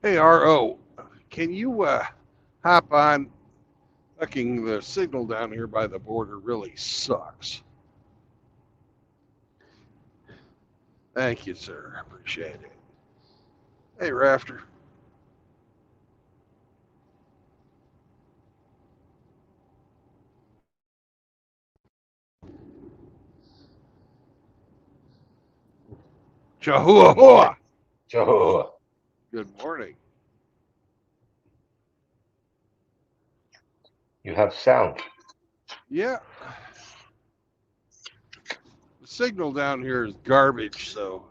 Hey, RO, can you hop on? Fucking the signal down here by the border really sucks. Thank you, sir. Appreciate it. Hey, Rafter. Good morning, Chahuahua. Joe. Good morning. You have sound. Yeah, the signal down here is garbage, so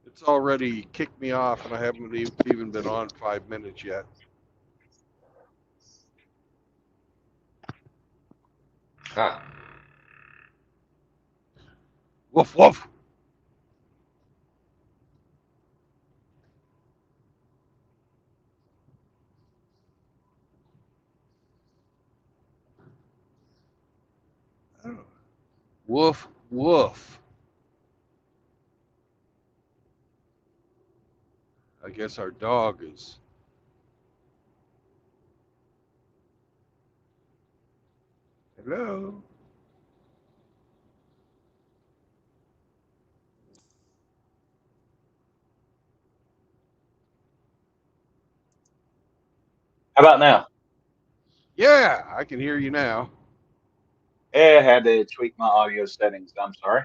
it's already kicked me off, and I haven't even been on 5 minutes yet. Ah, Woof woof. Woof woof. I guess our dog is. Hello. How about now? Yeah, I can hear you now. I had to tweak my audio settings. I'm sorry.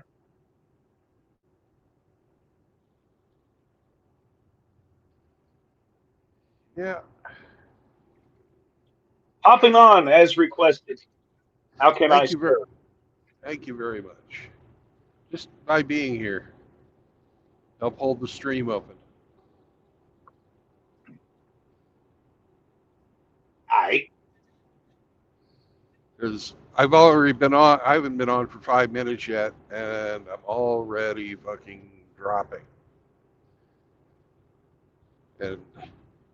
Yeah. Hopping on as requested. How can I Thank you very. serve? Thank you very much. Just by being here, help hold the stream open. I Because I've already been on. I haven't been on for 5 minutes yet, and I'm already fucking dropping. And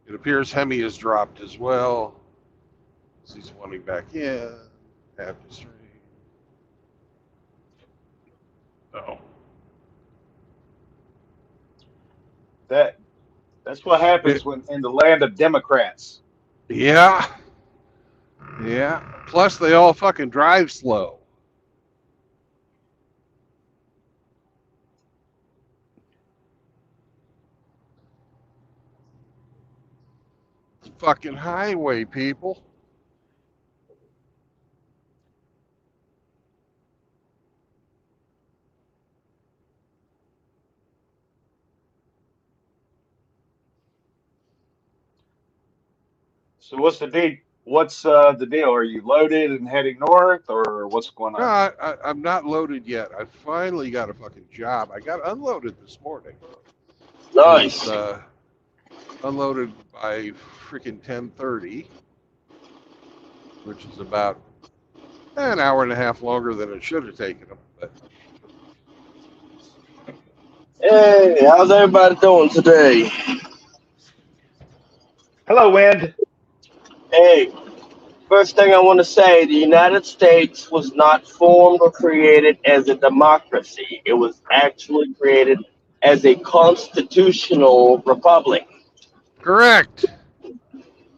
it appears Hemi has dropped as well. He's wanting back in after stream. Oh, that that's what happens it, when in the land of Democrats. yeah, yeah. Plus, they all fucking drive slow. It's fucking highway people. So what's the deal? What's the deal? Are you loaded and heading north, or what's going No, on? I'm not loaded yet. I finally got a fucking job. I got unloaded this morning. I was Nice. unloaded by freaking 10:30, which is about an hour and a half longer than it should have taken them. But Hey, how's everybody doing today? Hello, Wind. Hey, first thing I want to say, the United States was not formed or created as a democracy. It was actually created as a constitutional republic. correct.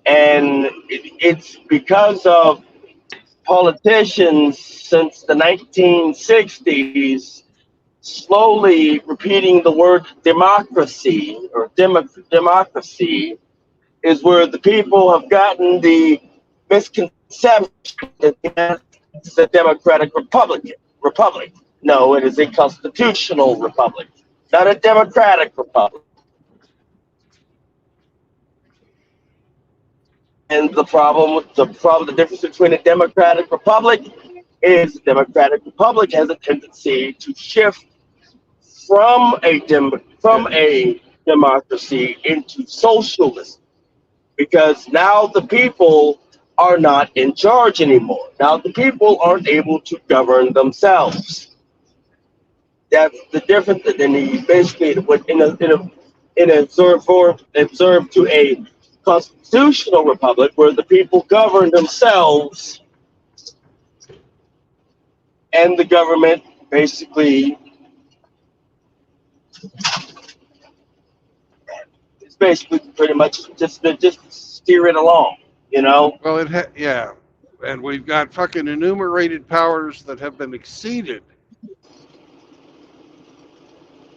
And it's because of politicians since the 1960s slowly repeating the word democracy or democracy is where the people have gotten the misconception that the United States is a democratic republic. No, it is a constitutional republic, not a democratic republic. And the difference between a democratic republic is a democratic republic has a tendency to shift from Yeah. a democracy into socialism because now the people are not in charge anymore. Now the people aren't able to govern themselves. That's the difference. Then he basically in a observed to a constitutional republic where the people govern themselves and the government basically It's basically pretty much just steer it along, you know. Well, yeah, and we've got fucking enumerated powers that have been exceeded,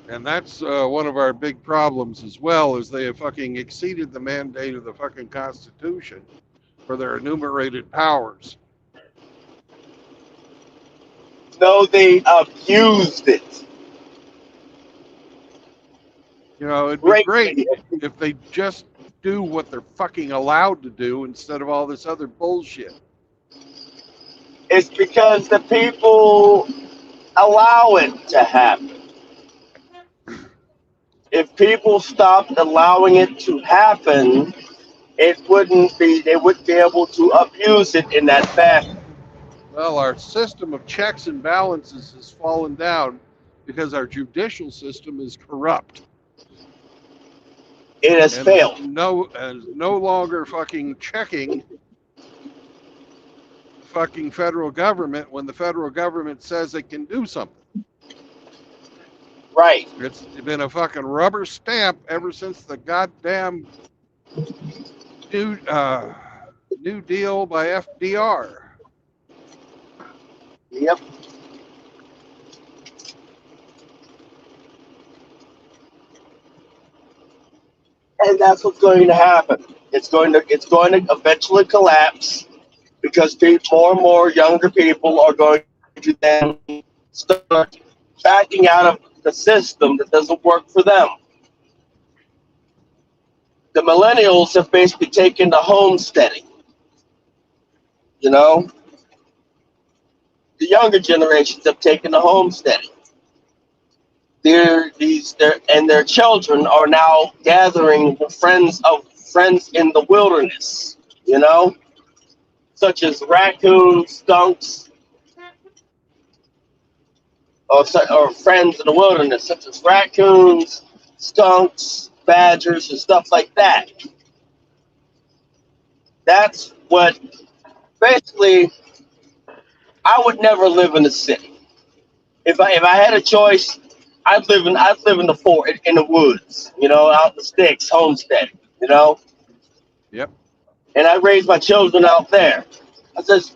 and that's one of our big problems as well. Is they have fucking exceeded the mandate of the fucking Constitution for their enumerated powers. No, they abused it. You know, it'd be great Greatly. if they just do what they're fucking allowed to do instead of all this other bullshit. It's because the people allow it to happen. If people stopped allowing it to happen, they wouldn't be able to abuse it in that fashion. Well, our system of checks and balances has fallen down because our judicial system is corrupt. It has And failed. is no longer fucking checking the fucking federal government when the federal government says it can do something. Right. It's been a fucking rubber stamp ever since the goddamn New Deal by FDR. Yep. And that's what's going to happen. It's going to eventually collapse because more and more younger people are going to then start backing out of the system that doesn't work for them. The millennials have basically taken to homesteading. You know, the younger generations have taken to homesteading. Their children are now gathering friends in the wilderness. You know, such as raccoons, skunks, or friends in the wilderness, such as raccoons, skunks, badgers, and stuff like that. That's what basically. I would never live in the city. If I had a choice, I'd live in the in the woods, you know, out in the sticks, homestead, you know. Yep. And I raised my children out there. I says,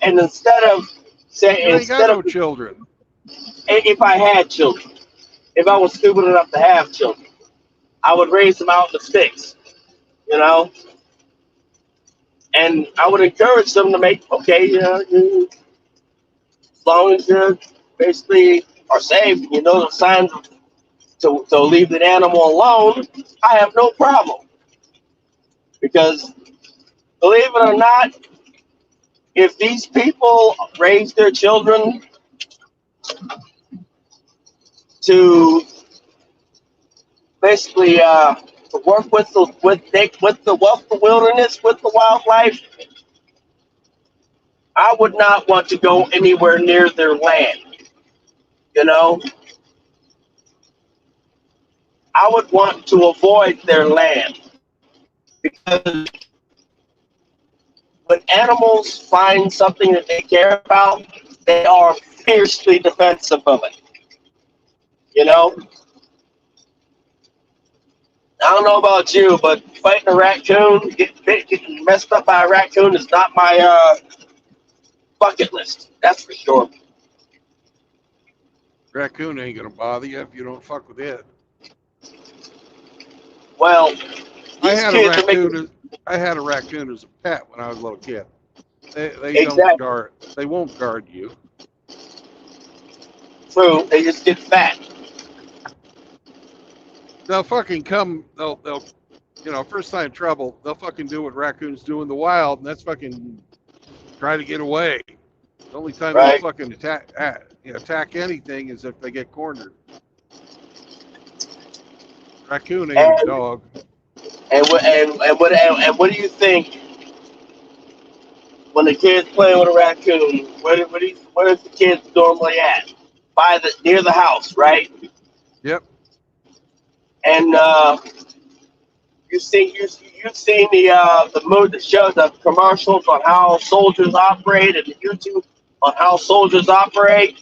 and instead of saying, You ain't got no children. if I had children, if I was stupid enough to have children, I would raise them out in the sticks, you know. And I would encourage them to make, as long as you basically are safe, you know the signs to leave the animal alone, I have no problem. Because believe it or not, if these people raise their children to basically to work with the wilderness, with the wildlife, I would not want to go anywhere near their land. You know, I would want to avoid their land because when animals find something that they care about, they are fiercely defensive of it. You know, I don't know about you, but fighting a raccoon, getting messed up by a raccoon is not my bucket list. That's for sure. Raccoon ain't gonna bother you if you don't fuck with it. Well, I these had kids are making a raccoon as a pet when I was a little kid. They Exactly. don't guard. They won't guard you. True. They just get fat. They'll fucking come. They'll first sign trouble. They'll fucking do what raccoons do in the wild, and that's fucking try to get away. The only time Right. they'll fucking attack anything is if they get cornered. Raccoon ain't a dog. And what do you think when the kid's playing with a raccoon? Where is the kids normally at? Near the house, right? Yep. And you've seen the show, the commercials on how soldiers operate, and the YouTube on how soldiers operate.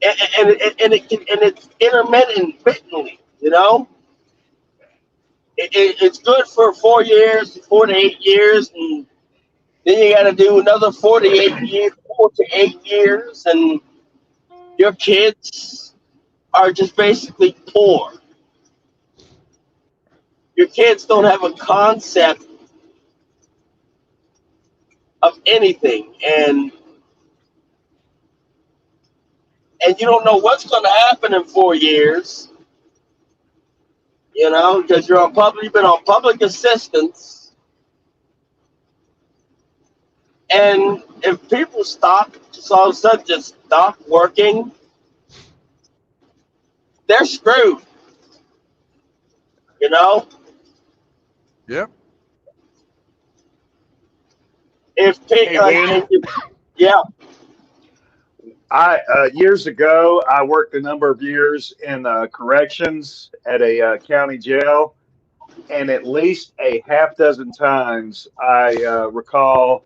and it's intermittently, it's good for 4 years, 4 to 8 years, and then you got to do another 48 years, 4 to 8 years, and your kids are just basically poor. Your kids don't have a concept of anything, and you don't know what's going to happen in 4 years, because you've been on public assistance, and if people just all of a sudden just stop working, they're screwed, Yep. If Hey, Wayne. yeah, Years ago, I worked a number of years in corrections at a county jail, and at least a half dozen times I recall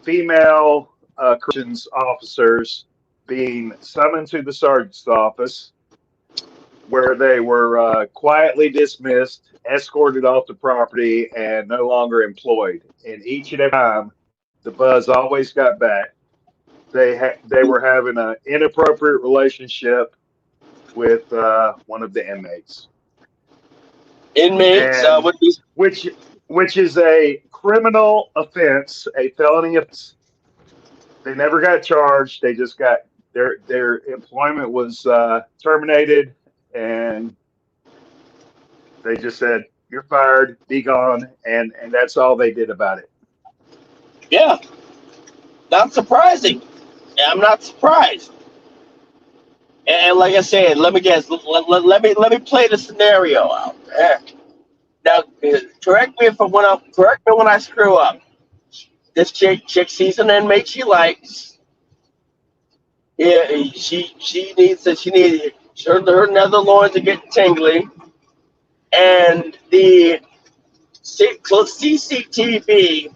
female corrections officers being summoned to the sergeant's office, where they were quietly dismissed, escorted off the property, and no longer employed. And each and every time, the buzz always got back. They were having an inappropriate relationship with one of the inmates, inmates and with these. which is a criminal offense, a felony offense. They never got charged. They just got their employment was terminated, and they just said, "You're fired, be gone," and that's all they did about it. Yeah, not surprising. I'm not surprised. And like I said, let me guess. Let me play the scenario out. Now, correct me when I screw up. This chick sees an inmate she likes. Yeah, she needs her nether loins are getting tingly, and the CCTV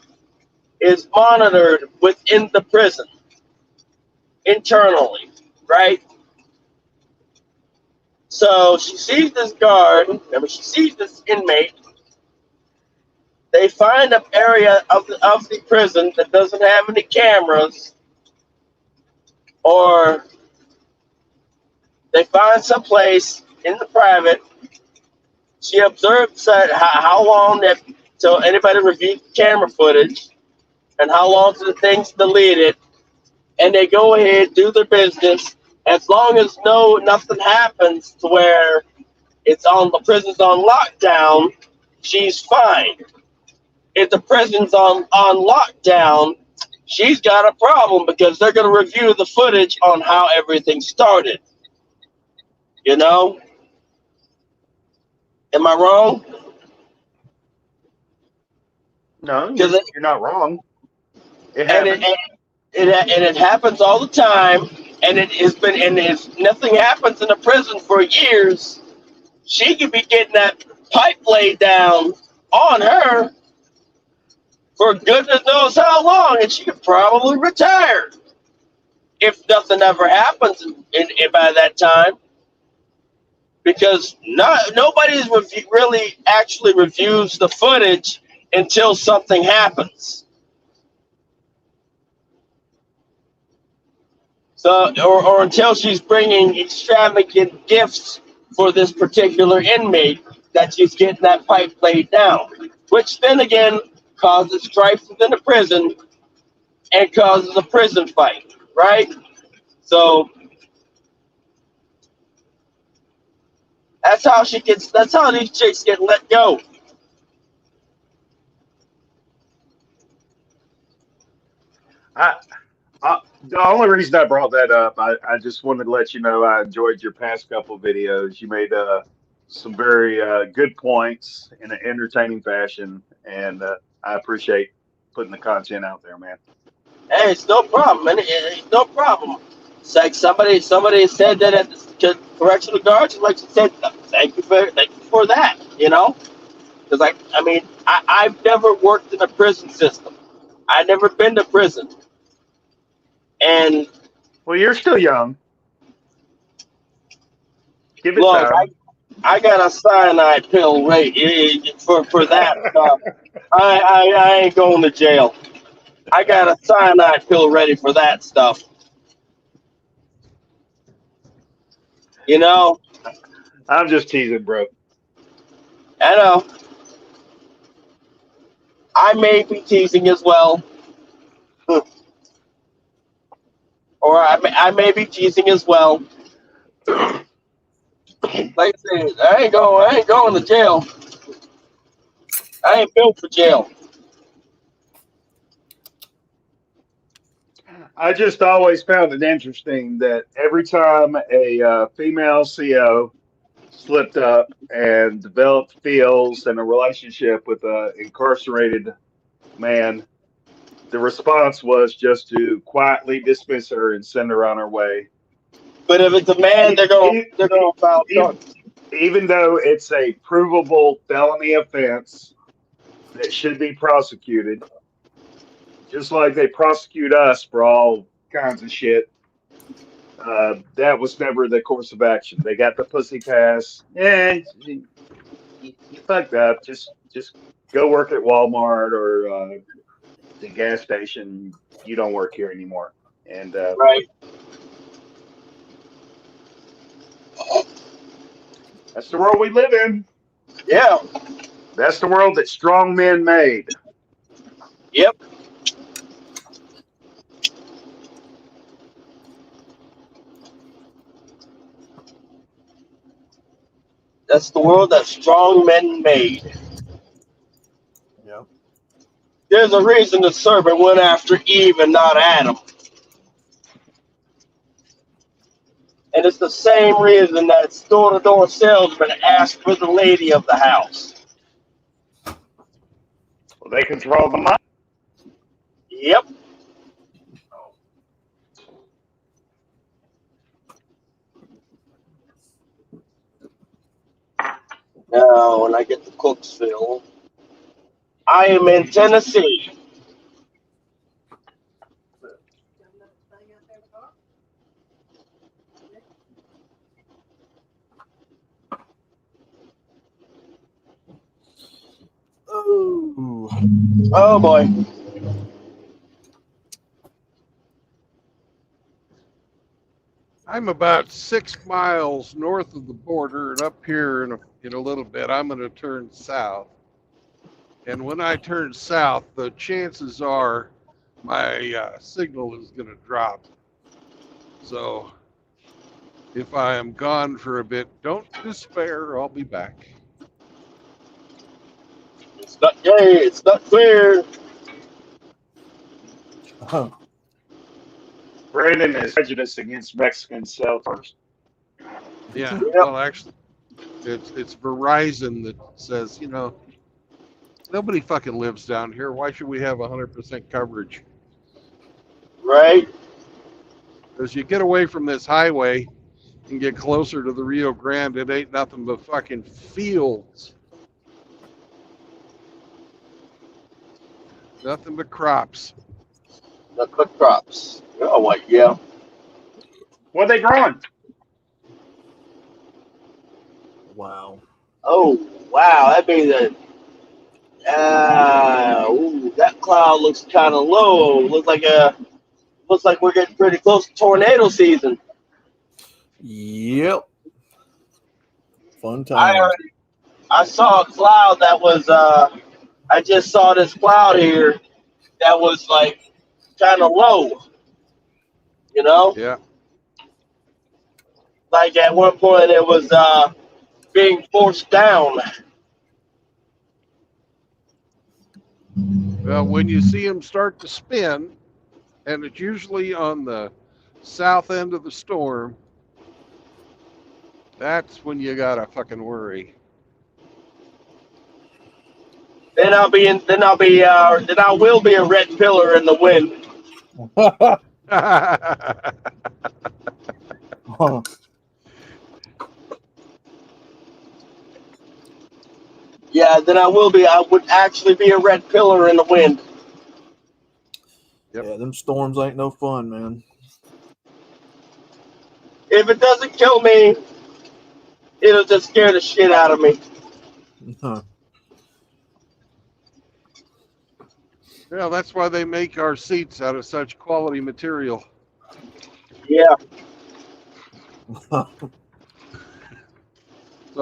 is monitored within the prison internally, right? So she sees this she sees this inmate. They find an area of the prison that doesn't have any cameras, or they find some place in the private. She observes how long till anybody reviewed camera footage, and how long till the thing's deleted, and they go ahead, do their business. As long as nothing happens to where the prison's on lockdown, she's fine. If the prison's on lockdown, she's got a problem, because they're going to review the footage on how everything started. Am I wrong? No, Because you're not wrong. It happens. it happens all the time, and if nothing happens in the prison for years, she could be getting that pipe laid down on her for goodness knows how long, and she could probably retire if nothing ever happens by that time, because nobody's really actually reviews the footage until something happens. So, or until she's bringing extravagant gifts for this particular inmate that she's getting that pipe laid down, which then again causes strife within the prison and causes a prison fight, right? So that's how these chicks get let go. The only reason I brought that up, I just wanted to let you know I enjoyed your past couple videos. You made some very good points in an entertaining fashion, and I appreciate putting the content out there, man. Hey, it's no problem, man. It's no problem. It's like somebody said that at the correctional guards, like she said, thank you for that, because I've never worked in a prison system. I've never been to prison. And Well, you're still young. Give it Look, time. I got a cyanide pill ready for that stuff. I ain't going to jail. I got a cyanide pill ready for that stuff. You know, I'm just teasing, bro. I know. I may be teasing as well, or I may be teasing as well. Like I said, I ain't going to jail. I ain't built for jail. I just always found it interesting that every time a female CO slipped up and developed feels and a relationship with an incarcerated man, the response was just to quietly dismiss her and send her on her way. But if it's a man, E- e- they're gonna file e- charges. Even though it's a provable felony offense that should be prosecuted, just like they prosecute us for all kinds of shit. That was never the course of action. They got the pussy pass. Yeah, you fucked up. Just go work at Walmart or the gas station. You don't work here anymore. And Right? that's the world we live in. Yeah. That's the world that strong men made. Yep. That's the world that strong men made. Yeah. There's a reason the serpent went after Eve and not Adam. And it's the same reason that store-to-door salesman asked for the lady of the house. Well, they control the mind. Yep. Now, when I get to Cooksville, I am in Tennessee. Ooh. Oh boy. I'm about 6 miles north of the border, and up here in a little bit, I'm going to turn south. And when I turn south, the chances are my signal is going to drop. So if I am gone for a bit, don't despair. I'll be back. It's not gay. It's not clear. Brandon is prejudiced against Mexican sellers. Yeah. Yep. Well, actually, it's Verizon that says, nobody fucking lives down here. Why should we have 100% coverage? Right? As you get away from this highway and get closer to the Rio Grande, it ain't nothing but fucking fields. Nothing but crops. The cook crops. Oh, what? Yeah. What are they growing? Wow. Oh, wow. That means that. That cloud looks kind of low. Looks like we're getting pretty close to tornado season. Yep. Fun I time. saw a cloud that was. I just saw this cloud here that was like kind of low. You know, Yeah. like at one point it was being forced down. Well, when you see them start to spin, and it's usually on the south end of the storm, that's when you gotta fucking worry. Then I will be a red pillar in the wind. Yeah, then I would actually be a red pillar in the wind. Yep. Yeah, them storms ain't no fun, man. If it doesn't kill me, It'll just scare the shit out of me. Yeah, that's why they make our seats out of such quality material. Yeah. So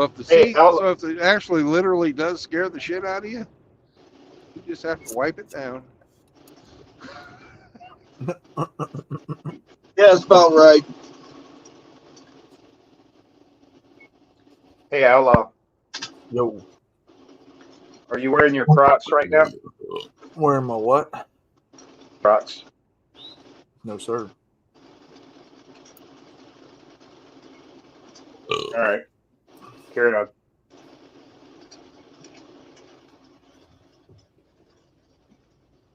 if the Hey, seat, so if it actually literally does scare the shit out of you, you just have to wipe it down. Yeah, that's about right. hey, Outlaw, Yo. are you wearing your Crocs right now? Wearing my what? Crocs. No, sir. All right. Carry on.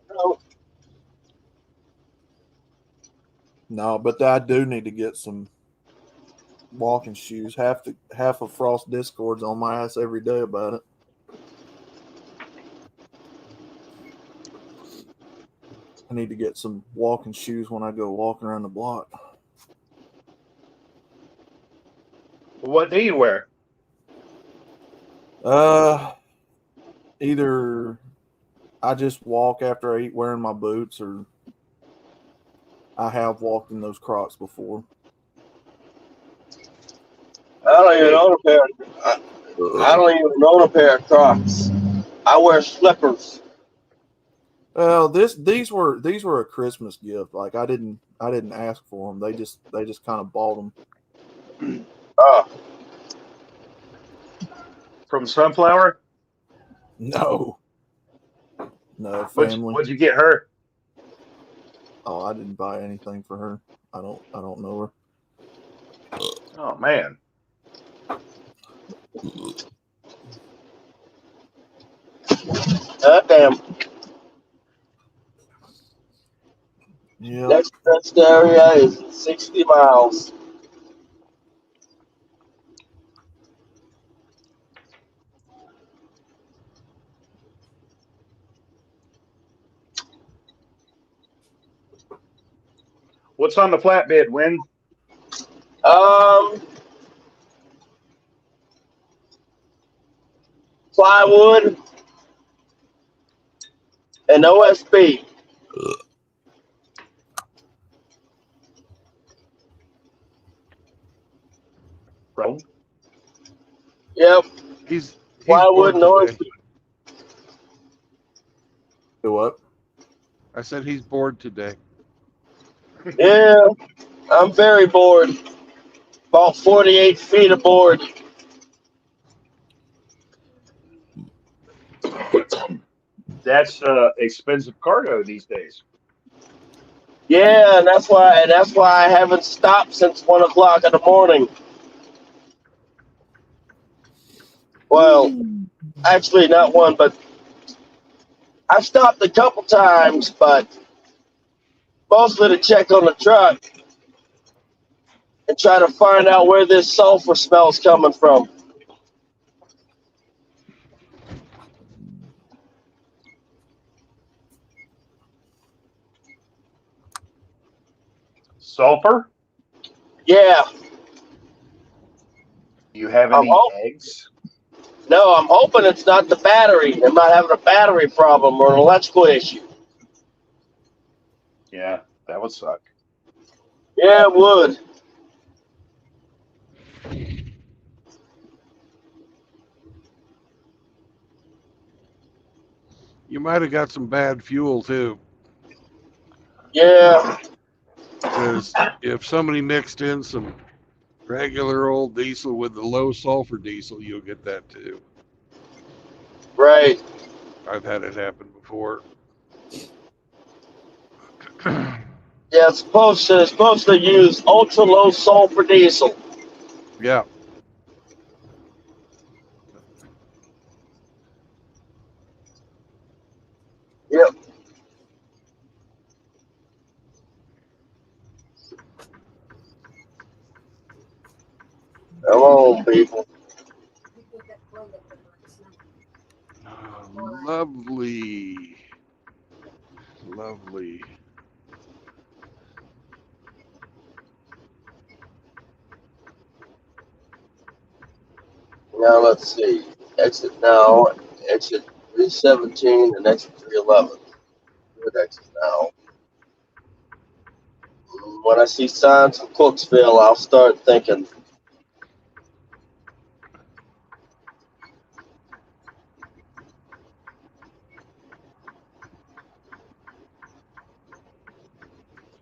No. No, but I do need to get some walking shoes. Half of Frost Discord's on my ass every day about it. I need to get some walking shoes when I go walking around the block. What do you wear? Either I just walk after I eat wearing my boots, or I have walked in those Crocs before. I don't even own a pair. I don't even own a pair of Crocs. I wear slippers. Well, these were a Christmas gift. Like I didn't ask for them. They just kind of bought them. Uh, From Sunflower? No, family. What'd you get her? Oh, I didn't buy anything for her. I don't know her. Oh man. damn. Yeah. Next area is 60 miles. What's on the flatbed, Win? Plywood and OSB. Bro. Yep. He's Plywood bored and today. OSB. Do what? I said he's bored today. Yeah, I'm very bored. About 48 feet of board. That's expensive cargo these days. Yeah, and that's why I haven't stopped since 1 o'clock in the morning. Well, actually not one, but I've stopped a couple times, but mostly to check on the truck and try to find out where this sulfur smell's coming from. Sulfur? Yeah, Do you have I'm any hope- eggs? no, I'm hoping it's not the battery. I'm not having a battery problem or an electrical issue. Yeah, that would suck. Yeah, it would. You might have got some bad fuel too, Yeah, because if somebody mixed in some regular old diesel with the low sulfur diesel, you'll get that too. right. I've had it happen before. Yeah, it's supposed to use ultra low sulfur diesel. Yeah. Yep. Come on, people. Lovely. Lovely. Now let's see. Exit now. Exit 317 and exit 311. Good exit now. When I see signs of Cooksville, I'll start thinking.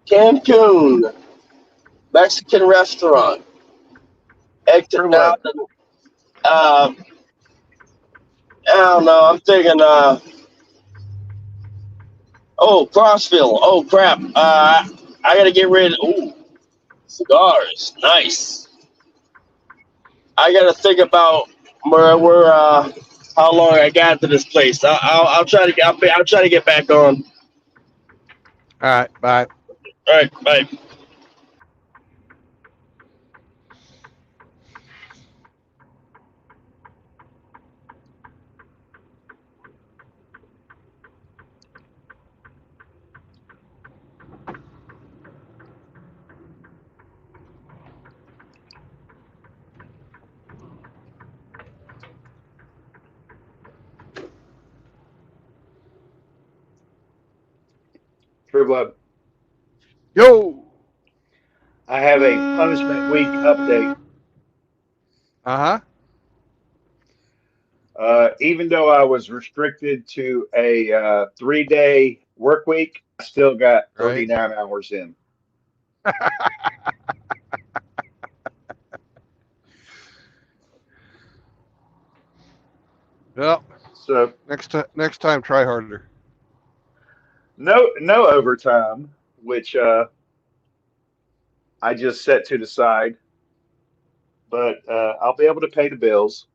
Cancun, Mexican restaurant. Exit For now. what? I don't know. I'm thinking. Oh, Crossville. Oh crap. I gotta get rid. Ooh, cigars. Nice. I gotta think about how long I got to this place. I'll try to I'll try to get back on. All right, bye. All right, bye. True Blood. Yo. I have a punishment week update. Uh-huh. Even though I was restricted to a 3-day work week, I still got Right. 39 hours in. Well, So next time try harder. no overtime, which I just set to the side. But I'll be able to pay the bills.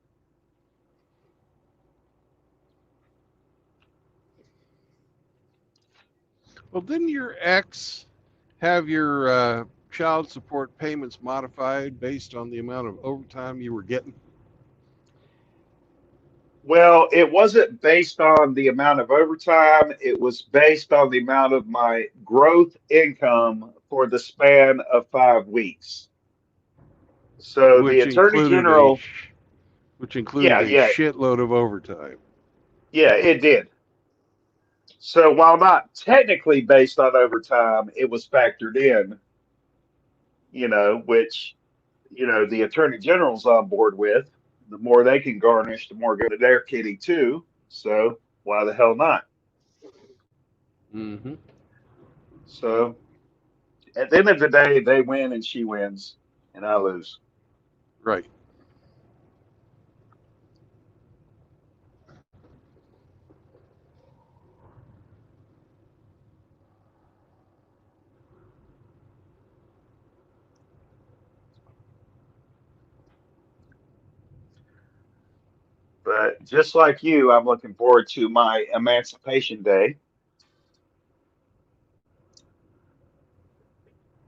Well, didn't your ex have your child support payments modified based on the amount of overtime you were getting? Well, it wasn't based on the amount of overtime. It was based on the amount of my growth income for the span of 5 weeks. So the Which Attorney included a General, which included yeah, a yeah, shitload of overtime. yeah, it did. So while not technically based on overtime, it was factored in, which, the Attorney General's on board with. The more they can garnish, the more go to their kitty too. So why the hell not? Mm-hmm. So at the end of the day, they win and she wins, and I lose. Right. But just like you, I'm looking forward to my Emancipation Day.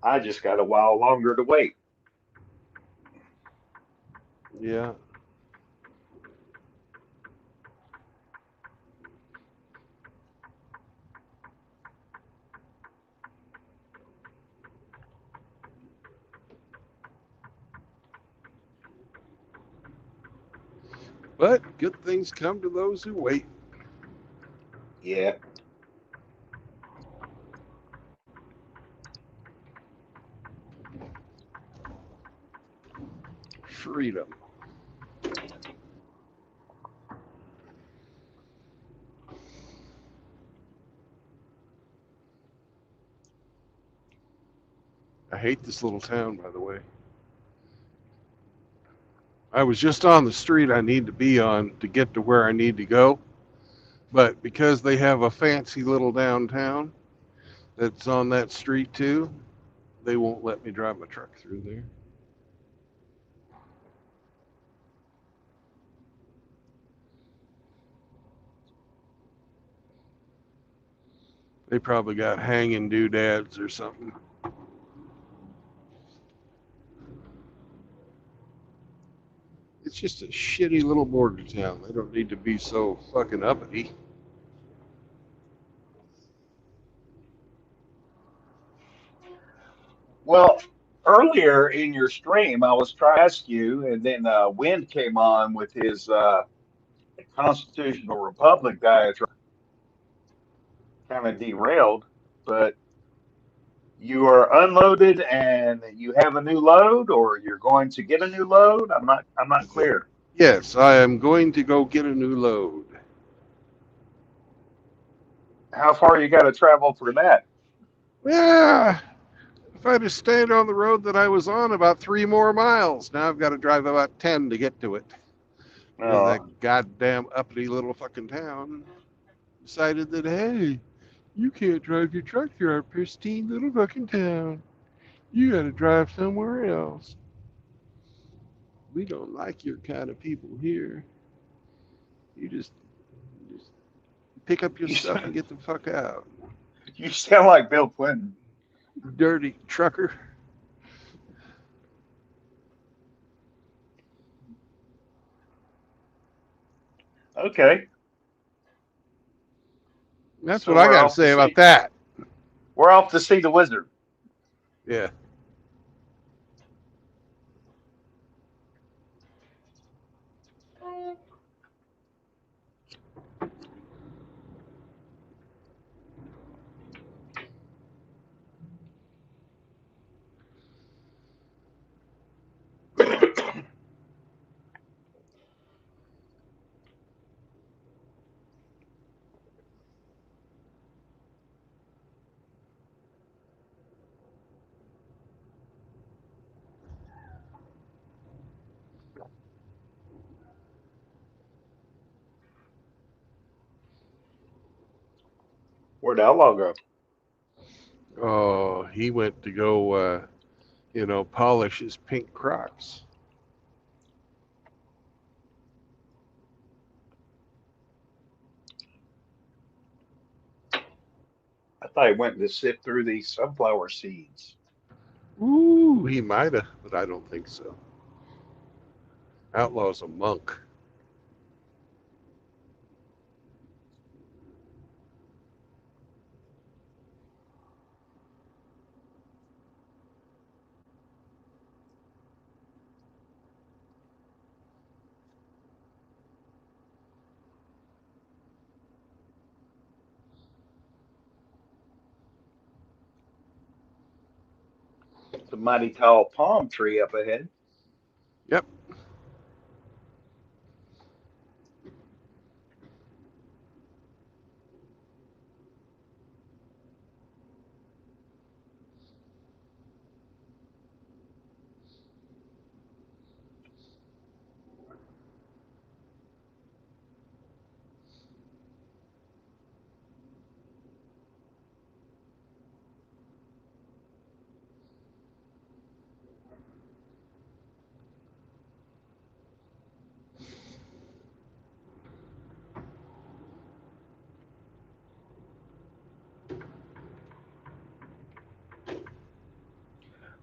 I just got a while longer to wait. Yeah. But good things come to those who wait. Yeah. Freedom. I hate this little town, by the way. I was just on the street I need to be on to get to where I need to go. But because they have a fancy little downtown that's on that street too, they won't let me drive my truck through there. They probably got hanging doodads or something. It's just a shitty little border town. They don't need to be so fucking uppity. Well, Earlier in your stream, I was trying to ask you, and then Wind came on with his constitutional republic diatribe, kind of derailed. But you are unloaded, and you have a new load, or you're going to get a new load. I'm not clear. Yes, I am going to go get a new load. How far you got to travel for that? Yeah, if I'd have stayed on the road that I was on, about 3 more miles. Now I've got to drive about 10 to get to it. Because that goddamn uppity little fucking town decided that, hey, you can't drive your truck through our pristine little fucking town. You got to drive somewhere else. We don't like your kind of people here. You just pick up your stuff and get the fuck out. You sound like Bill Clinton. Dirty trucker. Okay. That's So what I we're got to off to say about see- that. We're off to see the wizard. Yeah. Where'd Outlaw go? Oh, he went to go, polish his pink Crocs. I thought he went to sift through these sunflower seeds. Ooh, he might have, but I don't think so. Outlaw's a monk. It's a mighty tall palm tree up ahead. Yep.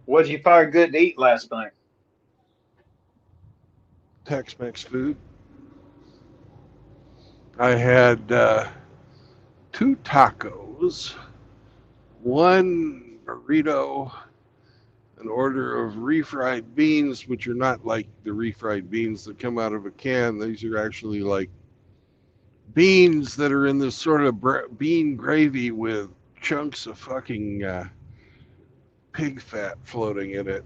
What'd you find good to eat last night? Tex-Mex food. I had 2 tacos, 1 burrito, an order of refried beans, which are not like the refried beans that come out of a can. These are actually like beans that are in this sort of bean gravy with chunks of fucking pig fat floating in it.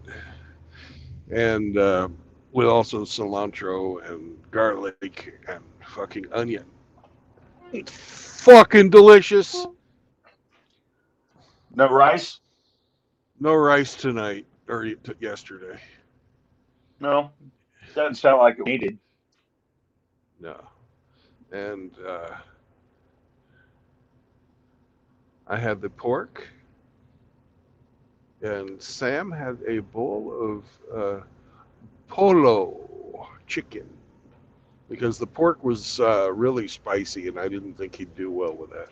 And with also cilantro and garlic and fucking onion. It's fucking delicious. No rice? No rice tonight or yesterday. No. Doesn't sound like it needed. No. And I had the pork, and Sam had a bowl of polo chicken because the pork was really spicy, and I didn't think he'd do well with that.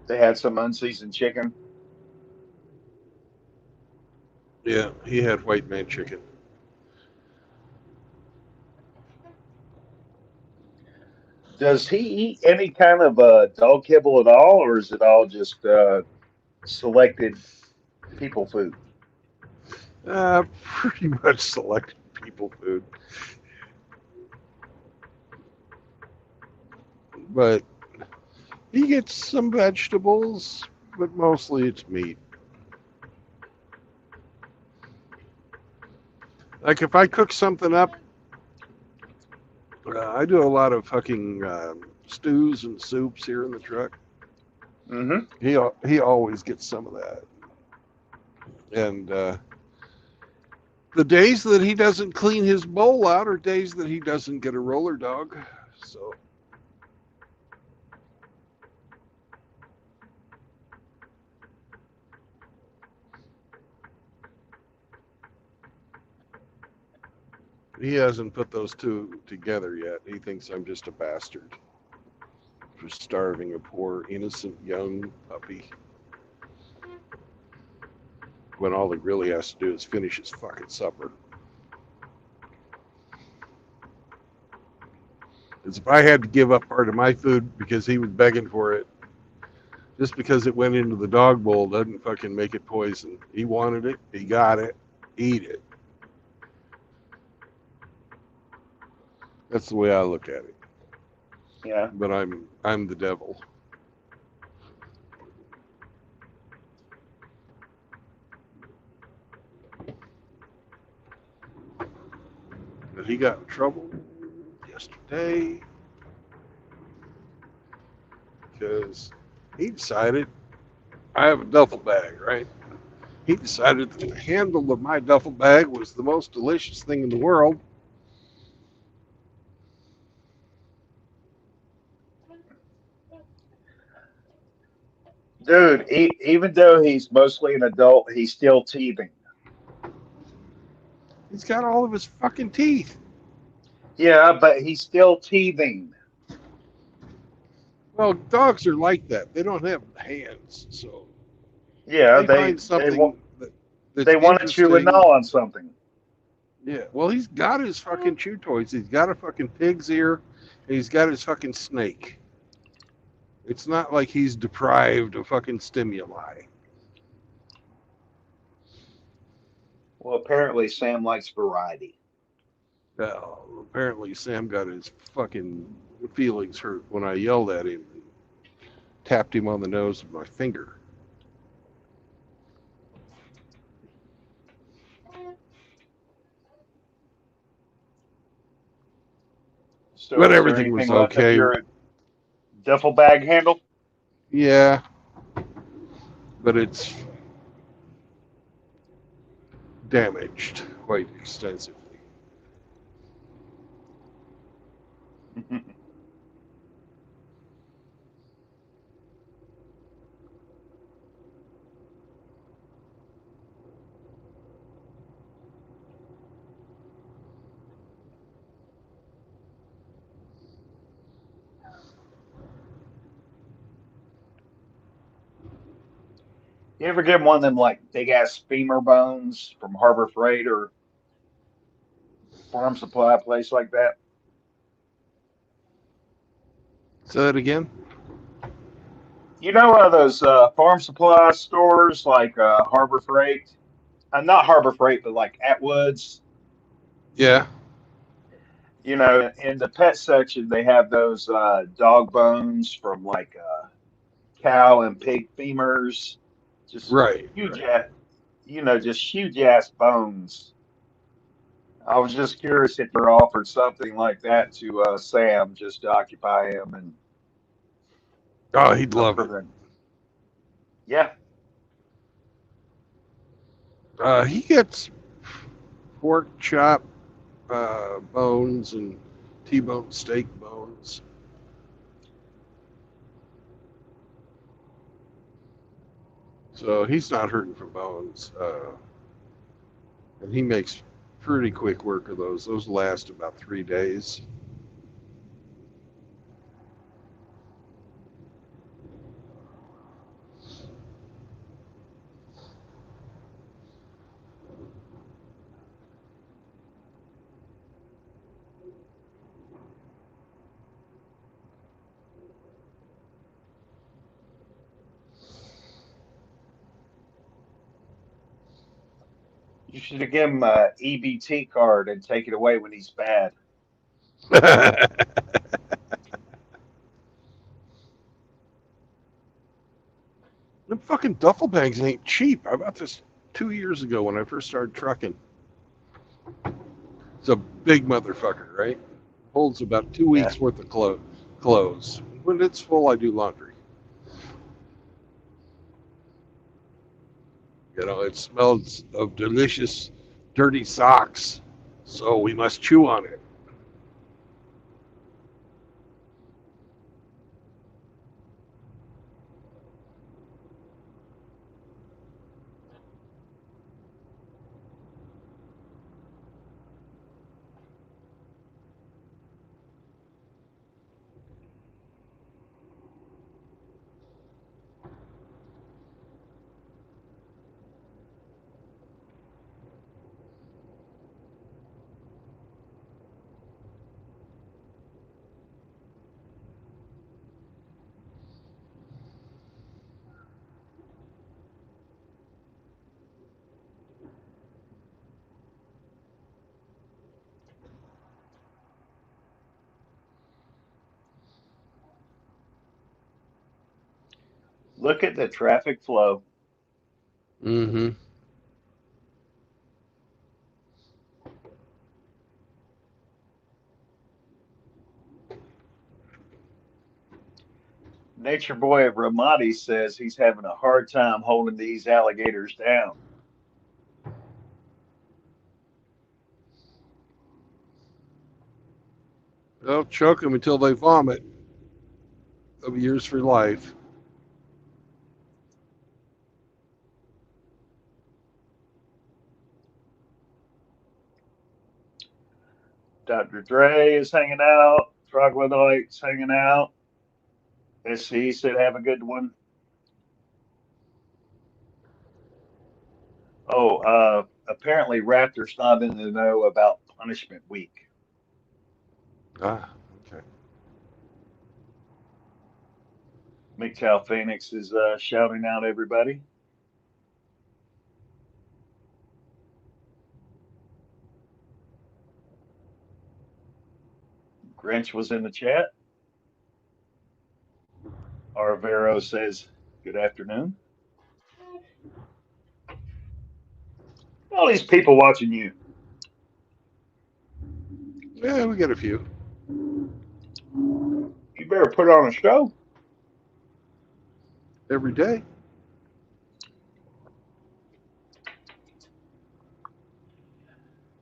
They had some unseasoned chicken. Yeah, he had white man chicken. Does he eat any kind of dog kibble at all, or is it all just selected people food? Pretty much selected people food. But he gets some vegetables, but mostly it's meat. Like if I cook something up, I do a lot of fucking stews and soups here in the truck. Mm-hmm. He always gets some of that. And the days that he doesn't clean his bowl out are days that he doesn't get a roller dog. So he hasn't put those two together yet. He thinks I'm just a bastard for starving a poor, innocent young puppy. When all he really has to do is finish his fucking supper. As if I had to give up part of my food because he was begging for it, just because it went into the dog bowl doesn't fucking make it poison. He wanted it, he got it, eat it. That's the way I look at it. Yeah. But I'm the devil. But he got in trouble yesterday because he decided I have a duffel bag, right? He decided that the handle of my duffel bag was the most delicious thing in the world. Dude, even though he's mostly an adult, he's still teething. He's got all of his fucking teeth. Yeah, but he's still teething. Well, dogs are like that. They don't have hands, so Yeah, they find something that's they want to chew and interesting. gnaw on something. Yeah, well, he's got his fucking chew toys. He's got a fucking pig's ear, and he's got his fucking snake. It's not like he's deprived of fucking stimuli. Well, apparently Sam likes variety. Well, apparently Sam got his fucking feelings hurt when I yelled at him and tapped him on the nose with my finger. So But is there everything was anything left of okay. your duffel bag handle? Yeah, but it's damaged quite extensively. You ever get one of them like big ass femur bones from Harbor Freight or farm supply place like that? Say that again? You know one of those farm supply stores like Harbor Freight? Not Harbor Freight, but like Atwoods. Yeah, You know, in the pet section, they have those dog bones from like cow and pig femurs, just right, huge right. ass, just huge ass bones. I was just curious if you're offered something like that to Sam, just to occupy him and Oh, he'd love it. prevent. Yeah, He gets pork chop bones and T-bone steak bones. So he's not hurting for bones. And he makes pretty quick work of those. Those last about 3 days. You should have given him a EBT card and take it away when he's bad. Them fucking duffel bags ain't cheap. I bought this 2 years ago when I first started trucking. It's a big motherfucker, right? Holds about 2 weeks worth of clothes. When it's full, I do laundry. You know, it smells of delicious, dirty socks. So we must chew on it. Look at the traffic flow. Mm-hmm. Nature Boy of Ramadi says he's having a hard time holding these alligators down. They'll choke them until they vomit. They'll be yours for life. Dr. Dre is hanging out. Troglodyte's hanging out. SC said have a good one. Oh, apparently Raptor's not in the know about Punishment Week. Ah, okay. MGTOW Phoenix is shouting out everybody. Grinch was in the chat. Arvero says, good afternoon. All these people watching you. Yeah, we got a few. You better put on a show. Every day.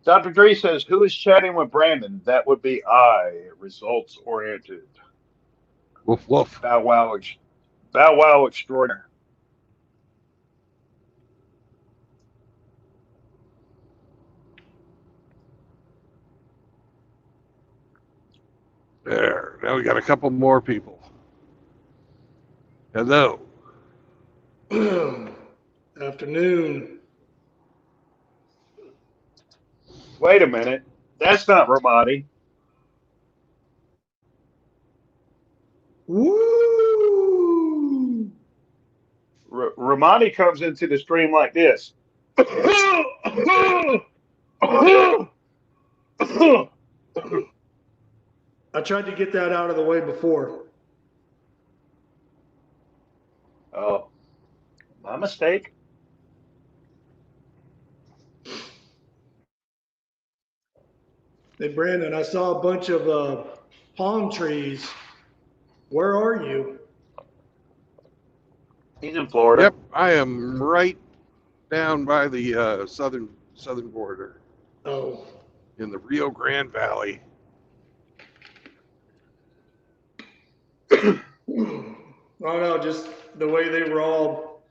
Dr. Dre says, who is chatting with Brandon? That would be I, results oriented. Woof, woof. Bow wow extraordinaire. There. Now we got a couple more people. Hello. Afternoon. Wait a minute. That's not Ramadi. Woo! Ramadi comes into the stream like this. I tried to get that out of the way before. Oh, my mistake. Hey, Brandon, I saw a bunch of palm trees. Where are you? He's in Florida. Yep, I am right down by the southern border Oh, in the Rio Grande Valley. I don't know, just the way they were all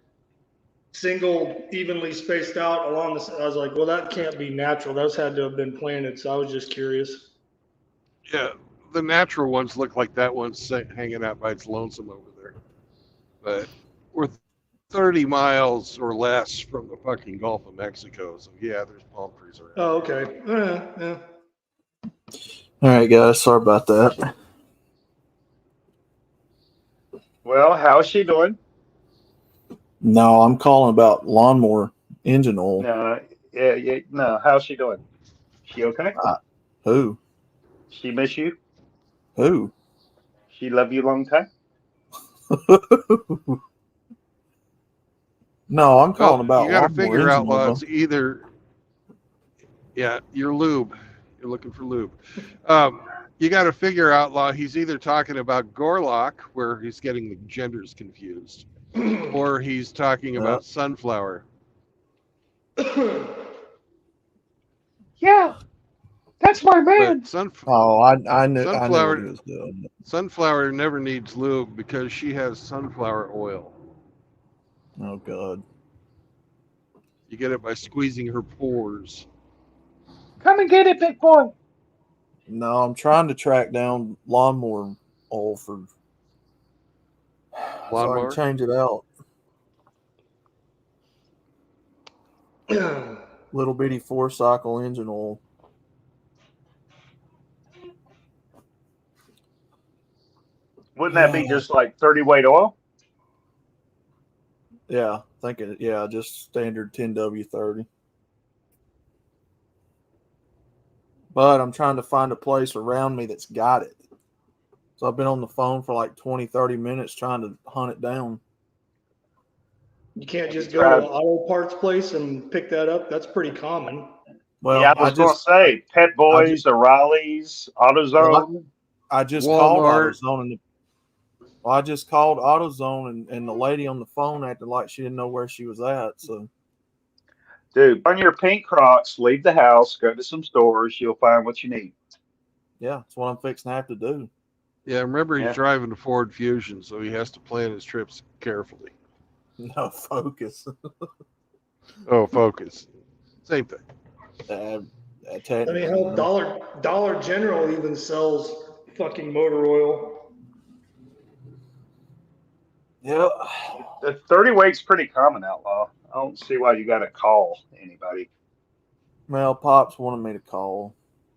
single, evenly spaced out along this. I was like, well, that can't be natural. Those had to have been planted. So I was just curious. Yeah, the natural ones look like that one's hanging out by its lonesome over there. But we're 30 miles or less from the fucking Gulf of Mexico. So yeah, there's palm trees around. Oh, okay. Yeah. All right, guys. Sorry about that. Well, how's she doing? No, I'm calling about lawnmower engine oil. No, Yeah. No, how's she doing? She okay? Who? She miss you? Who? She love you long time? No, I'm calling Well, about you got to lawnmower figure engine out, oil. it's either, yeah, your lube. You're looking for lube. You got to figure out, Law, he's either talking about Gorlock, where he's getting the genders confused, or he's talking about Sunflower. Yeah, that's my man. But Oh, I knew what Sunflower, he was doing. Sunflower never needs lube because she has sunflower oil. Oh God. You get it by squeezing her pores. Come and get it, big boy. No, I'm trying to track down lawnmower oil so I Lawnmower? can change it out. Little bitty 4-cycle engine oil. Wouldn't that be just like 30 weight oil? Yeah, just standard 10W30. But I'm trying to find a place around me that's got it. So I've been on the phone for like 20, 30 minutes trying to hunt it down. You can't just go to an auto parts place and pick that up. That's pretty common. Well, Yeah, I was going to say Pet Boys, O'Reilly's, AutoZone. I just Walmart. called AutoZone I just called AutoZone and the lady on the phone acted like she didn't know where she was at. So, Dude, on your pink Crocs, leave the house, go to some stores, you'll find what you need. yeah, that's what I'm fixing to have to do. Yeah, remember he's Yeah. driving a Ford Fusion, so he has to plan his trips carefully. No Focus. Oh, Focus. Same thing. I mean, hell, Dollar General even sells fucking motor oil. Yeah. The 30 weight's pretty common, Outlaw. I don't see why you got to call anybody. Well, Pops wanted me to call.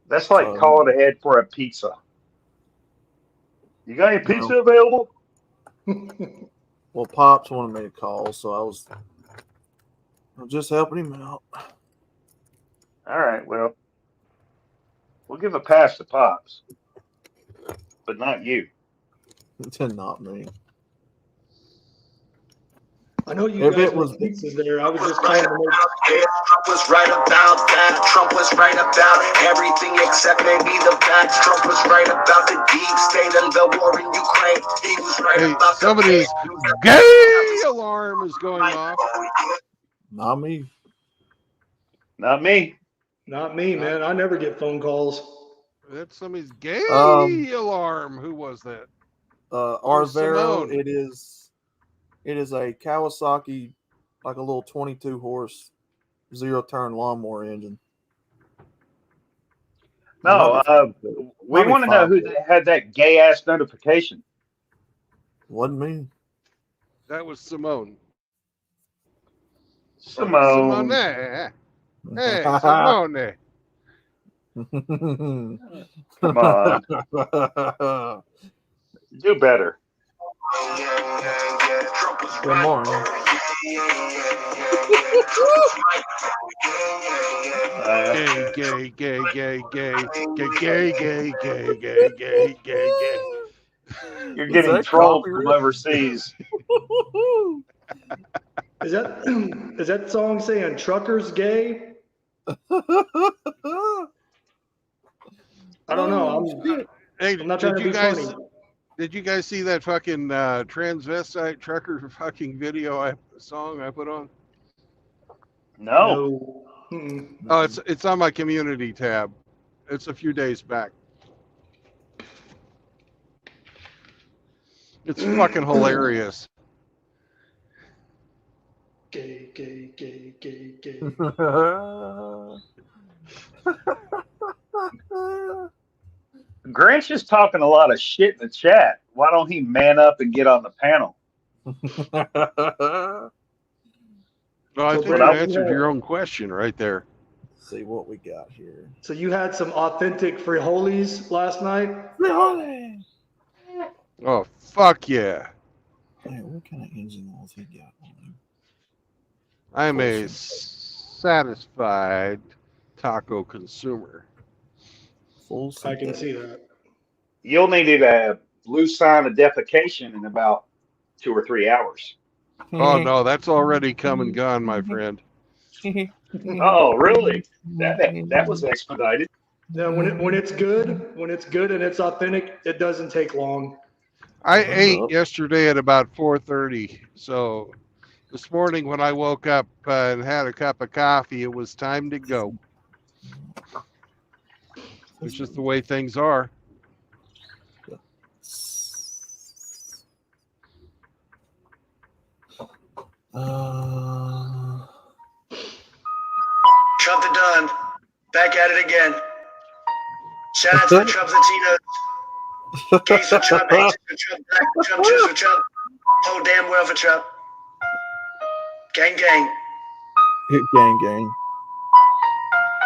That's like calling ahead for a pizza. You got any pizza available? Well, Pops wanted me to call, so I was just helping him out. All right, well, we'll give a pass to Pops, but not you. Not me. I know you If guys it was want pizzas there. I was just calling to make Trump was right about that. Trump was right about everything except maybe the facts. Trump was right about the deep state and the war in Ukraine. He was right about somebody's gay alarm is going off. Not me. Not me. Not me, man. I never get phone calls. That's somebody's gay alarm. Who was that? Arvero, Simone. it is a Kawasaki, like a little 22 horse 0-turn lawnmower engine. No, we want to know who had that gay ass notification. Wasn't me. That was Simone. Simone. Hey, Simone. Come on. Do better. Good morning. Gay. You're getting trolled from overseas. Is that song saying truckers gay? I don't know. I'm not trying to be funny. Did you guys see that fucking transvestite trucker fucking song I put on? No. Oh, it's on my community tab. It's a few days back. It's fucking hilarious. Gay. Grinch is talking a lot of shit in the chat. Why don't he man up and get on the panel? Well, I think you answered your own question right there. Let's see what we got here. So you had some authentic frijoles last night? Frijoles! Oh, fuck yeah. Man, what kind of engine oils he got on him? I'm a son satisfied taco consumer. Full I can synthetic. see that. You'll need a blue sign of defecation in about 2 or 3 hours. Oh no, that's already come and gone, my friend. Oh, really? That was expedited. Yeah, when it's good and it's authentic, it doesn't take long. I Hold ate up. yesterday at about 4:30, so this morning when I woke up and had a cup of coffee, it was time to go. It's just the way things are. Uh, Trump the Don. Back at it again. Shout out to the Trump Latinos. Gays for Trump, Asians for Trump, Black for Trump, Jews for Trump. Whole damn world for Trump. Gang, gang. gang.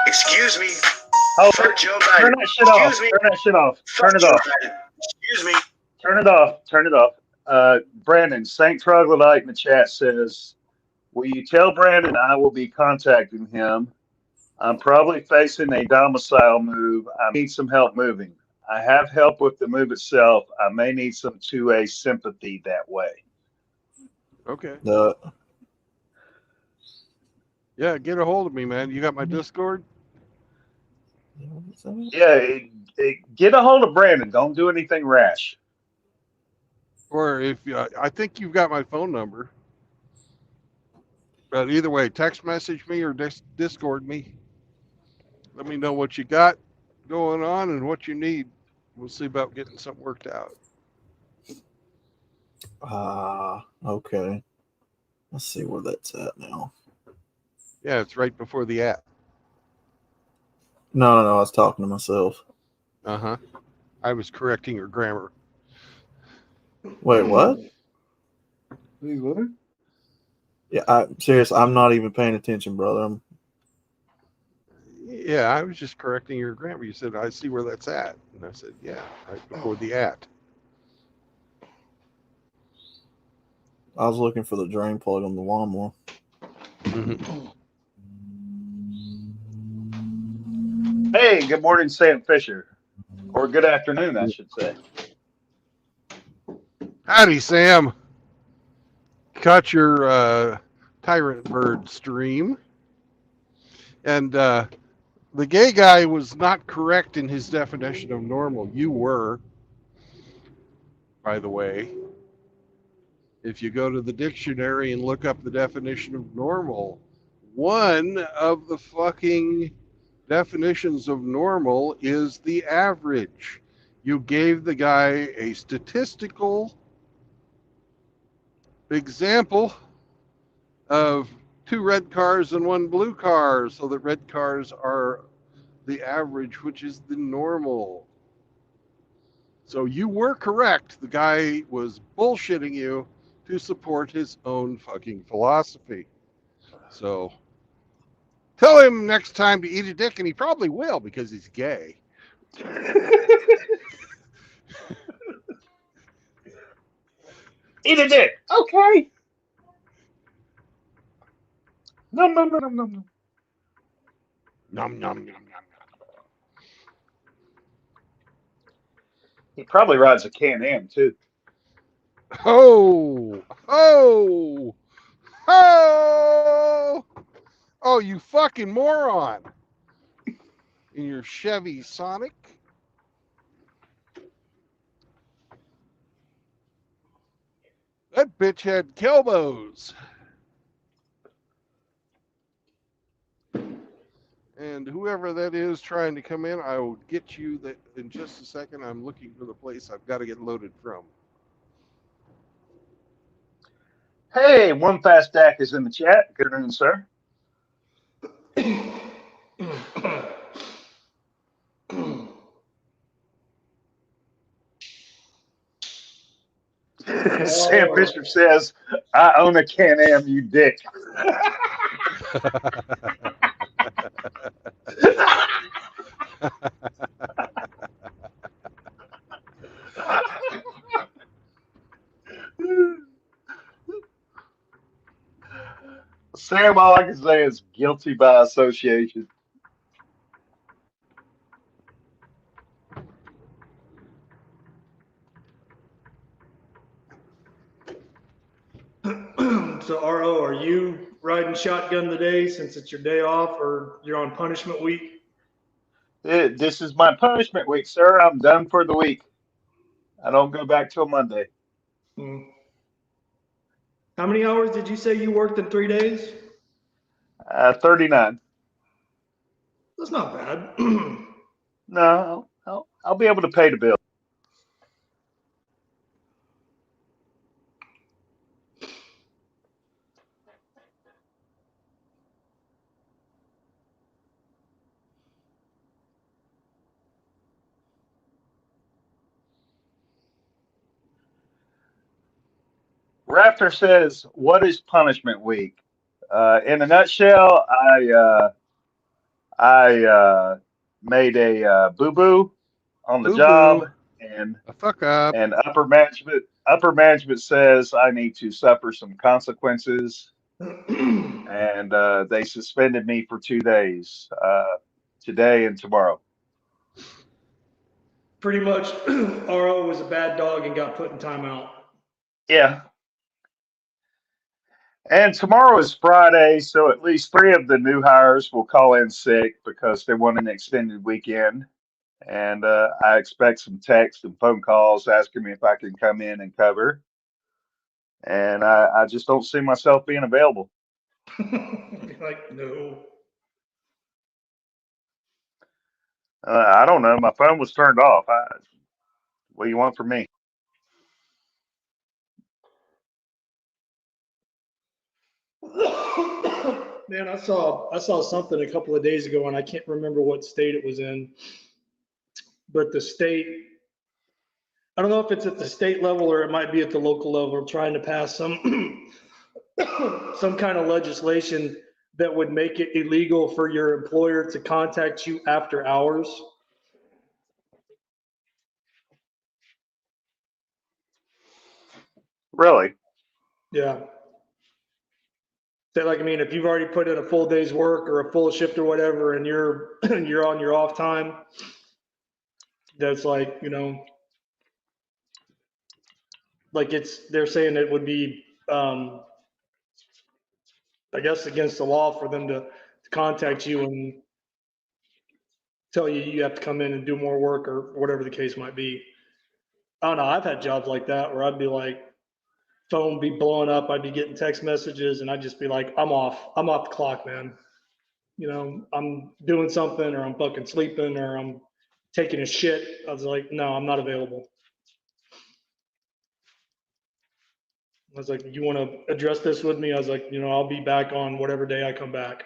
Excuse me. Oh, Fuck Joe turn Biden. that shit off. Excuse me. Turn that shit off. Fuck Turn it Joe off. Biden. Excuse me. Turn it off. Turn it off. Brandon, St. Troglodyte in the chat says, will you tell Brandon I will be contacting him? I'm probably facing a domicile move. I need some help moving. I have help with the move itself. I may need some 2A sympathy that way. Okay. The Yeah, get a hold of me, man. You got my Discord? Yeah, get a hold of Brandon. Don't do anything rash. Or if I think you've got my phone number. But either way, text message me or Discord me. Let me know what you got going on and what you need. We'll see about getting something worked out. okay. Let's see where that's at now. Yeah, it's right before the app. No, I was talking to myself. Uh-huh. I was correcting your grammar. Wait, what? Wait, what? Yeah, serious. I'm not even paying attention, brother. Yeah, I was just correcting your grammar. You said, I see where that's at. And I said, yeah, right before the at. I was looking for the drain plug on the lawnmower. Mm-hmm. Hey, good morning, Sam Fisher. Or good afternoon, I should say. Howdy, Sam. Caught your Tyrant Bird stream. And the gay guy was not correct in his definition of normal. You were, by the way. If you go to the dictionary and look up the definition of normal, one of the fucking definitions of normal is the average. You gave the guy a statistical example of 2 red cars and 1 blue car, so that red cars are the average, which is the normal. So you were correct. The guy was bullshitting you to support his own fucking philosophy. So tell him next time to eat a dick, and he probably will because he's gay. Eat a dick. Okay. Nom, nom, nom, nom, nom. Nom, nom, nom, nom, nom. He probably rides a Can-Am, too. Oh, oh, oh, oh, you fucking moron. In your Chevy Sonic. That bitch had kelbos. And whoever that is trying to come in, I will get you that in just a second. I'm looking for the place I've got to get loaded from. Hey, One Fast Dak is in the chat. Good afternoon, sir. Sam Fisher says, I own a Can-Am, you dick. Sam, all I can say is guilty by association. So, RO, are you riding shotgun today since it's your day off, or you're on punishment week? This is my punishment week, sir. I'm done for the week. I don't go back till Monday. Hmm. How many hours did you say you worked in 3 days? 39. That's not bad. No, I'll be able to pay the bill. Raptor says, "What is punishment week?" In a nutshell, I made a boo boo on the Boo job, boo. and A fuck up. upper management says I need to suffer some consequences, and they suspended me for 2 days, today and tomorrow. Pretty much, RO was a bad dog and got put in timeout. Yeah. And tomorrow is Friday, so at least 3 of the new hires will call in sick because they want an extended weekend. And I expect some texts and phone calls asking me if I can come in and cover. And I just don't see myself being available. Like, no. I don't know. My phone was turned off. What do you want from me? Man, I saw something a couple of days ago, and I can't remember what state it was in, but the state, I don't know if it's at the state level or it might be at the local level, trying to pass some some kind of legislation that would make it illegal for your employer to contact you after hours. Really? Yeah. So like, I mean, if you've already put in a full day's work or a full shift or whatever, and you're you're on your off time, that's like, like they're saying it would be, I guess, against the law for them to contact you and tell you you have to come in and do more work or whatever the case might be. I don't know. I've had jobs like that where I'd be like, phone be blowing up. I'd be getting text messages and I'd just be like, I'm off. I'm off the clock, man. I'm doing something or I'm fucking sleeping or I'm taking a shit. I was like, no, I'm not available. I was like, you want to address this with me? I was like, I'll be back on whatever day I come back.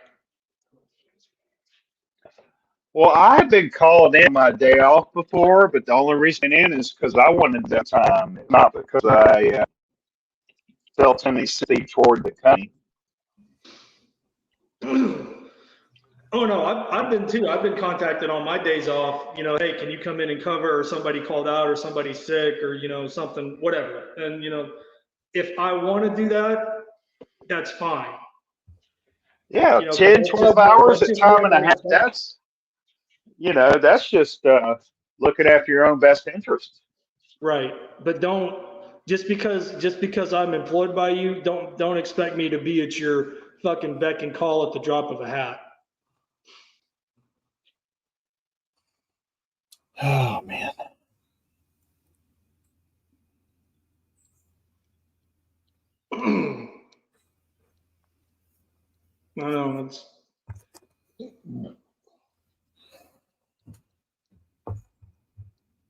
Well, I've been calling in my day off before, but the only reason in is because I wanted that time, not because I felt any sympathy toward the company. Oh no, I've been too. I've been contacted on my days off. Hey, can you come in and cover? Or somebody called out, or somebody's sick, or something, whatever. And if I want to do that, that's fine. Yeah, But 10, 12 hours that's at just time and a whoever half. responds. That's just looking after your own best interest. Right, but don't just because I'm employed by you, don't expect me to be at your fucking beck and call at the drop of a hat. Oh man. I know it's.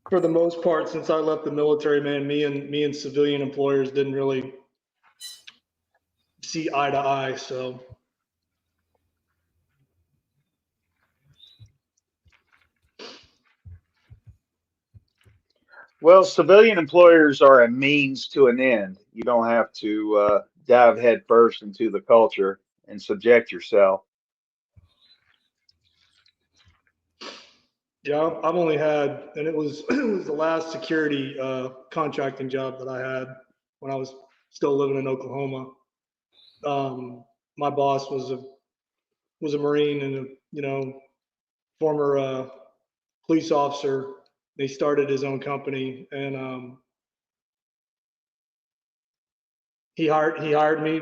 For the most part, since I left the military, man, me and civilian employers didn't really see eye to eye. So Well, civilian employers are a means to an end. You don't have to dive headfirst into the culture and subject yourself. yeah, I've only had, and it was the last security contracting job that I had when I was still living in Oklahoma. my boss was a Marine and former police officer. He started his own company, and he hired me.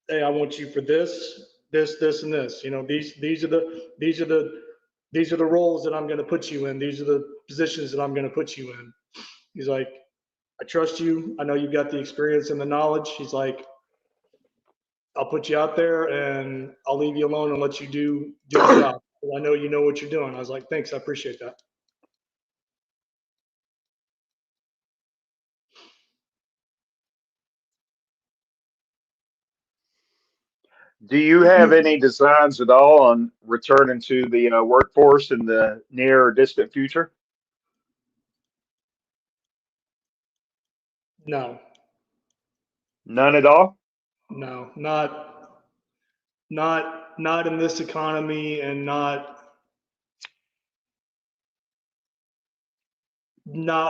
Hey, I want you for this, this, and this. These are the roles that I'm going to put you in. These are the positions that I'm going to put you in. He's like, I trust you. I know you've got the experience and the knowledge. He's like, I'll put you out there and I'll leave you alone and let you do the job. I know you know what you're doing. I was like, thanks, I appreciate that. Do you have any designs at all on returning to the workforce in the near or distant future? No, None at all? no, not in this economy, and not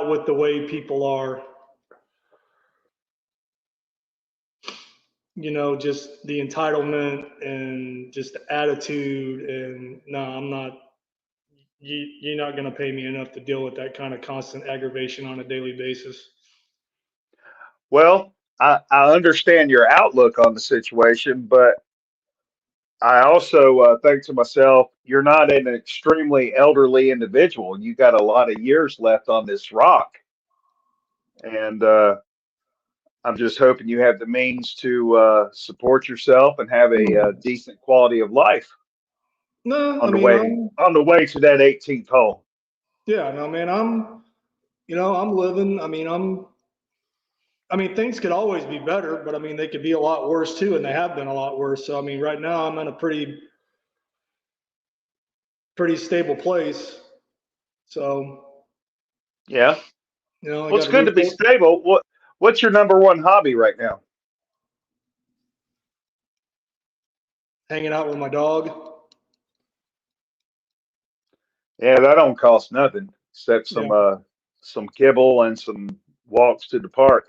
with the way people are. Just the entitlement and just the attitude. And no, I'm not. You're not going to pay me enough to deal with that kind of constant aggravation on a daily basis. Well, I understand your outlook on the situation, but I also think to myself, you're not an extremely elderly individual. You got a lot of years left on this rock. And I'm just hoping you have the means to support yourself and have a decent quality of life No, I on the mean, way to that 18th hole. yeah, no, man, I'm living. I mean, things could always be better, but I mean, they could be a lot worse too, and they have been a lot worse. So, I mean, right now I'm in a pretty stable place. So, Yeah. I Well, it's got a good roof to be over, stable. What's your number one hobby right now? hanging out with my dog. Yeah, that don't cost nothing except Yeah. some kibble and some walks to the park.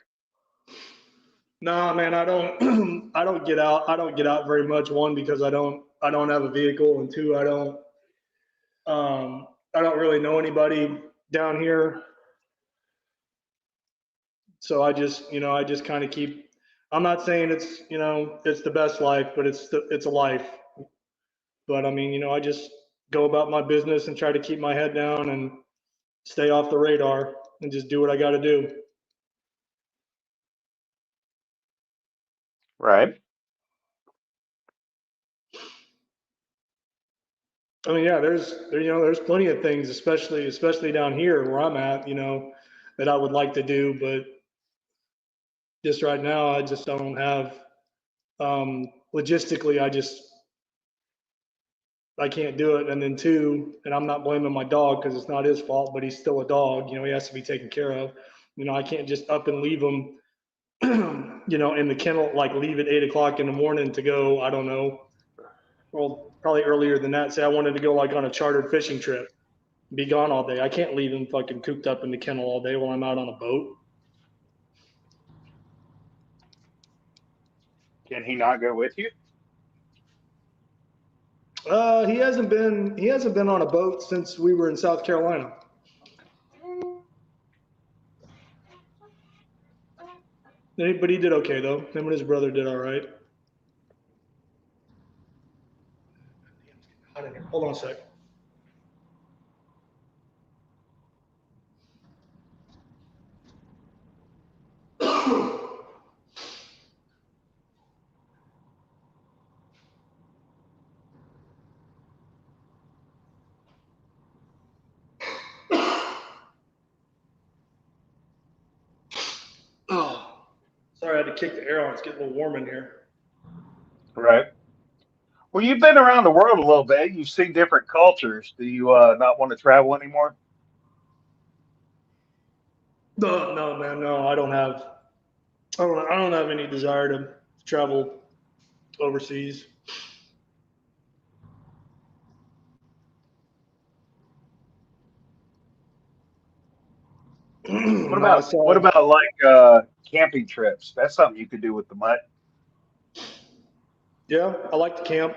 No, man, I don't I don't get out. I don't get out very much. One, because I don't have a vehicle, and two, I don't really know anybody down here. So I just kind of keep. I'm not saying it's it's the best life, but it's a life. But I mean, I just go about my business and try to keep my head down and stay off the radar and just do what I got to do. Right. I mean, yeah, there's plenty of things, especially down here where I'm at, that I would like to do, but just right now, I just don't have. Logistically, I can't do it. And then two, and I'm not blaming my dog because it's not his fault, but he's still a dog. He has to be taken care of. I can't just up and leave him, in the kennel, like leave at 8 o'clock in the morning to go. I don't know. Well, probably earlier than that. Say I wanted to go like on a chartered fishing trip, be gone all day. I can't leave him fucking cooped up in the kennel all day while I'm out on a boat. Can he not go with you? He hasn't been on a boat since we were in South Carolina. But he did okay though. Him and his brother did all right. Hold on a sec. Oh, sorry, I had to kick the air on. It's getting a little warm in here. Right. Well, you've been around the world a little bit. You've seen different cultures. Do you not want to travel anymore? No, no, man, no. I don't have any desire to travel overseas. What No, I about saw. like camping trips? That's something you could do with the mutt. Yeah, I like to camp.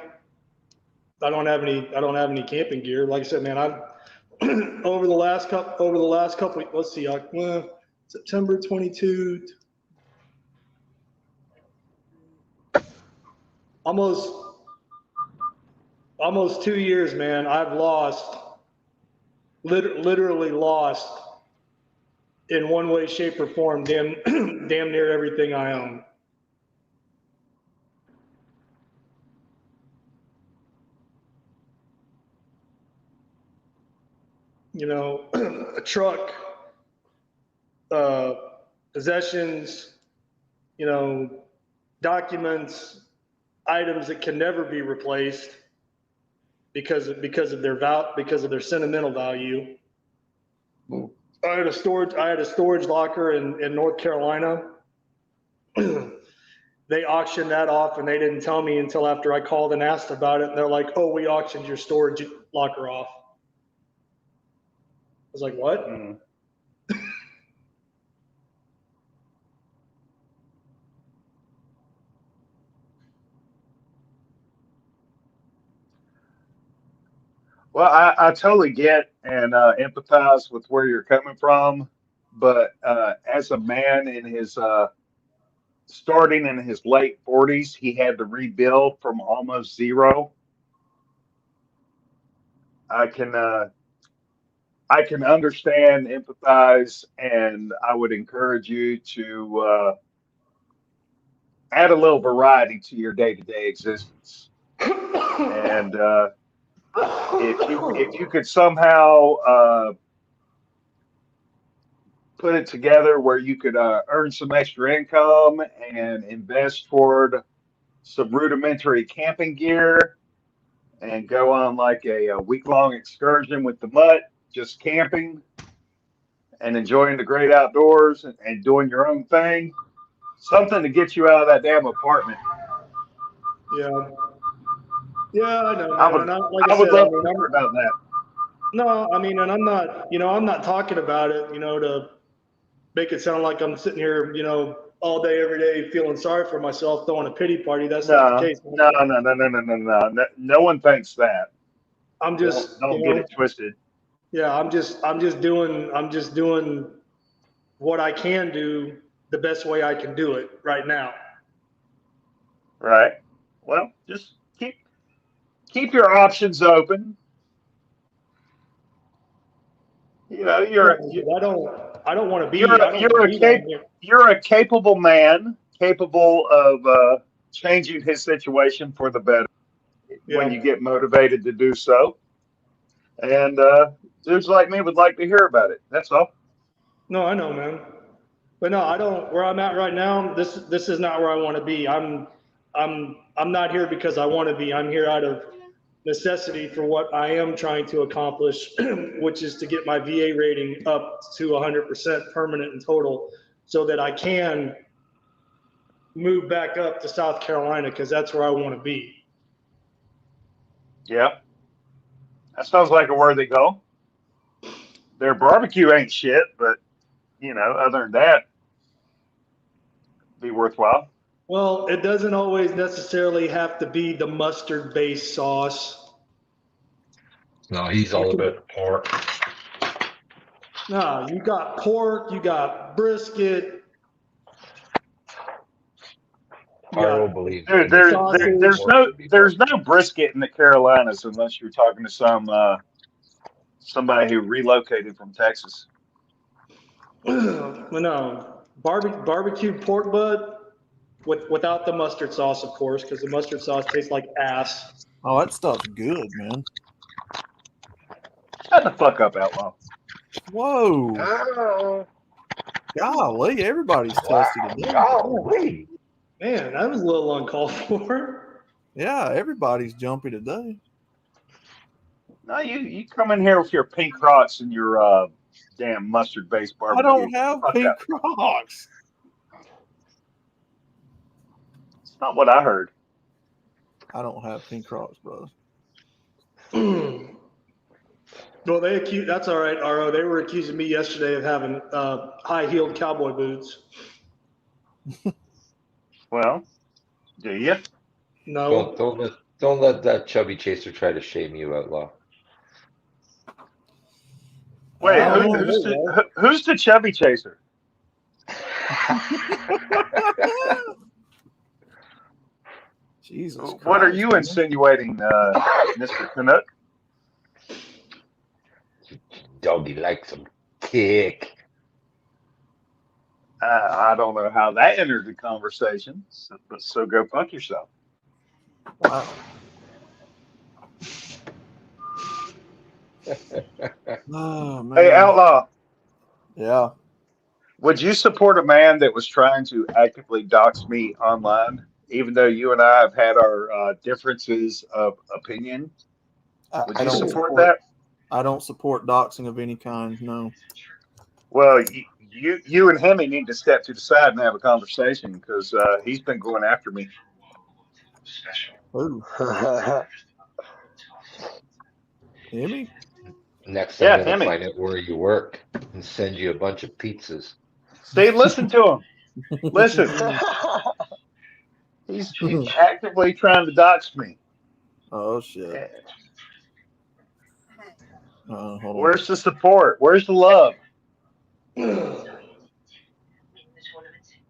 I don't have any camping gear. Like I said, man, I've over the last couple, let's see, September 22, almost 2 years, man. I've literally lost in one way, shape, or form, damn near everything I own. You know, a truck, possessions, you know, documents, items that can never be replaced because of their sentimental value. I had a storage locker in North Carolina. They auctioned that off, and they didn't tell me until after I called and asked about it. And they're like, "Oh, we auctioned your storage locker off." I was like, "What?" Well, I totally get and empathize with where you're coming from, but as a man in his starting in his late 40s, he had to rebuild from almost zero. I can understand, empathize, and I would encourage you to add a little variety to your day-to-day existence. And if you could somehow put it together where you could earn some extra income and invest toward some rudimentary camping gear and go on like a week-long excursion with the mutt, just camping and enjoying the great outdoors and doing your own thing, something to get you out of that damn apartment. Yeah. Yeah, I know, I man. would, And like I I would said, I love mean, to hear about that. no, I mean, and I'm not talking about it, to make it sound like I'm sitting here, all day, every day, feeling sorry for myself, throwing a pity party. That's not the No, case, no, man. no, no, no, no, no, no. No, no one thinks that. I'm just, Don't get it twisted. yeah, I'm just doing what I can do the best way I can do it right now. Right. Well, just keep your options open. You know, Yeah, I don't want to be, you're I a, don't want you're to a be down cap, here. you're a capable man, capable of changing his situation for the better when Yeah. you get motivated to do so. And dudes like me would like to hear about it. That's all. No, I know, man. But no, I don't. Where I'm at right now, this is not where I want to be. I'm not here because I want to be. I'm here out of necessity for what I am trying to accomplish, which is to get my VA rating up to 100% permanent and total, so that I can move back up to South Carolina because that's where I want to be. Yeah, that sounds like a worthy goal. Their barbecue ain't shit, but other than that, be worthwhile. Well, it doesn't always necessarily have to be the mustard-based sauce. No, he's all about the pork. No, you got pork, you got brisket, Pyro believes Dude, there's no brisket in the Carolinas unless you're talking to somebody who relocated from Texas. no, barbecued pork butt without the mustard sauce, of course, because the mustard sauce tastes like ass. Oh, that stuff's good, man. Shut the fuck up, outlaw. Whoa. Oh, Golly, everybody's wow. tested today. Golly. Man, that was a little uncalled for. Yeah, everybody's jumpy today. No, you come in here with your pink Crocs and your damn mustard based I barbecue. don't have Fuck pink that. Crocs. It's not what I heard. I don't have pink Crocs, brother. Well, that's all right, RO. They were accusing me yesterday of having high-heeled cowboy boots. Well, do you? No. Don't let that chubby chaser try to shame you, outlaw. Wait, I don't who's the chubby chaser? Jesus Christ. What are you man. insinuating, Mr. Canuck? Doggy likes some kick. I don't know how that entered the conversation, so go fuck yourself. Wow. Oh man. Hey, Outlaw, Yeah. would you support a man that was trying to actively dox me online, even though you and I have had our differences of opinion? Would I you don't support that? I don't support doxing of any kind. No. Well, you and Hemi need to step to the side and have a conversation because he's been going after me. Ooh. Emmy? Next, Yeah, I'm gonna Hemi. find out where you work and send you a bunch of pizzas. See, listen to him. Listen, he's actively trying to dox me. Oh shit. Hold on. Where's the support? Where's the love?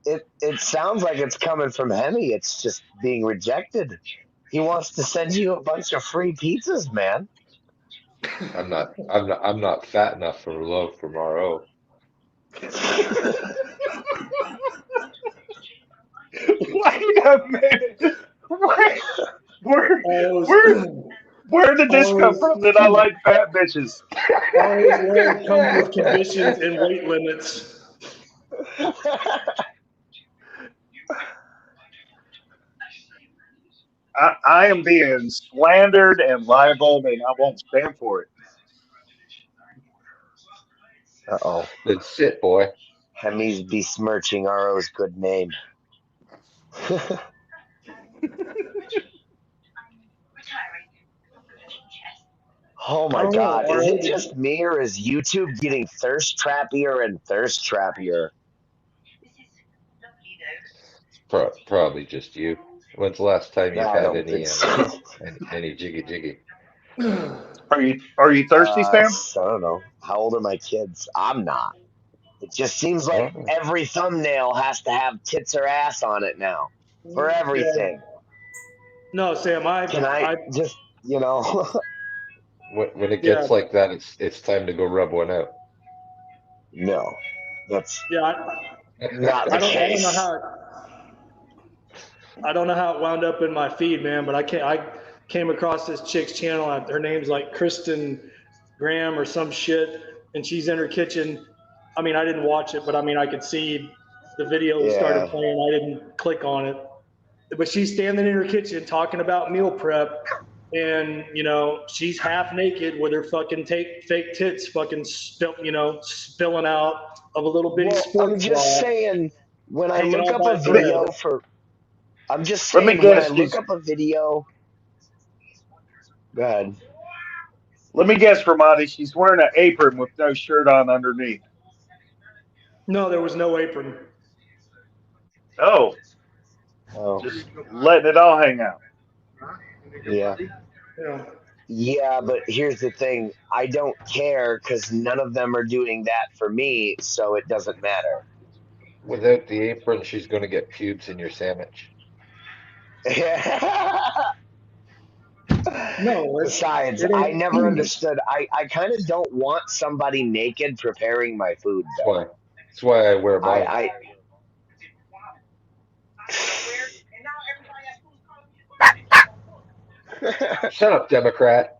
It sounds like it's coming from Hemi. It's just being rejected. He wants to send you a bunch of free pizzas, man. I'm not fat enough for love from RO. Wait a minute. Where did this come from that I like fat bitches? All his love comes with conditions and weight limits. I am being slandered and libeled, and I won't stand for it. Uh-oh. That's it, boy. Hemi's besmirching RO's good name. Oh my God. Is it just me or is YouTube getting thirst trappier and thirst trappier? Probably just you. When's the last time you've I had don't any think so. any jiggy? Are you thirsty, Sam? I don't know. How old are my kids? I'm not. It just seems like every thumbnail has to have tits or ass on it now for everything. No, Sam, Can I just, you know? When it gets like that, it's time to go rub one out. No, that's I not the case. I don't know how it wound up in my feed, man. But I came across this chick's channel. Her name's like Kristen Graham or some shit, and she's in her kitchen. I mean, I didn't watch it, but I mean, I could see the video started playing. I didn't click on it, but she's standing in her kitchen talking about meal prep. And, you know, she's half naked with her fucking fake tits fucking spilling out of a little bitty sports I'm just bra. saying, when I look up by a her video thread. for, I'm just Let me saying, when I guess, look up a video, go ahead. Let me guess, Ramadi. She's wearing an apron with no shirt on underneath. No, there was no apron. Oh, just letting it all hang out. Yeah. Yeah, but here's the thing. I don't care because none of them are doing that for me, so it doesn't matter. Without the apron, she's going to get pubes in your sandwich. No. Besides, I never understood. I kind of don't want somebody naked preparing my food. That's why I wear mine. Shut up, Democrat.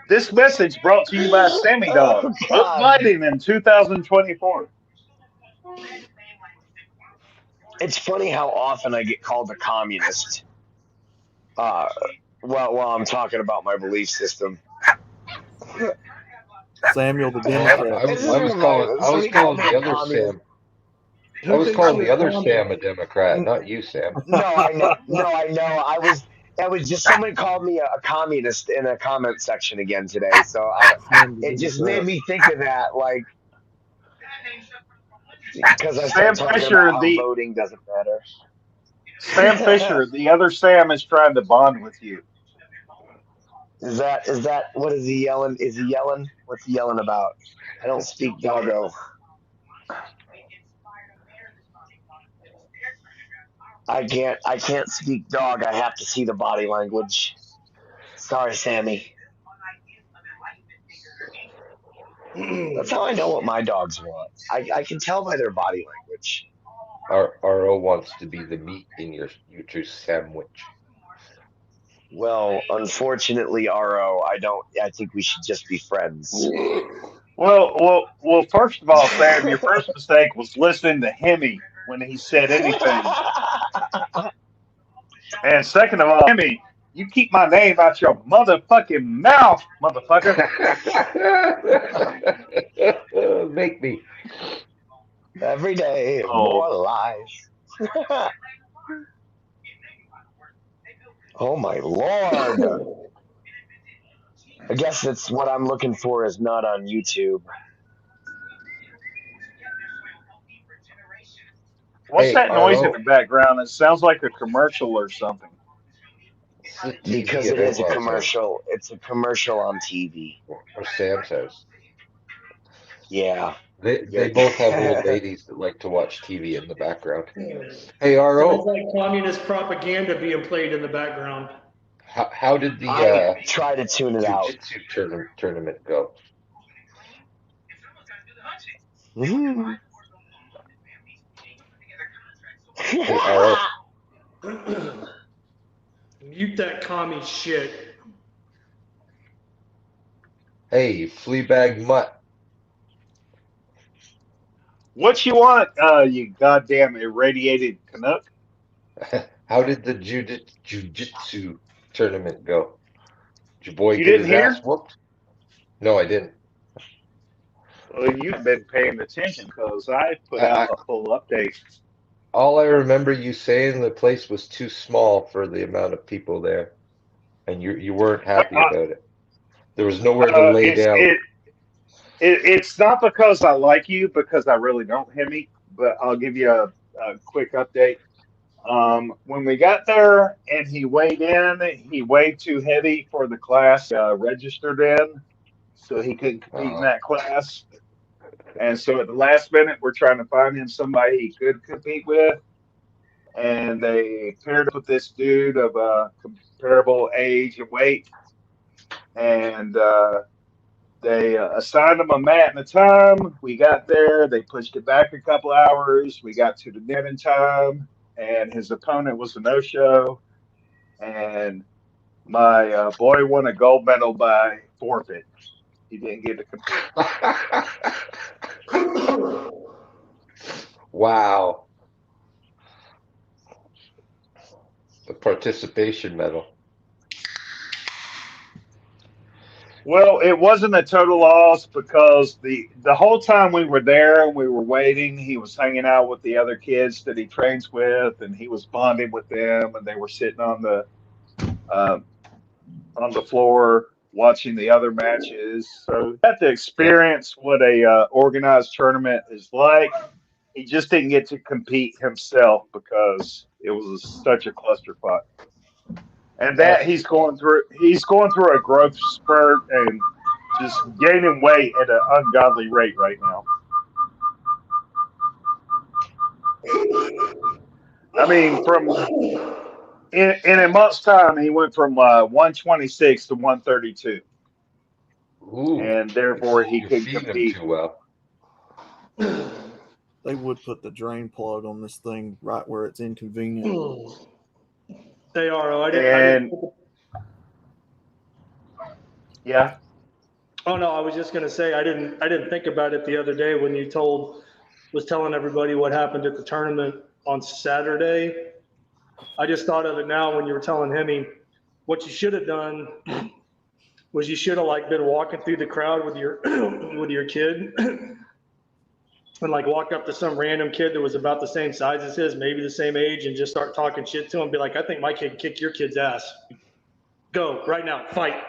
This message brought to you by Sammy Dog, uplighting in 2024. It's funny how often I get called a communist. While I'm talking about my belief system. Samuel the Democrat. I was calling the other Sam. I was calling the other Sam a Democrat, not you, Sam. No, I know. I was just somebody called me a communist in a comment section again today, so it just made me think of that. Like, Because I Sam start talking Fisher, about how voting doesn't matter. Sam Fisher, the other Sam is trying to bond with you. Is that what is he yelling? Is he yelling? What's he yelling about? I don't speak doggo. I can't speak dog. I have to see the body language. Sorry, Sammy. That's how I know what my dogs want. I can tell by their body language. RO wants to be the meat in your sandwich. Well, unfortunately, RO, I think we should just be friends. Well. First of all, Sam, your first mistake was listening to Hemi when he said anything. And second of all, Hemi, you keep my name out your motherfucking mouth, motherfucker. Make me. Every day, Oh. more lies. Oh my lord! I guess that's what I'm looking for is not on YouTube. What's that noise in RO. the background? It sounds like a commercial or something. It's the TV Because at it is a Omar commercial. It's a commercial on TV. or Sam's house. Yeah. They both have old ladies that like to watch TV in the background. Hey, Sounds RO. like communist propaganda being played in the background. How did the I try to tune it out. jiu-jitsu tournament go? Mm-hmm. Hey, RO. Mute that commie shit. Hey, Fleabag Mutt. What you want, you goddamn irradiated Canuck? How did the jiu-jitsu tournament go? Did your boy You get didn't his ass hear? whooped? No, I didn't. Well, you've been paying attention because I put out a full update. All I remember you saying, the place was too small for the amount of people there, and you weren't happy about it. There was nowhere to lay down. It's not because I like you, because I really don't, Hemi. But I'll give you a quick update. When we got there and he weighed in, he weighed too heavy for the class registered in, so he couldn't compete in that class. And so at the last minute, we're trying to find him somebody he could compete with. And they paired up with this dude of a comparable age and weight. And they assigned him a mat and a time. We got there. They pushed it back a couple hours. We got to the net in time. And his opponent was a no-show. And my boy won a gold medal by forfeit. He didn't get to compete. Wow. The participation medal. Well, it wasn't a total loss because the whole time we were there and we were waiting, he was hanging out with the other kids that he trains with, and he was bonding with them, and they were sitting on the floor watching the other matches. So he got to experience what a organized tournament is like. He just didn't get to compete himself because it was such a clusterfuck. And that he's going through a growth spurt and just gaining weight at an ungodly rate right now. I mean, from in a month's time, he went from 126 to 132. Ooh, and therefore he you're could feeding him compete. too well. They would put the drain plug on this thing right where it's inconvenient. They are. I didn't. Yeah. Oh no, I was just gonna say I didn't think about it the other day when you was telling everybody what happened at the tournament on Saturday. I just thought of it now when you were telling him what you should have done was you should have like been walking through the crowd with your with your kid and like walk up to some random kid that was about the same size as his, maybe the same age, and just start talking shit to him. Be like, I think my kid can kick your kid's ass. Go right now, fight.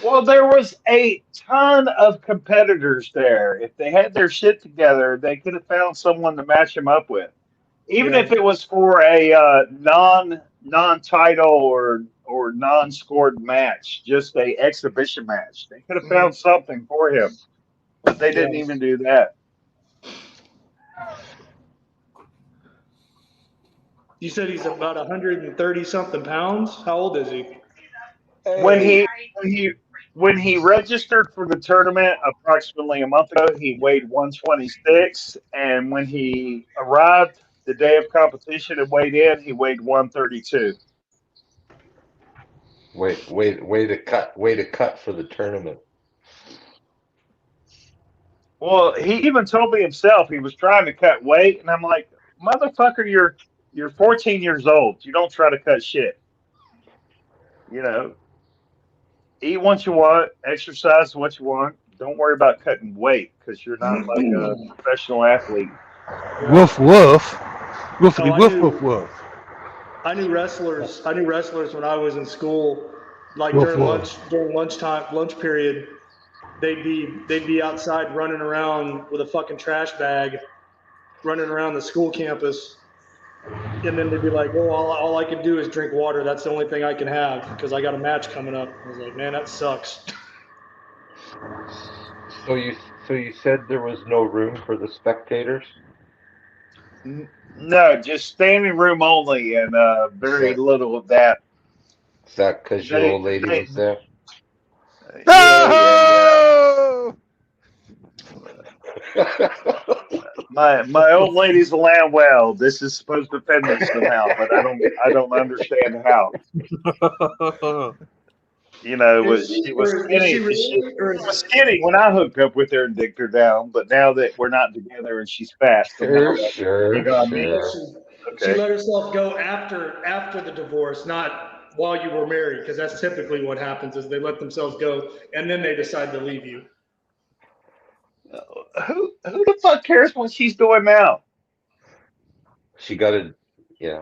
Well, there was a ton of competitors there. If they had their shit together, they could have found someone to match him up with. Even Yeah. if it was for a non-title or non-scored match, just a exhibition match, they could have found something for him, but they didn't even do that. You said he's about 130 something pounds. How old is he? When Hey, he registered for the tournament approximately a month ago, he weighed 126, and when he arrived the day of competition and weighed in, he weighed 132. Way to cut for the tournament. Well, he even told me himself he was trying to cut weight, and I'm like, motherfucker, you're 14 years old. You don't try to cut shit. You know, eat what you want, exercise what you want. Don't worry about cutting weight because you're not like a professional athlete. Woof woof. Woofity I woof knew- woof woof. I knew wrestlers when I was in school. Like Woof, during woof. lunch period, they'd be outside running around with a fucking trash bag, running around the school campus, and then they'd be like, "Oh, all I can do is drink water. That's the only thing I can have because I got a match coming up." I was like, "Man, that sucks." So you said there was no room for the spectators? No, just standing room only, and very Is little of that. that because your old lady was there? Yeah. My old lady's a lamb. Well, this is supposed to offend me somehow, but I don't understand how. You know, she was skinny. She was skinny when I hooked up with her and dicked her down, but now that we're not together and she's fat, Sure. you know what I mean? She let herself go after the divorce, not while you were married, because that's typically what happens is they let themselves go and then they decide to leave you. Who the fuck cares what she's doing now? She got it. Yeah.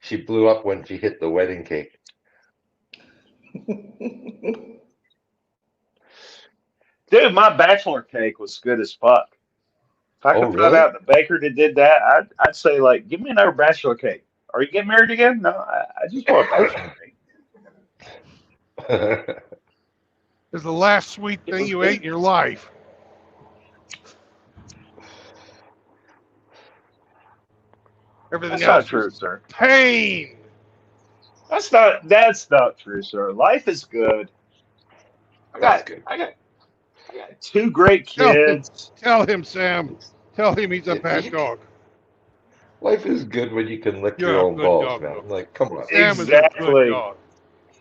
She blew up when she hit the wedding cake. Dude, my bachelor cake was good as fuck. If I Oh, could find really? out the baker that did that, I'd say like, give me another bachelor cake. Are you getting married again? No, I just want a bachelor cake. It's the last sweet It thing was you good. ate in your life. Everything That's else not true, was sir. pain. That's not true, sir. Life is good. That's good. I got two great Tell kids. him, Sam. Tell him he's a bad dog. Life is good when you can lick You're your a own good balls, dog, man. though. Like, come on. Sam is a good Exactly. dog.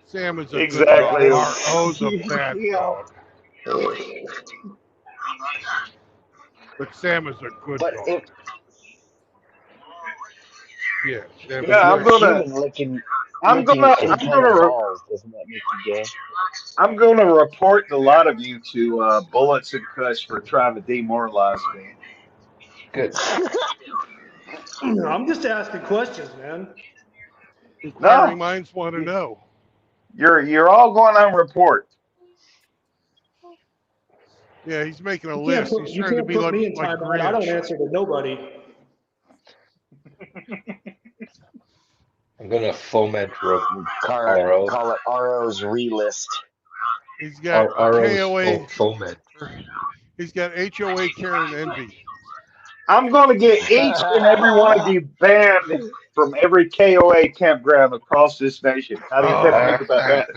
Sam is a Exactly. good dog. R.O.'s a bad dog. But Sam is a good but dog. if Yeah, Sam Yeah, you're is a human licking I'm gonna any kind of balls, doesn't that make you gay? I'm gonna report a lot of you to Bullets and Kush for trying to demoralize me. Good. I'm just asking questions, man. inquiring No, minds want to know. you're all going on report. Yeah, he's making a You can't list. put He's you trying to can't be put me in like timeout. I don't Grinch. answer to nobody. I'm gonna foment Call it RO's relist. He's got RO's KOA. foment. He's got HOA Karen Envy. I'm gonna get each and every one of you banned from every KOA campground across this nation. How do you think about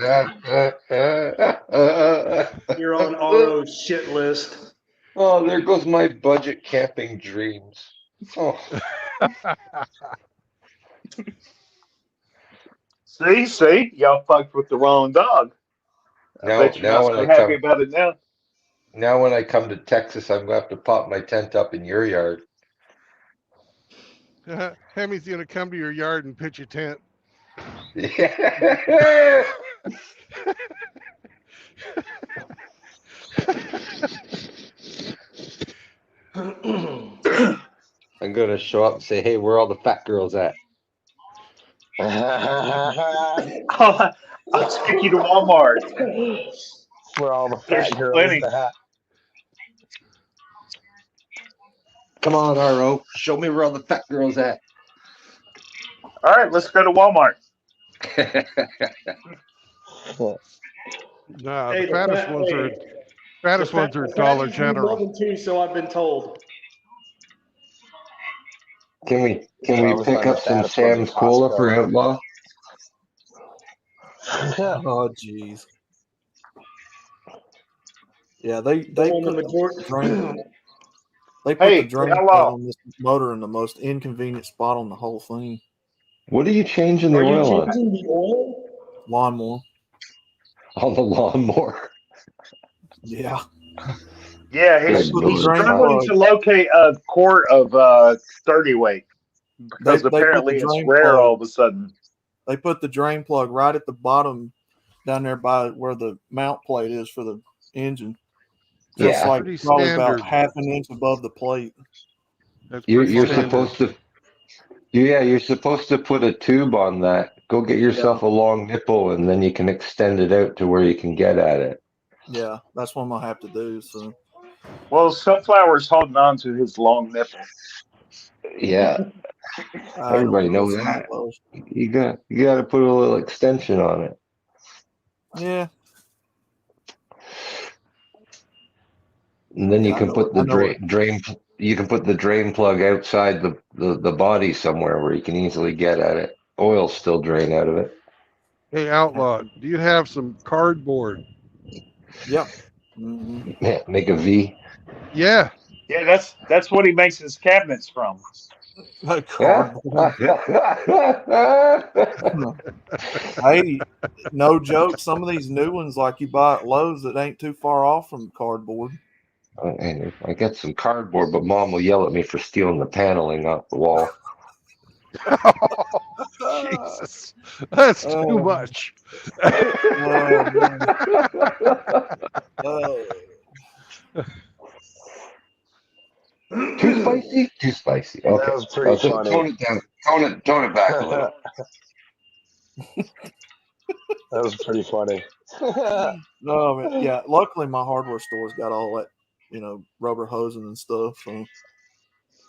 that? You're on RO's shit list. Oh, there goes my budget camping dreams. Oh, See, y'all fucked with the wrong dog. I bet you're not so happy about it now. Now when I come to Texas, I'm gonna have to pop my tent up in your yard. Hemi's gonna come to your yard and pitch a tent. Yeah. I'm gonna show up and say, "Hey, where are all the fat girls at?" I'll take you to Walmart. For all the There's fat girls plenty. that. Come on, RO. Show me where all the fat girls at. All right, let's go to Walmart. Nah, Hey, the fattest ones are the Dollar fatties need General. loving too, so I've been told. Can we All of a pick sudden, up the some fattest ones at Sam's Cola for Costco. Outlaw? Oh, jeez. Yeah, they On the put majority. the drain. They put the Hey, drain plug Outlaw. on this motor in the most inconvenient spot on the whole thing. What are you changing the Are you oil on? changing the oil? Lawnmower. On the lawnmower. Yeah. Yeah, They he's Good put the he's Lord. drain struggling plug. to locate a quart of 30 weight They because put the apparently it's drain rare all plug. of a sudden. They put the drain plug right at the bottom, down there by where the mount plate is for the engine. Just Yeah. like Pretty probably about standard. half an inch above the plate. That's You're pretty you're standard. supposed to. Yeah, you're supposed to put a tube on that. Go get yourself a long nipple, and then you can extend it out to where you can get at it. Yeah, that's what I'm gonna have to do. So Well, Sunflower's holding on to his long nipple. Yeah, I everybody don't know knows some that. of those. You got to put a little extension on it. Yeah, And then you yeah, can put the I know it. drain. You can put the drain plug outside the body somewhere where you can easily get at it. Oil still drain out of it. Hey, Outlaw, do you have some cardboard? Yeah. Mm-hmm. Yeah, make a V. Yeah. Yeah, that's what he makes his cabinets from. Cardboard. Hey, no joke. Some of these new ones, like you buy at Lowe's, that ain't too far off from cardboard. And I got some cardboard, but Mom will yell at me for stealing the paneling off the wall. Jesus, that's too much. Too spicy? Too spicy. Okay. That was pretty funny. Tone it down. Tone it back a little. That was pretty funny. No, man, yeah. Luckily, my hardware store's got all that, rubber hosing and stuff. So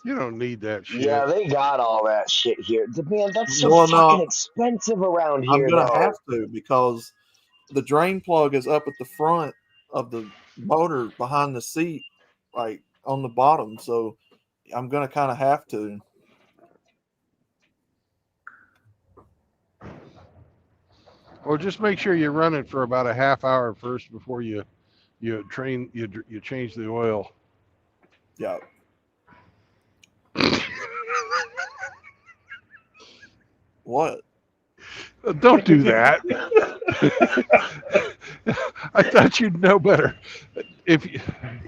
You don't need that shit. Yeah, they got all that shit here. Man, that's so Well, fucking no, expensive around I'm here, gonna though. have to, because the drain plug is up at the front of the motor behind the seat, like on the bottom. So I'm gonna kind of have to. Well, just make sure you run it for about a half hour first before you change the oil. Yeah. What? Don't do that. I thought you'd know better. If you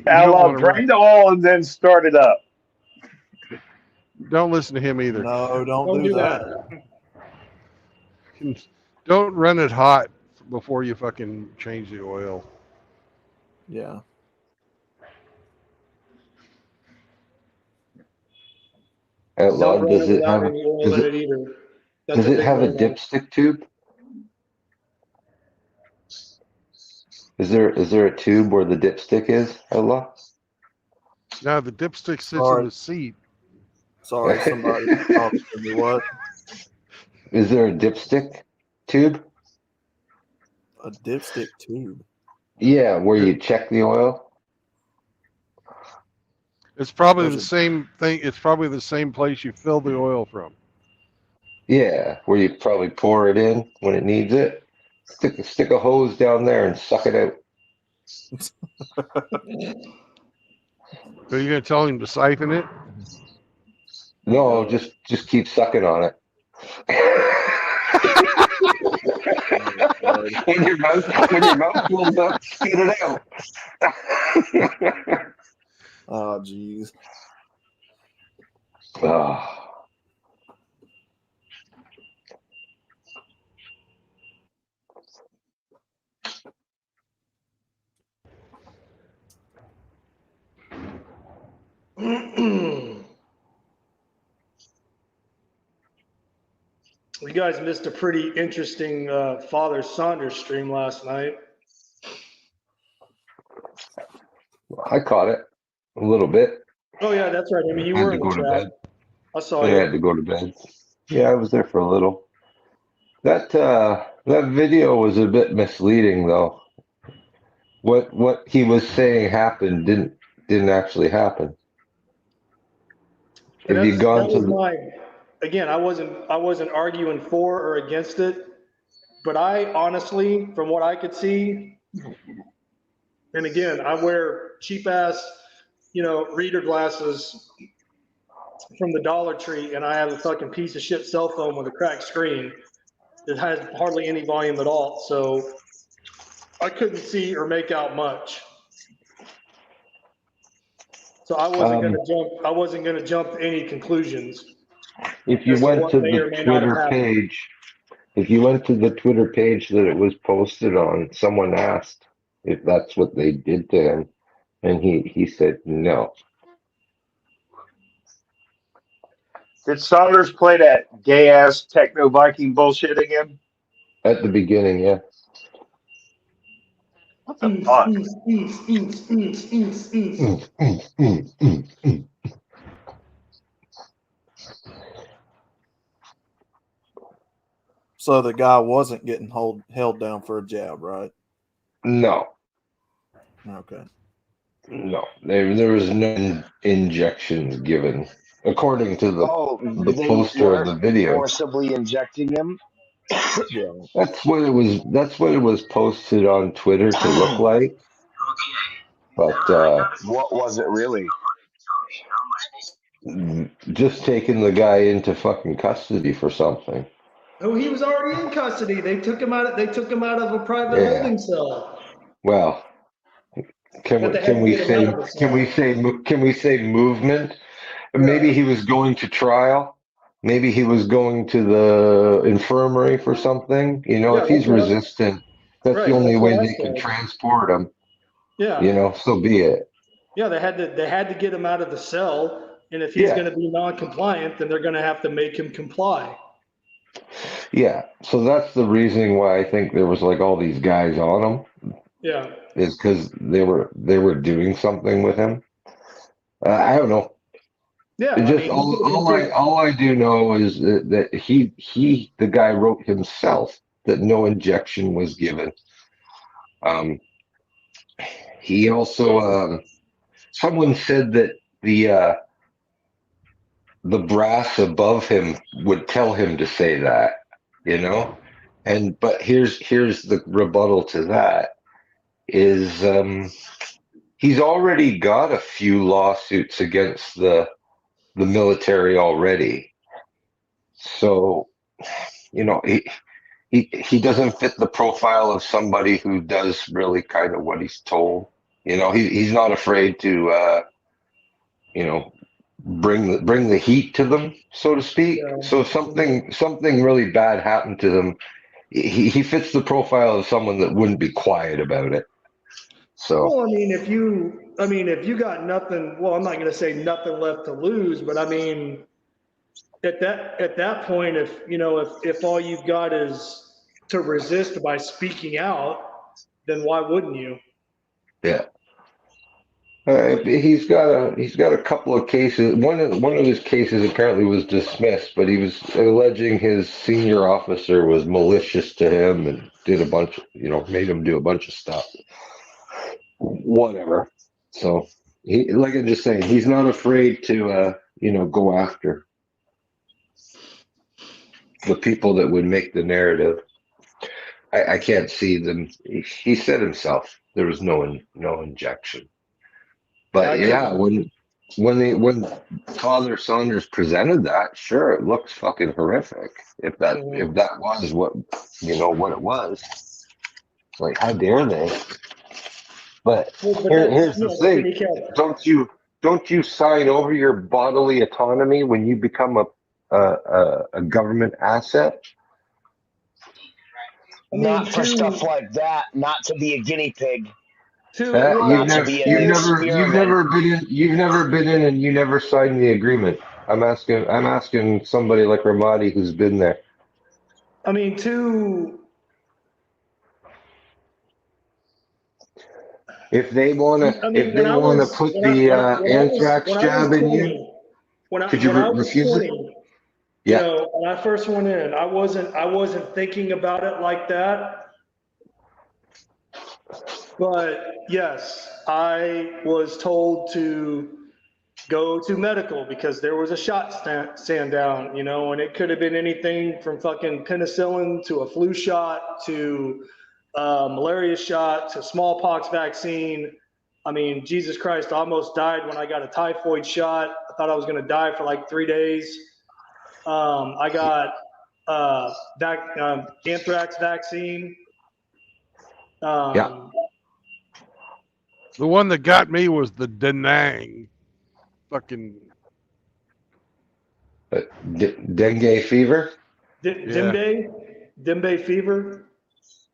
Outlaw, drain the oil and then start it up. Don't listen to him either. No, don't do that. Don't run it hot before you fucking change the oil. Yeah. Outlaw, Don't run it without any oil in it either. That's does it have a no-no. dipstick tube? Is there a tube where the dipstick is, Outlaw? Now the dipstick sits in the seat. Sorry, somebody talking to me. What? Is there a dipstick tube? A dipstick tube? Yeah, where you check the oil. It's probably the same thing. It's probably the same place you fill the oil from. Yeah, where you probably pour it in when it needs it. Stick a hose down there and suck it out. Are you going to tell him to siphon it? No, just keep sucking on it. when your mouth fills up, spit it out. Oh, jeez. Oh. You guys missed a pretty interesting Father Saunders stream last night. I caught it a little bit. Oh yeah, that's right. I mean, you I had were to in go the to chat. bed. I saw I you. had to go to bed. Yeah, I was there for a little. That video was a bit misleading though. What he was saying happened didn't actually happen. And Have you that gone to was my, again, I wasn't arguing for or against it, but I honestly, from what I could see, and again, I wear cheap ass, reader glasses from the Dollar Tree, and I have a fucking piece of shit cell phone with a cracked screen that has hardly any volume at all. So I couldn't see or make out much. So I wasn't going to jump to any conclusions. if you as to went what to may the or may not have Twitter happened. page, if you went to the Twitter page that it was posted on, someone asked if that's what they did to him, and he said no. Did Saunders play that gay ass techno Viking bullshit again? At the beginning, yeah. What the fuck? So the guy wasn't getting held down for a jab, right? No, Okay. no. There was no injection given, according to the They poster of weren't the video. forcibly injecting him. Yeah. That's what it was. That's what it was posted on Twitter to look like. But What was it really? just taking the guy into fucking custody for something. Oh, he was already in custody. They took him out. They took him out of a private Yeah. holding cell. Well, But they had to get him out of the cell. can we say movement? Yeah. Maybe he was going to trial. Maybe he was going to the infirmary for something. Yeah, if he's that's what resistant, that's right, the only that's what way I they can said. transport him. Yeah. So be it. Yeah, they had to get him out of the cell, and if he's Yeah. going to be non-compliant, then they're going to have to make him comply. Yeah. So that's the reasoning why I think there was like all these guys on him. Yeah. Is because they were doing something with him. I don't know. Yeah. It just all I do know is that the guy wrote himself that no injection was given. He also someone said that the brass above him would tell him to say that, but here's the rebuttal to that is he's already got a few lawsuits against the military already. So, he doesn't fit the profile of somebody who does really kind of what he's told. He's not afraid to, bring the heat to them, so to speak. Yeah. So if something really bad happened to them, he fits the profile of someone that wouldn't be quiet about it. So. Well, if you got nothing, well, I'm not going to say nothing left to lose, but at that point, if all you've got is to resist by speaking out, then why wouldn't you? Yeah. He's got a couple of cases. One of his cases apparently was dismissed, but he was alleging his senior officer was malicious to him and did a bunch, made him do a bunch of stuff. Whatever. So like I'm just saying, he's not afraid to go after the people that would make the narrative. I can't see them. He said himself there was no injection. But yeah, when Father Saunders presented that, sure, it looks fucking horrific. If that was what what it was, like how dare they? But here's the thing: don't you sign over your bodily autonomy when you become a government asset? Not for stuff like that. Not to be a guinea pig. You've never been in, and you never signed the agreement. I'm asking somebody like Ramadi who's been there. I mean, two. If they want to, I if mean, they want to put the anthrax when I was jab in you, 20, could you when I was refuse it? 20, Yeah. when I first went in, I wasn't thinking about it like that. But yes, I was told to go to medical because there was a shot stand down, and it could have been anything from fucking penicillin to a flu shot to malaria shot to smallpox vaccine. I mean, Jesus Christ, I almost died when I got a typhoid shot. I thought I was going to die for like 3 days. I got anthrax vaccine. Yeah. The one that got me was the Danang. Fucking Dengue fever. Dembe fever.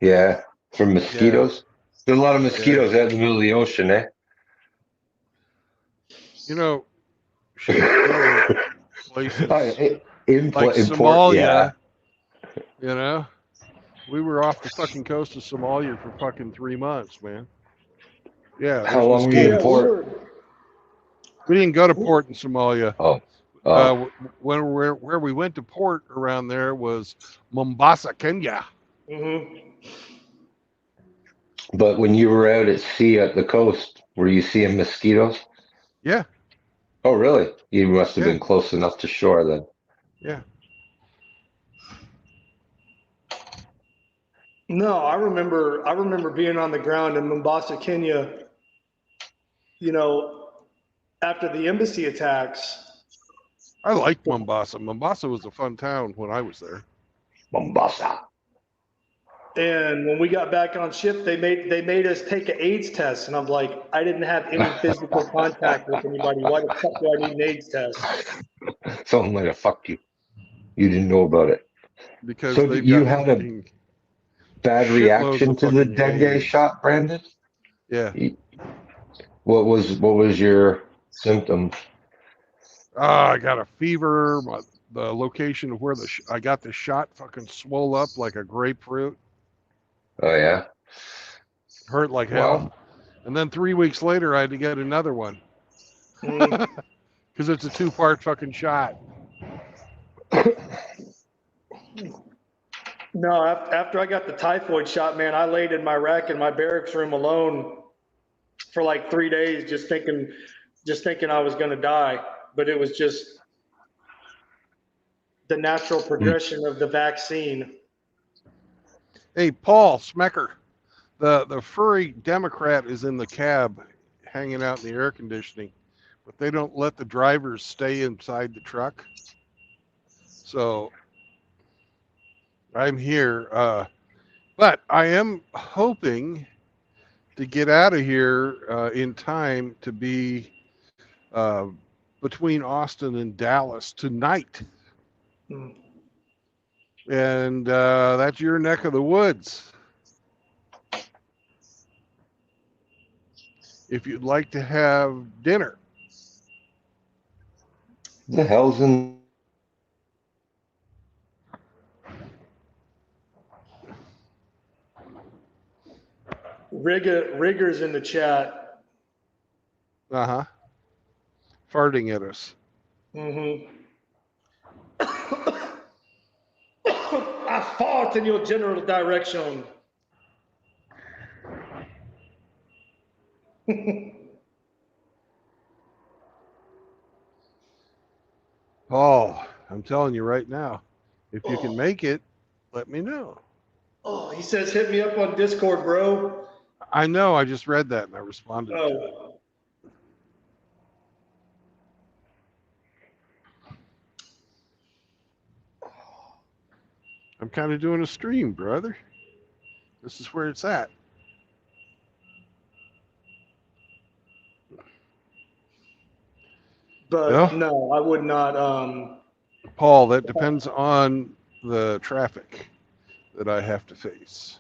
Yeah, from yeah, mosquitoes. There's a lot of mosquitoes out in the middle of the ocean, eh? you know, shit. There were places like Import, yeah. Somalia. You know, we were off the fucking coast of Somalia for fucking 3 months, man. Yeah, How there's long were you in mosquitoes. port? We didn't go to port in Somalia. Oh. Where we went to port around there was Mombasa, Kenya. Mm-hmm. But when you were out at sea at the coast, were you seeing mosquitoes? Yeah, Oh, really? You must have yeah, been close enough to shore then. yeah. No, I remember being on the ground in Mombasa, Kenya, after the embassy attacks. I liked Mombasa. Mombasa was a fun town when I was there. Mombasa. And when we got back on ship, they made us take an AIDS test, and I'm like, I didn't have any physical contact with anybody. Why the fuck do I need an AIDS test? Someone might have fucked you. You didn't know about it. Because So they've you got had a fucking bad shitloads reaction of to the fucking dengue AIDS. shot, Brandon? Yeah. What was your symptoms? I got a fever. The location of where I got the shot fucking swole up like a grapefruit. Oh yeah. Hurt like Wow. hell. And then 3 weeks later, I had to get another one. Because it's a 2-part fucking shot. No, after I got the typhoid shot, man, I laid in my rack in my barracks room alone for like 3 days, just thinking I was going to die. But it was just the natural progression of the vaccine. Hey, Paul Smecker, the furry Democrat is in the cab hanging out in the air conditioning, but they don't let the drivers stay inside the truck. So I'm here. But I am hoping to get out of here in time to be between Austin and Dallas tonight. And that's your neck of the woods. If you'd like to have dinner. The hell's in Rigger's in the chat. Uh-huh. Farting at us. Mm-hmm. I fart in your general direction. Paul, I'm telling you right now, if you can make it, let me know. Oh, he says hit me up on Discord, bro. I know, I just read that and I responded to it. I'm kind of doing a stream, brother. This is where it's at. But Well, no, I would not. Paul, that depends on the traffic that I have to face.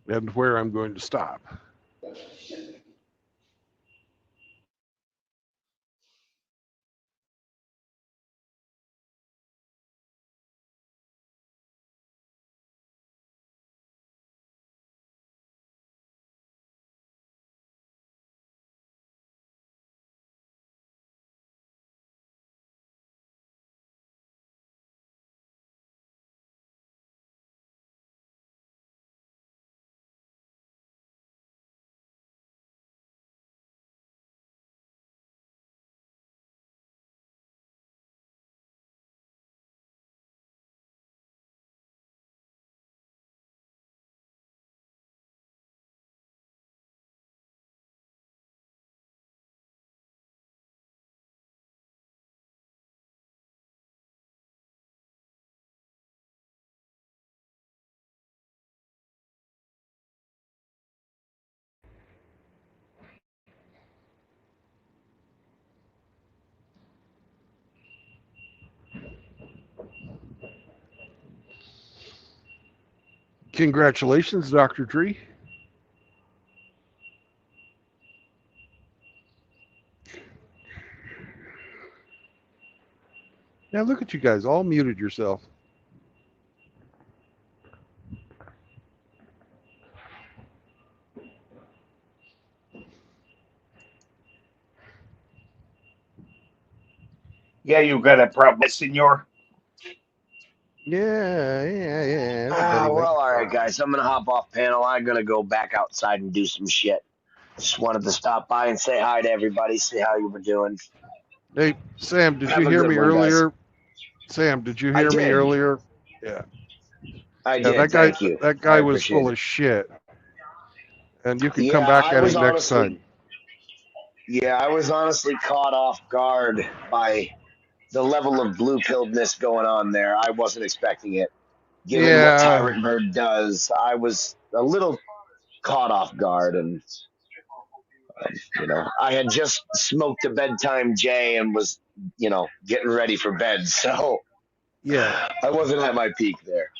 And where I'm going to stop. Congratulations, Dr. Tree. Now look at you guys, all muted yourself. Yeah, you got a problem, senor. Yeah. Well, all right, guys. I'm gonna hop off panel. I'm gonna go back outside and do some shit. Just wanted to stop by and say hi to everybody. See how you were doing. Hey, Sam, did Have you a hear good me one, guys. earlier? Sam, did you I hear me did. earlier? Yeah. I Yeah, did. Thank you. that I guy was appreciate full it. of shit. And you can come Yeah, back at him next time. I was honestly caught off guard by the level of blue pilledness going on there. I wasn't expecting it. Given what Yeah. Tyrant Bird does, I was a little caught off guard, and I had just smoked a bedtime J and was, getting ready for bed, so Yeah. I wasn't at my peak there.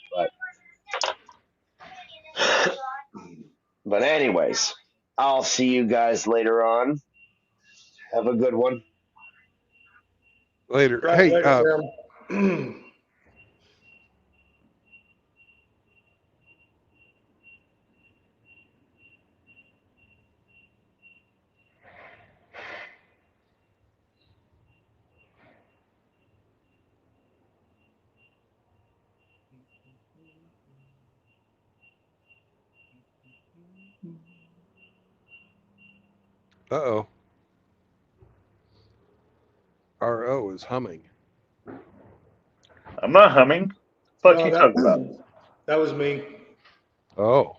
But anyways, I'll see you guys later on. Have a good one. Later. Right, Hey, later, Sam. uh-oh. RO is humming. I'm not humming. Fuck No, you talking about? that was me. Oh.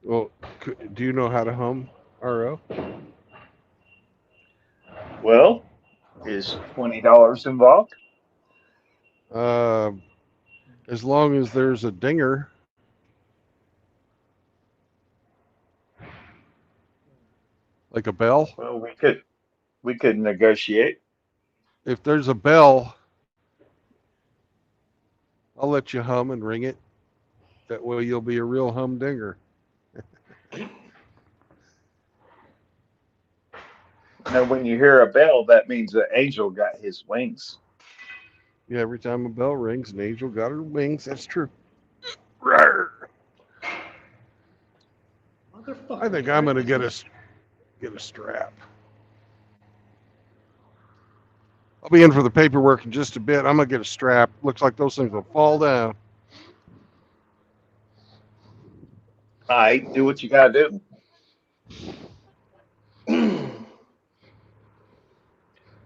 Well, do you know how to hum RO? Well, is $20 involved? As long as there's a dinger. Like a bell. Well, we could negotiate. If there's a bell, I'll let you hum and ring it. That way you'll be a real humdinger. Now, when you hear a bell, that means the angel got his wings. Yeah, every time a bell rings, an angel got her wings. That's true. Rawr. I think I'm gonna get a strap. I'll be in for the paperwork in just a bit. I'm gonna get a strap. Looks like those things will fall down. All right, do what you gotta do.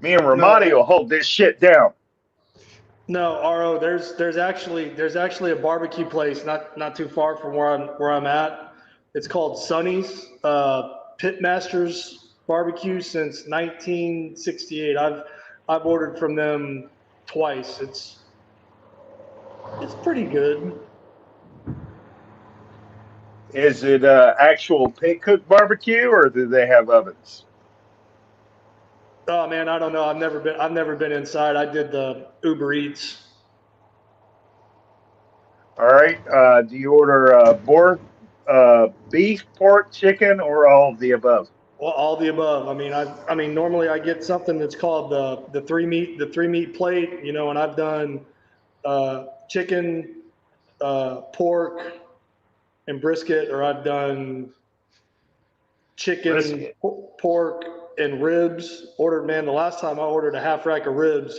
Me and Ramadi will hold this shit down. No, RO, there's actually a barbecue place not too far from where I'm at. It's called Sonny's Pitmasters Barbecue since 1968. I've ordered from them twice. It's pretty good. Is it actual pit cook barbecue, or do they have ovens? Oh man, I don't know. I've never been inside. I did the Uber Eats. All right. Do you order beef, pork, chicken, or all of the above? Well, all the above. I mean, normally I get something that's called the three meat plate, and I've done chicken, pork, and brisket, or I've done chicken, Brisket. pork, and ribs. The last time I ordered a half rack of ribs,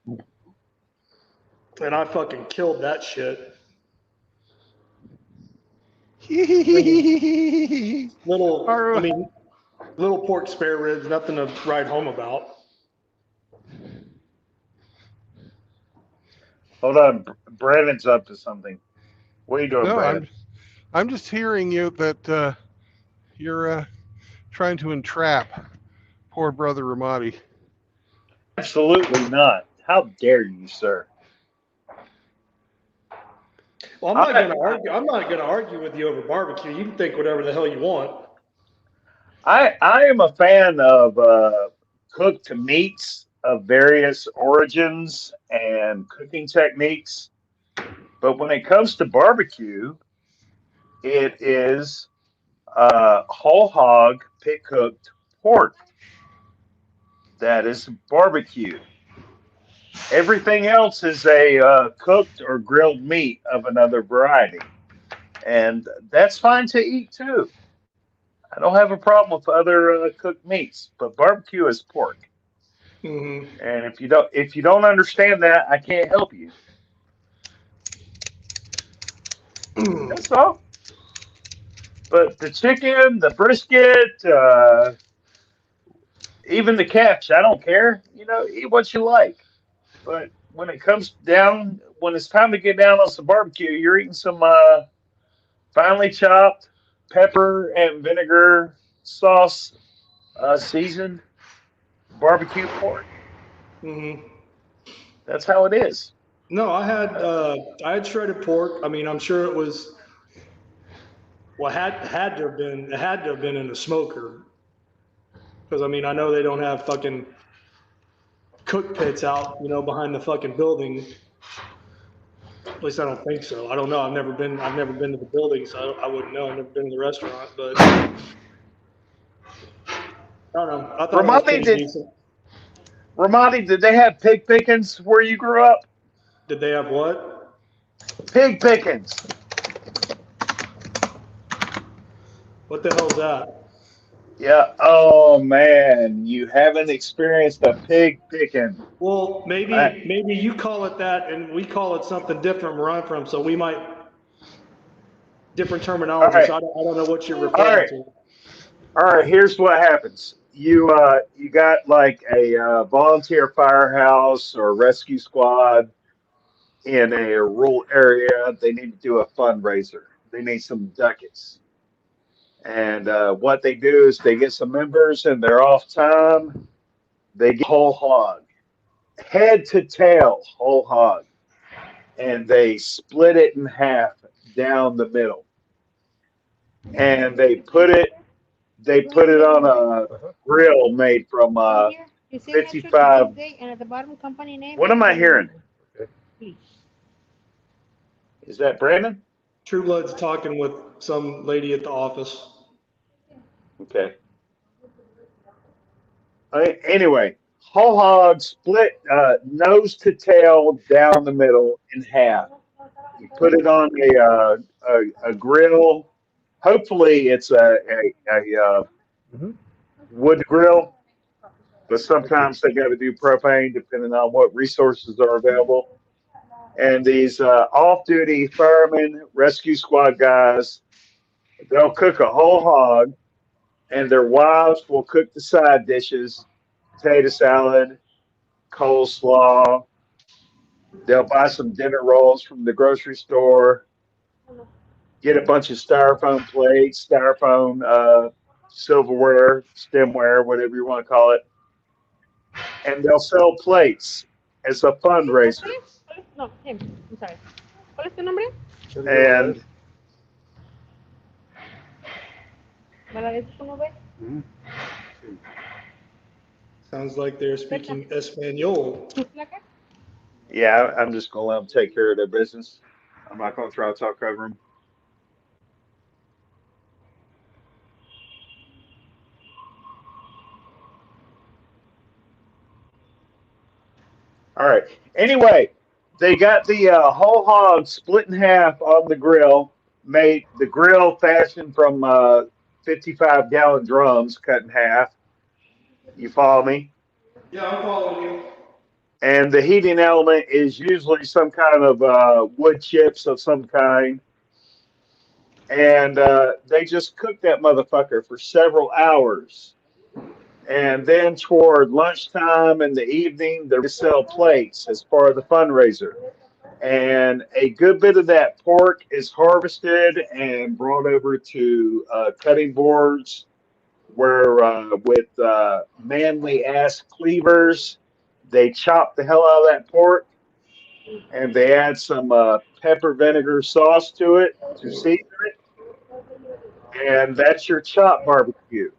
and I fucking killed that shit. Little pork spare ribs, nothing to write home about. Hold on, Brandon's up to something. What are you doing, No, Brandon? I'm just hearing you that you're trying to entrap poor brother Ramadi. Absolutely not. How dare you, sir? Well, I'm not going to argue with you over barbecue. You can think whatever the hell you want. I am a fan of cooked meats. of various origins and cooking techniques. But when it comes to barbecue, it is whole hog pit cooked pork. That is barbecue. Everything else is a cooked or grilled meat of another variety. And that's fine to eat too. I don't have a problem with other cooked meats, but barbecue is pork. Mm-hmm. And if you don't understand that, I can't help you. That's all. But the chicken, the brisket, even the catch, I don't care. Eat what you like. But when it's time to get down on some barbecue, you're eating some finely chopped pepper and vinegar sauce seasoned barbecue pork. Mm-hmm. That's how it is. No, I had shredded pork. I mean, I'm sure it was it had to have been in a smoker because I mean I know they don't have fucking cook pits out behind the fucking building. At least I don't think so. I don't know. I've never been to the building, so I wouldn't know. I've never been to the restaurant, but I don't know. I thought it was pretty decent. Ramadi, did they have pig pickings where you grew up? Did they have what? Pig pickings. What the hell's that? Yeah. Oh man, you haven't experienced a pig picking. Well, maybe you call it that, and we call it something different where I'm from. So we might different terminology. All right. So I don't know what you're referring to. All right. Here's what happens. You got like a volunteer firehouse or rescue squad in a rural area. They need to do a fundraiser. They need some ducats. And what they do is they get some members and they're off time. They get whole hog, head to tail whole hog, and they split it in half down the middle. And they put it on a grill made from 55. What am I hearing? Is that Brandon? True Blood's talking with some lady at the office. Okay. Anyway, whole hog split nose to tail down the middle in half. You put it on a grill. Hopefully, it's a wood grill, but sometimes they got to do propane depending on what resources are available. And these off-duty firemen, rescue squad guys, they'll cook a whole hog, and their wives will cook the side dishes, potato salad, coleslaw. They'll buy some dinner rolls from the grocery store, get a bunch of styrofoam plates, styrofoam silverware, stemware, whatever you want to call it, and they'll sell plates as a fundraiser. No, him. I'm sorry. ¿Cuál es tu nombre? And sounds like they're speaking Espanol. yeah, I'm just going to let them take care of their business. I'm not going to try to talk over them. All right. Anyway, they got the whole hog split in half on the grill, made the grill fashioned from 55-gallon drums cut in half. You follow me? Yeah, I'm following you. And the heating element is usually some kind of wood chips of some kind. And they just cook that motherfucker for several hours. And then toward lunchtime in the evening, they sell plates as part of the fundraiser. And a good bit of that pork is harvested and brought over to cutting boards where with manly ass cleavers, they chop the hell out of that pork and they add some pepper vinegar sauce to it to season it. And that's your chop barbecue.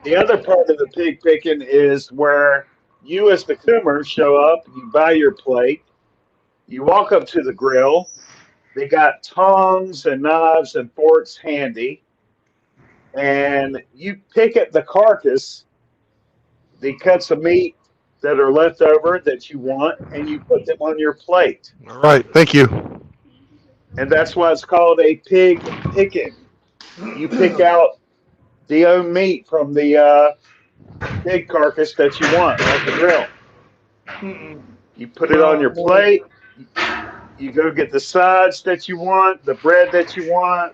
The other part of the pig picking is where you as the consumer show up, you buy your plate, you walk up to the grill. They got tongs and knives and forks handy, and you pick at the carcass, the cuts of meat that are left over that you want, and you put them on your plate. All right. Thank you. And that's why it's called a pig picking. You pick out the own meat from the pig carcass that you want on the grill. You put it on your plate. You go get the sides that you want, the bread that you want.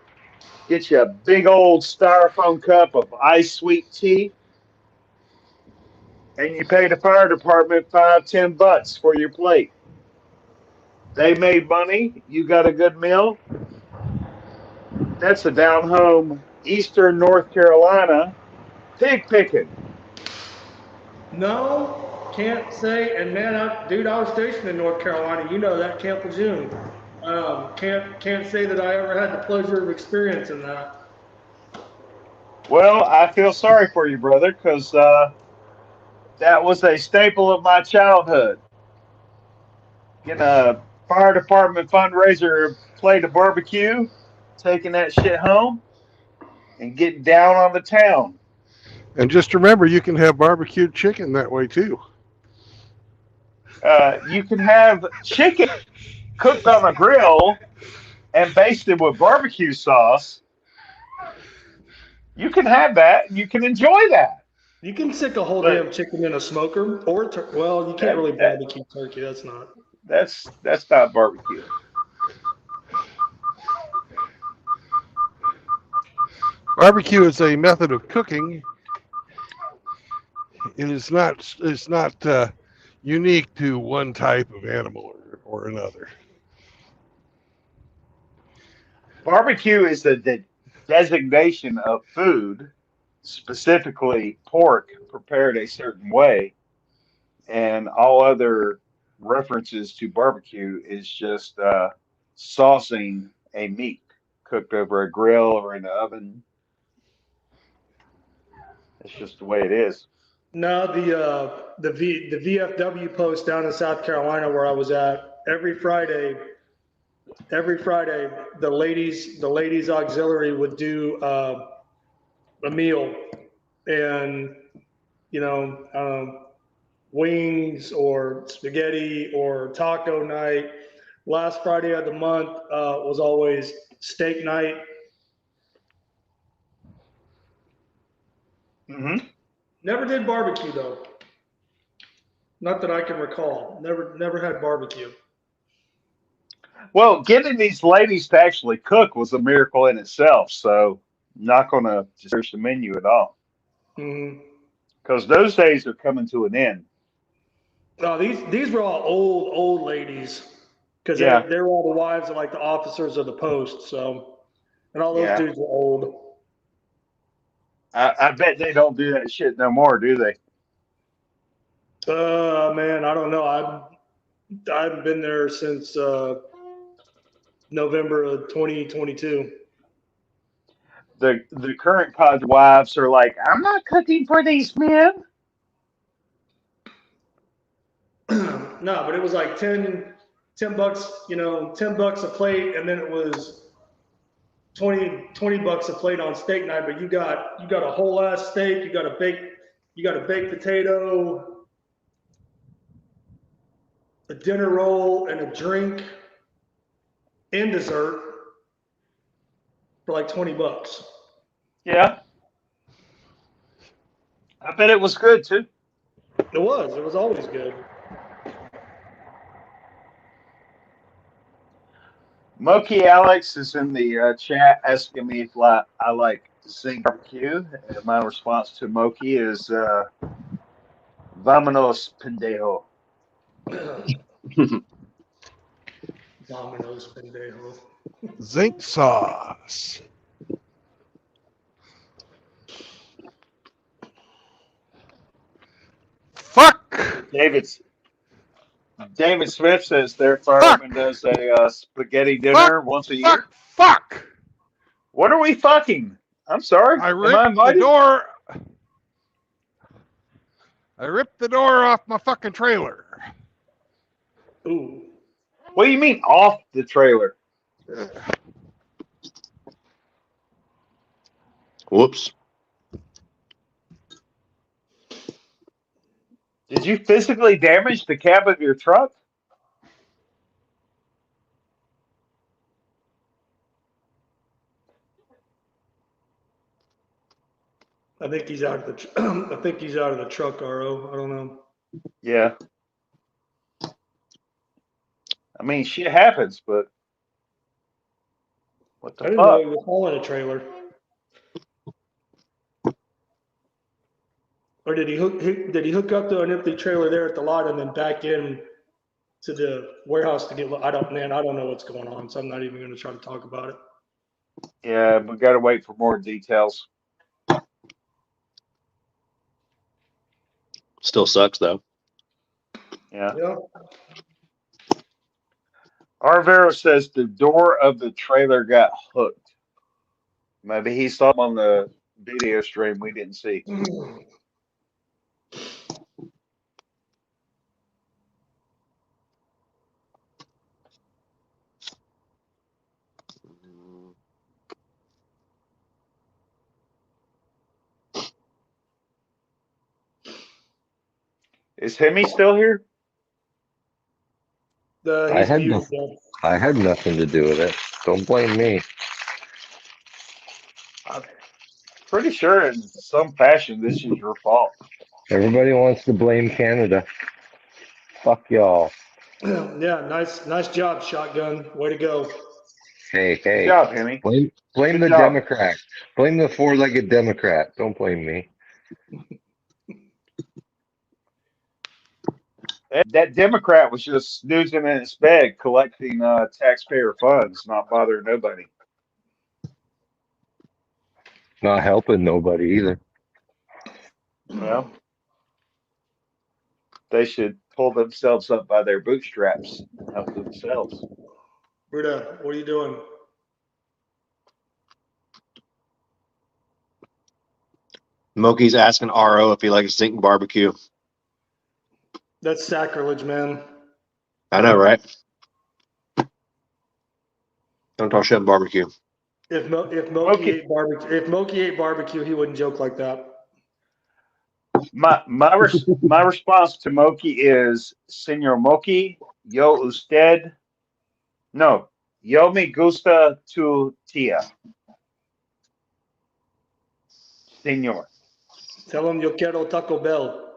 Get you a big old styrofoam cup of ice sweet tea, and you pay the fire department $5-10 for your plate. They made money. You got a good meal. That's a down home Eastern North Carolina pig picking. No, can't say. And man, I was stationed in North Carolina. You know that, Camp Lejeune. Can't say that I ever had the pleasure of experiencing that. Well, I feel sorry for you, brother, because that was a staple of my childhood. Getting a fire department fundraiser plate of barbecue, taking that shit home, and getting down on the town. And just remember, you can have barbecued chicken that way too. You can have chicken cooked on a grill and basted with barbecue sauce. You can have that. You can enjoy that. You can stick a whole damn chicken in a smoker, or well, you can't really barbecue turkey. That's not. That's not barbecue. Barbecue is a method of cooking. It is not. It's not unique to one type of animal or another. Barbecue is the designation of food, specifically pork prepared a certain way, and all other references to barbecue is just saucing a meat cooked over a grill or in an oven. It's just the way it is. No, the VFW post down in South Carolina where I was at, every Friday the ladies auxiliary would do a meal, and wings or spaghetti or taco night. Last Friday of the month was always steak night. Mm-hmm. Never did barbecue though. Not that I can recall. Never had barbecue. Well, getting these ladies to actually cook was a miracle in itself. So, not going to search the menu at all. Because those days are coming to an end. No, these were all old ladies, because they were all the wives of like the officers of the post. So, and all those dudes were old. I bet they don't do that shit no more, do they? Man, I don't know. I haven't been there since November of 2022. The current pod wives are like, I'm not cooking for these men. No, but it was like $10, $10 a plate, and then it was $20 a plate on steak night. But you got a whole ass steak, you got a baked potato, a dinner roll, and a drink and dessert for like $20. Yeah. I bet it was good too. It was always good. Moki Alex is in the chat asking me if I like zinc barbecue. And my response to Moki is Vámonos, pendejo. Domino's pendejo. Zinc sauce. Fuck. David Smith says their fireman does a spaghetti dinner once a year. Fuck. What are we fucking? I'm sorry. I ripped the door. I ripped the door off my fucking trailer. Ooh. What do you mean off the trailer? Whoops. Did you physically damage the cab of your truck? I think he's out of the. I think he's out of the truck, RO. I don't know. Yeah. I mean, shit happens, but what I the didn't know fuck? he was hauling a trailer. Or did he hook up to an empty trailer there at the lot and then back in to the warehouse to get? I don't know what's going on, so I'm not even going to try to talk about it. Yeah, we got to wait for more details. Still sucks though. Yeah. Yeah. Arvero says the door of the trailer got hooked. Maybe he saw him on the video stream we didn't see. Is Hemi still here? I He's had muted. nothing. I had nothing to do with it. Don't blame me. I'm pretty sure in some fashion this is your fault. Everybody wants to blame Canada. Fuck y'all. Yeah, nice job, shotgun. Way to go. Hey, Good hey. job, Hemi. Blame Good the job. Democrat. Blame the four-legged Democrat. Don't blame me. That Democrat was just snoozing in his bed, collecting taxpayer funds, not bothering nobody. Not helping nobody either. Well, they should pull themselves up by their bootstraps and help themselves. Bruda, what are you doing? Moki's asking RO if he likes zinc barbecue. That's sacrilege, man. I know, right? Don't talk shit on barbecue. If Moki ate barbecue, he wouldn't joke like that. My response to Moki is, Senor Moki, yo usted, no, yo me gusta tu tía, Senor. Tell him yo quiero Taco Bell.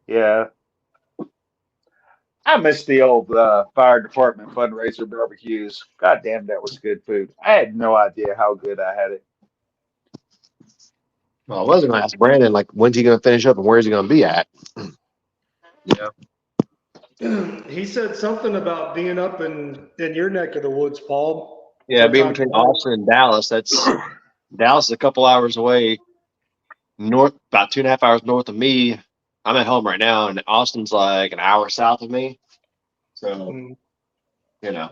Yeah, I miss the old fire department fundraiser barbecues. God damn, that was good food. I had no idea how good I had it. Well, I was going to ask Brandon, like, when's he going to finish up and where's he going to be at? Yeah. He said something about being up in your neck of the woods, Paul. Yeah, being Sometime between tonight. Austin and Dallas. Dallas is a couple hours away, about 2.5 hours north of me. I'm at home right now, and Austin's like an hour south of me. So, you know,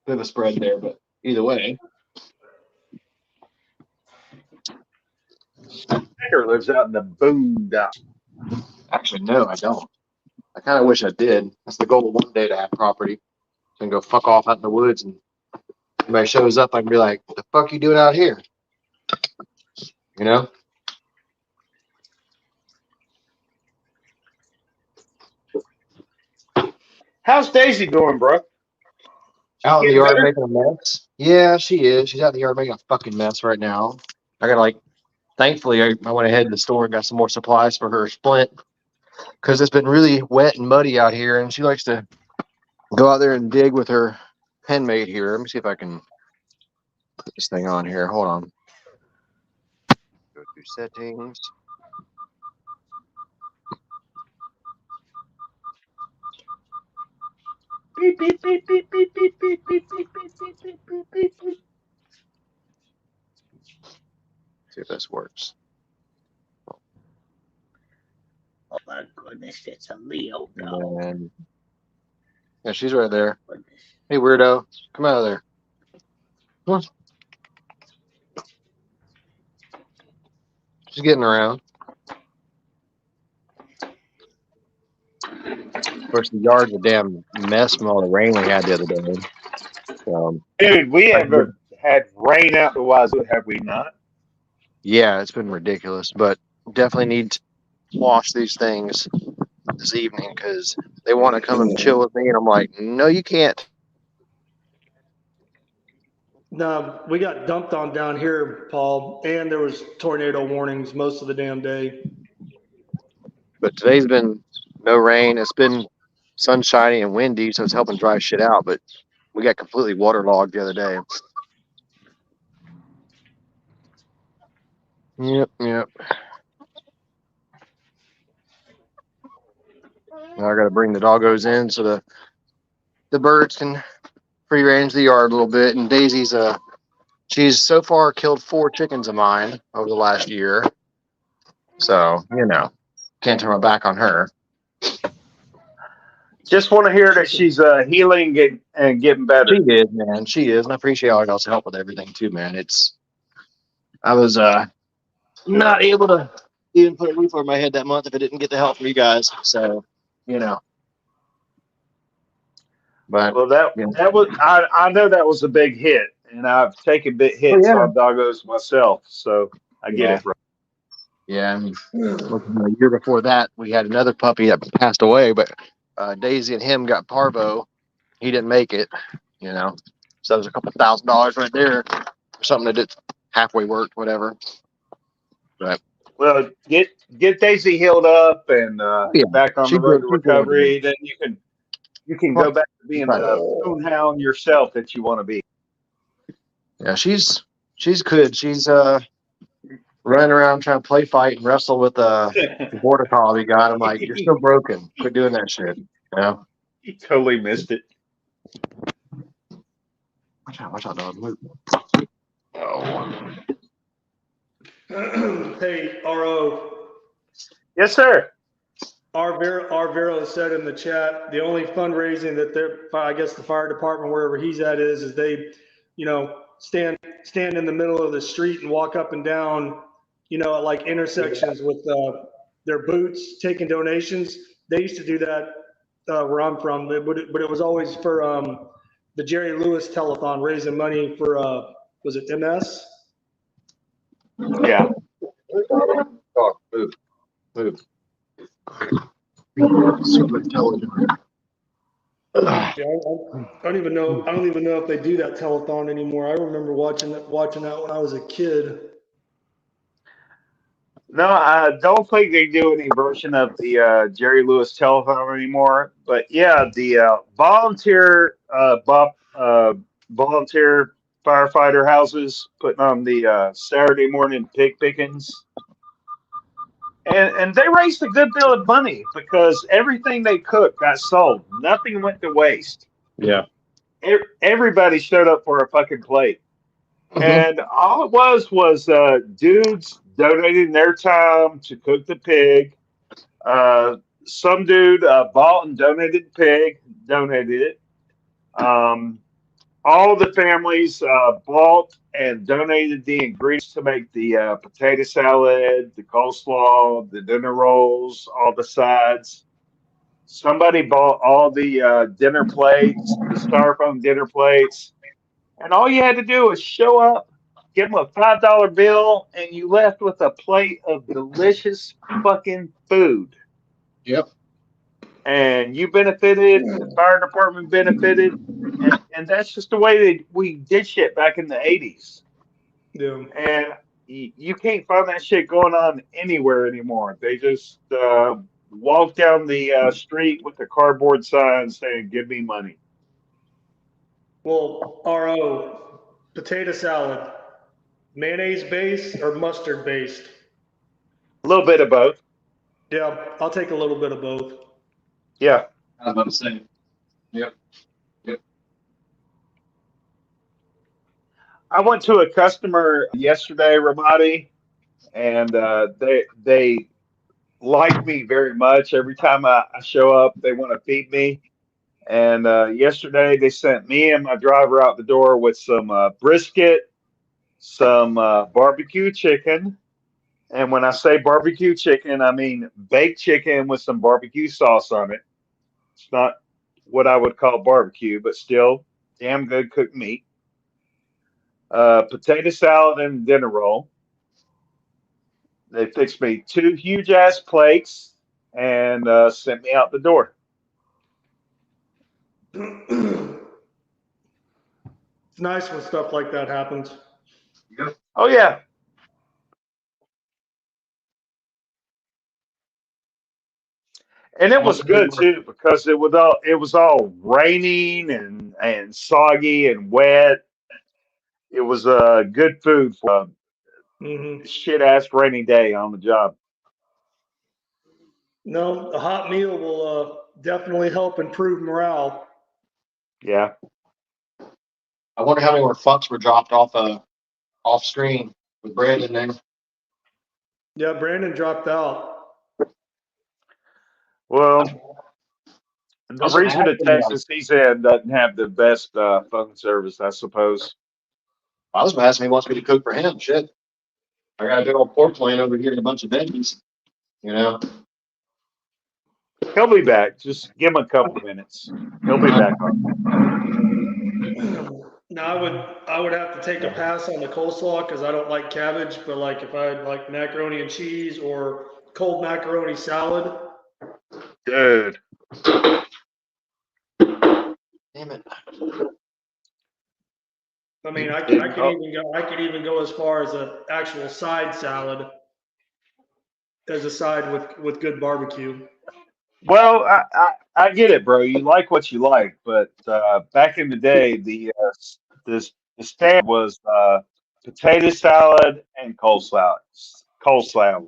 bit of a spread there, but either way. Becker lives out in the boondocks. Actually, no, I don't. I kind of wish I did. That's the goal one day, to have property and go fuck off out in the woods, and somebody shows up, I can be like, "What the fuck you doing out here?" You know? How's Daisy doing, bro? Out in the Getting yard better? making a mess. Yeah, she is. She's out in the yard making a fucking mess right now. I gotta thankfully, I went ahead in the store and got some more supplies for her splint, because it's been really wet and muddy out here, and she likes to go out there and dig with her penmate here. Let me see if I can put this thing on here. Hold on. Go to settings. Beep, beep, beep, beep, beep, beep, beep, beep, beep, beep, beep, beep, beep, beep, beep. See if this works. Oh my goodness, it's a Leo And dog. then, yeah, she's right there. Hey, weirdo, come out of there. Come on. She's getting around. Of course, the yard's a damn mess from all the rain we had the other day. Dude, we I ever had rain out the wazoo, have we not? Yeah, it's been ridiculous, but definitely need to wash these things this evening because they want to come and chill with me, and I'm like, no, you can't. No, we got dumped on down here, Paul, and there was tornado warnings most of the damn day. But today's been no rain. It's been sunshiny and windy, so it's helping dry shit out. But we got completely waterlogged the other day. Yep. Now I got to bring the doggos in so the birds can free range the yard a little bit. And Daisy's she's so far killed 4 chickens of mine over the last year. So, can't turn my back on her. Just want to hear that she's healing and getting better. She is, man. She is. And I appreciate all y'all's help with everything too, man. I was not able to even put a roof over my head that month if I didn't get the help from you guys. So, But Well, that was I know that was a big hit, and I've taken big hits on doggos myself, so I get it, bro. Yeah, I mean, a year before that, we had another puppy that passed away, but Daisy and him got parvo. He didn't make it, So that was a couple $1,000 right there for something that did halfway worked, whatever. But well, get Daisy healed up and back on the road to recovery. Then you can go back to being the coonhound yourself that you want to be. Yeah, she's good. She's running around trying to play fight and wrestle with the border collie we got. I'm like, you're still broken. Quit doing that shit. You totally missed it. Watch out, dog. Move. Oh. Hey, RO. Yes, sir. Arvero said in the chat, the only fundraising that I guess the fire department, wherever he's at is they, stand in the middle of the street and walk up and down, at like intersections with their boots, taking donations. They used to do that where I'm from, but it was always for the Jerry Lewis telethon, raising money for was it MS? Yeah. Oh, move. Super intelligent. Yeah, I don't even know if they do that telethon anymore. I remember watching that when I was a kid. No, I don't think they do any version of the Jerry Lewis telethon anymore. But yeah, the volunteer firefighter houses putting on the Saturday morning pig pickings. And they raised a good deal of money because everything they cooked got sold. Nothing went to waste. Yeah. Everybody showed up for a fucking plate. Mm-hmm. And all it was dudes donating their time to cook the pig. Some dude bought and donated the pig, donated it. All the families bought and donated the ingredients to make the potato salad, the coleslaw, the dinner rolls, all the sides. Somebody bought all the dinner plates, the styrofoam dinner plates. And all you had to do was show up, give them a $5 bill, and you left with a plate of delicious fucking food. Yep. And you benefited, the fire department benefited, and that's just the way that we did shit back in the 80s. Yeah. And you can't find that shit going on anywhere anymore. They just walk down the street with a cardboard sign saying, "Give me money." Well, RO, potato salad, mayonnaise based or mustard based? A little bit of both. Yeah, I'll take a little bit of both. Yeah. I was about to say. Yep. I went to a customer yesterday, Ramadi, and they like me very much. Every time I show up, they want to feed me. And yesterday, they sent me and my driver out the door with some brisket, some barbecue chicken, And when I say barbecue chicken, I mean baked chicken with some barbecue sauce on it. It's not what I would call barbecue, but still damn good cooked meat. Potato salad and dinner roll. They fixed me two huge ass plates and sent me out the door. It's nice when stuff like that happens. Oh yeah. And it was good too because it was all raining and soggy and wet. It was good food for Hmm. a shit ass rainy day on the job. No, a hot meal will definitely help improve morale. Yeah. I wonder how many more fucks were dropped off screen with Brandon there. Yeah, Brandon dropped out. Well, I the was gonna region ask of him, like, Texas he's in doesn't have the best phone service, I suppose. I was gonna ask him if he wants me to cook for him. Shit. I got a big old pork plant over here and a bunch of veggies. You know. He'll be back. Just give him a couple minutes. He'll be back on. Now I would have to take a pass on the coleslaw because I don't like cabbage. But like if I had like macaroni and cheese or cold macaroni salad, Dude. Damn it. I mean I could even go as far as an actual side salad as a side with good barbecue. Well, I get it, bro. You like what you like, but back in the day, the standard was potato salad and coleslaw. Coleslaw.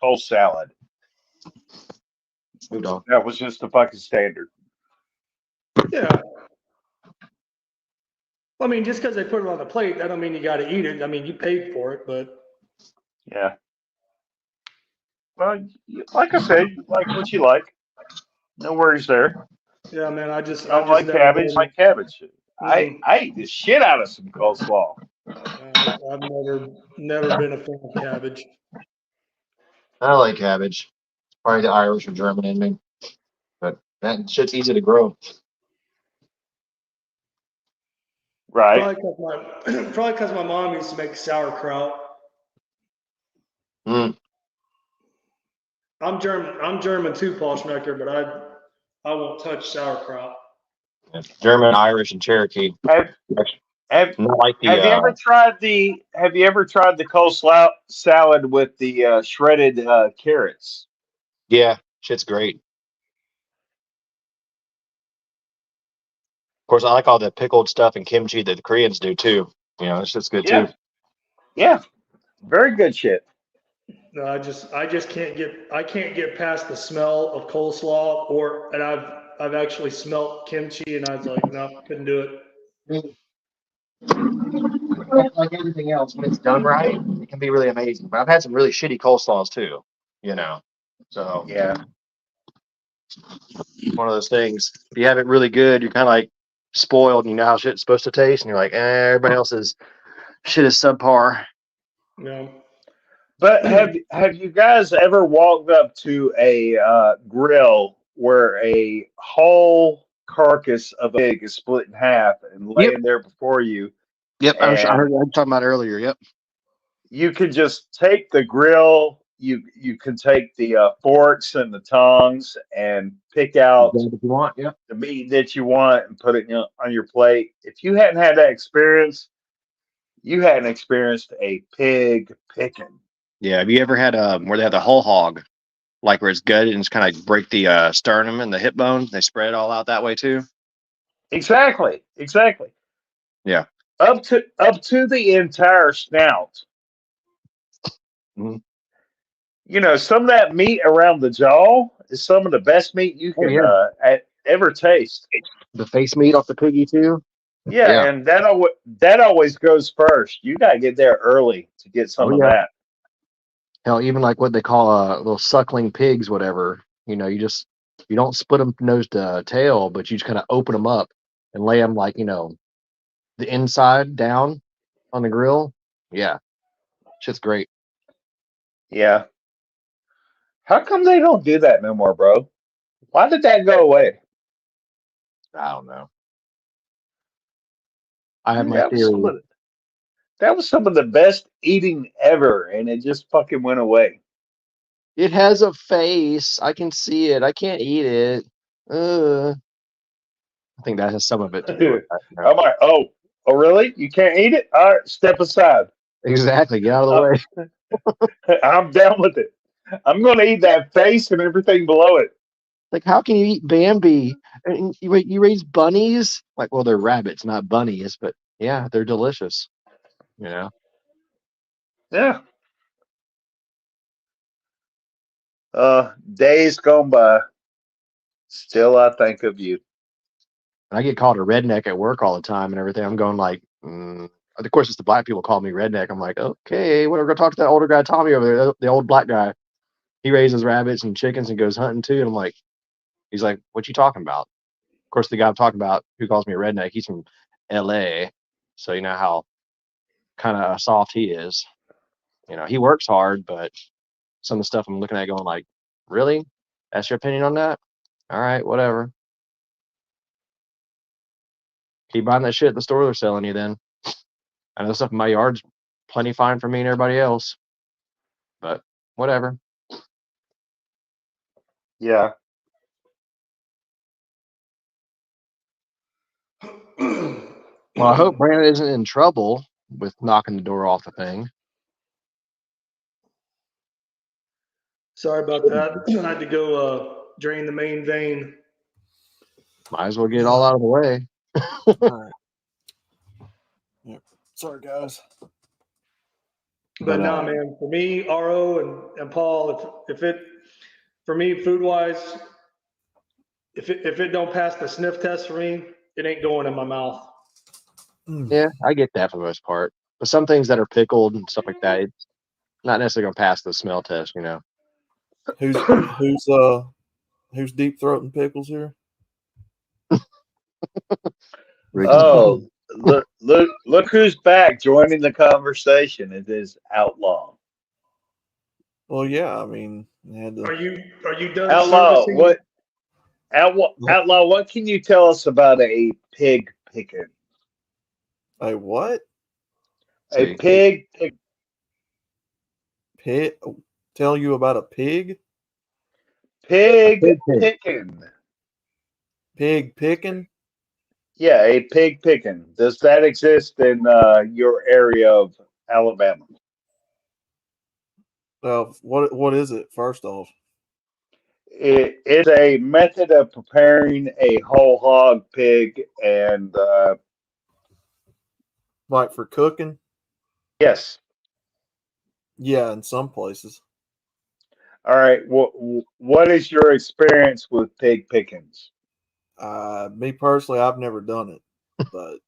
Cold salad. Moved on. That was just the fucking standard. Yeah. I mean, just because they put it on the plate, that don't mean you got to eat it. I mean, you paid for it, but Yeah. Well, like I said, you like what you like. No worries there. yeah, man, I just You I've don't just like never cabbage, been. like cabbage. I Mm-mm. I eat the shit out of some coleslaw. I've never been a fan of cabbage. I like cabbage. Probably the Irish or German in me. But that shit's easy to grow. Right. Probably because my mom used to make sauerkraut. Mm. I'm German too, Paul Schmecker, but I won't touch sauerkraut. German, Irish, and Cherokee. Have have Not like the have you ever tried the coleslaw salad with the shredded carrots? yeah, shit's great. Of course, I like all the pickled stuff and kimchi that the Koreans do too. You know, it's just good too. Yeah. Yeah. Very good shit. No, I just can't get past the smell of coleslaw and I've actually smelt kimchi and I was like, no, couldn't do it. Like everything else, when it's done right, it can be really amazing. But I've had some really shitty coleslaws too. You know, so Yeah. one of those things. If you have it really good, you're kind of like spoiled. And you know how shit's supposed to taste, and you're like, everybody else's shit is subpar. No. But have you guys ever walked up to a grill where a whole carcass of a pig is split in half and Yep. laying there before you, Yep. I and heard you talking about earlier. Yep. you can just take the grill, you can take the forks and the tongs and pick out If you want. Yep. the meat that you want and put it on your plate. If you hadn't had that experience, you hadn't experienced a pig picking. Yeah. Have you ever had where they have the whole hog, like where it's gutted and it's kind of break the sternum and the hip bone? They spread it all out that way too. Exactly, exactly. Yeah. Up to the entire snout. Mhm. You know, some of that meat around the jaw is some of the best meat you Oh can yeah. ever taste. The face meat off the piggy too. Yeah, Yeah. and that always goes first. You got to get there early to get Oh some of yeah. that. Hell, even like what they call little suckling pigs, whatever. You know, you don't split them nose to tail, but you just kind of open them up and lay them like the inside down on the grill. Yeah, shit's great. Yeah. How come they don't do that no more, bro? Why did that go away? I don't know. I have Man, my theory. that was some of the best eating ever, and it just fucking went away. It has a face. I can see it. I can't eat it. I think that has some of it to do with that. You know? I'm like, oh, really? You can't eat it? All right, step aside. Exactly. Get out of the way. I'm down with it. I'm going to eat that face and everything below it. Like, how can you eat Bambi? And you raise bunnies? Like, well, they're rabbits, not bunnies, but yeah, they're delicious. You know? Yeah. Days gone by. Still, I think of you. And I get called a redneck at work all the time and everything. I'm going like, of course, it's the black people call me redneck. I'm like, okay, we're gonna talk to that older guy, Tommy over there, the old black guy. He raises rabbits and chickens and goes hunting too. And I'm like, he's like, what you talking about? Of course, the guy I'm talking about who calls me a redneck, he's from LA. So you know how kind of soft he is. You know, he works hard, but some of the stuff I'm looking at going like, really? That's your opinion on that? All right, whatever. Keep buying that shit at the store they're selling you then. I know the stuff in my yard's plenty fine for me and everybody else. But whatever. Yeah. Well, I hope Brandon isn't in trouble with knocking the door off the thing. Sorry about that. I had to go drain the main vein. Might as well get it all out of the way. All right. Yep. Sorry, guys. But no, man, for me, RO and Paul, if it, for me, food wise, if it don't pass the sniff test for me, it ain't going in my mouth. Yeah, I get that for the most part. But some things that are pickled and stuff like that, it's not necessarily gonna pass the smell test, you know. Who's deep throating pickles here? Oh, look who's back joining the conversation. It is Outlaw. Well, yeah, I mean, Are you done Outlaw, servicing? what Outlaw, what can you tell us about a pig picking? A what? A pig Pig? Tell you about a pig? Pig picking. Pig picking? Yeah, a pig picking. Does that exist in your area of Alabama? What is it? First off, It's a method of preparing a whole hog pig, and like for cooking? yes. Yeah, in some places. All right. What is your experience with pig pickings? Me personally, I've never done it, but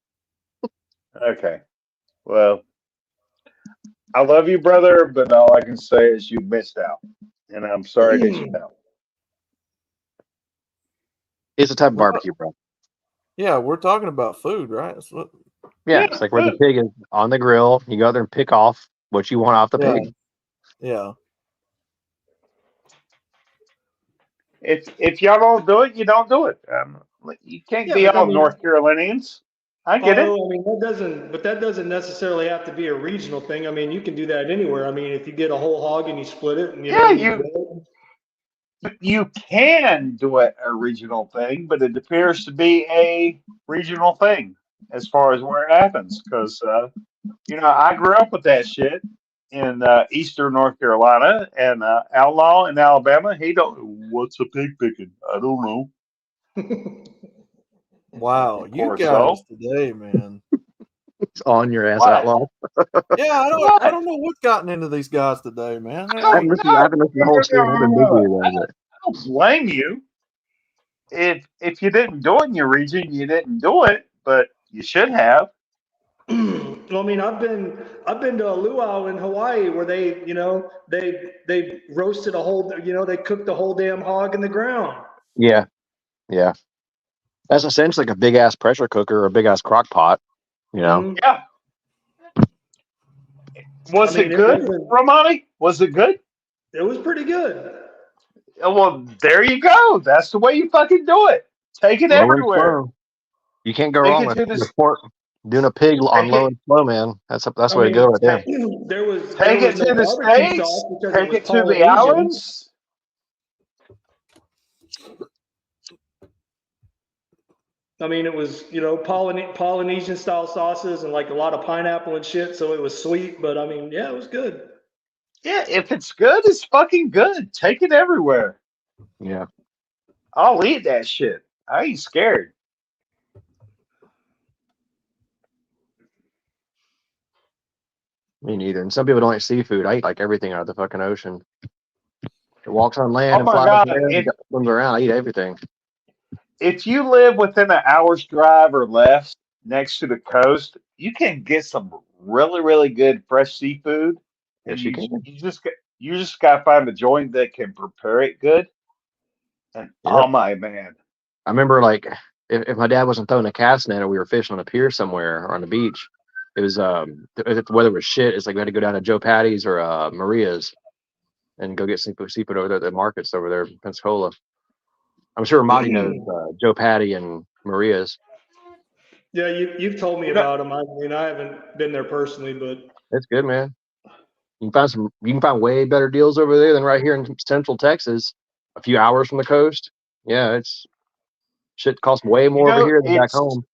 Okay. Well, I love you, brother, but all I can say is you missed out, and I'm sorry that you know. It's a type of barbecue, bro. Yeah, we're talking about food, right? Yeah, it's like where the pig is on the grill. You go there and pick off what you want off the pig. Yeah. If y'all don't do it, you don't do it. You can't be all North Carolinians. I get it. I mean, that doesn't necessarily have to be a regional thing. I mean, you can do that anywhere. I mean, if you get a whole hog and you split it, and you can do it a regional thing, but it appears to be a regional thing as far as where it happens. Because I grew up with that shit in eastern North Carolina, and Outlaw in Alabama. He don't. What's a pig picking? I don't know. Wow, you guys today, man. It's on your ass, What? Outlaw. Yeah, I don't know what's gotten into these guys today, man. I haven't listened to the whole stream. I've been busy with it. I don't blame you. If you didn't do it in your region, you didn't do it, but you should have. Well, I mean, I've been to a luau in Hawaii where they roasted a whole, they cooked the whole damn hog in the ground. Yeah. That's essentially like a big ass pressure cooker or a big ass crock pot, Mm-hmm. Yeah. Was it good, Romani? Was it good? It was pretty good. Well, there you go. That's the way you fucking do it. Take it Low and everywhere. slow. You can't go Take wrong it with to the. the sport. Doing a pig on Take low it. and slow, man. That's the I way to go mean, right there. there was Take it no to the barbecue States. sauce because Take it was it to the Polynesian. islands. I mean, it was, Polynesian style sauces and like a lot of pineapple and shit. So it was sweet, but I mean, yeah, it was good. Yeah, if it's good, it's fucking good. Take it everywhere. Yeah. I'll eat that shit. I ain't scared. Me neither. And some people don't eat seafood. I eat like everything out of the fucking ocean. It walks on land Oh and my flies God. in the air and swims around. I eat everything. If you live within an hour's drive or less next to the coast, you can get some really, really good fresh seafood. And Yes, you can. you just gotta find a joint that can prepare it good. And Yep. oh my man. I remember like if my dad wasn't throwing a cast net or we were fishing on a pier somewhere or on the beach, it was if the weather was shit, it's like we had to go down to Joe Patty's or Maria's and go get seafood over there at the markets over there in Pensacola. I'm sure Marty knows Joe Patty and Maria's. Yeah, you've told me You know, about them. I mean, I haven't been there personally, but It's good, man. You can find way better deals over there than right here in Central Texas, a few hours from the coast. Yeah, it's shit costs way you more over know, here than back home.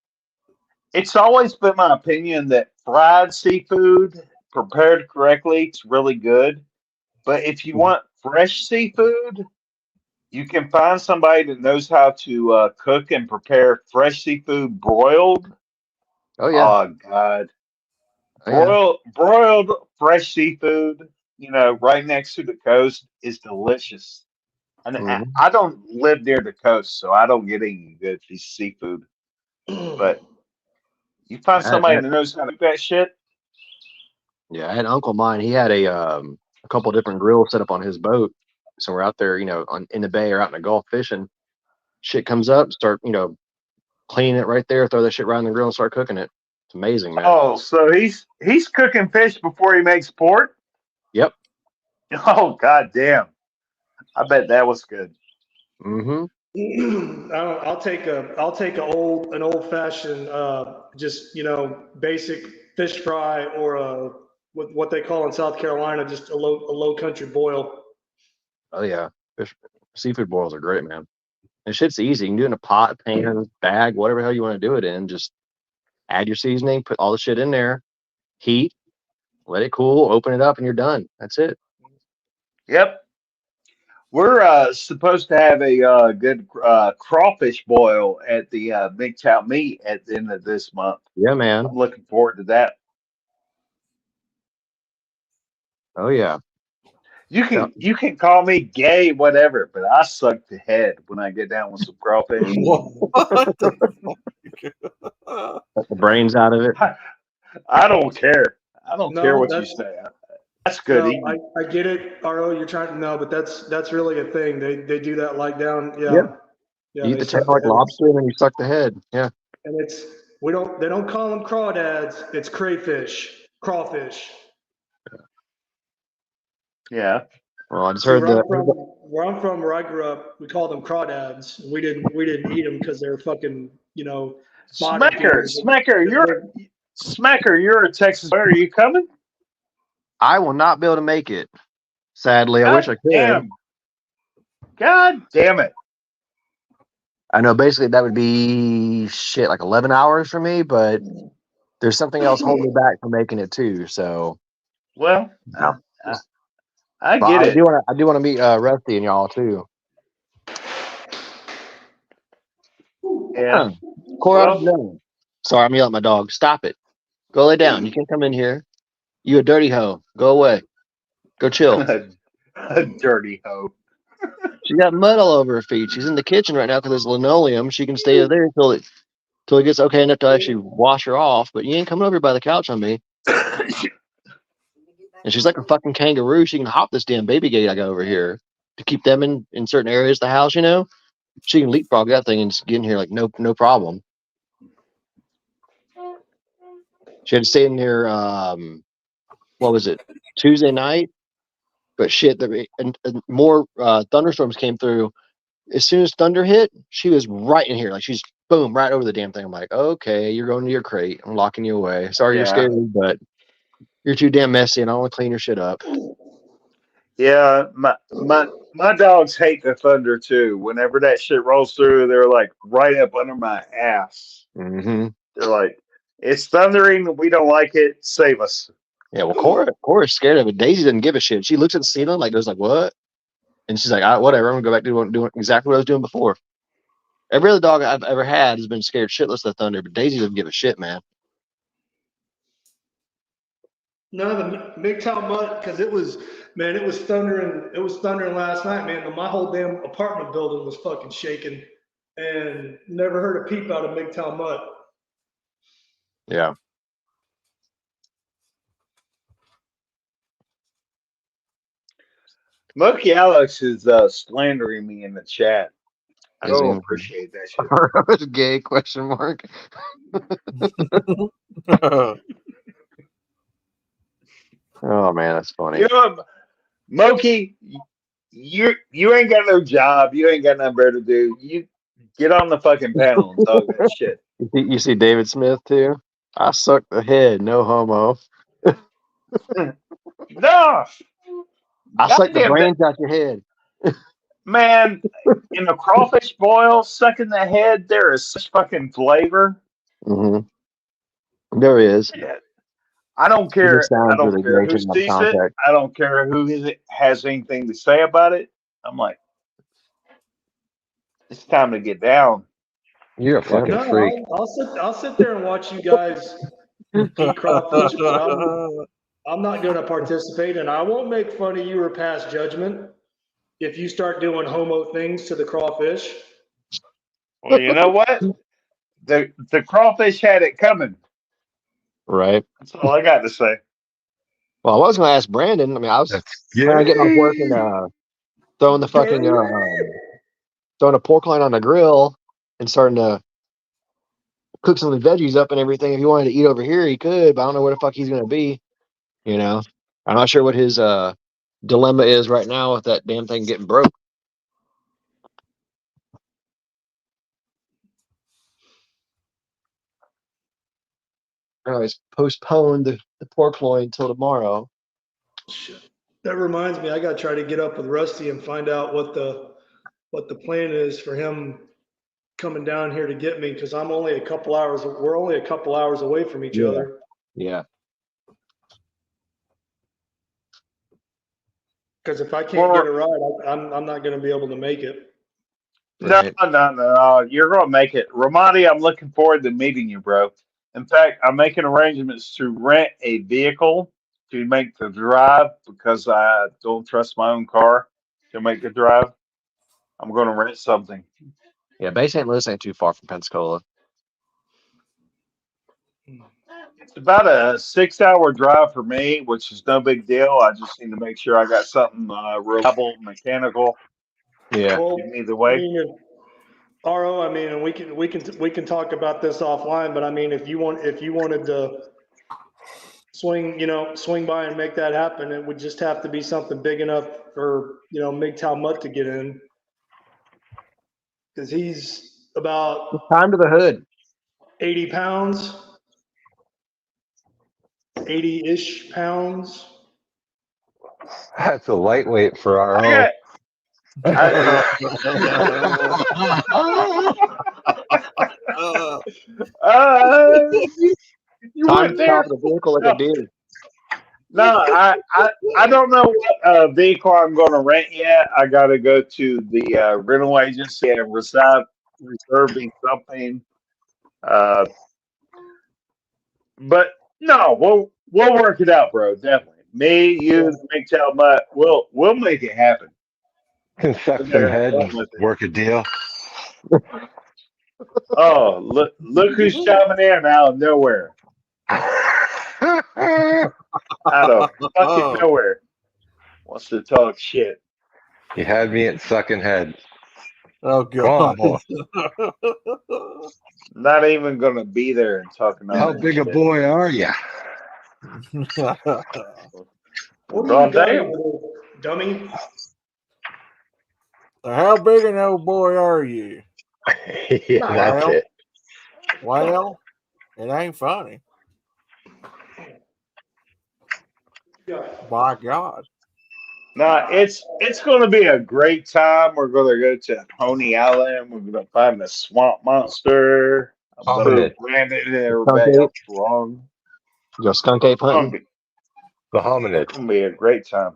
it's always been my opinion that fried seafood prepared correctly, it's really good. But if you want fresh seafood, you can find somebody that knows how to cook and prepare fresh seafood broiled. Oh yeah, Oh God, oh yeah. broiled fresh seafood. Right next to the coast is delicious. And hmm I don't live near the coast, so I don't get any good seafood. But you find somebody that knows how to cook that shit. Yeah, I had an uncle of mine. He had a couple different grills set up on his boat. So we're out there, in the bay or out in the Gulf fishing. Shit comes up, start cleaning it right there, throw that shit right on the grill and start cooking it. It's amazing, man. Oh, so he's cooking fish before he makes pork. Yep. Oh God damn! I bet that was good. Mm-hmm. I'll take an old fashioned just basic fish fry or what they call in South Carolina just a low country boil. Oh yeah, seafood boils are great, man. And shit's easy. You can do it in a pot, pan, bag, whatever the hell you want to do it in. Just add your seasoning, put all the shit in there, heat, let it cool, open it up, and you're done. That's it. Yep. We're supposed to have a good crawfish boil at the MGTOW meet at the end of this month. Yeah, man. I'm looking forward to that. Oh yeah. You can call me gay, whatever, but I suck the head when I get down with some crawfish. What the fuck? Let the brains out of it. I don't care. I don't care No, what you that's say. That's good. no, I get it, RO. You're trying to no, but that's really a thing. They do that like down, Yeah. yeah, You eat they the tail suck the like head. lobster and then you suck the head. Yeah. And they don't call them crawdads. It's crayfish, crawfish. Yeah. Well, I just See, heard where I'm from, where I grew up, we called them crawdads. We didn't eat them because they're fucking, bottom feeders. Smacker, you're a Texas boy. Are you coming? I will not be able to make it. Sadly, I wish I could. Damn. God damn it. I know basically that would be shit like 11 hours for me, but there's something else holding me back from making it too. So, Well, yeah. I But get I it. do want to meet Rusty and y'all too. Yeah. Cora, Well, no. Sorry, I'm yelling at my dog. Stop it. Go lay down. You can't come in here. You a dirty hoe. Go away. Go chill. a dirty hoe. She got mud all over her feet. She's in the kitchen right now because there's linoleum. She can stay there until it gets okay enough to actually wash her off. But you ain't coming over here by the couch on me. And she's like a fucking kangaroo. She can hop this damn baby gate I got over here to keep them in certain areas of the house. She can leapfrog that thing and just get in here like no problem. She had to stay in here. What was it? Tuesday night. But shit, and more thunderstorms came through. As soon as thunder hit, she was right in here. Like she's boom, right over the damn thing. I'm like, okay, you're going to your crate. I'm locking you away. Sorry you're Yeah. scared, but you're too damn messy, and I want to clean your shit up. Yeah, my dogs hate the thunder too. Whenever that shit rolls through, they're like right up under my ass. Mm-hmm. They're like, it's thundering. We don't like it. Save us. Yeah, well, Cora's scared of it. Daisy doesn't give a shit. She looks at the ceiling like goes like, what? And she's like, whatever. I'm gonna go back to doing exactly what I was doing before. Every other dog I've ever had has been scared shitless of thunder, but Daisy doesn't give a shit, man. No, the MGTOW mutt, because it was thundering. It was thundering last night, man. My whole damn apartment building was fucking shaking, and never heard a peep out of MGTOW mutt. Yeah. Monkey Alex is slandering me in the chat. I Is don't he? appreciate that shit. It's gay question mark. Oh man, that's funny. You know, Monkey, you ain't got no job. You ain't got nothing better to do. You get on the fucking panel and talk that shit. You see David Smith too? I suck the head, no homo. No, I suck the goddamn brains out your head. man. In a crawfish boil, sucking the head, there is such fucking flavor. Mm-hmm. There is. I don't It care. just sounds I don't really care great who in that sees it. context. I don't care who has anything to say about it. I'm like, it's time to get down. You're a fucking No, freak. I'll sit there and watch you guys eat crawfish, but I'm not going to participate, and I won't make fun of you or pass judgment if you start doing homo things to the crawfish. Well, you know what? The crawfish had it coming. Right. That's all I got to say. Well, I was going to ask Brandon. I mean, I was trying to get off work and throwing the fucking throwing a pork loin on the grill and starting to cook some of the veggies up and everything. If he wanted to eat over here, he could, but I don't know where the fuck he's going to be. You know, I'm not sure what his dilemma is right now with that damn thing getting broke. Oh, he's postponed the pork loin until tomorrow. Shit. That reminds me, I got to try to get up with Rusty and find out what the plan is for him coming down here to get me, because I'm only a couple hours. We're only a couple hours away from each other. Yeah. Because if I can't get a ride, I'm not going to be able to make it. Right. No. You're going to make it. Ramadi, I'm looking forward to meeting you, bro. In fact, I'm making arrangements to rent a vehicle to make the drive because I don't trust my own car to make the drive. I'm going to rent something. Yeah, Bay St. Louis ain't too far from Pensacola. It's about a 6-hour drive for me, which is no big deal. I just need to make sure I got something reliable, mechanical. Yeah. Well, Either way. I mean, RO, I mean, and we can talk about this offline, but I mean, if you wanted to swing by and make that happen, it would just have to be something big enough for, MGTOW Mutt to get in. Because he's about Time to the hood. 80 pounds, 80-ish pounds. That's a lightweight for our own. You Time went to there. stop the vehicle like a deer. No, I don't know what vehicle I'm going to rent yet. I got to go to the rental agency and reserving something. But no, we'll work it out, bro. Definitely. Me, you, MGTOW Mutt, we'll make it happen. Can suck some head and work a deal. Oh, look who's chiming in out of nowhere. Out of fucking nowhere. Wants to talk shit. You had me at sucking head. Oh God. Not even gonna be there and talking. How big a boy are you? What do you got over there? dummy. So how big an old boy are you? Yeah, that's Well, it. well, it ain't funny. By God. Now it's going to be a great time. We're going to go to Honey Island. We're going to find the swamp monster. I'm going to Hominid. Brandon and Skunk everybody ape. else wrong. Go skunk ape It's going hunting. to be, The hominid. it's going to be a great time.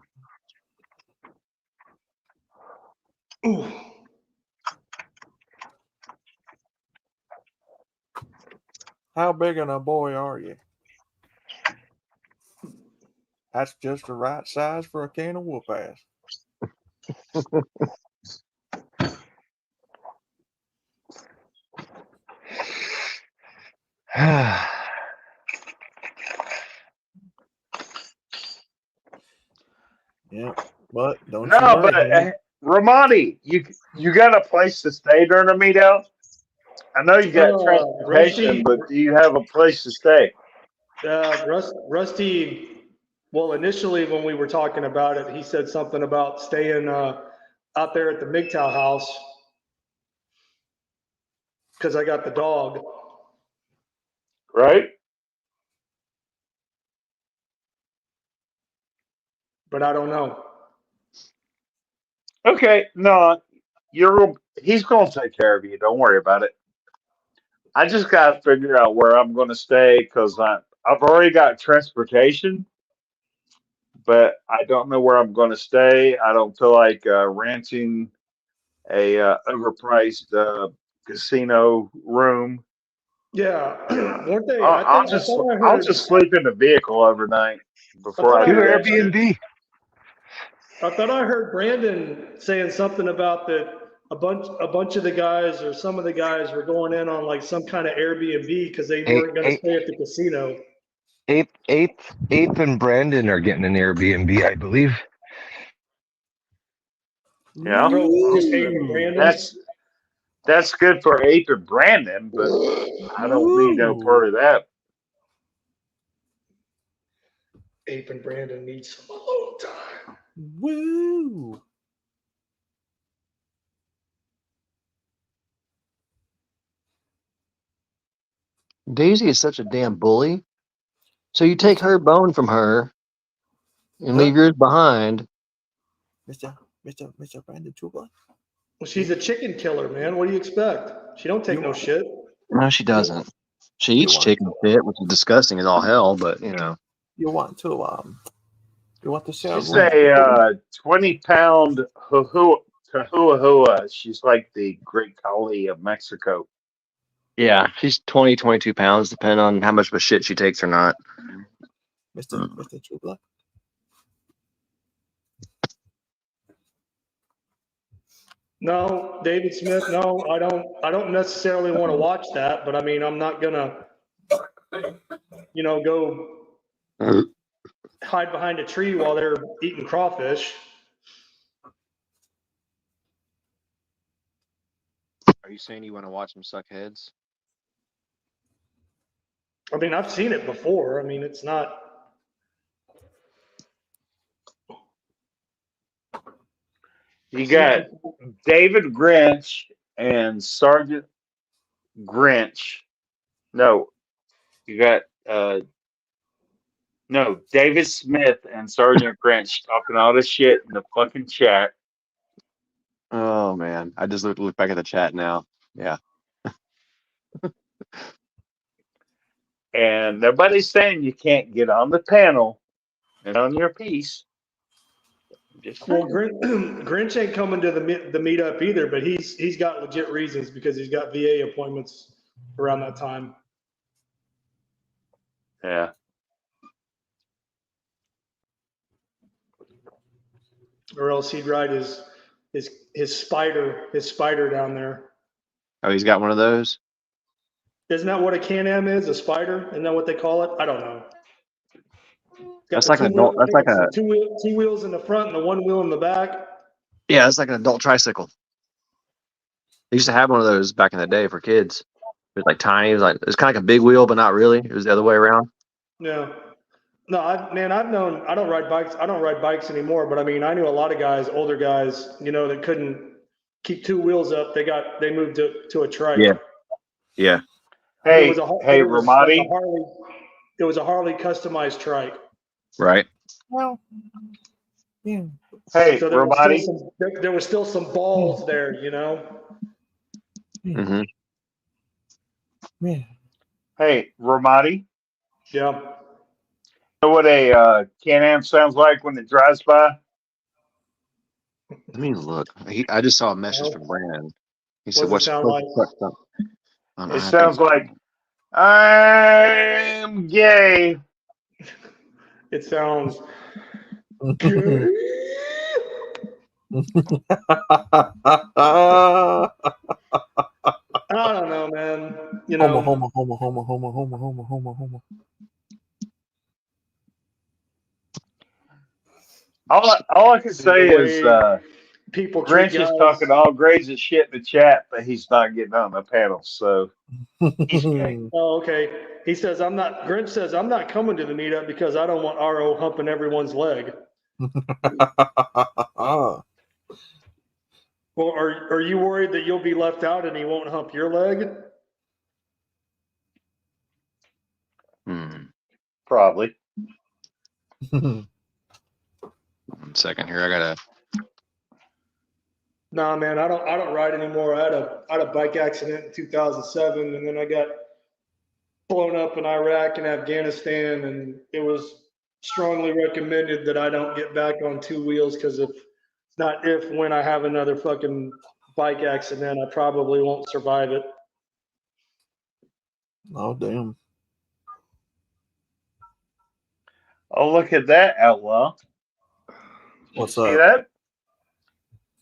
Ooh. How big an a boy are you? That's just the right size for a can of whoop ass. Yeah, but don't you No, worry, but honey. Ramadi, you got a place to stay during the meetup? I know you got transportation, Rusty, but do you have a place to stay? Rusty. Well, initially when we were talking about it, he said something about staying out there at the MGTOW house because I got the dog. Right? But I don't know. Okay, no, he's going to take care of you. Don't worry about it. I just got to figure out where I'm going to stay because I've already got transportation, but I don't know where I'm going to stay. I don't feel like renting a overpriced casino room. Yeah, weren't they? I'll I just thought I I'll heard. just sleep in the vehicle overnight before I I Do do heard. that shit. Airbnb. I thought I heard Brandon saying something about that a bunch of the guys or some of the guys were going in on like some kind of Airbnb because they Ape, weren't going to ape, stay at the casino. ape, and Brandon are getting an Airbnb, I believe. Yeah, Bro, just Abe and Ooh. Brandon. that's good for Ape and Brandon, but I don't need no part of that. Ape and Brandon need some alone time. Woo! Daisy is such a damn bully. So you take her bone from her and leave yours behind. Mr. Brandon Chubla. Well, she's a chicken killer, man. What do you expect? She don't take no shit. No, she doesn't. She eats want- chicken shit, which is disgusting as all hell, but you know. You want to sell She's a 20-pound Chihuahua. She's like the Great Collie of Mexico. Yeah, she's 20, 22 pounds, depending on how much of a shit she takes or not. Mr. Chubla. No, David Smith. No, I don't. I don't necessarily want to watch that, but I mean, I'm not gonna, go hide behind a tree while they're eating crawfish. Are you saying you want to watch them suck heads? I mean, I've seen it before. I mean, it's not. You got David Grinch and Sergeant Grinch. No, you got David Smith and Sergeant Grinch talking all this shit in the fucking chat. Oh man, I just look back at the chat now. Yeah. And nobody's saying you can't get on the panel and on your piece. Well, Grinch ain't coming to the meetup either, but he's got legit reasons because he's got VA appointments around that time. Yeah. Or else he'd ride his spider down there. Oh, he's got one of those. Isn't that what a Can-Am is? A spider? Isn't that what they call it? I don't know. That's like an adult. That's like a two wheels in the front and the one wheel in the back. yeah. It's like an adult tricycle. They used to have one of those back in the day for kids. It was like tiny. It was kind of like a big wheel, but not really. It was the other way around. Yeah. No, I don't ride bikes. I don't ride bikes anymore, but I mean, I knew a lot of guys, older guys, that couldn't keep two wheels up. They moved to a trike. Yeah. Yeah. Hey, It was like Ramadi. a Harley. It was a Harley customized trike. Right. Well, yeah. Hey, So Ramadi. there was still some balls there, Mm-hmm. Yeah. Hey, Ramadi. Yeah. Know what a Can-Am sounds like when it drives by? Let me look. I just saw a message from Brandon. He said, What does it sound like? what's up on It iPad?" sounds like I'm gay. It sounds good. I don't know, man. Homo. All I can say is people treat Grinch is guys. talking all grades of shit in the chat, but he's not getting on the panel. So he's gay. Oh, okay. Grinch says, I'm not coming to the meetup because I don't want RO humping everyone's leg. Well, are you worried that you'll be left out and he won't hump your leg? Probably. 1 second here. I gotta. Nah, man, I don't ride anymore. I had a bike accident in 2007, and then I got blown up in Iraq and Afghanistan, and it was strongly recommended that I don't get back on two wheels because when I have another fucking bike accident, I probably won't survive it. Oh, damn. Oh, look at that, Outlaw. What's See up? that?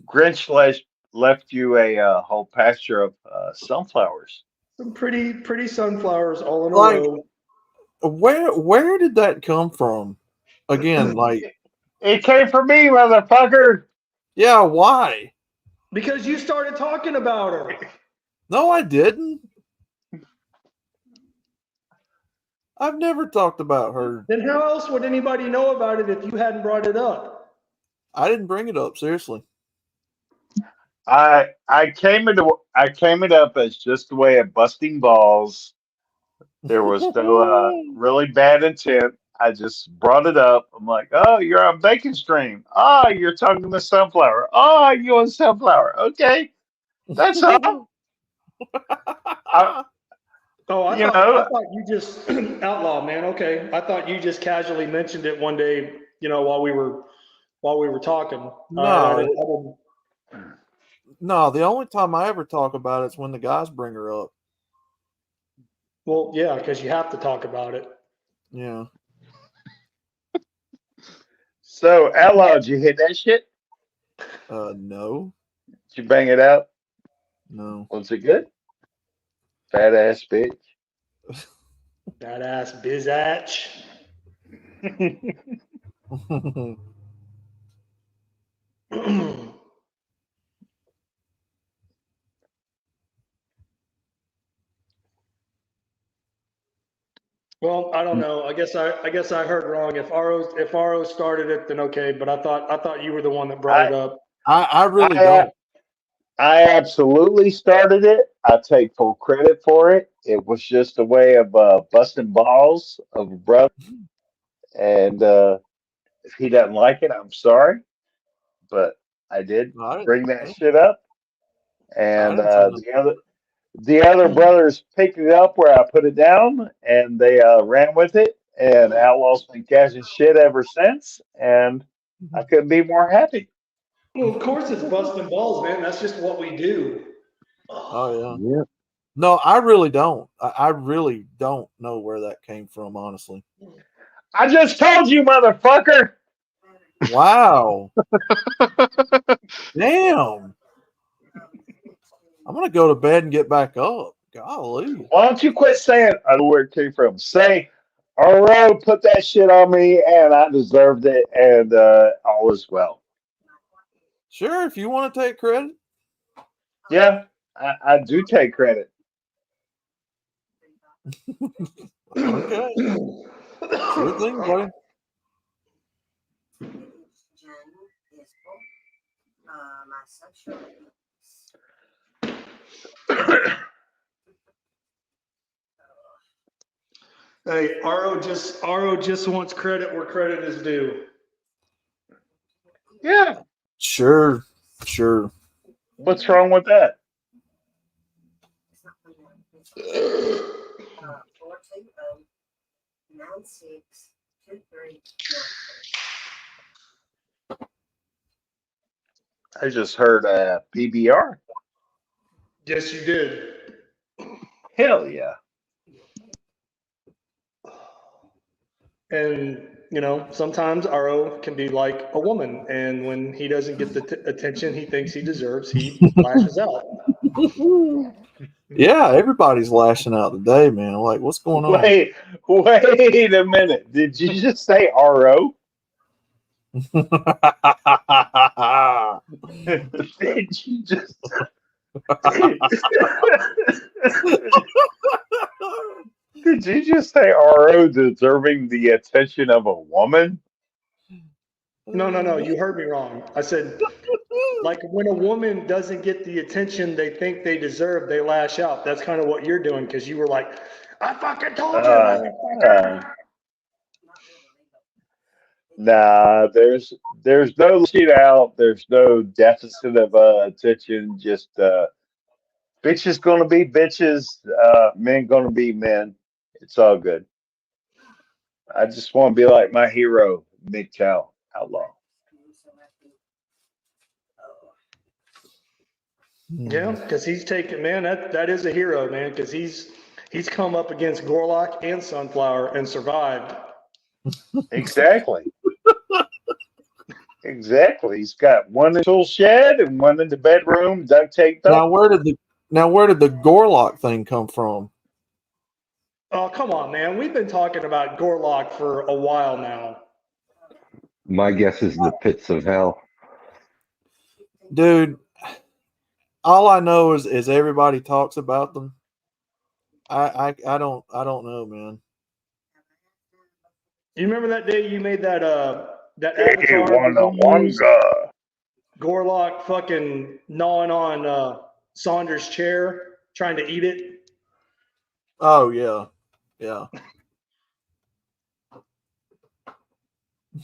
Grinch left you a whole pasture of sunflowers. Some pretty sunflowers all in a Like, row. where did that come from? Again, like, It came from me, motherfucker. yeah, why? Because you started talking about her. No, I didn't. I've never talked about her. Then how else would anybody know about it if you hadn't brought it up? I didn't bring it up, seriously. I came it up as just a way of busting balls. There was no really bad intent. I just brought it up. I'm like, oh, you're on Bacon Stream. Oh, you're talking to Sunflower. Oh, you on Sunflower. Okay. That's all. I thought you just Outlaw, man. Okay. I thought you just casually mentioned it one day, while we were talking. No. No, the only time I ever talk about it is when the guys bring her up. Well, yeah, because you have to talk about it. Yeah. So, Outlaw, did you hit that shit? No. Did you bang it out? No. Was it good? Fat ass bitch. That ass bizatch. Well, I don't know. I guess I heard wrong. If RO started it, then okay. But I thought you were the one that brought it up. I really don't. I absolutely started it. I take full credit for it. It was just a way of busting balls of a brother. And if he doesn't like it, I'm sorry. But I did bring that shit up. And the other brothers picked it up where I put it down, and they ran with it. And Outlaw's been catching shit ever since. And I couldn't be more happy. Well, of course it's busting balls, man. That's just what we do. Oh, yeah. No, I really don't. I really don't know where that came from, honestly. I just told you, motherfucker. Wow. Damn. I'm going to go to bed and get back up. Golly. Why don't you quit saying I know where it came from? Say, RO put that shit on me and I deserved it, and all is well. Sure, if you want to take credit. Yeah, I do take credit. Okay. Sure thing, buddy. Hey, RO just wants credit where credit is due. Yeah. Sure. What's wrong with that? I just heard PBR. Yes, you did. Hell yeah. And sometimes RO can be like a woman, and when he doesn't get the attention he thinks he deserves, he lashes out. Yeah, everybody's lashing out today, man. Like, what's going on? Wait a minute. Did you just say RO? Did you just Did you just say RO deserving the attention of a woman? No, you heard me wrong. I said, like, when a woman doesn't get the attention they think they deserve, they lash out. That's kind of what you're doing, because you were like, I fucking told you, motherfucker. Nah, there's no lashing out. There's no deficit of attention. Just bitches gonna be bitches. Men gonna be men. It's all good. I just want to be like my hero, MGTOW Outlaw. Yeah, because he's taken, man, that is a hero, man, because he's come up against Gorlock and Sunflower and survived. Exactly. Exactly. He's got one in the tool shed and one in the bedroom, duct taped up. Now where did the Gorlock thing come from? Oh, come on, man. We've been talking about Gorlock for a while now. My guess is the pits of hell. Dude, all I know is everybody talks about them. I don't know, man. You remember that day you made that Hey, avatar wanga that you used? wanga. Gorlock fucking gnawing on Saunders' chair, trying to eat it. Oh yeah.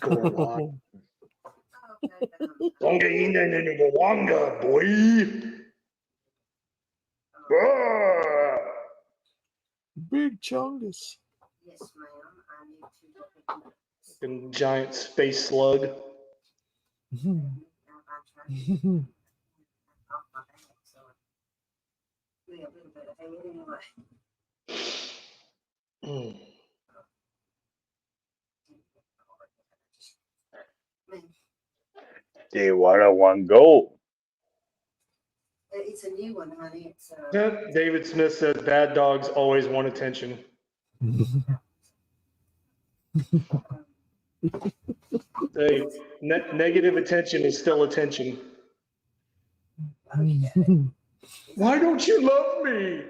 Gorlock. Wanga, boy. Ah. Big Chungus. Fucking giant space slug. They want a one goal. It's a new one, honey. It's David Smith says bad dogs always want attention. Hey, negative attention is still attention. Why don't you love me?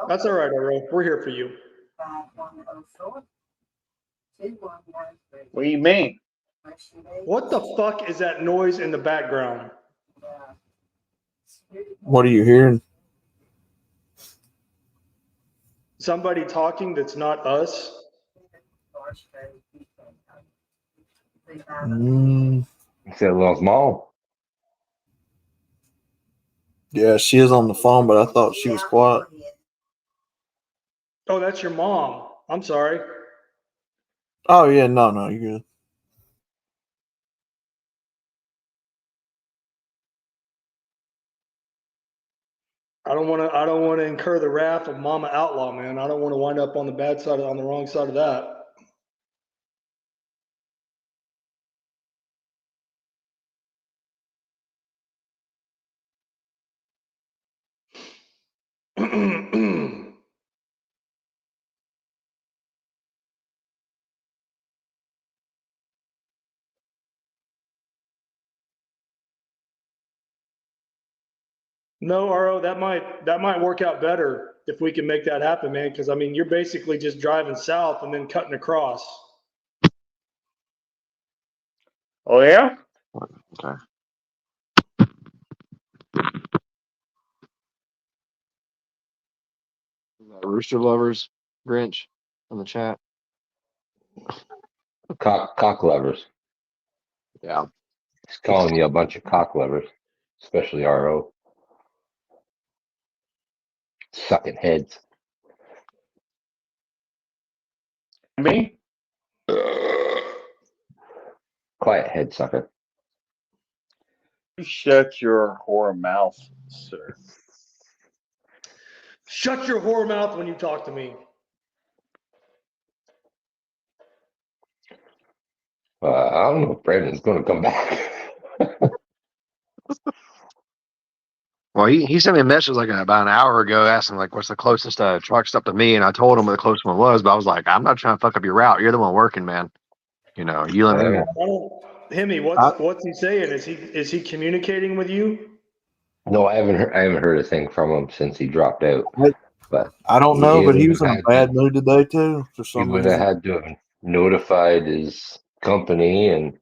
That's all right, Aro. We're here for you. What do you mean? What the fuck is that noise in the background? What are you hearing? Somebody talking that's not us? It's that little mom. Yeah, she is on the phone, but I thought she was quiet. Oh, that's your mom. I'm sorry. Oh yeah, no, you're good. I don't want to incur the wrath of Mama Outlaw, man. I don't want to wind up on the bad side, on the wrong side of that. No, RO, that might work out better if we can make that happen, man. Because I mean, you're basically just driving south and then cutting across. Oh yeah. Okay. Rooster lovers, Grinch, on the chat. Cock levers. Yeah. He's calling you a bunch of cock levers, especially RO. Sucking heads. Me? Quiet head sucker. You shut your whore mouth, sir. Shut your whore mouth when you talk to me. I don't know if Brandon's going to come back. Well, he sent me a message like about an hour ago asking like what's the closest truck stop to me, and I told him what the closest one was, but I was like, I'm not trying to fuck up your route. You're the one working, man. You know, you let me know. Hemi, what's he saying? Is he communicating with you? No, I haven't heard a thing from him since he dropped out. But I don't know, but he was in a bad to, mood today too. For he some would have reason, had to have notified his company and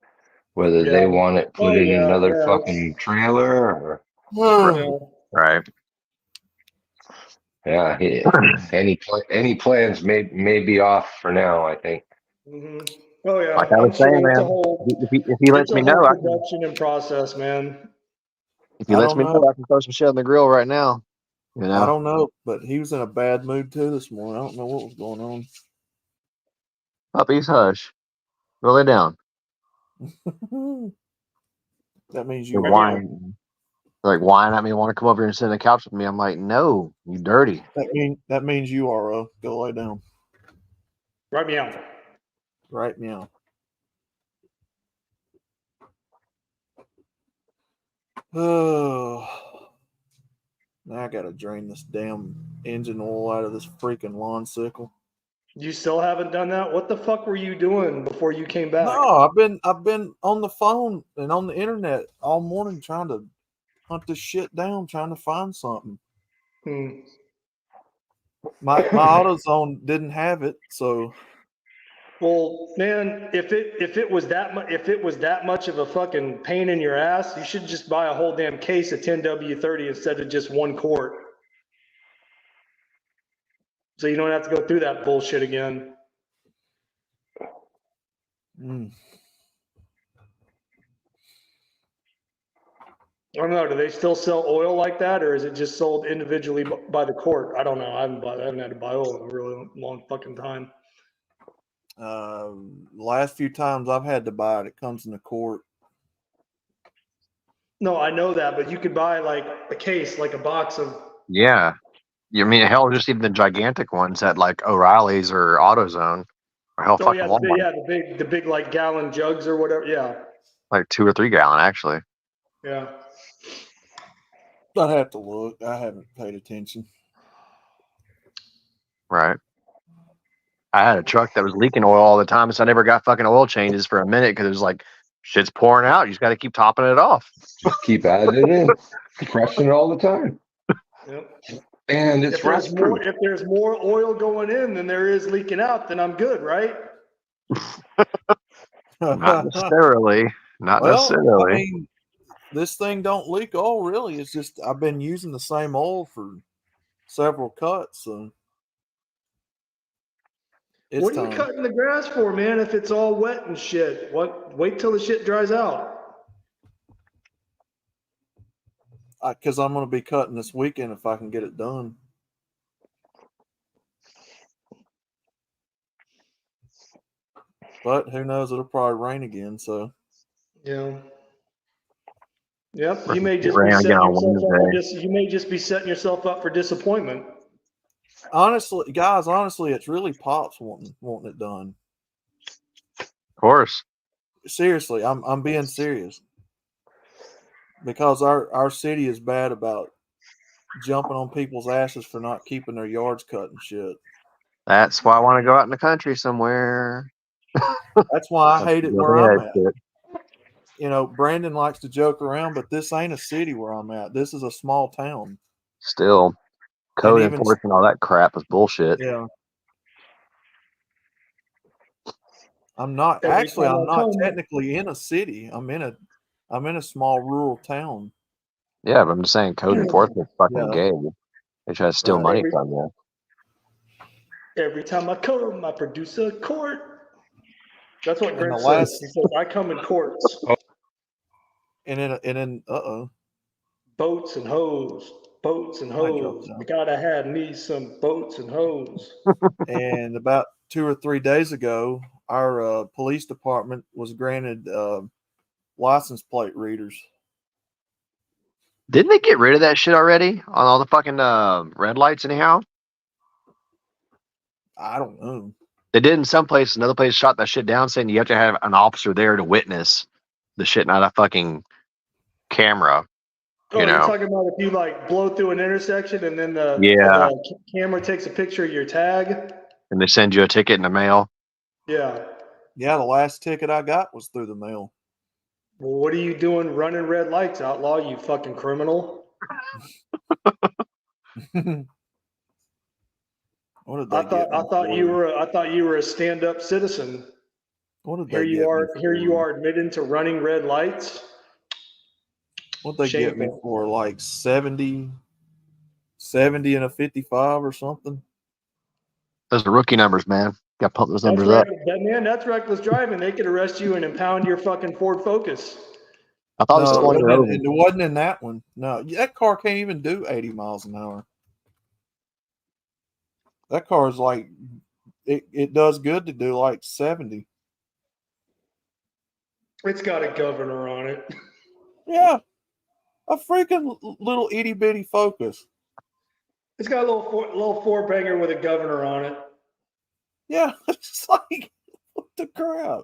whether they want it put in another fucking trailer or right. Yeah, any plans may be off for now, I think. Mm-hmm. Oh yeah, Like I was saying, man, if he lets me know, I can, production and process, man. if he lets me know, I can throw some shit on the grill right now. You know? I don't know, but he was in a bad mood too this morning. I don't know what was going on. Puppies, hush. Roll it down. That means You're you whining. Like whining at me, want to come over here and sit on the couch with me. I'm like, no, you dirty. That means you are. Go lay down. Right meow. Right meow. Oh, now I gotta drain this damn engine oil out of this freaking lawn sickle. You still haven't done that? What the fuck were you doing before you came back? No, I've been on the phone and on the internet all morning trying to hunt this shit down, trying to find something. My AutoZone didn't have it, so. Well, man, if it was that much of a fucking pain in your ass, you should just buy a whole damn case of 10W30 instead of just one quart. So you don't have to go through that bullshit again. I don't know. Do they still sell oil like that, or is it just sold individually by the quart? I don't know. I haven't had to buy oil in a really long fucking time. Last few times I've had to buy it, it comes in a quart. No, I know that, but you could buy like a case, like a box of. Yeah. You mean hell, just even the gigantic ones at like O'Reilly's or AutoZone or hell fucking Walmart. The big like gallon jugs or whatever. Yeah. Like 2 or 3 gallon actually. Yeah. I'd have to look. I haven't paid attention. Right. I had a truck that was leaking oil all the time, so I never got fucking oil changes for a minute because it was like shit's pouring out. You just got to keep topping it off. Just keep adding it in, pressing it all the time. Yep. And it's rust-proof. If there's more oil going in than there is leaking out, then I'm good, right? Not necessarily. Not necessarily. I mean, this thing don't leak oil really. It's just I've been using the same oil for several cuts, so what are you cutting the grass for, man? If it's all wet and shit, wait till the shit dries out. Because I'm going to be cutting this weekend if I can get it done. But who knows? It'll probably rain again. So yeah. Yep. You may just be setting yourself up for disappointment. Honestly, guys, it's really Pops wanting it done. Of course. Seriously, I'm being serious. Because our city is bad about jumping on people's asses for not keeping their yards cut and shit. That's why I want to go out in the country somewhere. That's why I hate it where I'm at. you know, Brandon likes to joke around, but this ain't a city where I'm at. This is a small town. Still, And code even enforcement, all that crap is bullshit. yeah, I'm not Every actually. time I'm I not come, technically in a city. I'm in a small rural town. Yeah, but I'm just saying code enforcement's fucking Yeah, gay. They try to steal right. money from you. every time I come, I produce a court. That's what And the Brent says. last He says, I come in courts, and in boats and hoes, boats and I dropped hoes. I down. gotta have me some boats and hoes. And about 2 or 3 days ago, our police department was granted license plate readers. Didn't they get rid of that shit already on all the fucking red lights anyhow? I don't know. They did in some place. Another place shot that shit down, saying you have to have an officer there to witness the shit, not a fucking camera. Oh, You you're know? talking about if you like blow through an intersection and then Yeah. the camera takes a picture of your tag? And they send you a ticket in the mail. Yeah. Yeah, the last ticket I got was through the mail. Well, what are you doing running red lights, outlaw, you fucking criminal? What did they get me I thought you for? were a stand-up citizen. What did Here they you get me are, here you for? are admitting to running red lights. What they get me Shameful. for? Like 70 and a 55 or something? Those are rookie numbers, man. Got to pump those That's numbers up. that's reckless driving. They could arrest you and impound your fucking Ford Focus. I thought it was No, 20 or over. it wasn't in that one. No, that car can't even do 80 miles an hour. That car is like, it does good to do like 70. It's got a governor on it. Yeah, a freaking little itty bitty Focus. It's got a little four banger with a governor on it. Yeah, it's like, what the crap?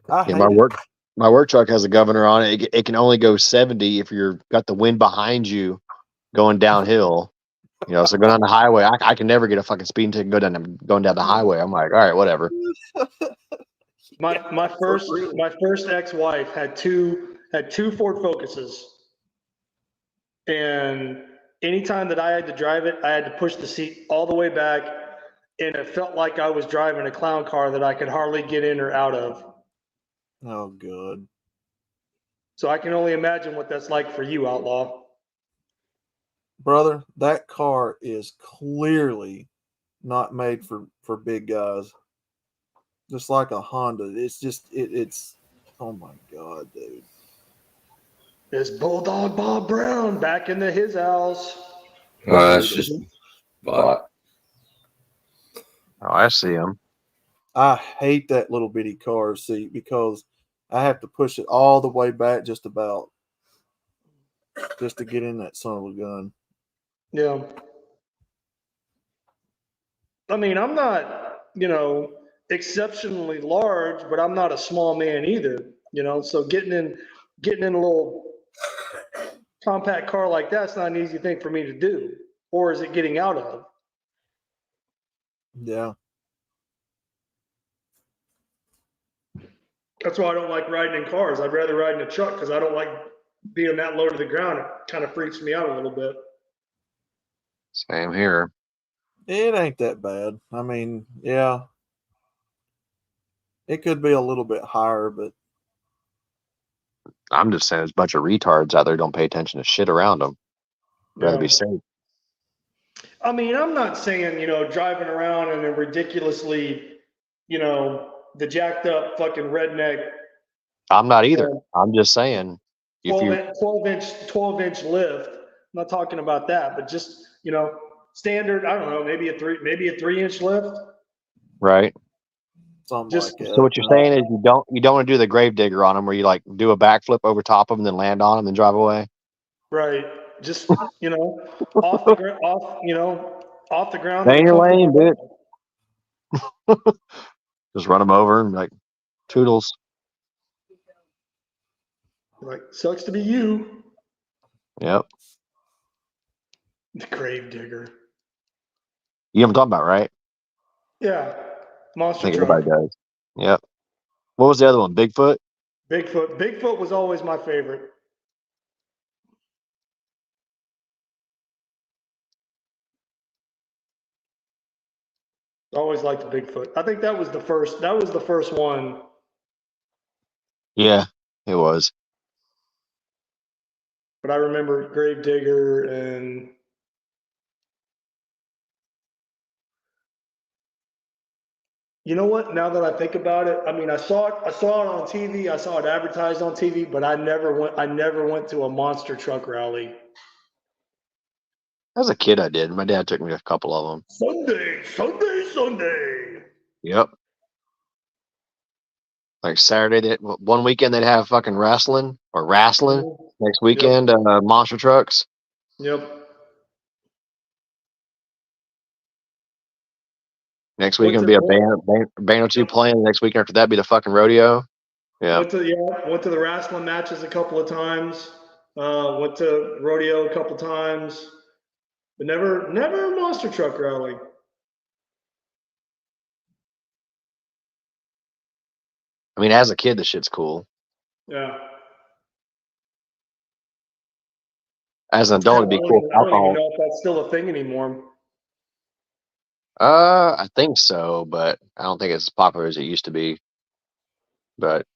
I hate it. My work truck has a governor on it. It can only go 70 if you're got the wind behind you going downhill. You know, so going down the highway, I can never get a fucking speeding ticket going down the highway. I'm like, all right, whatever. My first ex-wife had two Ford Focuses, and anytime that I had to drive it, I had to push the seat all the way back, and it felt like I was driving a clown car that I could hardly get in or out of. Oh, good. So I can only imagine what that's like for you, outlaw. Brother, that car is clearly not made for big guys. Just like a Honda. It's just it's oh my god, dude. It's Bulldog Bob Brown back in his house. That's just bought. Oh, I see him. I hate that little bitty car seat because I have to push it all the way back just to get in that son of a gun. Yeah. I mean, I'm not, exceptionally large, but I'm not a small man either, so getting in a little compact car like that's not an easy thing for me to do. Or is it getting out of? Yeah. That's why I don't like riding in cars. I'd rather ride in a truck because I don't like being that low to the ground. It kind of freaks me out a little bit. Same here. It ain't that bad. I mean, yeah. It could be a little bit higher, but I'm just saying there's a bunch of retards out there don't pay attention to shit around them. Rather be safe. I mean, I'm not saying, driving around in a ridiculously, the jacked up fucking redneck. I'm not either. I'm just saying. 12-inch lift. I'm not talking about that, but just, standard, I don't know, maybe a 3-inch lift. Right. Something like that. So what you're saying is you don't want to do the grave digger on them where you like do a backflip over top of them, then land on them and drive away. Right. Just, off the ground. Stay in your lane, dude. Just run them over and like toodles. Like, sucks to be you. Yep. The grave digger. You know what I'm talking about, right? Yeah. Monster I think truck. everybody does. Yep. What was the other one? Bigfoot? Bigfoot. Bigfoot was always my favorite. Always liked Bigfoot. I think that was the first. That was the first one. Yeah, it was. But I remember Gravedigger and you know what? Now that I think about it, I mean, I saw it. I saw it on TV. I saw it advertised on TV, but I never went. I never went to a monster truck rally. As a kid, I did. My dad took me to a couple of them. Sunday, Sunday, Sunday. Yep. Like Saturday, one weekend they'd have fucking wrestling or wrestling. Next weekend, monster trucks. Yep. Next weekend be a band or two playing. Next weekend after that be the fucking rodeo. Yeah. Went to the wrestling matches a couple of times. Went to rodeo a couple times, but never a monster truck rally. I mean, as a kid, the shit's cool. Yeah. As an adult, it'd be cool. I don't even know if that's still a thing anymore. I think so, but I don't think it's as popular as it used to be. But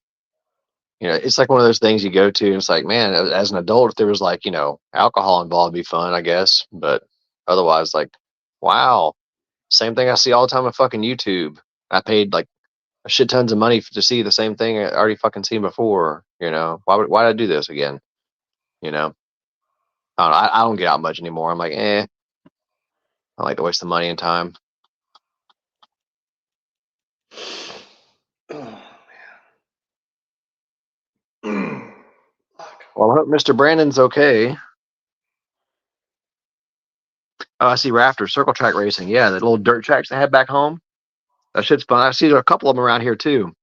you know, it's like one of those things you go to, and it's like, man, as an adult, if there was like, you know, alcohol involved, it'd be fun, I guess. But otherwise, like, wow, same thing I see all the time on fucking YouTube. I paid like a shit tons of money to see the same thing I already fucking seen before. You know, why did I do this again? You know, I don't get out much anymore. I'm like, I don't like to waste the money and time. Oh man. Well, I hope Mr. Brandon's okay. Oh, I see Rafter Circle Track Racing. Yeah, the little dirt tracks they have back home. That shit's fun. I see a couple of them around here too,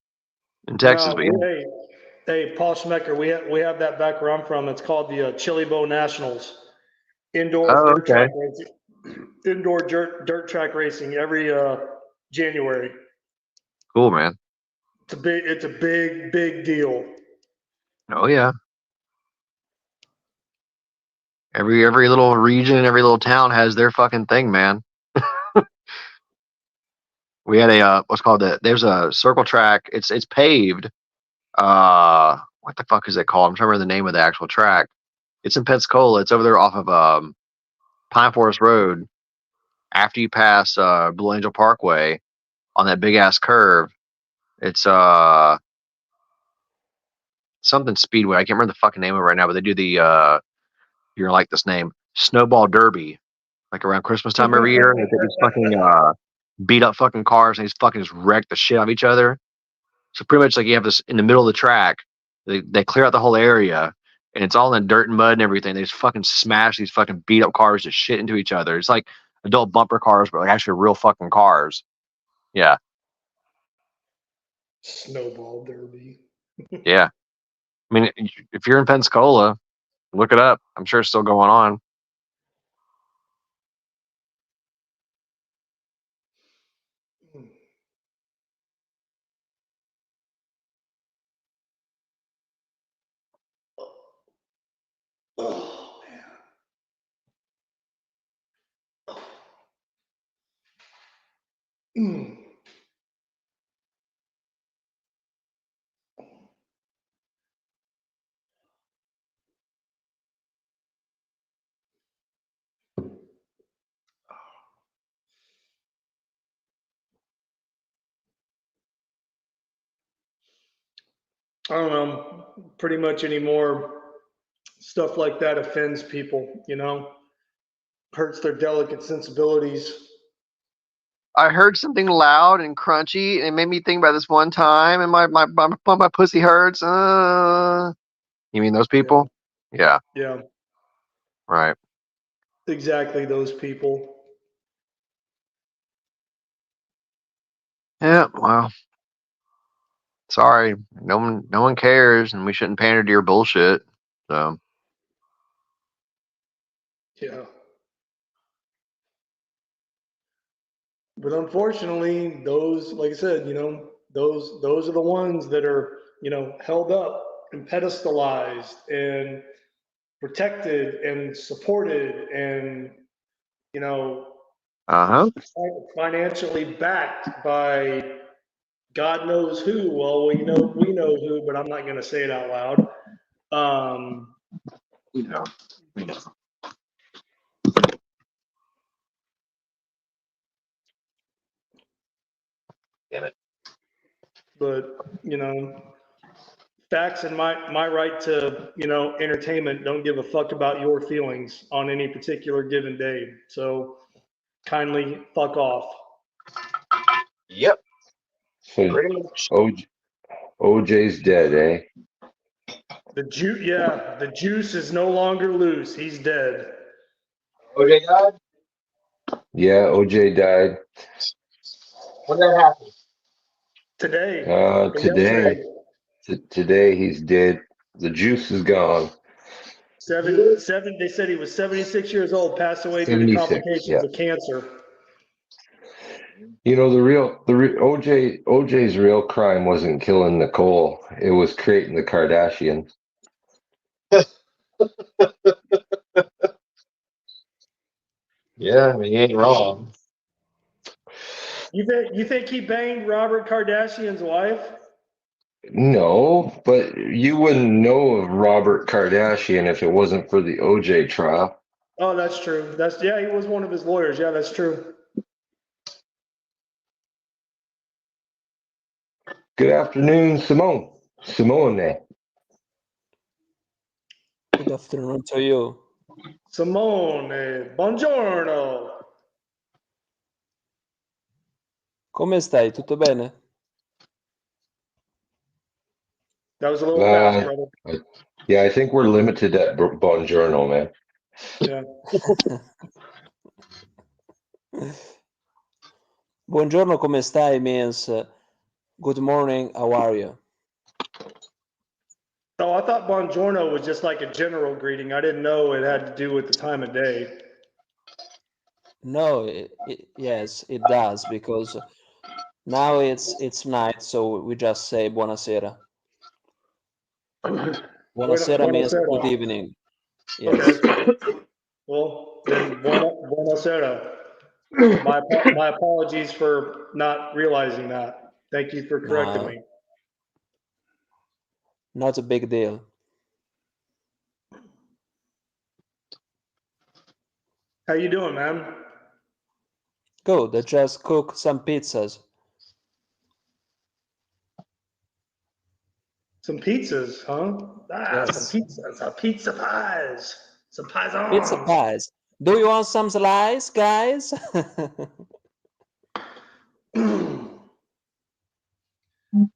in Texas. But yeah. Hey, Paul Schmecker, we have that back where I'm from. It's called the Chili Bow Nationals. Indoor dirt track racing. Indoor dirt track racing every January. Cool, man. It's a big deal. Oh yeah. Every little region, every little town has their fucking thing, man. We had a what's called there's a circle track. It's paved. What the fuck is it called? I'm trying to remember the name of the actual track. It's in Pensacola. It's over there off of Pine Forest Road. After you pass Blue Angel Parkway on that big ass curve, it's something Speedway. I can't remember the fucking name of it right now, but they do the you're gonna like this name, Snowball Derby, like around Christmas time every year. They get these fucking beat up fucking cars and these fucking just wreck the shit out of each other. So pretty much like you have this in the middle of the track, they clear out the whole area and it's all in dirt and mud and everything. They just fucking smash these fucking beat up cars to shit into each other. It's like adult bumper cars, but like actually real fucking cars. Yeah. Snowball Derby. Yeah. I mean, if you're in Pensacola, look it up. I'm sure it's still going on. Oh man. I don't know. Pretty much anymore, stuff like that offends people. You know, hurts their delicate sensibilities. I heard something loud and crunchy, and it made me think about this one time, and my pussy hurts. You mean those people? Yeah. Yeah. Right. Exactly those people. Yeah. Well, sorry. No one cares, and we shouldn't pander to your bullshit. So. Yeah. But unfortunately, those, like I said, you know, those are the ones that are, you know, held up and pedestalized and protected and supported and, you know, Uh-huh. financially backed by God knows who. Well, we know who, but I'm not going to say it out loud. We know. Damn it. But you know, facts and my right to, you know, entertainment don't give a fuck about your feelings on any particular given day. So kindly fuck off. Yep. So Pretty much. OJ's dead, eh? The juice is no longer loose. He's dead. OJ died? Yeah, OJ died. When did that happen? Today or Today. yesterday. Today he's dead. The juice is gone. Seven. They said he was 76 years old, passed away due to 76. complications Yeah. of cancer. You know, OJ's real crime wasn't killing Nicole. It was creating the Kardashians. Yeah, I mean, he ain't wrong. You think he banged Robert Kardashian's wife? No, but you wouldn't know of Robert Kardashian if it wasn't for the OJ trial. Oh, that's true. He was one of his lawyers. Yeah, that's true. Good afternoon, Simone. Simone. Good afternoon to you. Simone, buongiorno. Come stai? Tutto bene? That was a little fast, brother. Yeah, I think we're limited at Buongiorno, man. Yeah. Buongiorno, come stai means good morning, how are you? Oh, I thought buongiorno was just like a general greeting. I didn't know it had to do with the time of day. No, yes, it does, because now it's night, so we just say buonasera. Buonasera means good evening. Yes. Okay. Well, then buonasera. My apologies for not realizing that. Thank you for correcting me. Not a big deal. How you doing, man? Good. I just cooked some pizzas. Some pizzas, huh? Yes. Some pizzas, some pizza pies, some paisans. Pizza pies. Do you want some slice, guys?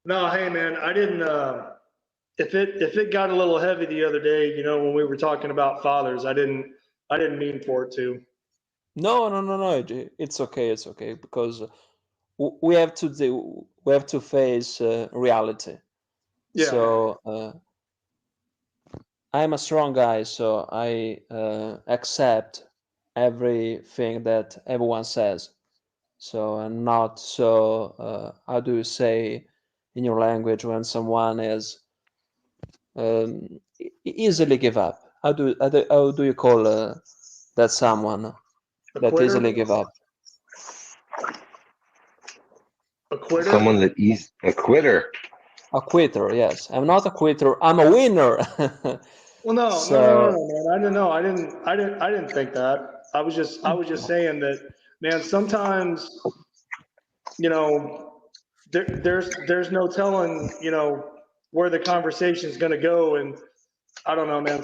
No, hey man, I didn't. If it got a little heavy the other day, you know, when we were talking about fathers, I didn't mean for it to. No. It's okay. It's okay, because we have to face reality. Yeah. So I'm a strong guy, so I accept everything that everyone says. So I'm not so how do you say in your language when someone is easily give up? How do you call that someone that easily give up? A quitter? Someone that is a quitter. A quitter, yes. I'm not a quitter. I'm a winner. Well, no, man. I don't know. I didn't think that. I was just saying that, man. Sometimes, you know, there's no telling, you know, where the conversation's going to go, and I don't know, man.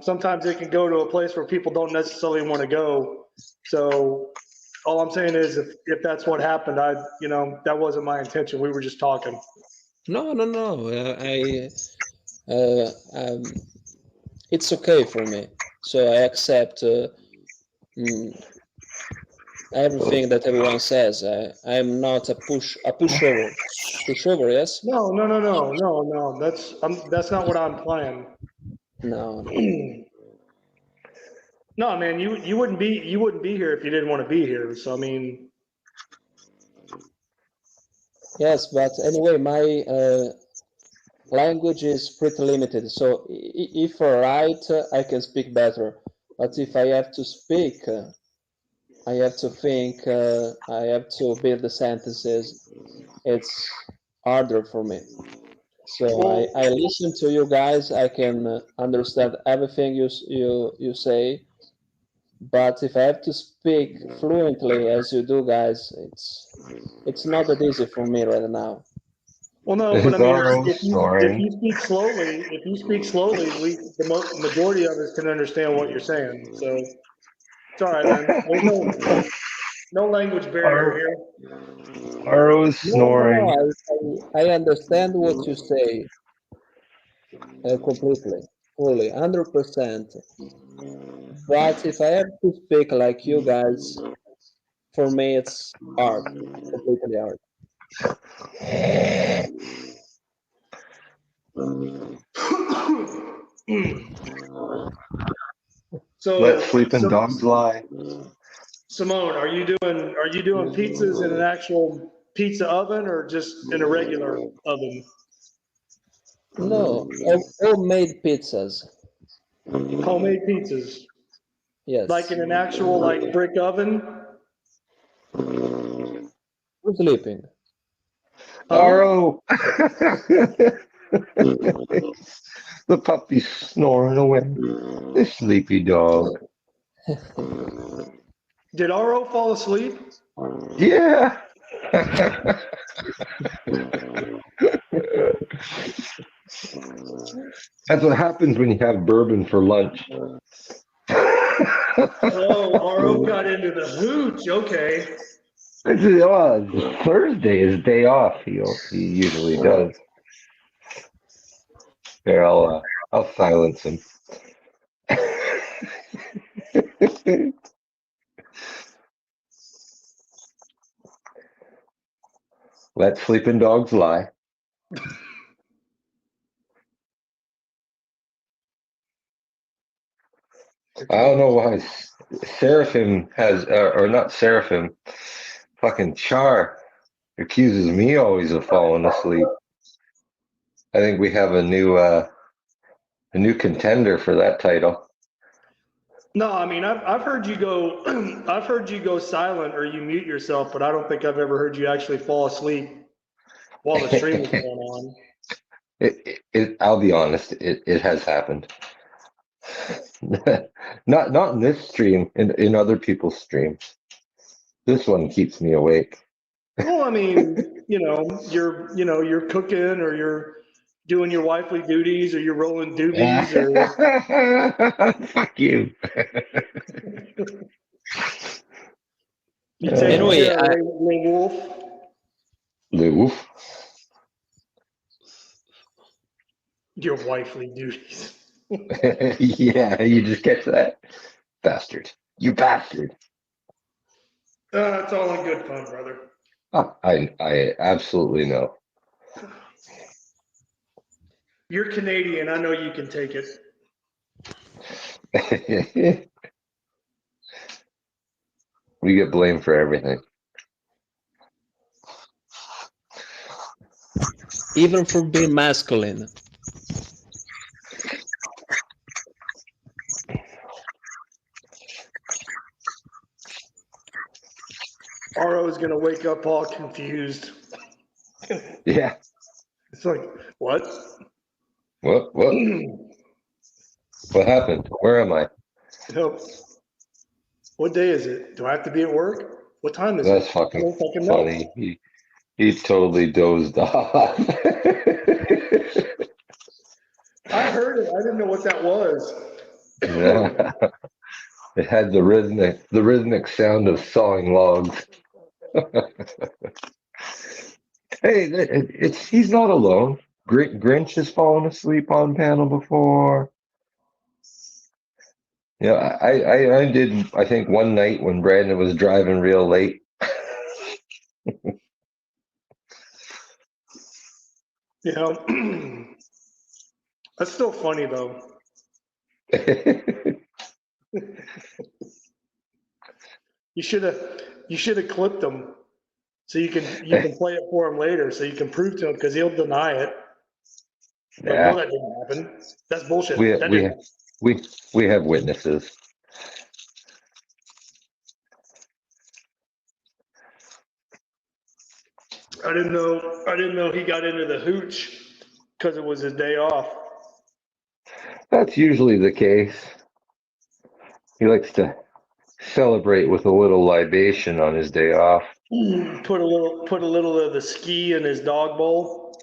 Sometimes it can go to a place where people don't necessarily want to go. So all I'm saying is, if that's what happened, that wasn't my intention. We were just talking. No. It's okay for me. So I accept everything that everyone says. I'm not a pushover. Pushover, yes? No. That's not what I'm implying. No. No, man, you wouldn't be here if you didn't want to be here. So I mean, Yes, but anyway, my language is pretty limited. So if I write, I can speak better. But if I have to speak, I have to think, I have to build the sentences. It's harder for me. So I listen to you guys. I can understand everything you say. But if I have to speak fluently as you do, guys, it's not that easy for me right now. Well, no, but I Is mean, RO if snoring? you speak slowly, we the majority of us can understand what you're saying. So it's all right, man. There's no language barrier R- here. RO is snoring. No, I understand what you say completely, fully, 100%. But if I have to speak like you guys, for me it's hard, completely hard. Let So, sleeping dogs lie. Simone, are you doing pizzas in an actual pizza oven or just in a regular oven? No, homemade pizzas. Homemade pizzas, like Yes. in an actual like brick oven? Who's sleeping? Huh? RO. The puppy's snoring away. The sleepy dog. Did RO fall asleep? Yeah. That's what happens when you have bourbon for lunch. Oh, RO got into the hooch. Okay. It's Thursday is day off. He usually does. Here, I'll silence him. Let sleeping dogs lie. I don't know why Seraphim has, or not Seraphim, fucking Char accuses me always of falling asleep. I think we have a new contender for that title. No, I mean I've heard you go I've heard you go silent or you mute yourself, but I don't think I've ever heard you actually fall asleep while the stream was going on. I'll be honest, it has happened. Not in this stream, in other people's streams. This one keeps me awake. Well, I mean, you're cooking or you're doing your wifely duties or you're rolling doobies or Fuck you. you taking Anyway, care of Lil Wolf. Loof. Your wifely duties. Yeah, you just catch that? Bastard. You bastard. It's all in good fun, brother. Oh, I absolutely know. You're Canadian. I know you can take it. We get blamed for everything. even for being masculine. RO is gonna wake up all confused. Yeah. It's like, what? What? What happened? Where am I? What day is it? Do I have to be at work? What time is That's it? I fucking don't fucking know. funny. He totally dozed off. I heard it. I didn't know what that was. Yeah. It had the rhythmic sound of sawing logs. Hey, he's not alone. Grinch has fallen asleep on panel before. Yeah, I did. I think one night when Brandon was driving real late. That's still funny though. You should have clipped them So you can play it for him later, so you can prove to him because he'll deny it. Like, Yeah, no, that didn't happen. That's bullshit. we That we didn't. we have witnesses. I didn't know he got into the hooch because it was his day off. That's usually the case. He likes to celebrate with a little libation on his day off. Put a little of the ski in his dog bowl.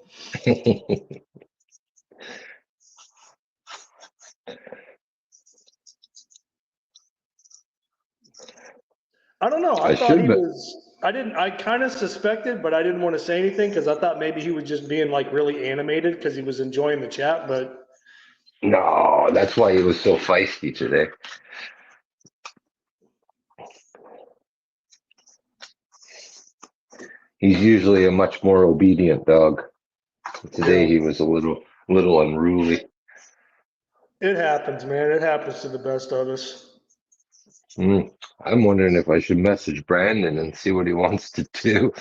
I don't know. I thought he was. I kind of suspected, but I didn't want to say anything because I thought maybe he was just being like really animated because he was enjoying the chat. But No, that's why he was so feisty today. He's usually a much more obedient dog. Today he was a little unruly. it happens, man. It happens to the best of us. I'm wondering if I should message Brandon and see what he wants to do.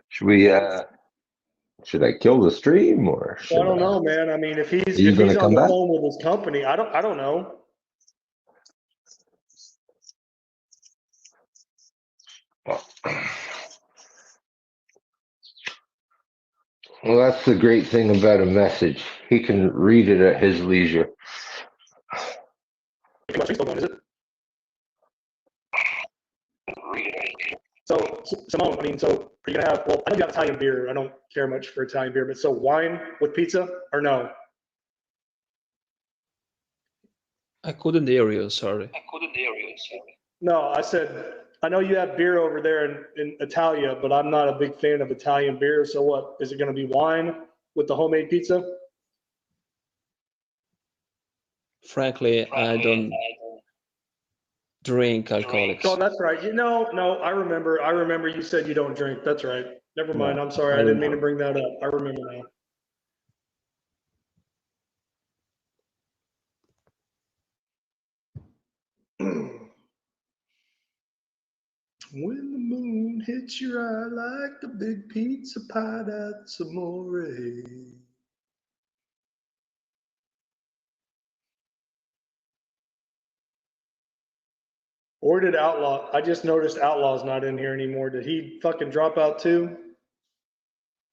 Should I kill the stream or I don't know, man. I mean, if he's gonna on come the back? phone with his company, I don't know. Well, that's the great thing about a message. He can read it at his leisure. So, Simone, I mean, so are you gonna have? Well, I know you got Italian beer. I don't care much for Italian beer, but so wine with pizza or no? I couldn't hear you. Sorry. No, I said I know you have beer over there in Italia, but I'm not a big fan of Italian beer. So what is it going to be? Wine with the homemade pizza? Frankly, I don't drink alcoholics. Oh, that's right. No, I remember you said you don't drink. That's right. Never mind. I'm sorry. I didn't mean to bring that up. I remember now. When the moon hits your eye like a big pizza pie, that's amore. Or did Outlaw? I just noticed Outlaw's not in here anymore. Did he fucking drop out too?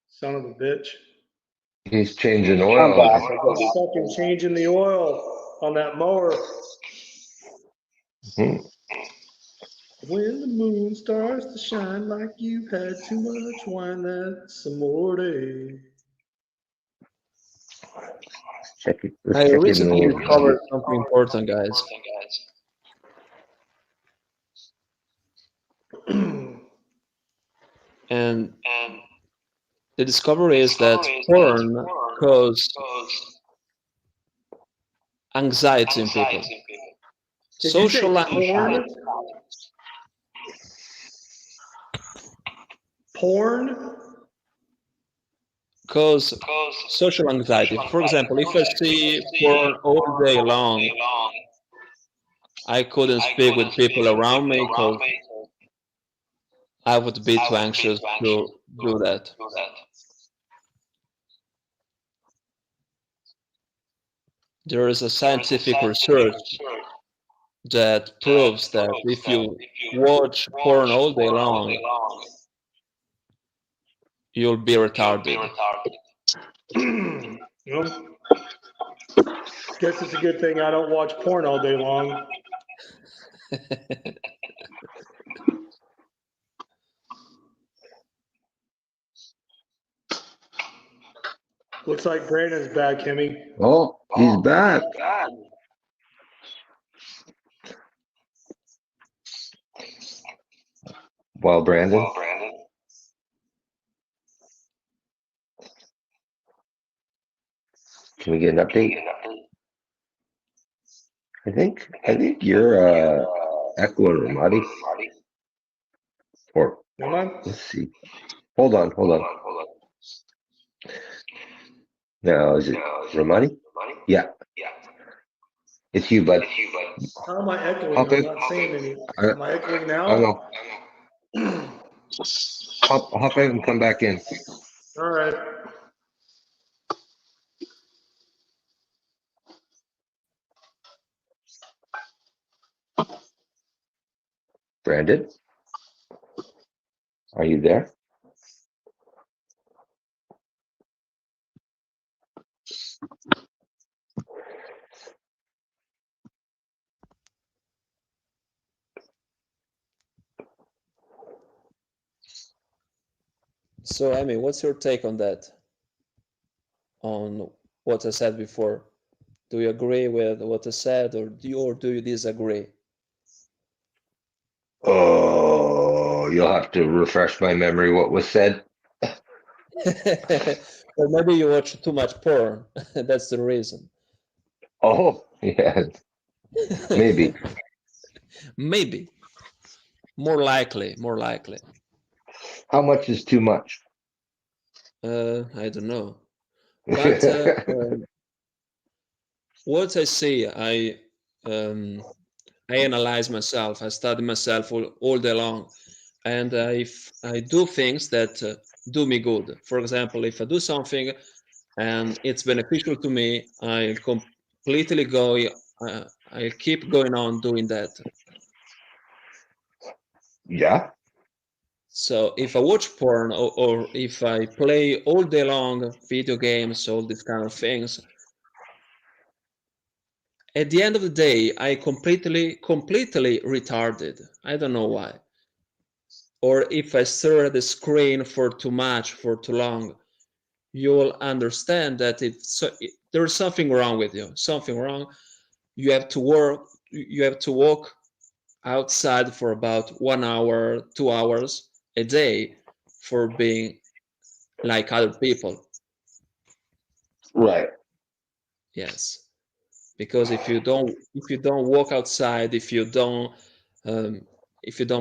Son of a bitch. He's changing I'm oil. back. He's fucking changing the oil on that mower. When the moon starts to shine like you've had too much wine, that's amore. I recently discovered something important, guys. And the discovery is that porn causes anxiety in people. Social anxiety. Porn? Cause social anxiety. For example, if I see porn all day long, I couldn't speak with people around me because I would be too anxious to do that. There is a scientific research that proves that if you watch porn all day long, you'll be retarded. Well, guess it's a good thing I don't watch porn all day long. Looks like Brandon's back, Hemi. Oh, he's back. Well, Brandon. Can we get an update? I think you're Eckler or Ramadi. Or let's see. Hold on. Now is it Ramadi? Yeah. It's you, bud. How am I echoing? Okay. I'm not saying anything. Am I echoing now? I don't know. Hop out and come back in. All right. Brandon, are you there? So, Amy, what's your take on that? On what I said before? Do you agree with what I said, or do you disagree? Oh, you'll have to refresh my memory what was said. Or maybe you watch too much porn. That's the reason. Oh, yeah, maybe. Maybe. More likely. More likely. How much is too much? I don't know. But what I see, I analyze myself. I study myself all day long, and I do things that do me good. For example, if I do something and it's beneficial to me, I'll completely go. I'll keep going on doing that. Yeah. So if I watch porn or if I play all day long video games, all these kind of things, at the end of the day, I completely retarded. I don't know why. Or if I stare at the screen for too much, for too long, you'll understand that there's something wrong with you. Something wrong. You have to work. You have to walk outside for about 1 hour, 2 hours a day for being like other people. Right. Yes, because if you don't walk outside, if you don't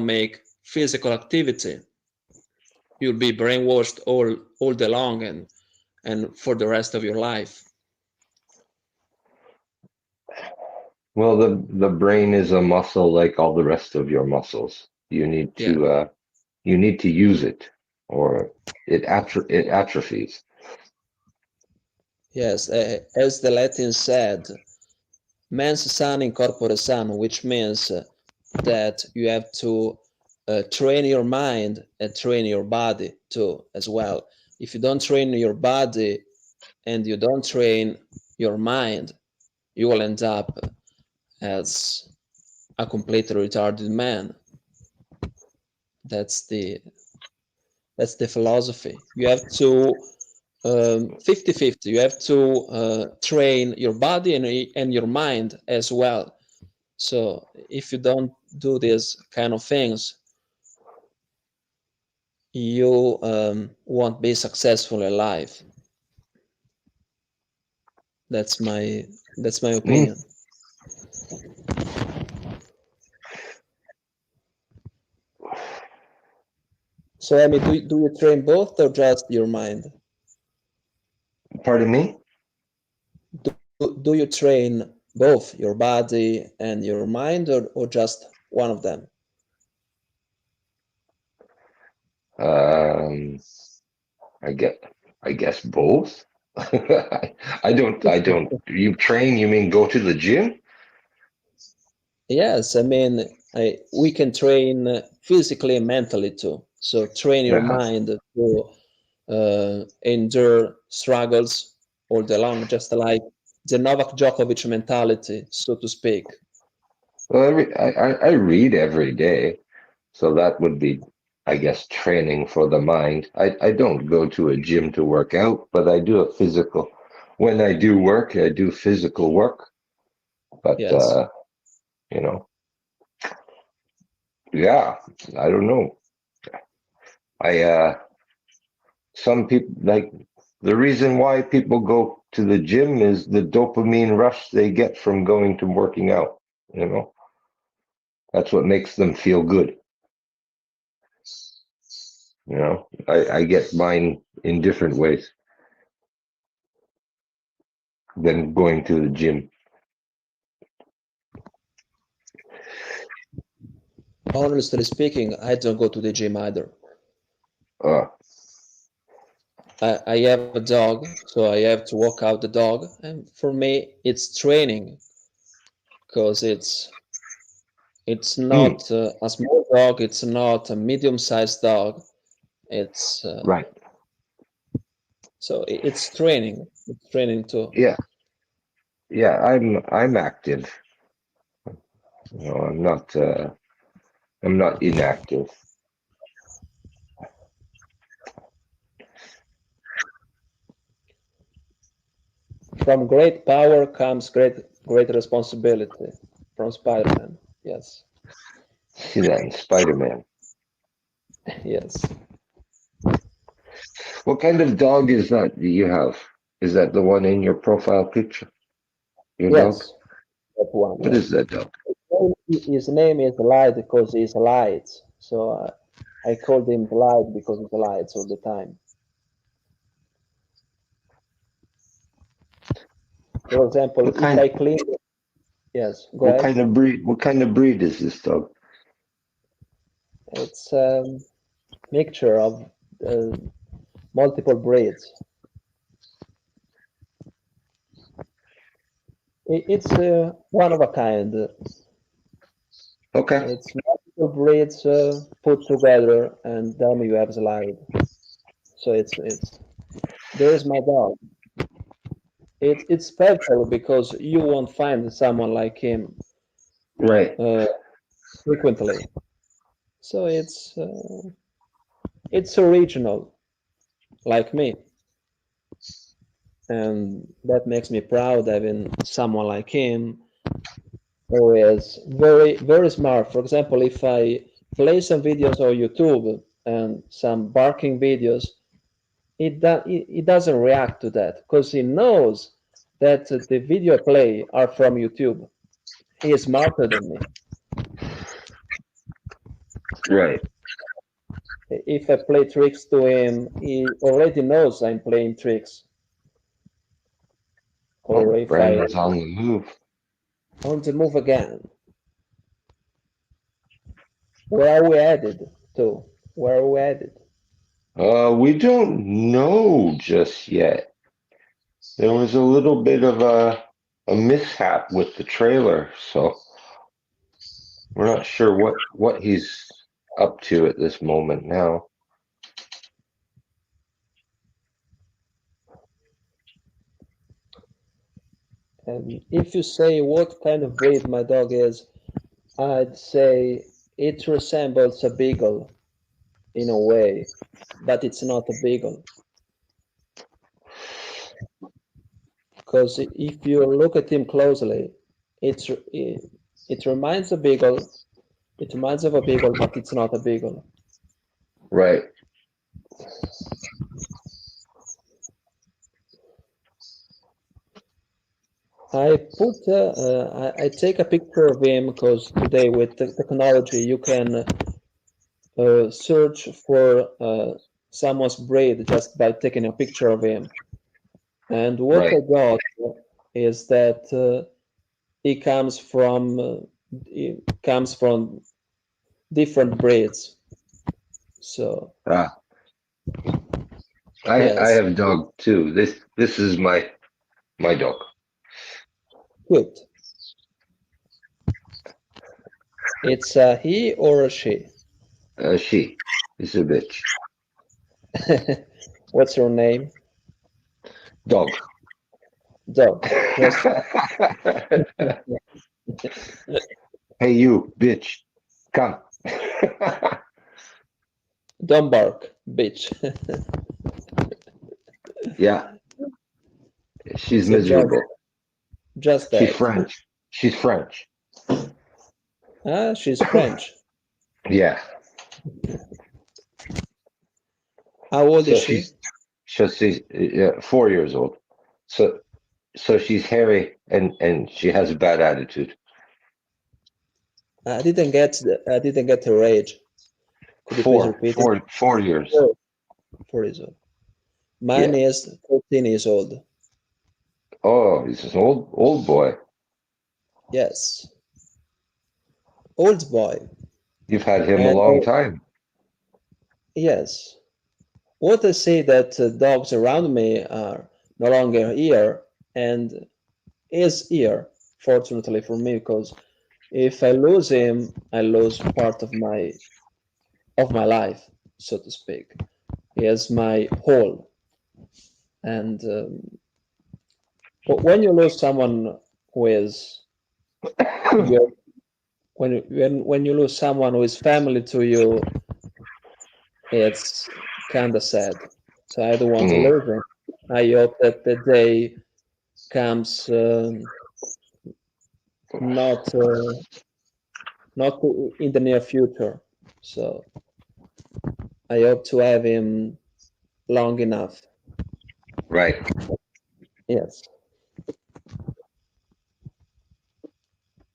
make physical activity, you'll be brainwashed all day long and for the rest of your life. Well, the brain is a muscle like all the rest of your muscles. Yeah. You need to use it, or it atrophies. Yes, as the Latin said, mens sana in corpore sano, which means that you have to train your mind and train your body too as well. If you don't train your body and you don't train your mind, you will end up as a completely retarded man. That's the philosophy. You have to 50-50. You have to train your body and your mind as well. So if you don't do these kind of things, you won't be successful in life. That's my opinion. So I mean, do you train both or just your mind? Pardon me? Do you train both your body and your mind, or just one of them? Um, I guess both. I don't. You train? You mean go to the gym? Yes, I mean, we can train physically and mentally too. So train your Yeah. mind to endure struggles all day long, just like the Novak Djokovic mentality, so to speak. Well, I read every day, so that would be, I guess, training for the mind. I don't go to a gym to work out, but I do a physical. When I do work, I do physical work. But Yes. you know, yeah, I don't know. I some people like the reason why people go to the gym is the dopamine rush they get from going to working out. You know, that's what makes them feel good. You know, I get mine in different ways than going to the gym. Honestly speaking, I don't go to the gym either. Uh, I have a dog, so I have to walk out the dog, and for me, it's training because it's mm, not a small dog, it's not a medium-sized dog. It's right. so it's training. It's training too. Yeah. Yeah. I'm active. I'm not inactive. From great power comes great responsibility. From Spider-Man. Yes. See that in Spider-Man. Yes. What kind of dog is that you have? Is that the one in your profile picture? Your dog? Yes. That one. What is that dog? His name is Light because he's light. So I called him Light because he's lights all the time. For example, What if kind? I clean, yes, go What ahead. kind of breed? What kind of breed is this dog? It's a mixture of uh, multiple breeds. It's one of a kind. Okay. It's multiple breeds put together, and then you have Slide. So it's there's my dog. It's special because you won't find someone like him Right. uh, frequently. So it's original, like me, and that makes me proud having someone like him who is very smart. For example, if I play some videos on YouTube and some barking videos, it doesn't react to that because he knows that the video I play are from YouTube. He is smarter than me. Right. If I play tricks to him, he already knows I'm playing tricks. Or Oh, if I Brandon's on the move. on the move again, where are we headed to? Where are we headed? We don't know just yet. There was a little bit of a mishap with the trailer, so we're not sure what he's up to at this moment now. And if you say what kind of breed my dog is, I'd say it resembles a beagle in a way, but it's not a beagle. Because if you look at him closely, it reminds a beagle. It reminds of a beagle, but it's not a beagle. Right. I take a picture of him because today with technology you can search for someone's breed just by taking a picture of him. And what Right. I got is that he comes from different breeds. So Ah, I yes, have a dog too. This is my dog. good. It's a he or a she. She is a bitch. What's your name? Dog. Dog. Just Hey you, bitch. Come. don't bark, bitch. Yeah, she's So miserable. just She's that. French. She's French. Ah, she's French. Yeah. How old So is she? she's 4 years old. So she's hairy and she has a bad attitude. I didn't get her age. Could you please Four, repeat it? four, 4 years. 4 years old. Mine Yeah. is 13 years old. Oh, he's an old boy. Yes. Old boy. You've had him a And long time. yes. what I say that dogs around me are no longer here and is here, fortunately for me, because if I lose him, I lose part of my life, so to speak. He is my whole, and when you lose someone who is your when you lose someone who is family to you, it's kind of sad. So I don't want to Mm, lose him. I hope that the day comes not not in the near future. So I hope to have him long enough. right. Yes,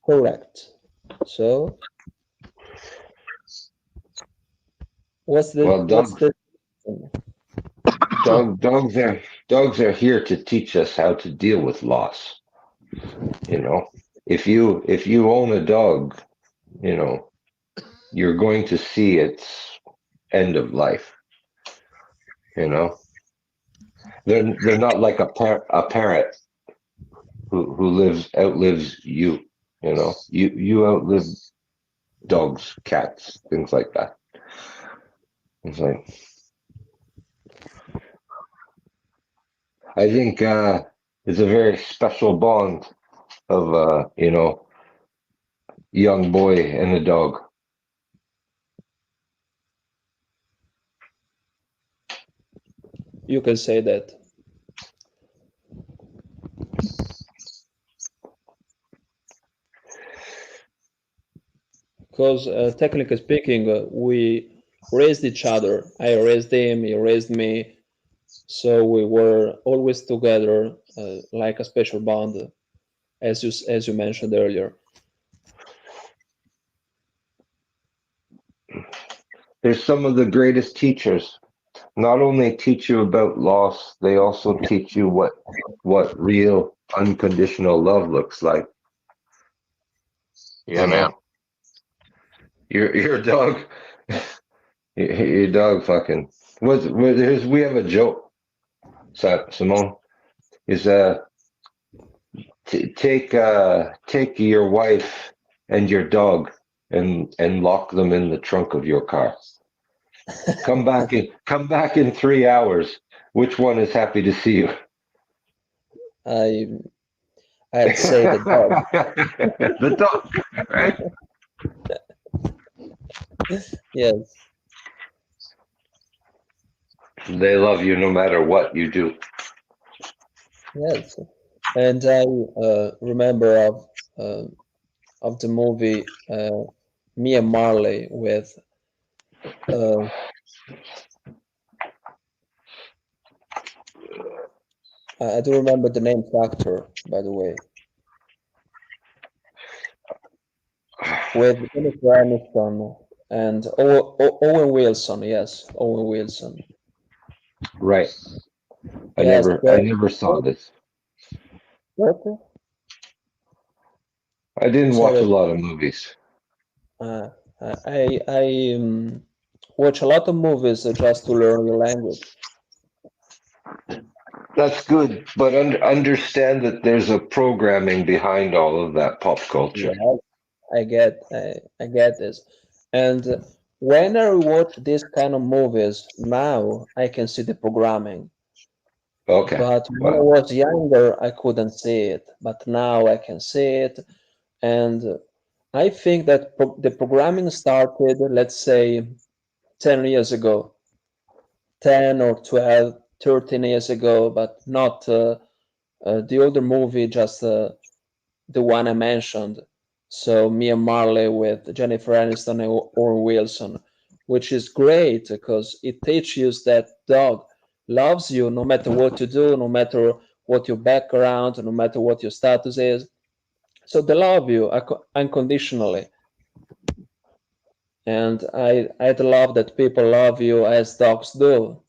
correct. So Well, what's the dogs are here to teach us how to deal with loss. You know, if you own a dog, you know, you're going to see its end of life. You know, they're not like a parrot who outlives you. You know, you outlive dogs, cats, things like that. It's like I think it's a very special bond of you know, young boy and a dog. you can say that because technically speaking, we raised each other. I raised him, he raised me, so we were always together, like a special bond, as you mentioned earlier. They're some of the greatest teachers. Not only teach you about loss, they also teach you what real unconditional love looks like. Yeah, You man. know, your dog, your dog fucking. We have a joke, Simone. Is take your wife and your dog and lock them in the trunk of your car. Come back in 3 hours. Which one is happy to see you? I I'd say the dog. The dog, right? Yes, They love you no matter what you do. yes. And I remember of the movie Mia Marley with uh, I don't remember the name factor, by the way, with Jennifer Aniston and Owen Wilson. Yes, Owen Wilson. Right. Yes, I never saw this. what? I didn't watch a Sorry, lot of movies. uh, I watch a lot of movies just to learn the language. That's good, but understand that there's a programming behind all of that pop culture. Yeah, I get this. And when I watch this kind of movies now, I can see the programming. Okay. But when I Well, was younger, I couldn't see it. But now I can see it. And I think that the programming started, let's say, 10 years ago, 10 or 12, 13 years ago, but not the older movie, just the one I mentioned. So Mia Marley with Jennifer Aniston and Owen Wilson, which is great because it teaches you that dog loves you no matter what you do, no matter what your background, no matter what your status is. So they love you unconditionally. And I'd love that people love you as dogs do,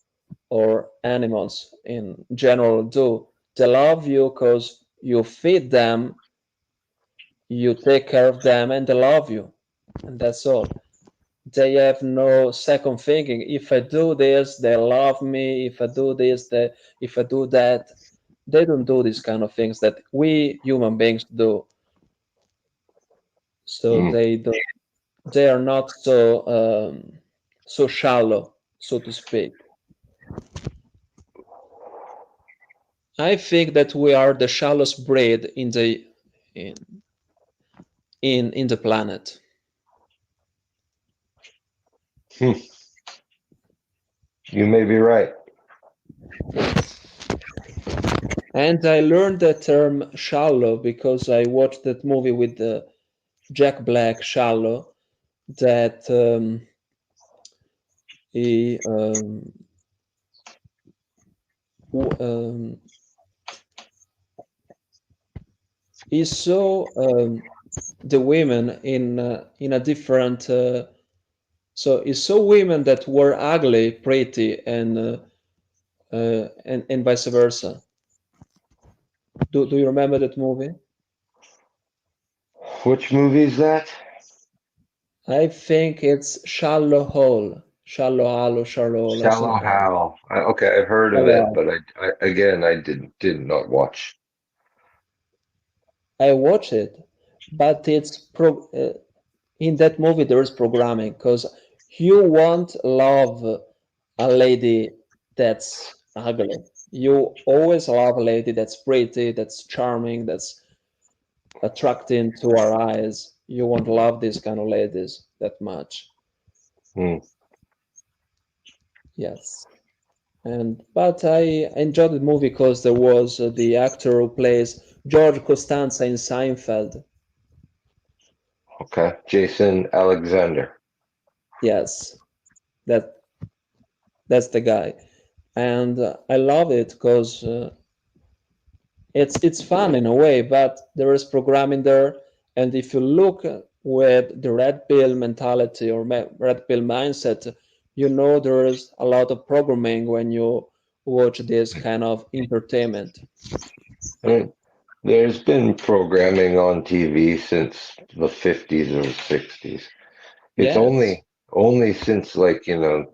or animals in general do. They love you because you feed them, you take care of them, and they love you, and that's all. they have no second thinking. If I do this, they love me. If I do this, if I do that, they don't do these kind of things that we human beings do. So they are not so shallow, so to speak. I think that we are the shallowest breed in in the planet. Hmm. You may be right. Yes. And I learned the term shallow because I watched that movie with Jack Black, Shallow, that he w- um, he saw the women in a different. So he saw women that were ugly, pretty, and vice versa. Do you remember that movie? Which movie is that? I think it's Shallow Hole, Shallow Hollow, Shallow Hole, or Shallow something like that. Hal. Okay, I've heard of it, Shallow. but I did not watch. I watched it, but in that movie there is programming because you won't love a lady that's ugly. You always love a lady that's pretty, that's charming, that's attracting to our eyes. You won't love these kind of ladies that much. Hmm. Yes. And but I enjoyed the movie because there was the actor who plays George Costanza in Seinfeld. Okay, Jason Alexander. Yes, that that's the guy, and I love it because it's fun in a way, but there is programming there, and if you look with the red pill mentality or red pill mindset, you know there is a lot of programming when you watch this kind of entertainment. And there's been programming on TV since the 50s or 60s. It's Yes, only since like, the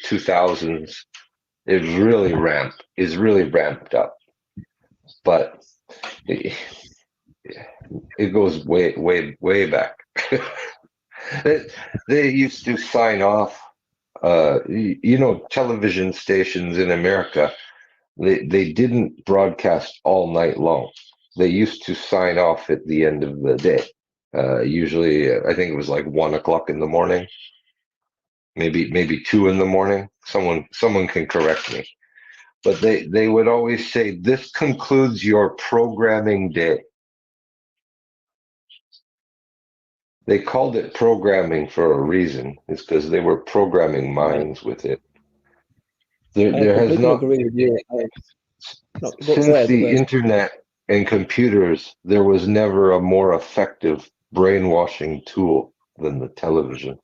2000s is really ramped up. But it, it goes way back. They, they used to sign off, television stations in America. They didn't broadcast all night long. They used to sign off at the end of the day. Usually, I think it was like 1 o'clock in the morning, maybe 2 in the morning. Someone can correct me, but they would always say this concludes your programming day. They called it programming for a reason. It's because they were programming I, minds with it. There, I there has completely not agree with you. No, go Since ahead, go the ahead. internet and computers, there was never a more effective brainwashing tool than the television.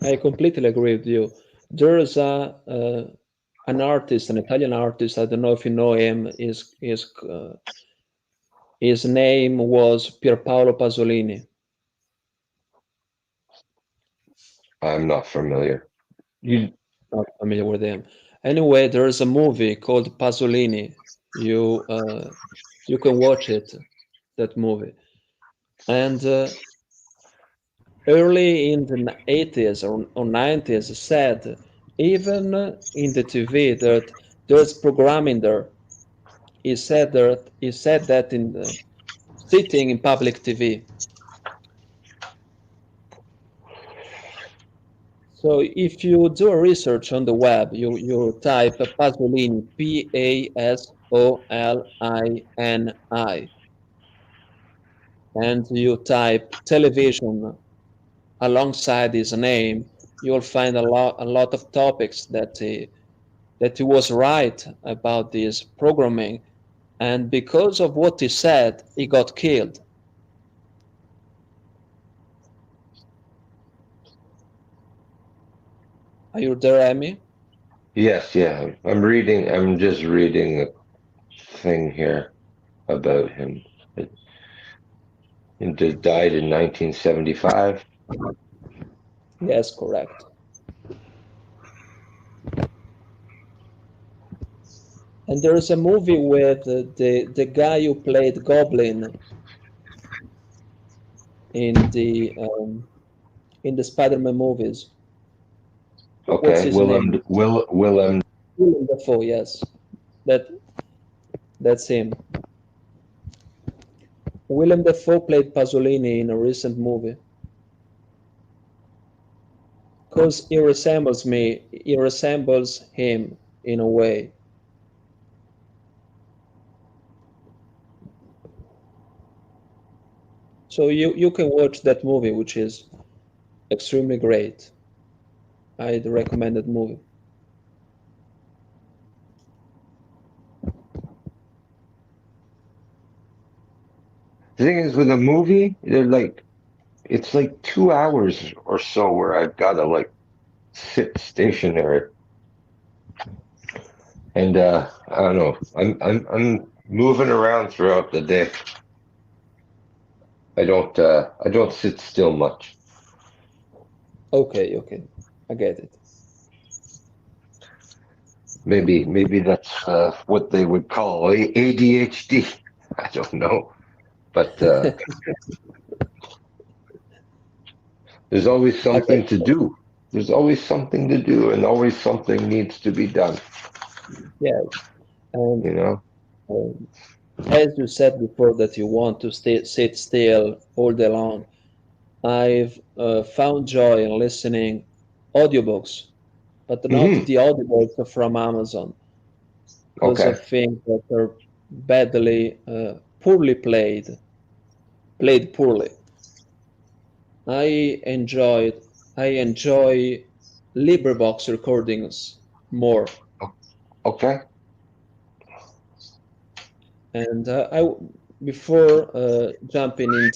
I completely agree with you. There is an artist, an Italian artist. I don't know if you know him. His name was Pierpaolo Pasolini. I'm not familiar. You, Not familiar with him. Anyway, there is a movie called Pasolini. You can watch it, that movie. And early in the 80s or 90s, said even in the TV that there's programming there. He said that in the sitting in public TV. So if you do a research on the web, you type Pasolini, Pasolini, and you type television alongside his name, you'll find a lot of topics that he was right about this programming, and because of what he said, he got killed. Are you there, Amy? yes, yeah. I'm just reading a thing here about him. and died in 1975. Yes, correct. And there is a movie with the guy who played Goblin in the um, in the Spider-Man movies. What's Okay, his name? Willem. Willem Dafoe. Yes, that's him. Willem Dafoe played Pasolini in a recent movie. Because he resembles me, he resembles him in a way. So you can watch that movie, which is extremely great. I'd recommend that movie. The thing is, with a movie, it's like 2 hours or so where I've got to like sit stationary, and I don't know. I'm moving around throughout the day. I don't sit still much. Okay, I get it. Maybe that's what they would call ADHD. I don't know, but there's always I get something to it. do. There's always something to do, and always something needs to be done. Yes, and You know. um, as you said before that you want to sit still all day long, I've found joy in listening audiobooks, but not Hmm. the audiobooks from Amazon, because Okay. of things that are badly, poorly played poorly. I enjoyed, I enjoy LibriVox recordings more, Okay. and before jumping in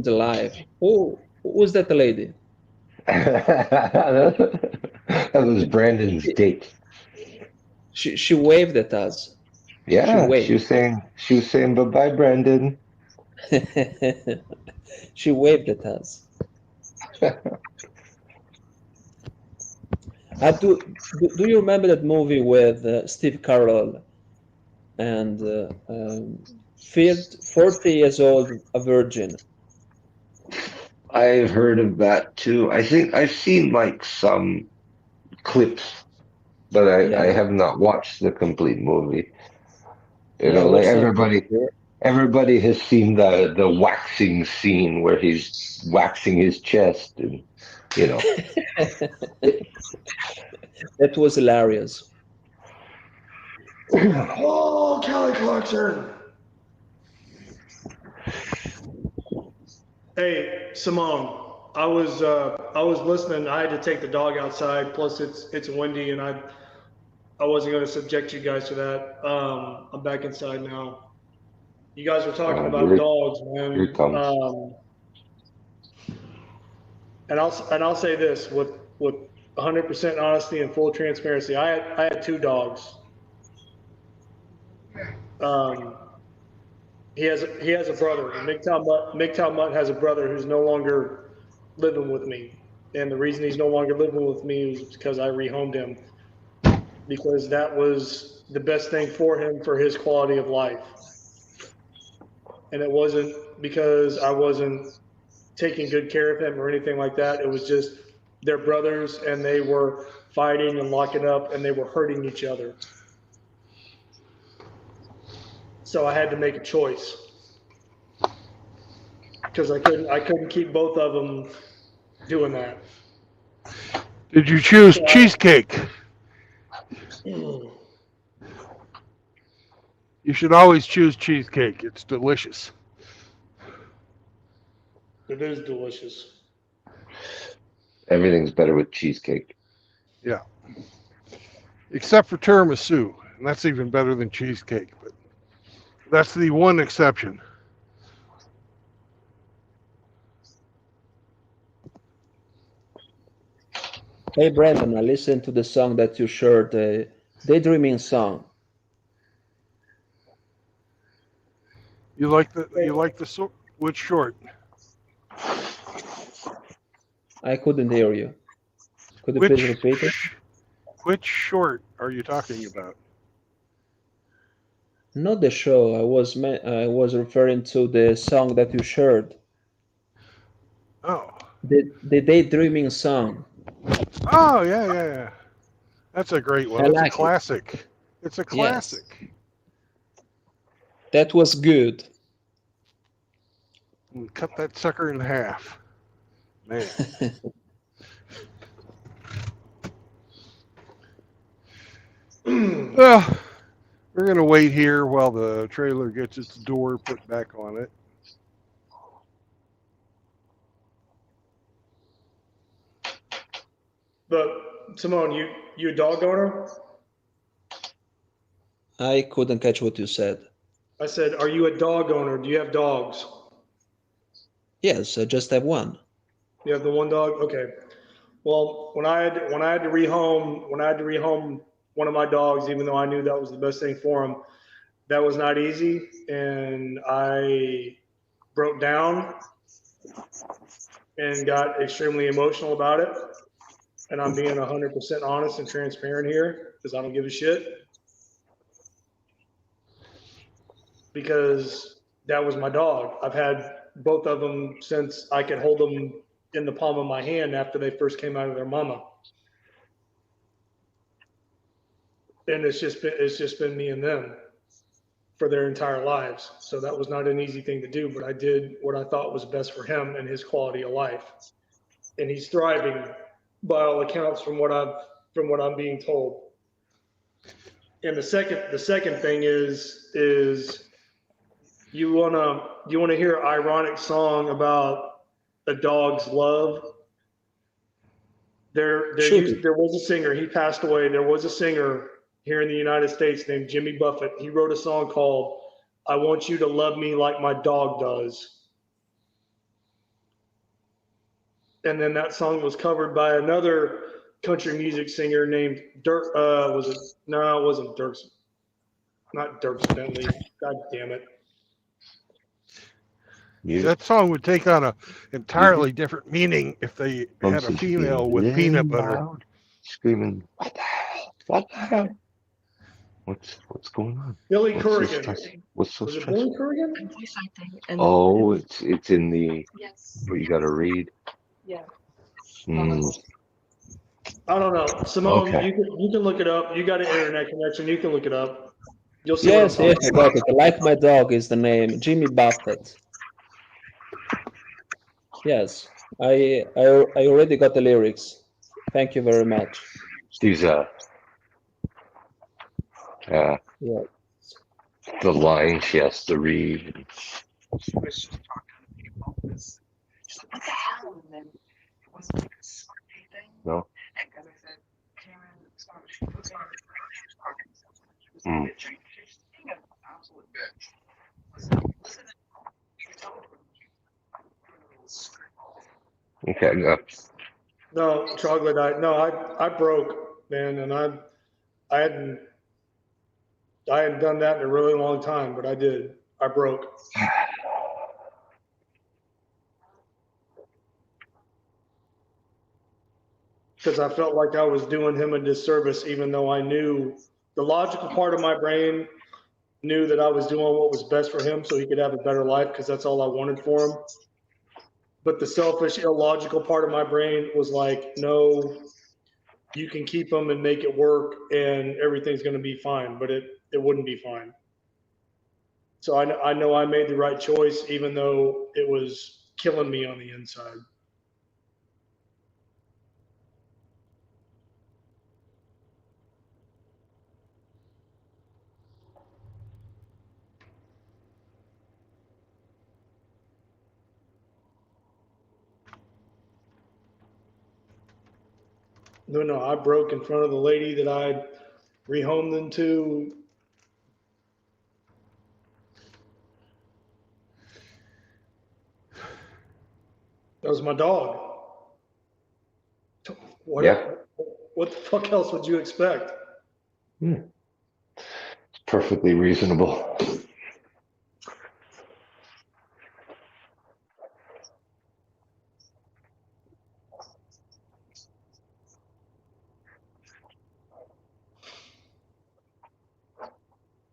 the live, who's that lady? That was Brandon's She, date. she waved at us. She Yeah, waved. she was saying bye bye, Brandon. She waved at us. Do you remember that movie with Steve Carell and 40 years old, a virgin? I've heard of that too. I think I've seen like some clips, but I Yeah, have not watched the complete movie. You yeah. I know, like watched some clips here. everybody has seen the waxing scene where he's waxing his chest, and you know. That was hilarious. Oh, Kelly Clarkson. Hey, Simone. I was listening. I had to take the dog outside. Plus, it's windy, and I wasn't going to subject you guys to that. I'm back inside now. You guys were talking about Here, dogs, here man. it comes. And I'll say this with 100% honesty and full transparency. I had two dogs. Um, he has a brother. MGTOW Mutt has a brother who's no longer living with me. And the reason he's no longer living with me is because I rehomed him because that was the best thing for him for his quality of life. And it wasn't because I wasn't taking good care of him or anything like that. It was just they're brothers and they were fighting and locking up and they were hurting each other. So I had to make a choice because I couldn't keep both of them doing that. Did you choose So cheesecake? I, You should always choose cheesecake. It's delicious. it is delicious. Everything's better with cheesecake. Yeah. Except for tiramisu, and that's even better than cheesecake. But that's the one exception. Hey, Brandon, I listened to the song that you shared, the Daydreaming song. You like the which short? I couldn't hear you. Could you please Which repeat it? which short are you talking about? Not the show. I was referring to the song that you shared. Oh. The daydreaming song. Oh yeah. That's a great one. I It's a like it. classic. It's a Yes, classic. that was good. And cut that sucker in half, man. Well, we're gonna wait here while the trailer gets its door put back on it. But Simone, you a dog owner? I couldn't catch what you said. I said, are you a dog owner? Do you have dogs? Yes, I just have one. You have the one dog? Okay. Well, when I had to rehome one of my dogs, even though I knew that was the best thing for him, that was not easy, and I broke down and got extremely emotional about it. And I'm being 100% honest and transparent here because I don't give a shit. Because that was my dog. I've had both of them since I could hold them in the palm of my hand after they first came out of their mama. And it's just been me and them for their entire lives. So that was not an easy thing to do, but I did what I thought was best for him and his quality of life. And he's thriving by all accounts from what I'm being told. And the second thing is you wanna hear an ironic song about a dog's love? There was a singer, he passed away. There was a singer here in the United States named Jimmy Buffett. He wrote a song called I Want You to Love Me Like My Dog Does. And then that song was covered by another country music singer named Dirk. It wasn't Dirk. Not Dirk Bentley. God damn it. That song would take on a entirely different meaning if they had a female with peanut butter. Loud, screaming, "What the hell? What the hell? What's going on? Billy What's so Corrigan. stressful? What's so Was it stressful? Billy Corrigan? Oh, it's in the what you got to read. Yeah. I don't know. Simone, Okay. you can look it up. You got an internet connection. You can look it up. You'll see Yes, what I'm yes, talking I about. got it. Like My Dog is the name. Jimmy Buffett. Yes, I already got the lyrics. Thank you very much. These Yeah. the lines she has to read. No. Okay, go. No, chocolate. I broke, man, and I hadn't done that in a really long time, but I did. I broke. Because I felt like I was doing him a disservice, even though I knew the logical part of my brain knew that I was doing what was best for him so he could have a better life because that's all I wanted for him. But the selfish, illogical part of my brain was like, no, you can keep him and make it work and everything's going to be fine, but it wouldn't be fine. So I know I made the right choice, even though it was killing me on the inside. No, I broke in front of the lady that I rehomed them to. That was my dog. What the fuck else would you expect? It's perfectly reasonable.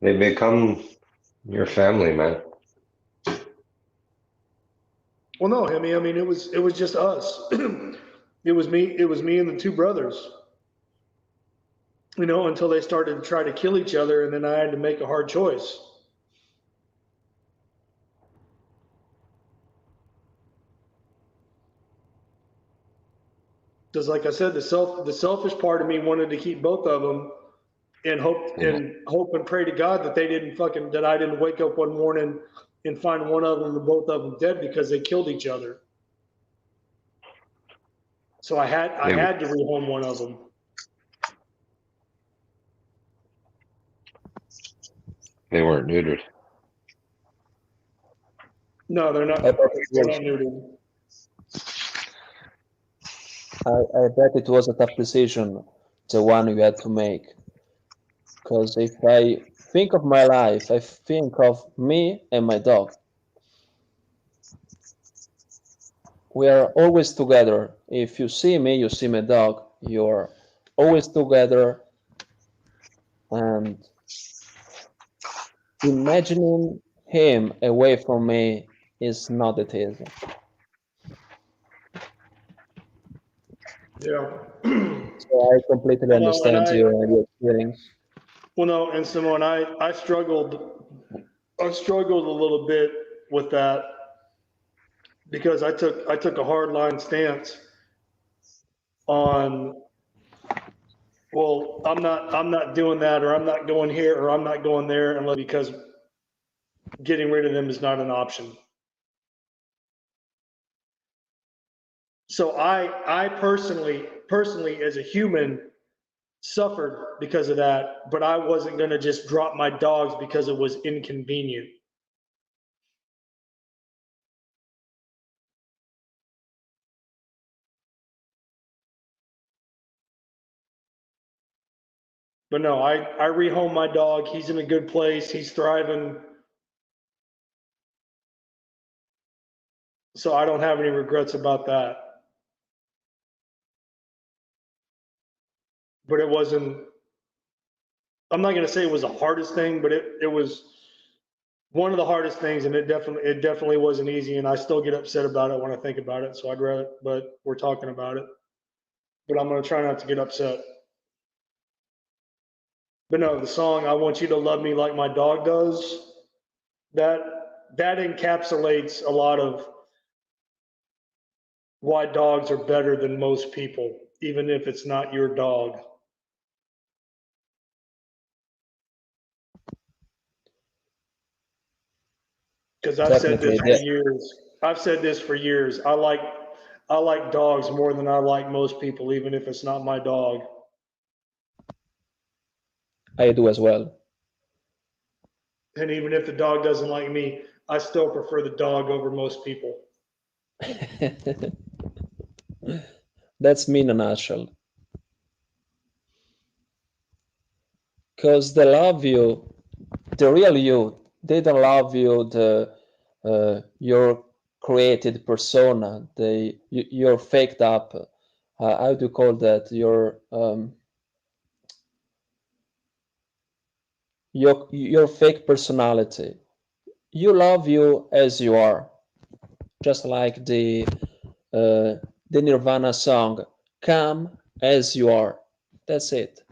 They become your family, man. Well, no, I mean, it was just us. It was me and the two brothers. Until they started to try to kill each other, and then I had to make a hard choice. Because, like I said, the selfish part of me wanted to keep both of them, and hope and pray to God that I didn't wake up one morning and find one of them or both of them dead because they killed each other. So I had to rehome one of them. They weren't neutered. No, they're not. They're not neutered. I bet it was a tough decision, the one you had to make. Because if I think of my life, I think of me and my dog. We are always together. If you see me, you see my dog. You're always together. And imagining him away from me is not that easy. Yeah. So I completely understand your feelings. Well, no, and Simone, I struggled a little bit with that because I took a hard line stance on, well, I'm not doing that, or I'm not going here, or I'm not going there, because getting rid of them is not an option. So I personally as a human suffered because of that, but I wasn't going to just drop my dogs because it was inconvenient. But no, I rehomed my dog. He's in a good place. He's thriving. So I don't have any regrets about that. But it wasn't, I'm not going to say it was the hardest thing, but it was one of the hardest things, and it definitely wasn't easy, and I still get upset about it when I think about it. So I'd rather, but we're talking about it. But I'm going to try not to get upset. But no, the song "I Want You to Love Me Like My Dog Does," that encapsulates a lot of why dogs are better than most people, even if it's not your dog. Because I've said this for years. I like dogs more than I like most people, even if it's not my dog. I do as well. And even if the dog doesn't like me, I still prefer the dog over most people. That's me in a nutshell. Because they love you, the real you. They don't love you, your created persona, your faked up. How do you call that? Your fake personality. You love you as you are, just like the Nirvana song, "Come as you are." That's it.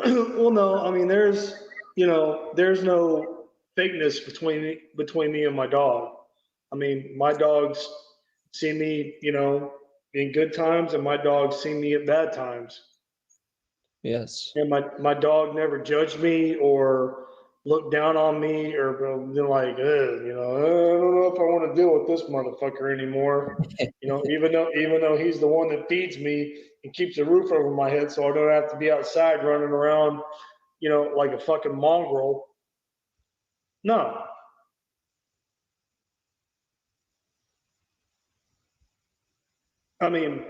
Well, no, I mean, there's no fakeness between me and my dog. I mean, my dogs see me, in good times, and my dogs see me at bad times. Yes. And my dog never judged me or looked down on me or been like, I don't know if I want to deal with this motherfucker anymore. Even though he's the one that feeds me and keeps a roof over my head, so I don't have to be outside running around, like a fucking mongrel. No. I mean,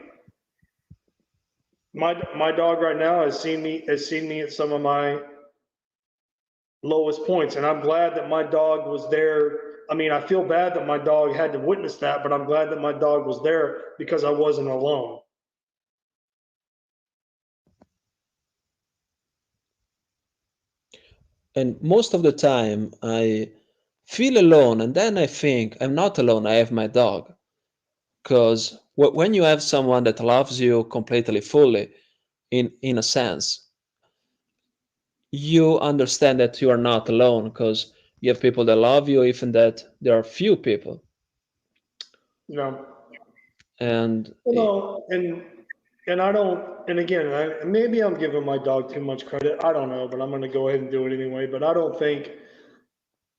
my dog right now has seen me at some of my lowest points, and I'm glad that my dog was there. I mean, I feel bad that my dog had to witness that, but I'm glad that my dog was there because I wasn't alone. And most of the time, I feel alone, and then I think I'm not alone. I have my dog. Because when you have someone that loves you completely, fully, in a sense, you understand that you are not alone because you have people that love you, even that there are few people. You know, And and I don't, and again, maybe I'm giving my dog too much credit. I don't know, but I'm going to go ahead and do it anyway. But I don't think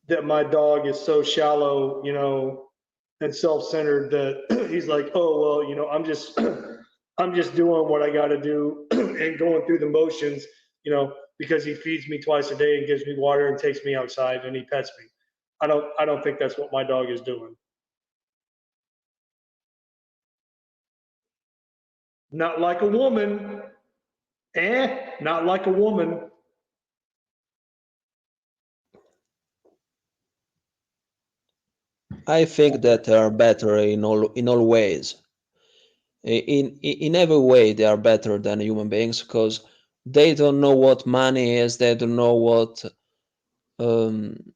that my dog is so shallow, and self-centered that he's like, oh well, I'm just doing what I got to do and going through the motions, because he feeds me twice a day and gives me water and takes me outside and he pets me. I don't think that's what my dog is doing. Not like a woman. Not like a woman. I think that they are better in all ways. In every way, they are better than human beings because they don't know what money is. They don't know what. Um,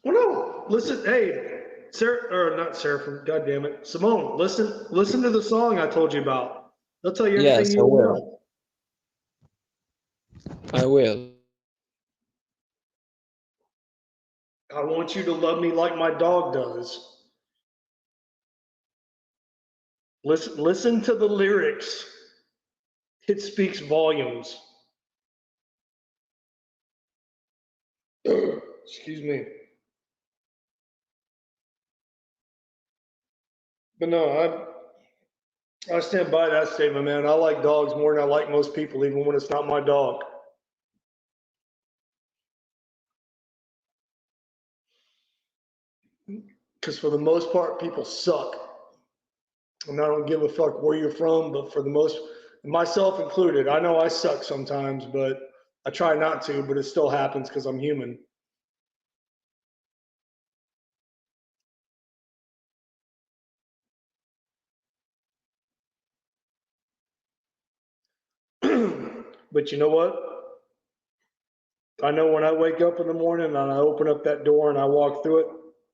Well, no, listen, hey, Sarah, or not Seraphim, God damn it, Simone, listen to the song I told you about. They'll tell you everything yes, you I need to will. know. I will. I want you to love me like my dog does. Listen to the lyrics. It speaks volumes. Excuse me. But no, I stand by that statement, man. I like dogs more than I like most people, even when it's not my dog. Because for the most part, people suck. And I don't give a fuck where you're from, but for the most, myself included, I know I suck sometimes, but I try not to, but it still happens because I'm human. But you know what? I know when I wake up in the morning and I open up that door and I walk through it,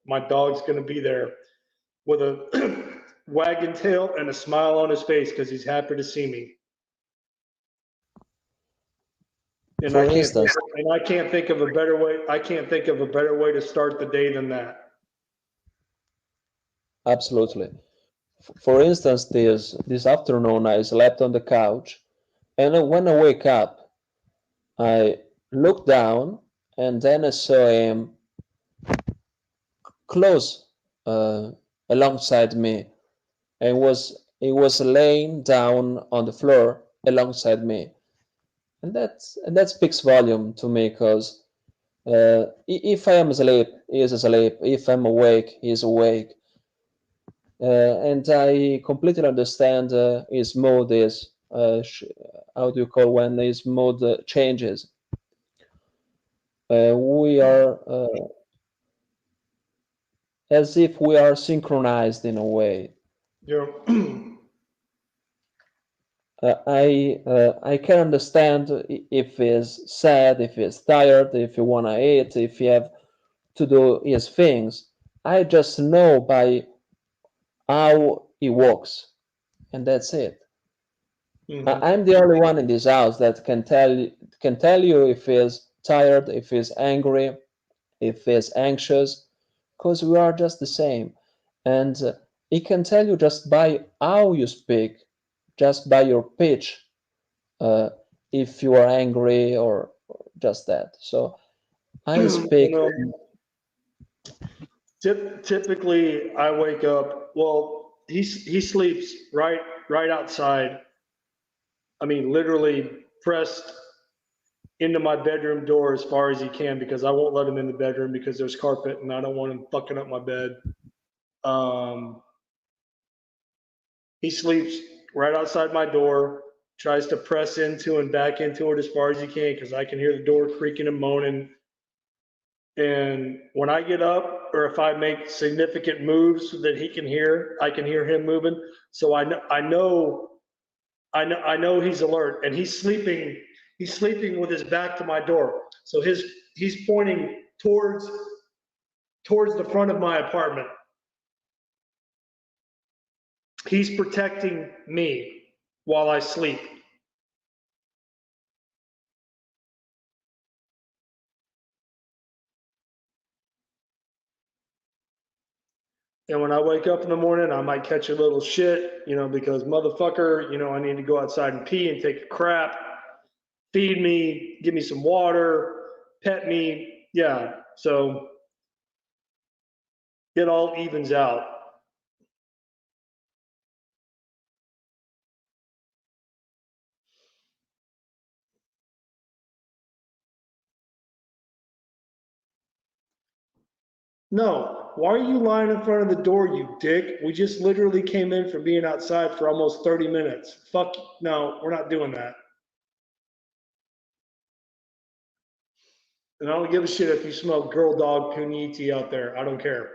my dog's going to be there with a wagging tail and a smile on his face because he's happy to see me. And For instance, I can't think of a better way. I can't think of a better way to start the day than that. absolutely. For instance, this afternoon I slept on the couch, and when I wake up, I looked down, and then I saw him close alongside me, and he was laying down on the floor alongside me, and that speaks volume to me because if I am asleep, he is asleep. If I'm awake, he is awake. And I completely understand his mood is how do you call when his mood changes. We are as if we are synchronized in a way. Yeah. I can understand if he's sad, if he's tired, if he wanna eat, if he have to do his things. I just know by how he walks, and that's it. I'm the only one in this house that can tell you if he's tired, if he's angry, if he's anxious, because we are just the same. And he can tell you just by how you speak, just by your pitch, uh, if you are angry or just that. So I speak. Typically, I wake up. Well, he sleeps right outside. I mean, literally pressed into my bedroom door as far as he can because I won't let him in the bedroom because there's carpet and I don't want him fucking up my bed. Um, he sleeps right outside my door, tries to press into and back into it as far as he can because I can hear the door creaking and moaning. And when I get up, or if I make significant moves that he can hear, I can hear him moving. So I know he's alert, and he's sleeping. He's sleeping with his back to my door. So he's pointing towards the front of my apartment. He's protecting me while I sleep. And when I wake up in the morning, I might catch a little shit, because motherfucker, I need to go outside and pee and take a crap. Feed me, give me some water, pet me. Yeah. So it all evens out. No, why are you lying in front of the door, you dick? We just literally came in from being outside for almost 30 minutes. Fuck, no, we're not doing that. And I don't give a shit if you smell girl dog puniti out there. I don't care.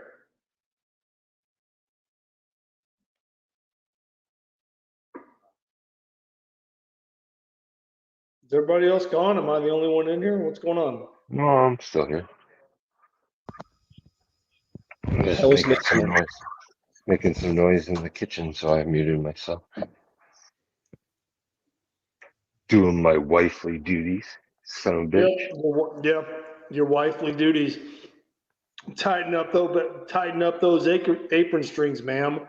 Is everybody else gone? Am I the only one in here? What's going on? No, I'm still here. I'm just I was making some noise in the kitchen, so I muted myself. Doing my wifely duties, son of a bitch. Yep, your wifely duties. Tighten up those apron strings, ma'am.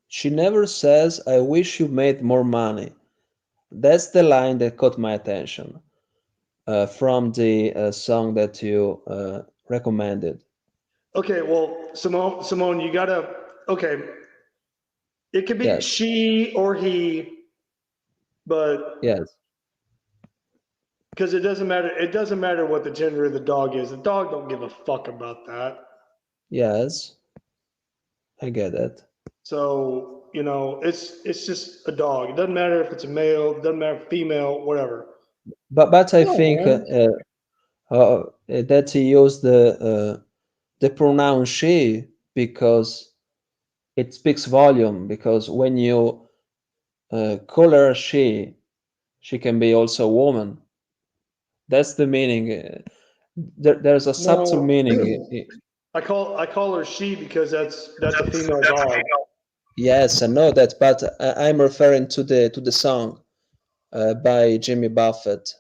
She never says, "I wish you made more money." That's the line that caught my attention from the song that you recommended. Okay, well, Simone, you gotta. Okay, it could be Yes. she or he, but Yes. because it doesn't matter. It doesn't matter what the gender of the dog is. The dog don't give a fuck about that. Yes. I get it. So it's just a dog. It doesn't matter if it's a male. It doesn't matter if female. Whatever. But I No, think man. that he used the pronoun she because it speaks volume. Because when you call her she can be also a woman. That's the meaning. There's a subtle No. meaning. I call her she because that's a female dog. Yes, I know that, but I'm referring to the song by Jimmy Buffett.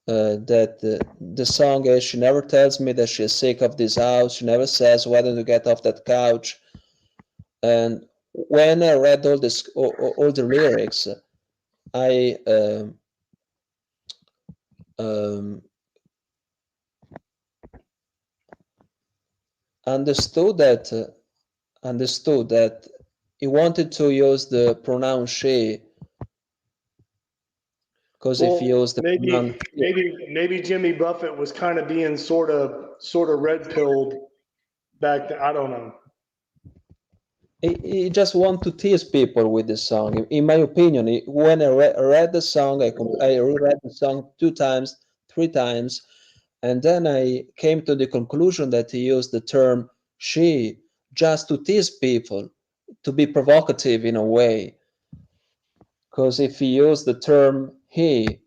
That the song is, she never tells me that she's sick of this house. She never says whether to get off that couch. And when I read all the lyrics, I understood that he wanted to use the pronoun she, because if he used the pronoun maybe Jimmy Buffett was kind of being sort of red pilled back then. I don't know. he just want to tease people with the song. In my opinion, when I read the song, I reread the song 2 times, 3 times, and then I came to the conclusion that he used the term she just to tease people, to be provocative in a way. Because if he used the term he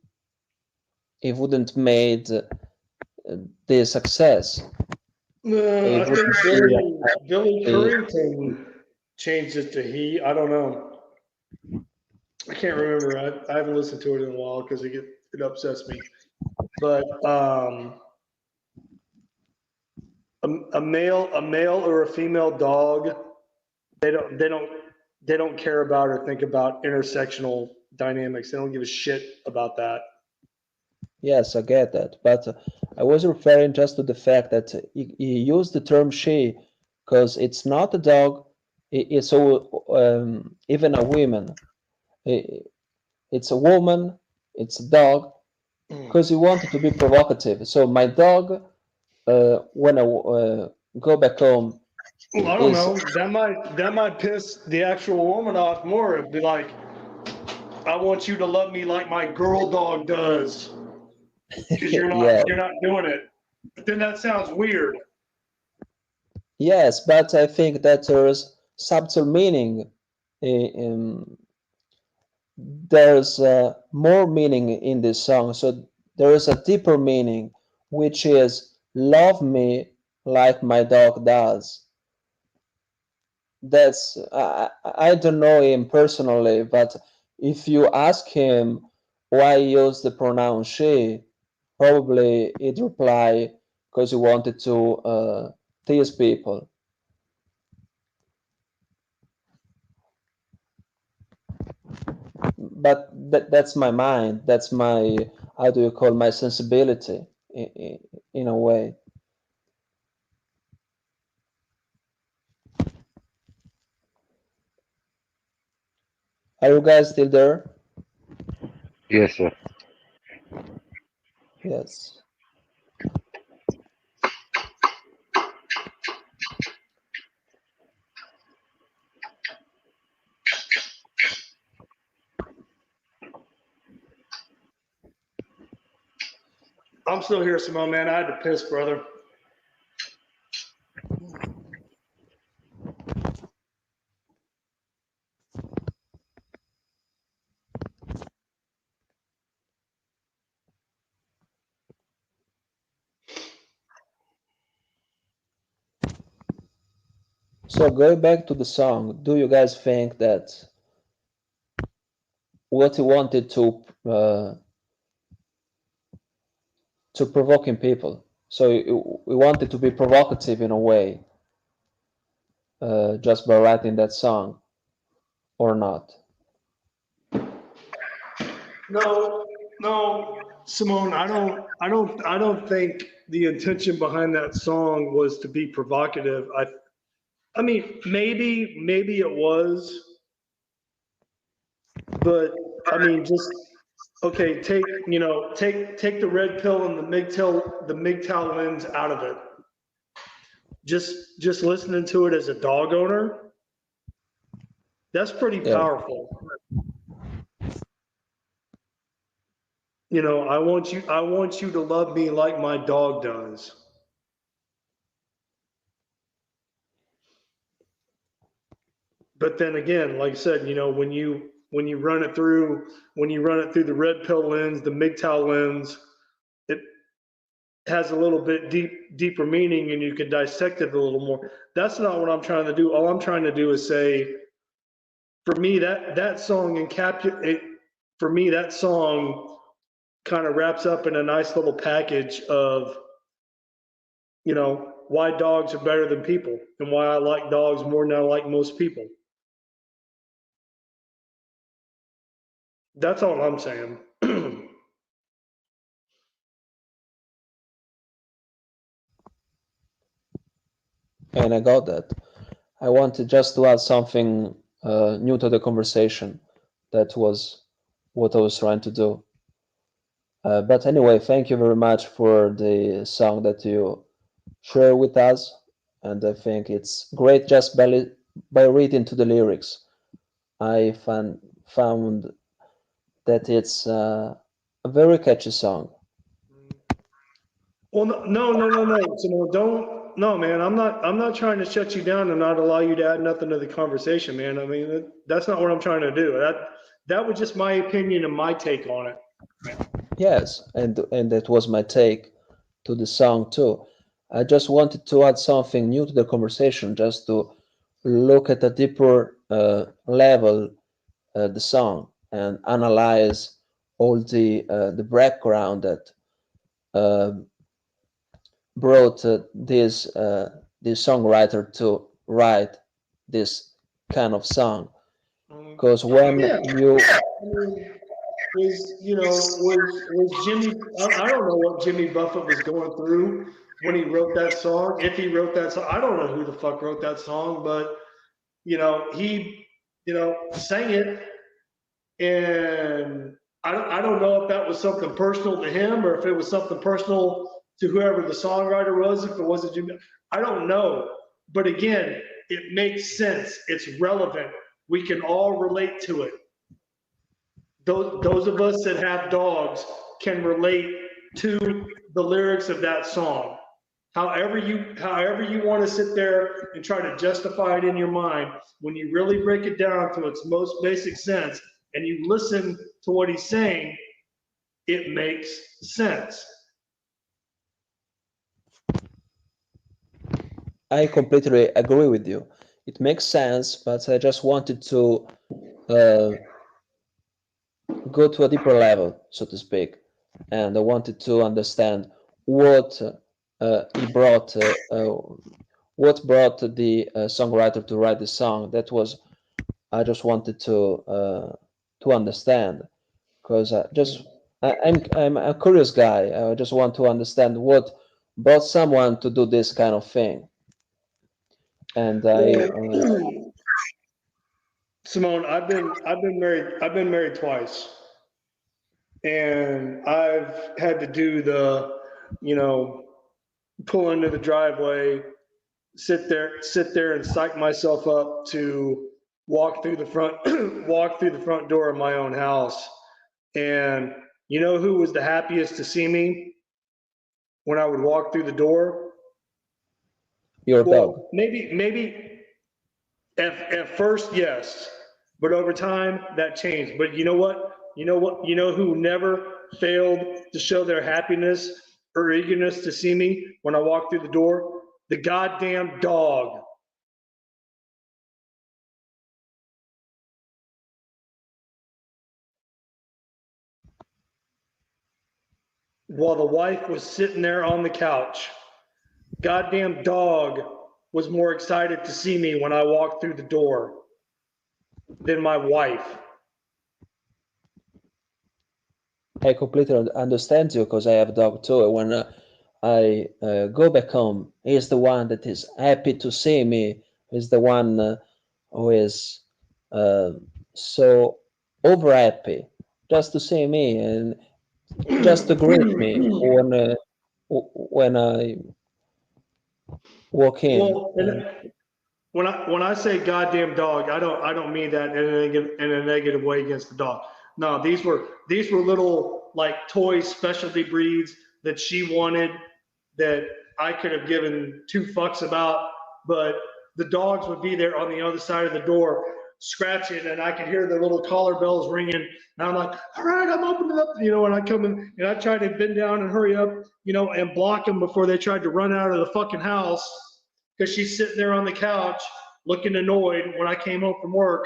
wouldn't made the success. I think Billy Currington changed it to he. I don't know. I can't remember. I haven't listened to it in a while because it upsets me. But a male or a female dog, they don't care about or think about intersectional dynamics. They don't give a shit about that. Yes, I get that, but I was referring just to the fact that he used the term she because it's not a dog, it's even a woman. It's a woman, it's a dog, because he wanted to be provocative. So my dog, when I go back home, Well, I don't know. That might piss the actual woman off more. It'd be like, I want you to love me like my girl dog does, because you're not doing it. But then that sounds weird. Yes, but I think that there's subtle meaning. In, there's more meaning in this song. So there is a deeper meaning, which is love me like my dog does. That's I don't know him personally, but if you ask him why he used the pronoun she, probably he'd reply because he wanted to tease people. But that's my mind. That's my, how do you call, my sensibility in a way. Are you guys still there? Yes, sir. Yes. I'm still here, Simone, man. I had to piss, brother. So going back to the song, do you guys think that what he wanted to provoking people? So he wanted to be provocative in a way, just by writing that song, or not? No, Simone. I don't think the intention behind that song was to be provocative. I mean, maybe it was, but I mean, just okay. Take the red pill and the MGTOW lens out of it. Just listening to it as a dog owner, that's pretty Yeah. powerful. You know, I want you to love me like my dog does. But then again, like I said, you know, when you run it through the red pill lens, the MGTOW lens, it has a little bit deeper meaning, and you can dissect it a little more. That's not what I'm trying to do. All I'm trying to do is say, for me, that song for me, that song kind of wraps up in a nice little package of, you know, why dogs are better than people and why I like dogs more than I like most people. That's all I'm saying. And I got that. I wanted just to add something new to the conversation. That was what I was trying to do. But anyway, thank you very much for the song that you share with us. And I think it's great just by reading to the lyrics. I found that it's a very catchy song. Well, no. So don't, no, man. I'm not trying to shut you down and not allow you to add nothing to the conversation, man. I mean, that's not what I'm trying to do. That was just my opinion and my take on it. Yes, and that was my take to the song too. I just wanted to add something new to the conversation, just to look at a deeper level the song and analyze all the background that uh, brought this songwriter to write this kind of song. Because when Yeah. you I mean, was Jimmy? I don't know what Jimmy Buffett was going through when he wrote that song. If he wrote that song, I don't know who the fuck wrote that song, but he sang it, and I don't know if that was something personal to him or if it was something personal to whoever the songwriter was. If it wasn't Jimmy, I don't know. But again, it makes sense. It's relevant. We can all relate to it. Those of us that have dogs can relate to the lyrics of that song. However you want to sit there and try to justify it in your mind, when you really break it down to its most basic sense and you listen to what he's saying, it makes sense. I completely agree with you. It makes sense, but I just wanted to go to a deeper level, so to speak, and I wanted to understand what he brought, what brought the songwriter to write the song. That was I just wanted to understand, because I'm a curious guy. I just want to understand what brought someone to do this kind of thing, and Simone, I've been married twice, and I've had to do the, pull into the driveway, sit there and psych myself up to walk through the front walk through the front door of my own house. And you know who was the happiest to see me when I would walk through the door? your dog. Well, maybe at first, yes, but over time that changed. But you know what? You know who never failed to show their happiness or eagerness to see me when I walked through the door? The goddamn dog. While the wife was sitting there on the couch, goddamn dog was more excited to see me when I walked through the door than my wife. I completely understand you because I have a dog too. When I go back home, he's the one that is happy to see me. He's the one who is uh, so over happy just to see me and just to greet me when I walk in. Well, when I say goddamn dog, I don't mean that in a negative way against the dog. No, these were little like toy specialty breeds that she wanted that I could have given two fucks about, but the dogs would be there on the other side of the door scratching, and I could hear the little collar bells ringing, and I'm like, all right, I'm opening up, and I come in and I try to bend down and hurry up, and block them before they tried to run out of the fucking house, because she's sitting there on the couch looking annoyed when I came home from work.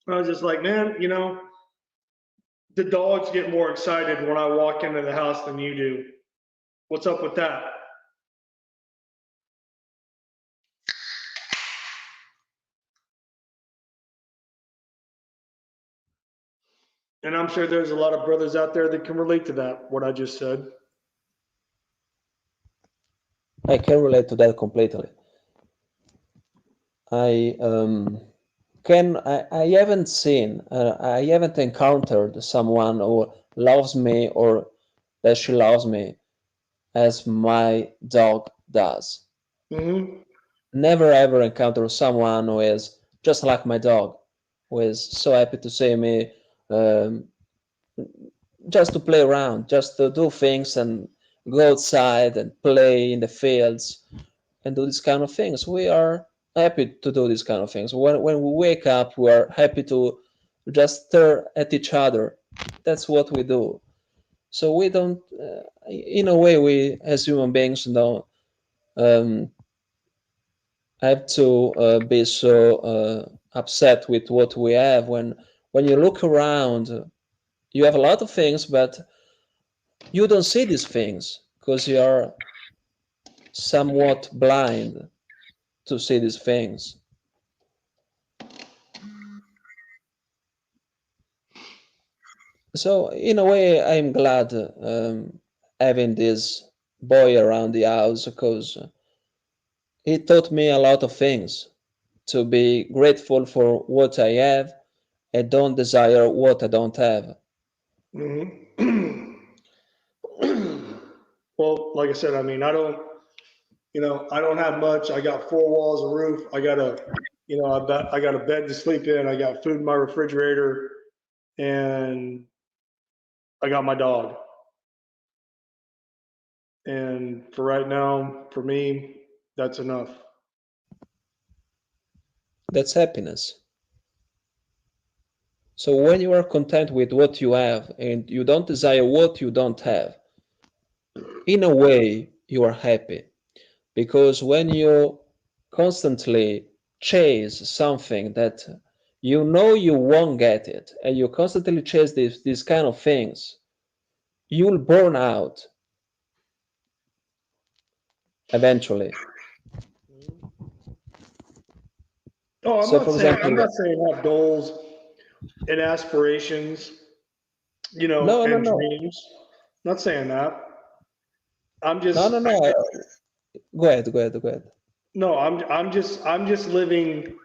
I was just like, man, the dogs get more excited when I walk into the house than you do. What's up with that? And I'm sure there's a lot of brothers out there that can relate to that, what I just said. I can relate to that completely. I haven't encountered someone who loves me or that she loves me as my dog does. Mm-hmm. Never ever encountered someone who is just like my dog, who is so happy to see me, um, just to play around, just to do things and go outside and play in the fields and do these kind of things. We are happy to do these kind of things. When we wake up, we are happy to just stare at each other. That's what we do. So we don't, in a way, we as human beings don't um, have to be so upset with what we have. When you look around, you have a lot of things, but you don't see these things because you are somewhat blind to see these things. So in a way, I'm glad having this boy around the house because he taught me a lot of things. To be grateful for what I have and don't desire what I don't have. Mm-hmm. Well, like I said, I mean, I don't have much. I got four walls, a roof. I got I got a bed to sleep in. I got food in my refrigerator, and I got my dog. And for right now, for me, that's enough. That's happiness. So when you are content with what you have and you don't desire what you don't have, in a way, you are happy. Because when you constantly chase something that you know you won't get it, and you constantly chase these kind of things, you'll burn out eventually. Oh, So, for I'm example, not saying have goals and aspirations, no, no, and no, dreams. I'm not saying that. I'm no, just no, no. Go ahead, go ahead, go ahead. no. I'm just living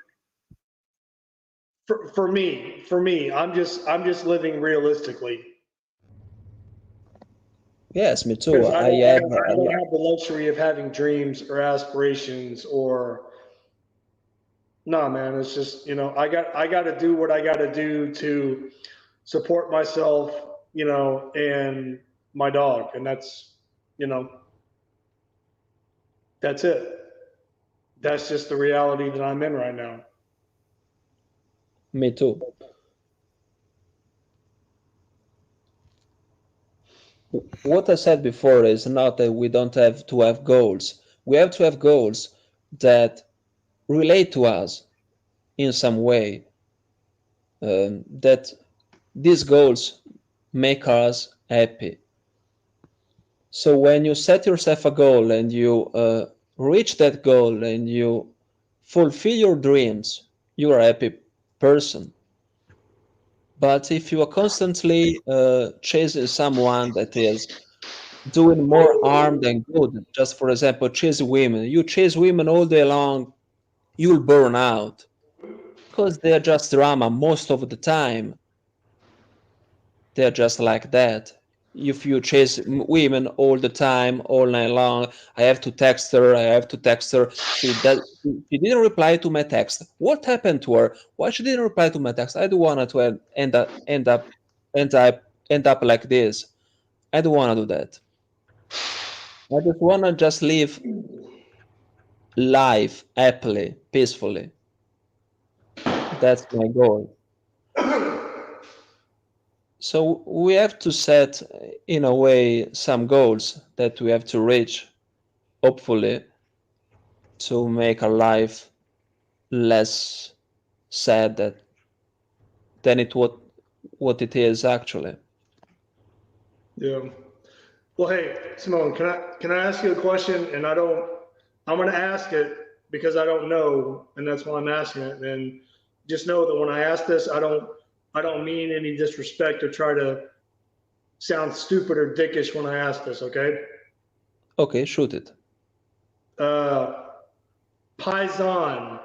for me. For me, I'm just living realistically Yes, me too. because I have, I don't have the luxury of having dreams or aspirations or no, man. It's just I got to do what I got to do to support myself, and my dog, and you know that's it. That's just the reality that I'm in right now. me too. What I said before is not that we don't have to have goals. We have to have goals that relate to us in some way, that these goals make us happy. So when you set yourself a goal and you reach that goal and you fulfill your dreams, you are a happy person. But if you are constantly chasing someone that is doing more harm than good, just for example, chase women, you chase women all day long, you'll burn out because they're just drama most of the time. They're just like that. If you chase women all the time, all night long, I have to text her. I have to text her. She didn't reply to my text. What happened to her? Why she didn't reply to my text? I don't want her to end up end up like this. I don't want to do that. I just want to just live life happily, peacefully. That's my goal. So we have to set, in a way, some goals that we have to reach, hopefully, to make our life less sad than what it is actually. Yeah. Well, hey, Simone, can I ask you a question? And I'm going to ask it because I don't know, and that's why I'm asking it. And just know that when I ask this, I don't mean any disrespect or try to sound stupid or dickish when I ask this. Okay. Okay, shoot it. Paisan.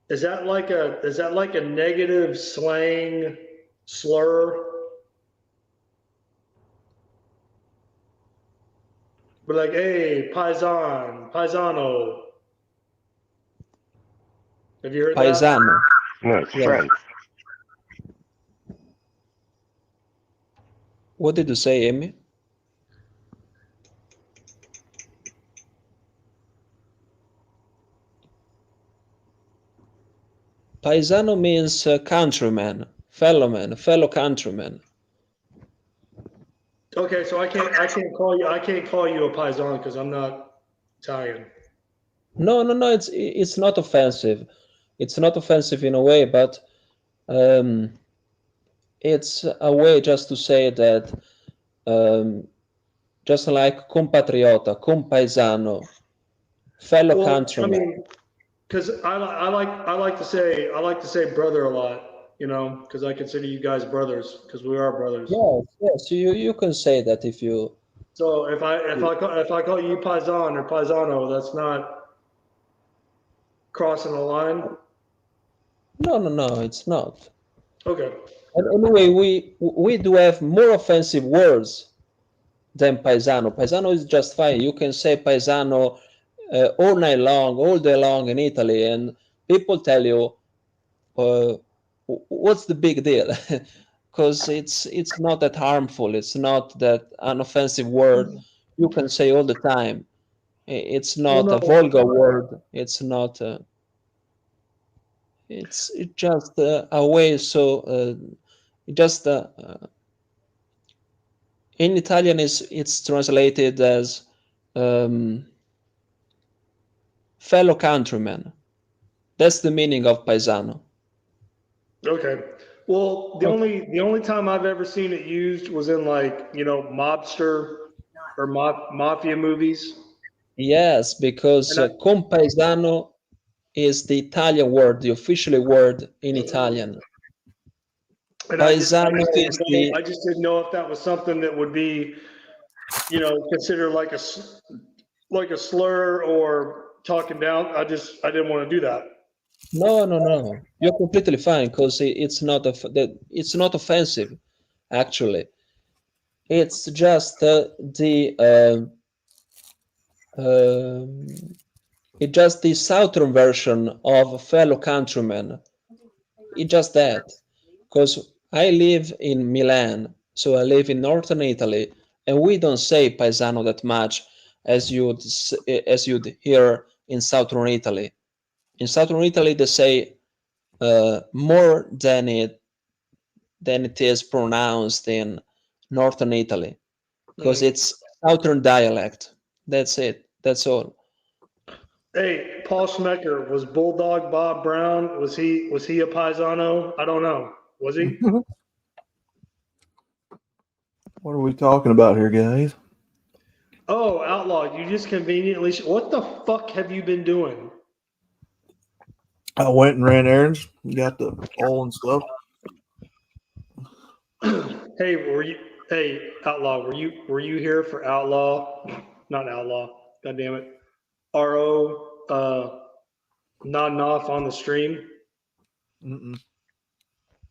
Is that like a negative slang slur? But like, hey, paisano. Have you heard that? Paisano. No, it's Yeah. French. What did you say, Amy? Paisano means countryman, fellow countryman. Okay, so I can't call you a paisan because I'm not Italian. No, no, no. It's not offensive. It's not offensive in a way, but um, it's a way just to say that, um, just like compatriota, compaesano, fellow Well, I countryman. mean, because I like to say brother a lot, because I consider you guys brothers because we are brothers. Yes, yes. You can say that if you. So if I call you paisan or paisano, that's not crossing the line. No, no, no. It's not. Okay. And anyway, we do have more offensive words than paisano. Paisano is just fine. You can say paisano all night long, all day long in Italy, and people tell you, uh, what's the big deal? Because it's not that harmful. It's not that an offensive word. you can say all the time. It's Well, not a no, vulgar word. It's not. It's just a way. So just in Italian, it's translated as fellow countrymen. That's the meaning of paesano. okay. Well, the only time I've ever seen it used was in like, you know, mobster or mafia movies. Yes, because And I compaesano is the Italian word, the official word in Italian. Paesano is the I just didn't know if that was something that would be, you know, considered like like a slur or talking down. I didn't want to do that. no. You're completely fine because it's not offensive. Actually, it's just um it's just the southern version of fellow countrymen. It's just that because I live in Milan, so I live in northern Italy, and we don't say paesano that much as you'd hear in southern Italy. In southern Italy, they say more than it is pronounced in northern Italy because it's southern dialect. That's it. That's all. Hey, Paul Schmecker, was Bulldog Bob Brown? Was he a paisano? I don't know. Was he? What are we talking about here, guys? Oh, Outlaw, you just conveniently. What the fuck have you been doing? I went and ran errands, got the oil and stuff. Hey, Hey, Outlaw, were you here for Outlaw? Not Outlaw. God damn it. RO nodding off on the stream. Mm-mm.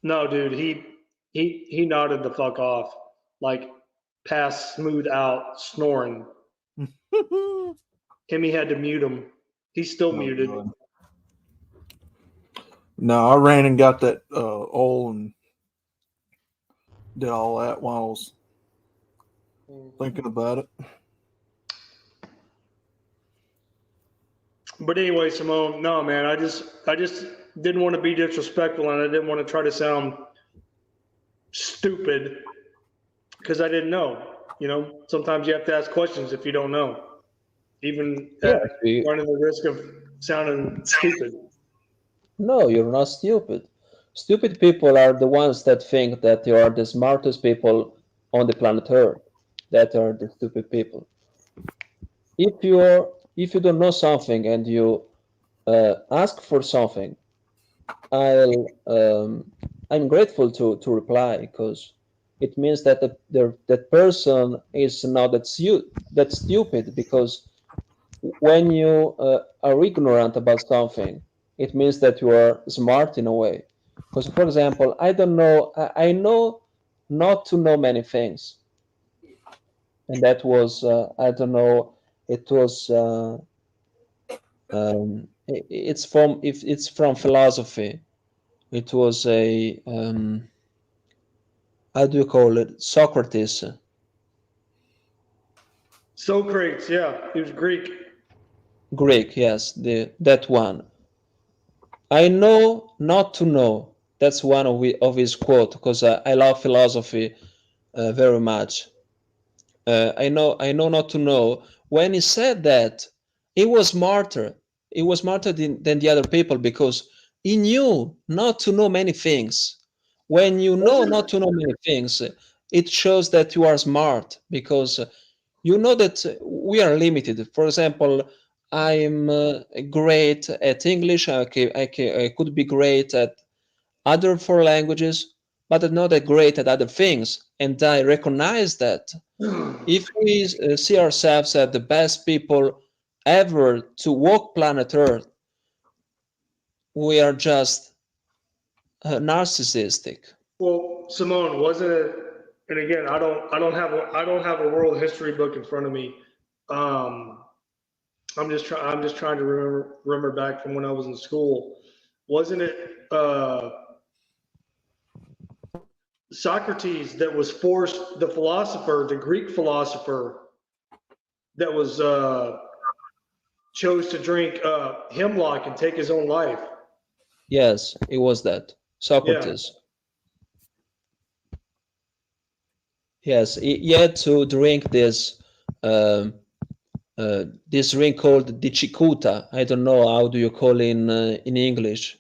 No, dude, he nodded the fuck off, like passed smooth out, snoring. Kimmy had to mute him. He's still muted. God. No, I ran and got that oil and did all that while I was thinking about it. But anyway, Simone, no, man, I just didn't want to be disrespectful, and I didn't want to try to sound stupid because I didn't know. You know, sometimes you have to ask questions if you don't know, even Yeah, at running the risk of sounding stupid. no, you're not stupid. Stupid people are the ones that think that they are the smartest people on the planet Earth. That are the stupid people. If you don't know something and you ask for something, I'm grateful to reply because it means that that person is not that stupid because when you are ignorant about something, it means that you are smart in a way. Because, for example, I don't know, I know not to know many things, and that was I don't know, it was it's from if it's from philosophy. It was a how do you call it? Socrates. Socrates, yeah, he was Greek. Greek, yes, that one. I know not to know. That's one of his quote because I love philosophy very much. I know not to know. When he said that, he was smarter. He was smarter than the other people because he knew not to know many things. When you know not to know many things, it shows that you are smart because you know that we are limited. For example, I'm great at English. I could be great at other four languages, but I'm not that great at other things. And I recognize that if we see ourselves as the best people ever to walk planet Earth, we are just narcissistic. Well, Simone, wasn't it? And again, I don't have a world history book in front of me. Um, I'm just trying to remember back from when I was in school. Wasn't it Socrates that was forced, the philosopher, the Greek philosopher, that was chose to drink hemlock and take his own life. Yes, it was that. Socrates. Yes, he had to drink this this drink called the cicuta. I don't know how do you call it in English.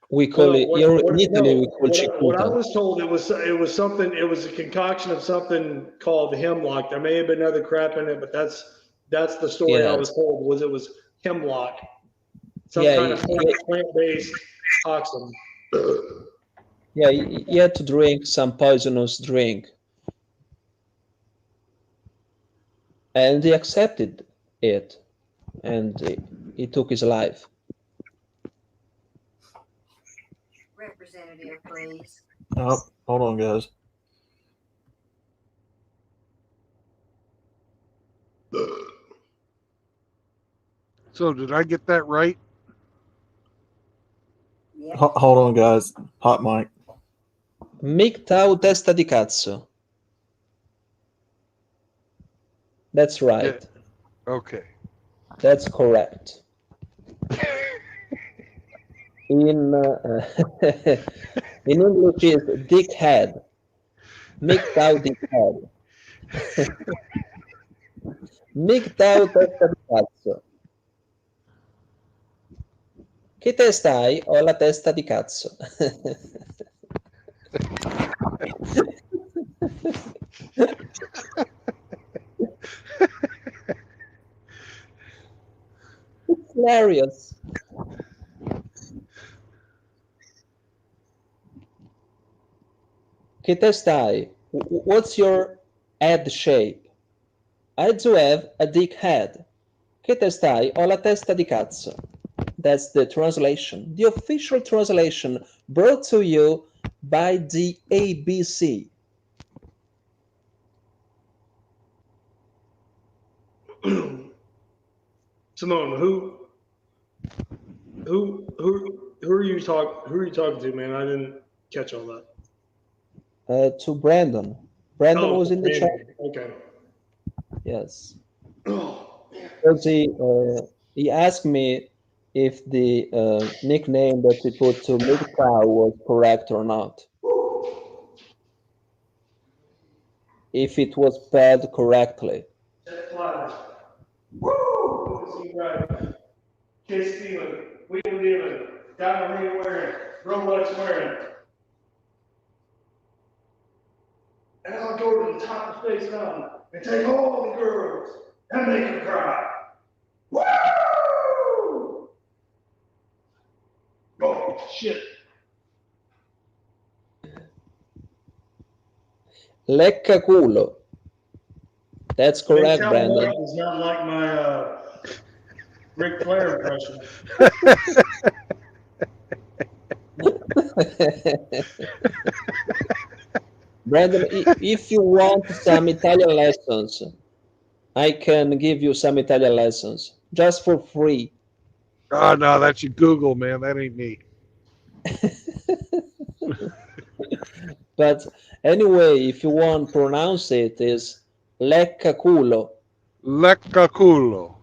We call it here in Italy. We call What I cicuta. was told, it was something. It was a concoction of something called hemlock. There may have been other crap in it, but that's the story I was Yes. told. Was it was hemlock, some Yeah, kind of plant-based toxin. yeah, he had to drink some poisonous drink, and he accepted it, and he took his life. Representative, please. Oh, hold on, guys. So did I get that right? Hold on, guys. Hot mic. MGTOW testa di cazzo. That's right. Yeah. Okay. That's correct. In in English is dickhead. MGTOW dickhead. MGTOW testa di cazzo. Che testa hai? Ho la testa di cazzo. It's hilarious. Che testa hai? What's your head shape? I do have a dick head. Che testa hai? Ho la testa di cazzo. That's the translation, the official translation brought to you by the ABC. Simone, who are you talking to, man? I didn't catch all that. To Brandon. Brandon was in the chat. Okay. Yes. Because he asked me if the nickname that he put to MGTOW was correct or not. If it was spelled correctly. Woo! Kiss stealing, wheel dealing, diamond ring wearing, Rolex wearing. And I'll go to the top of Space Mountain and take all the girls and make them cry. Woo! Oh, shit. Lecca culo. That's correct, Brandon. It's not like my Ric Flair impression. Brandon, if you want some Italian lessons, I can give you some Italian lessons just for free. Oh no, that's your Google, man. That ain't me. But anyway, if you want to pronounce it, is lecca culo. Lecca culo.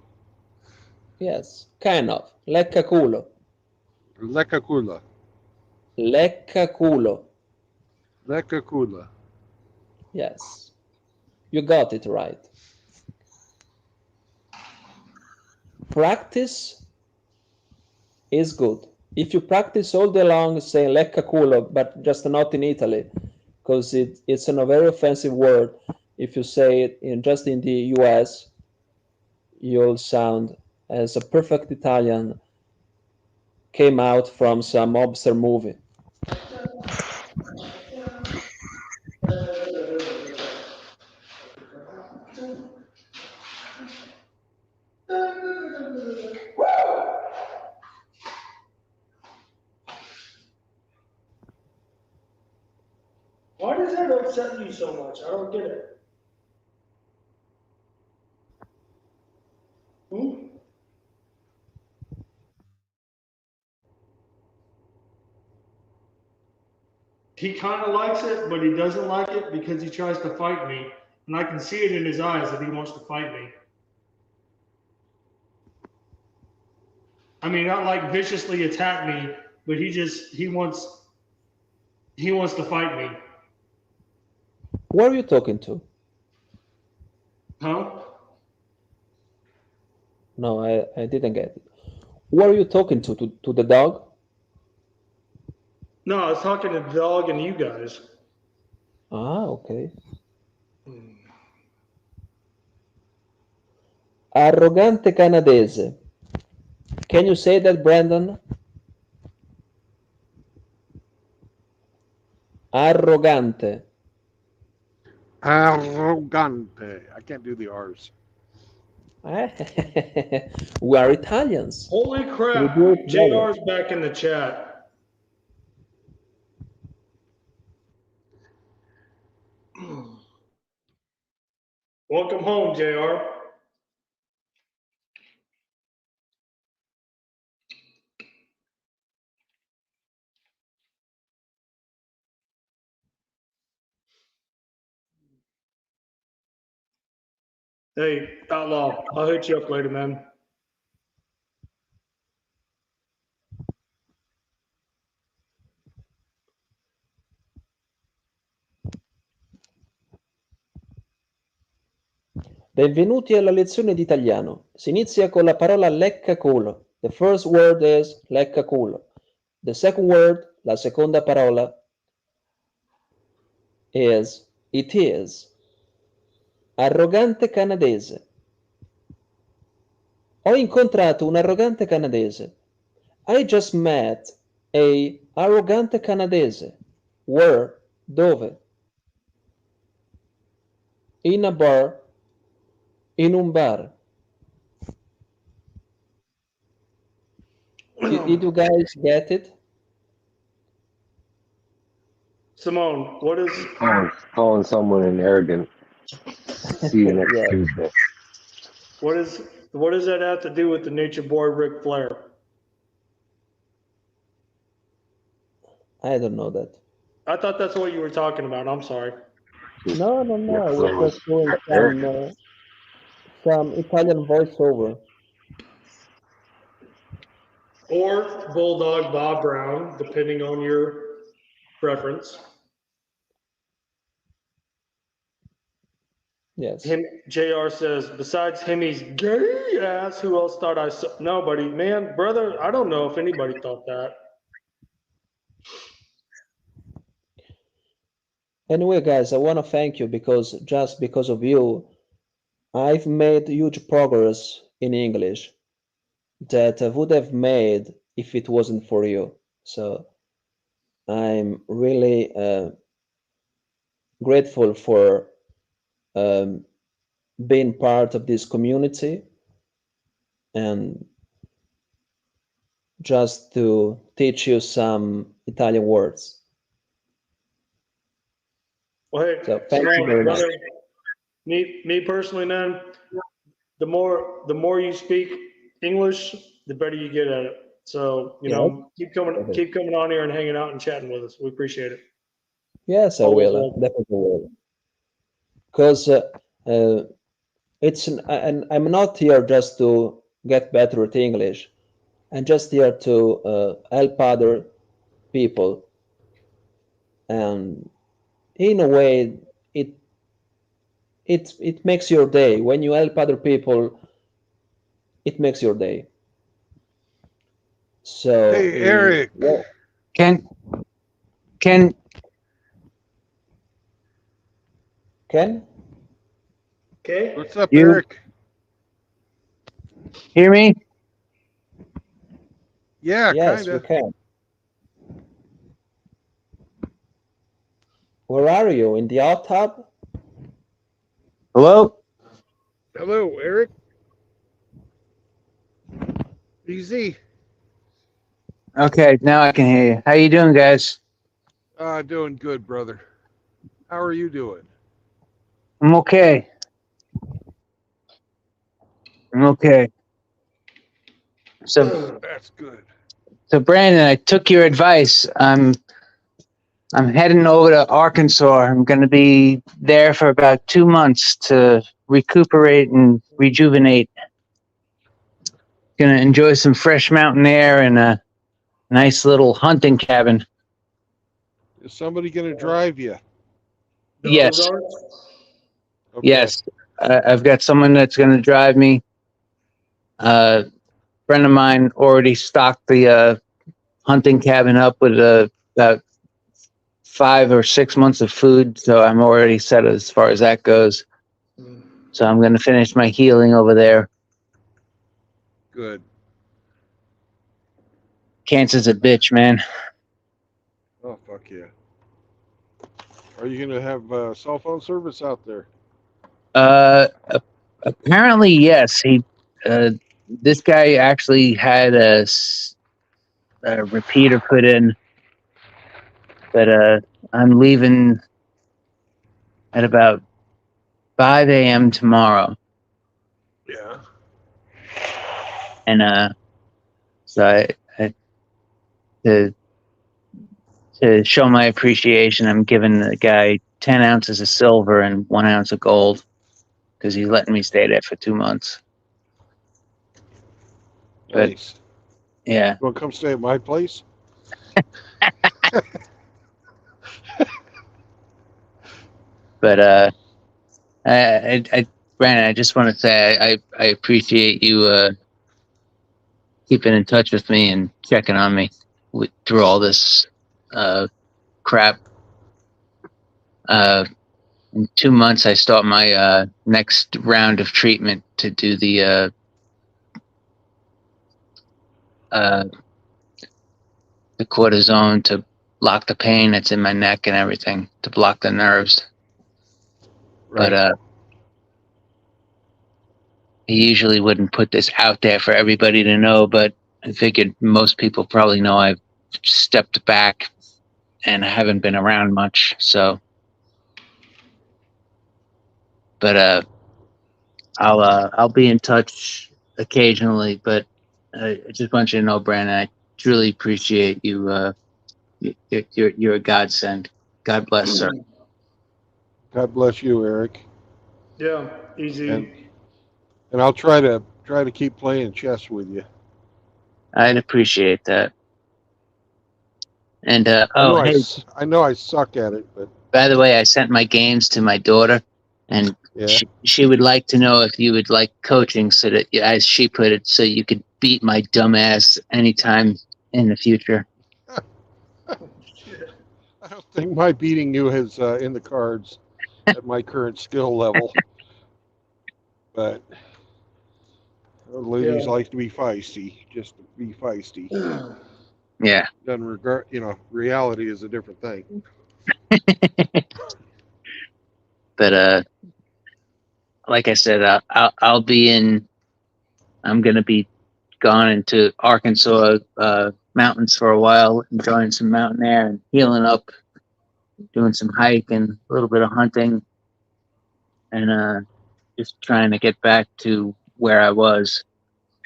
Yes, kind of. Lecca culo. Lecca culo. Lecca culo. Lecca culo. Yes. You got it right. Practice is good. If you practice all day long saying lecca culo, but just not in Italy, because it's a very offensive word. If you say it just in the US, you'll sound as a perfect Italian came out from some mobster movie. Why does that upset you so much? I don't get it. He kind of likes it, but he doesn't like it because he tries to fight me And I can see it in his eyes that he wants to fight me. I mean, not like viciously attack me, but he wants to fight me. Who are you talking to? Huh? No, I didn't get it. Who are you talking to? To the dog? No, I was talking to the dog and you guys. Ah, okay. Arrogante canadese. Can you say that, Brandon? Arrogante. Arrogante. I can't do the R's. We are Italians. Holy We do crap! it together. JR's back in the chat. Welcome home, JR. Hey, Outlaw, I'll hit you up later, man. Benvenuti alla lezione di italiano. Si inizia con la parola leccaculo. The first word is leccaculo. The second word, la seconda parola, is it is. Arrogante canadese. Ho incontrato un arrogante canadese. I just met a arrogante canadese. Where? Dove? In a bar. In un bar. Did you guys get it? Simone, what is Calling someone an arrogant. See you next Yeah. Tuesday. what does that have to do with the Nature Boy Ric Flair? I don't know that. I thought that's what you were talking about. I'm sorry. No. We're just doing some Italian voiceover. Or Bulldog Bob Brown, depending on your preference. Yes. JR says, besides him, he's gay ass. Who else thought I saw? Nobody, man, brother. I don't know if anybody thought that. Anyway, guys, I want to thank you because just because of you, I've made huge progress in English that I would have made if it wasn't for you. So I'm really grateful for being part of this community and just to teach you some Italian words. Well, hey, So thank you Simone, very much. brother, me personally, man, the more you speak English, the better you get at it. So, you know, keep coming on here and hanging out and chatting with us. We appreciate it. Yes, I Always will. welcome. Definitely will. Because and I'm not here just to get better at English. I'm just here to help other people, and in a way, it makes your day. When you help other people, it makes your day. So, Hey, Eric. Ken, Ken, Okay. What's up, You- Eric? hear me? Yeah, yes, kind we of. can. Where are you? In the hot tub? Hello? Hello, Eric. Easy. Okay, now I can hear you. How you doing, guys? Doing good, brother. How are you doing? I'm okay. So, That's good. so Brandon, I took your advice. I'm I'm heading over to Arkansas. I'm going to be there for about 2 months to recuperate and rejuvenate. Going to enjoy some fresh mountain air and a nice little hunting cabin. Is somebody going to drive you? The Yes. Ozarks? Okay. Yes. I've got someone that's going to drive me. A friend of mine already stocked the hunting cabin up with about 5 or 6 months of food, so I'm already set as far as that goes. So I'm going to finish my healing over there. Good. Cancer's a bitch, man. Oh, fuck yeah. Are you going to have cell phone service out there? Apparently, yes. This guy actually had a repeater put in, but I'm leaving at about 5 a.m. tomorrow, Yeah. and so to show my appreciation, I'm giving the guy 10 ounces of silver and 1 ounce of gold because he's letting me stay there for 2 months. But Nice. yeah, You want to come stay at my place? but Brandon, I just want to say I appreciate you keeping in touch with me and checking on me through all this crap. In 2 months, I start my next round of treatment to do the cortisone to block the pain that's in my neck and everything, to block the nerves. Right. But he usually wouldn't put this out there for everybody to know, but I figured most people probably know I've stepped back and I haven't been around much. So, but I'll be in touch occasionally. But I just want you to know, Brandon, I truly appreciate you. You're a godsend. God bless, sir. God bless you, Eric. Yeah, easy. And I'll try to keep playing chess with you. I'd appreciate that. And I know I suck at it, but by the way, I sent my games to my daughter, and yeah. she would like to know if you would like coaching, so that, as she put it, so you could beat my dumb ass anytime in the future. I don't think my beating you is in the cards at my current skill level. But ladies like to be feisty, just to be feisty. Yeah. Doesn't regard, reality is a different thing. But like I said, I'll be in. I'm gonna be gone into Arkansas mountains for a while, enjoying some mountain air and healing up, doing some hiking, a little bit of hunting, and just trying to get back to where I was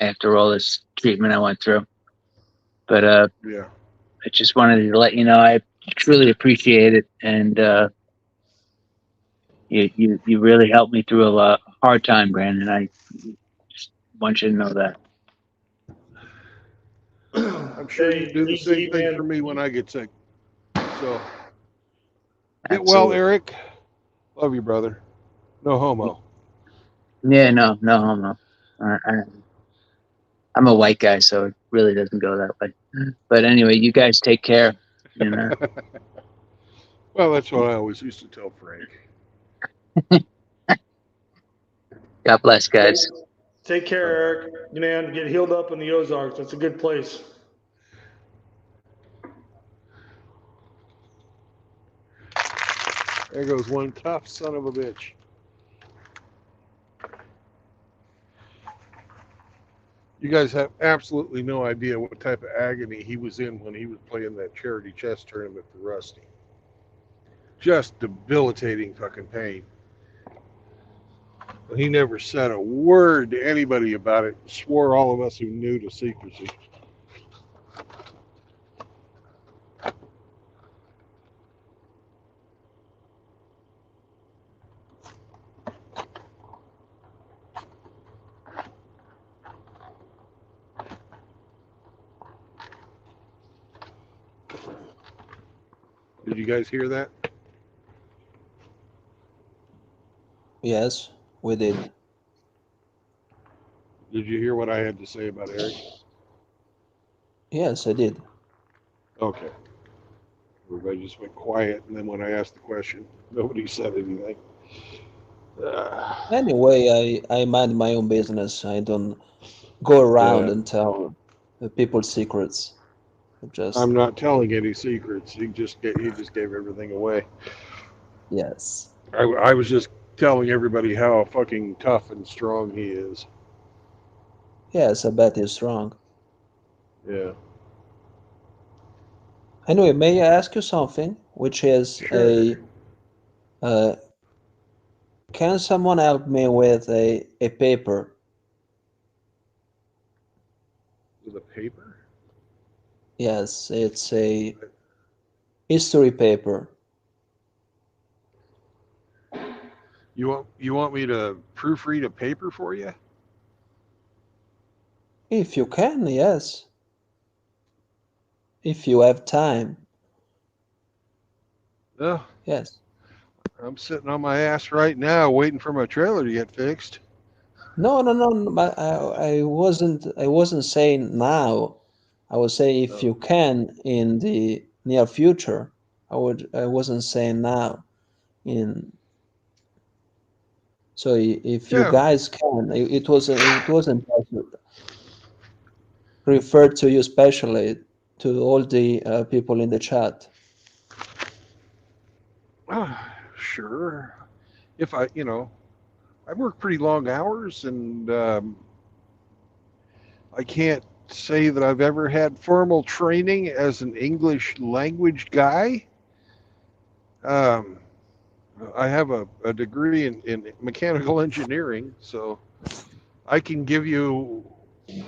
after all this treatment I went through. But yeah, I just wanted to let you know I truly appreciate it, and you really helped me through a hard time, Brandon. I just want you to know that. I'm sure you do the same thing for me when I get sick. So get well, Eric. Love you, brother. No homo. Yeah, no homo. I'm a white guy, so it really doesn't go that way. But anyway, you guys take care. Well, that's what I always used to tell Frank. God bless, guys. Take care, Eric. Man, get healed up in the Ozarks. That's a good place. There goes one tough son of a bitch. You guys have absolutely no idea what type of agony he was in when he was playing that charity chess tournament for Rusty. Just debilitating fucking pain. He never said a word to anybody about it. Swore all of us who knew to secrecy. Did you guys hear that? Yes, we did. Did you hear what I had to say about Eric? Yes, I did. Okay. Everybody just went quiet, and then when I asked the question, nobody said anything. Anyway, I mind my own business. I don't go around Yeah. and tell people secrets. Just I'm not telling any secrets. He just gave everything away. yes. I was just telling everybody how fucking tough and strong he is. Yes, I bet he's wrong. Yeah. Anyway, may I ask you something? Which is Sure. uh, can someone help me with a paper? With a paper? Yes, it's a history paper. You want me to proofread a paper for you? If you can, yes. If you have time, No. yes. I'm sitting on my ass right now waiting for my trailer to get fixed. No. But I wasn't saying now. I was saying if Oh. you can in the near future. I wasn't saying now. In so if you Yeah. guys can, it wasn't referred to you specially to all the people in the chat. Sure. If I work pretty long hours, and I can't say that I've ever had formal training as an English language guy. Um, I have a degree in mechanical engineering, so I can give you,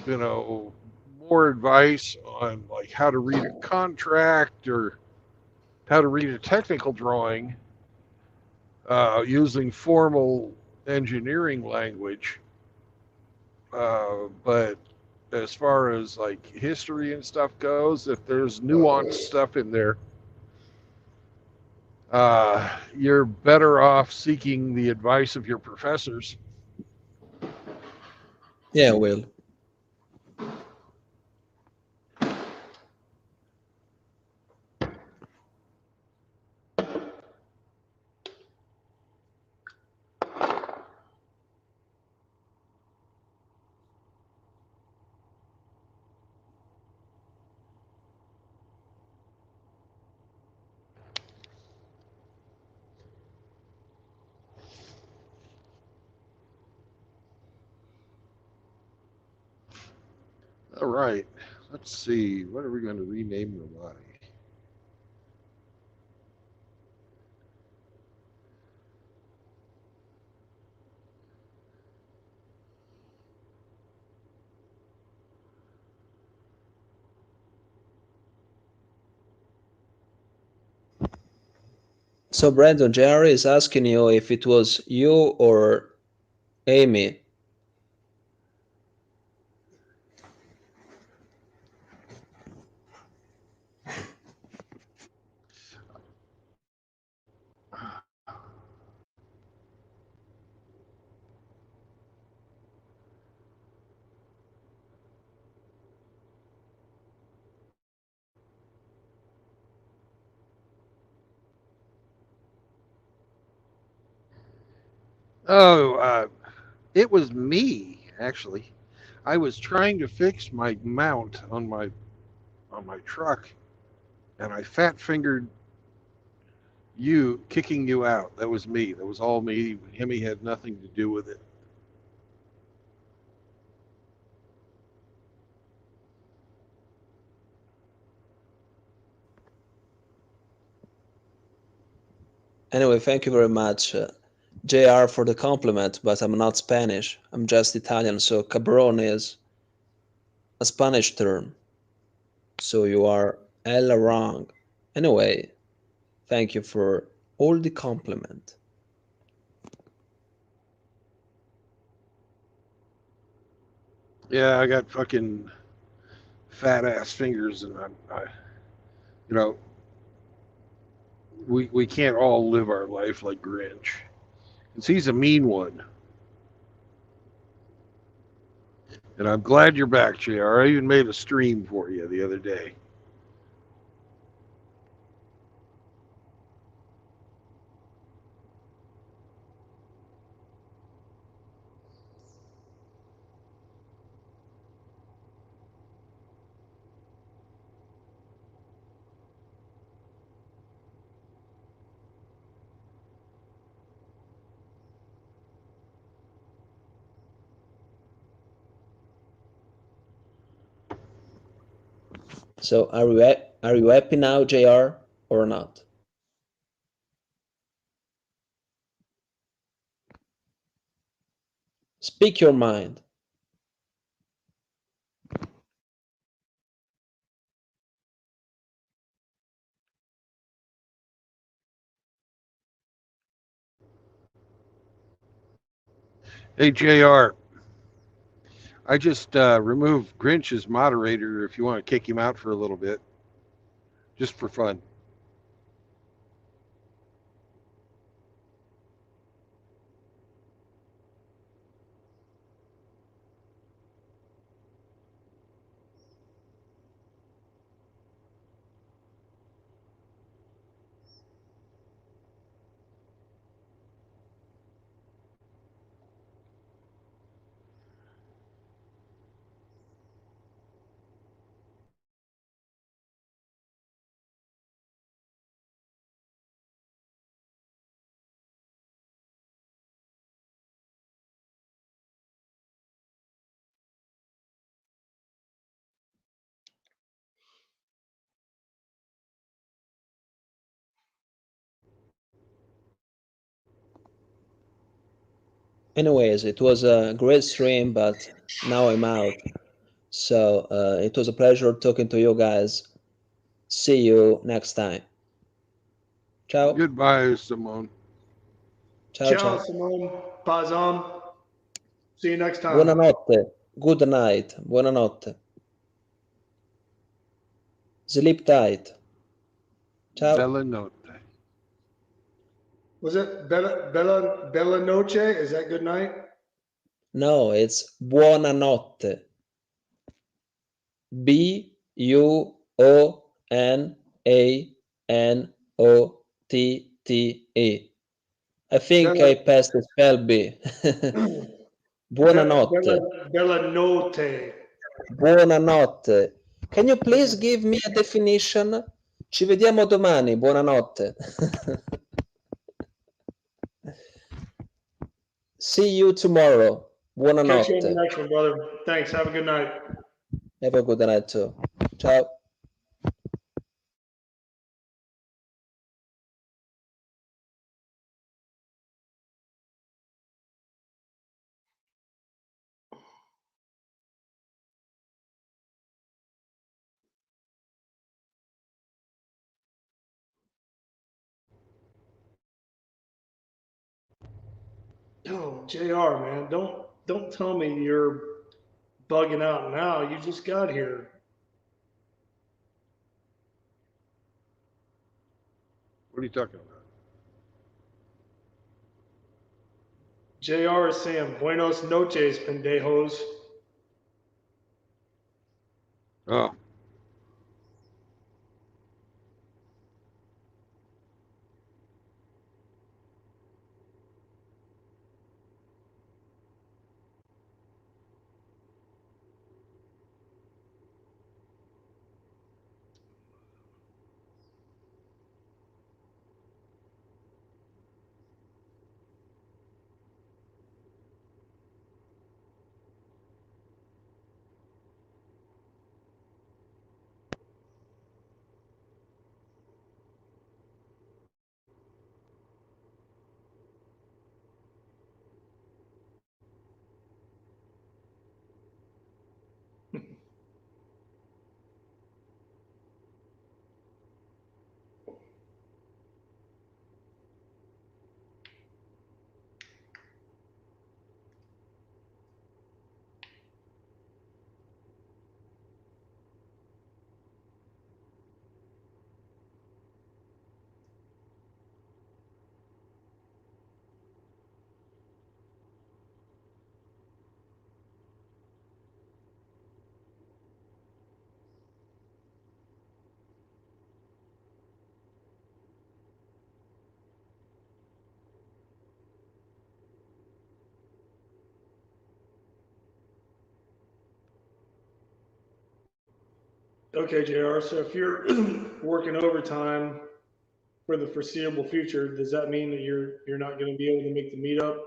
you know, more advice on like how to read a contract or how to read a technical drawing using formal engineering language. But as far as like history and stuff goes, if there's nuanced stuff in there, you're better off seeking the advice of your professors. Yeah, Will. All right, let's see. What are we going to rename the body? So Brandon, Jerry is asking you if it was you or Amy. Oh, it was me actually. I was trying to fix my mount on my truck, and I fat fingered you, kicking you out. That was me. That was all me. Hemi had nothing to do with it. Anyway, thank you very much, JR, for the compliment, but I'm not Spanish. I'm just Italian, so cabron is a Spanish term. So you are hella wrong. Anyway, thank you for all the compliment. Yeah, I got fucking fat ass fingers, and I you know, we can't all live our life like Grinch, because he's a mean one. And I'm glad you're back, JR. I even made a stream for you the other day. So are you happy now, JR, or not? Speak your mind. Hey, JR, I just removed Grinch as moderator if you want to kick him out for a little bit, just for fun. Anyways, it was a great stream, but now I'm out. So it was a pleasure talking to you guys. See you next time. Ciao. Goodbye, Simone. Ciao, Ciao, ciao. Simone. Pazam. See you next time. Buonanotte. Good night. Buonanotte. Sleep tight. Ciao. Bella notte. Was it Bella Noche? Is that good night? No, it's buonanotte. Buonanotte. I think I Bella, passed the spell B. Buonanotte. Bella Notte. Buonanotte. Can you please give me a definition? Ci vediamo domani. Buonanotte. See you tomorrow. Catch you on the Buonanotte. next one, brother. Thanks. Have a good night. Have a good night too. Ciao. Oh, JR, man, don't tell me you're bugging out now. You just got here. What are you talking about? JR is saying buenos noches, pendejos. Oh, Okay, JR. So if you're working overtime for the foreseeable future, does that mean that you're not going to be able to make the meetup?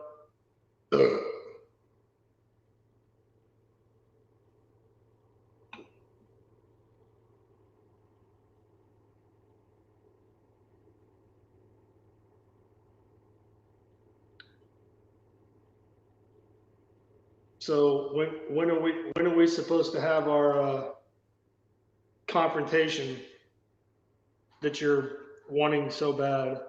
So when are we supposed to have our confrontation that you're wanting so bad?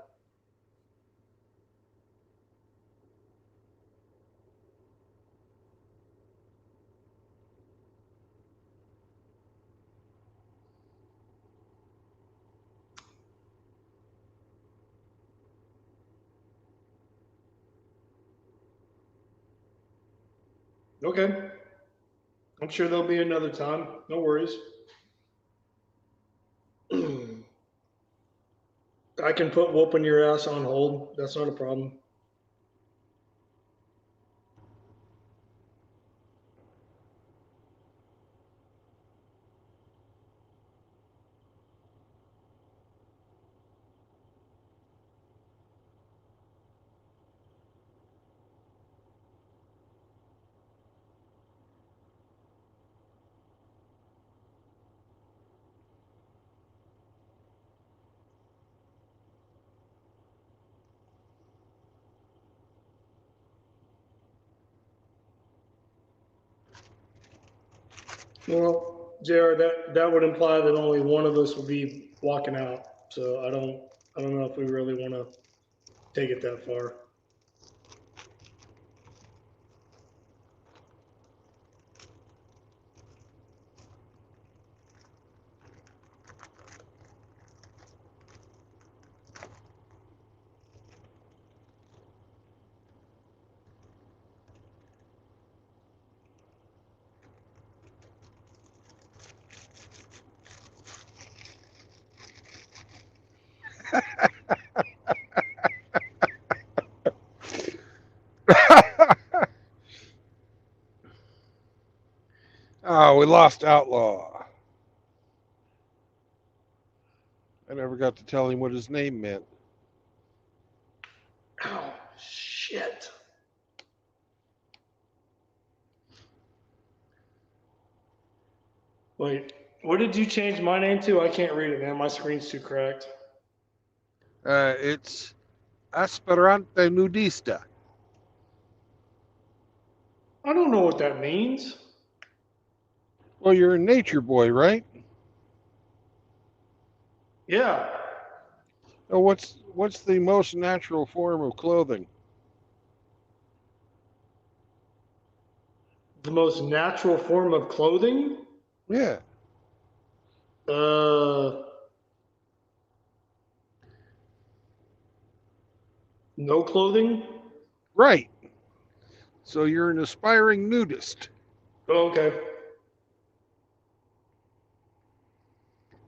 Okay. I'm sure there'll be another time. No worries. I can put whooping your ass on hold. That's not a problem. Well, JR, that would imply that only one of us will be walking out. So I don't know if we really want to take it that far. Oh, we lost Outlaw. I never got to tell him what his name meant. Oh, shit. Wait, what did you change my name to? I can't read it, man. My screen's too cracked. It's Aspirante Nudista. I don't know what that means. Well, you're a nature boy, right? Yeah. Oh, what's the most natural form of clothing? The most natural form of clothing? Yeah. No clothing? Right. So you're an aspiring nudist. Oh, okay.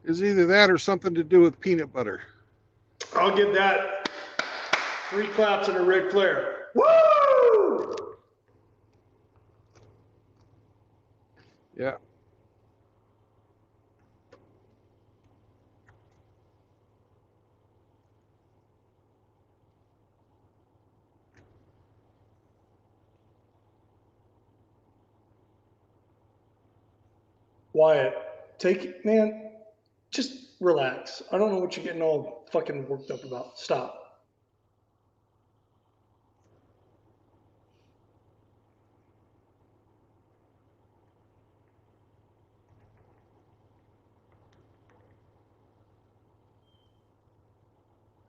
Is either that or something to do with peanut butter. I'll give that 3 claps and a Ric Flair. Woo! Yeah. Wyatt, take it, man. Just relax. I don't know what you're getting all fucking worked up about. Stop.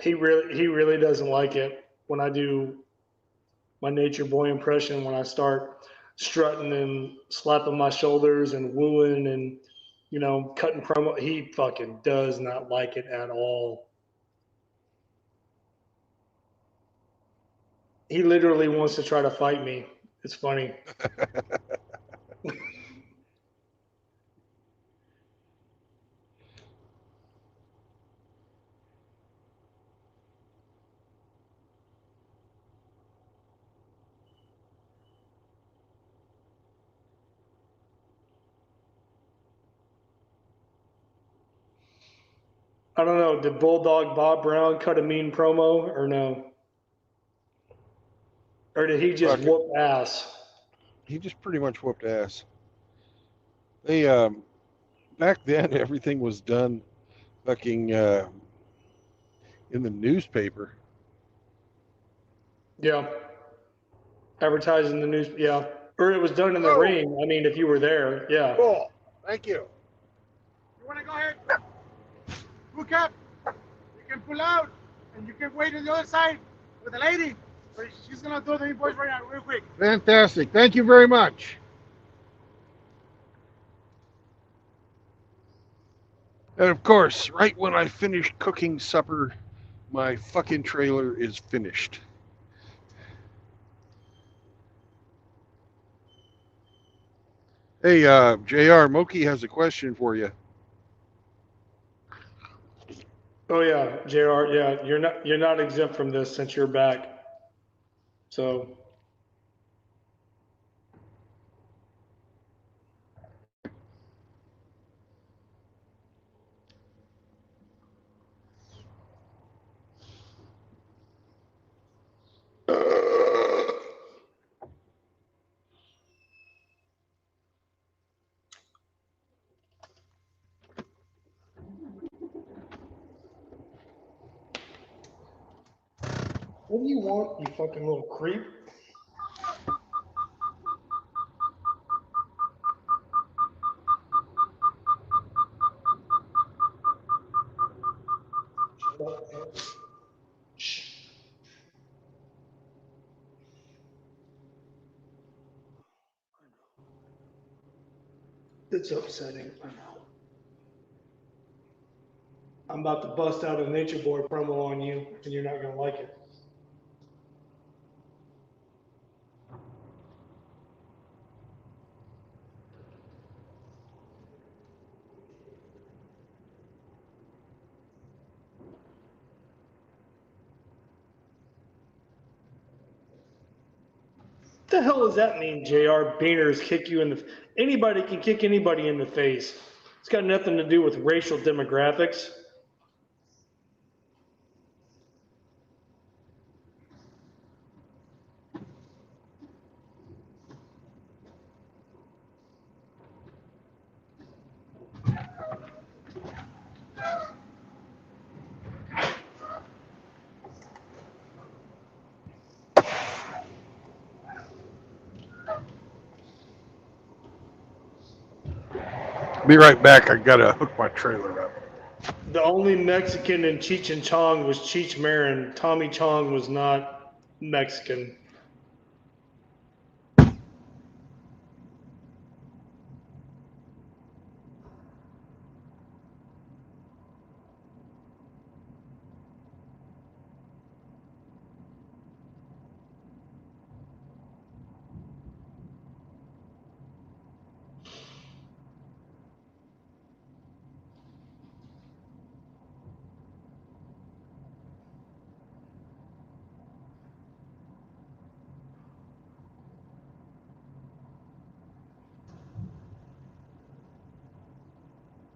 He really doesn't like it when I do my nature boy impression, when I start strutting and slapping my shoulders and wooing and cutting promo. He fucking does not like it at all. He literally wants to try to fight me. It's funny. I don't know. Did Bulldog Bob Brown cut a mean promo or no? Or did he just Fuck it. whoop ass? He just pretty much whooped ass. They back then everything was done fucking in the newspaper. Yeah. Advertising the news. Yeah. Or it was done in the Oh. ring. I mean, if you were there. Yeah. Cool. Thank you. You want to go ahead? Hook up. You can pull out, and you can wait on the other side with the lady. But she's gonna do the invoice right now, real quick. Fantastic. Thank you very much. And of course, right when I finish cooking supper, my fucking trailer is finished. Hey, JR, Moki has a question for you. Oh yeah, JR. Yeah, you're not exempt from this since you're back. So what do you want, you fucking little creep? Shut up, man. Shh. It's upsetting. I know. I'm about to bust out a Nature Boy promo on you, and you're not gonna like it. What the hell does that mean, JR? Beaners kick you in the. Anybody can kick anybody in the face. It's got nothing to do with racial demographics. Be right back. I gotta hook my trailer up. The only Mexican in Cheech and Chong was Cheech Marin. Tommy Chong was not Mexican.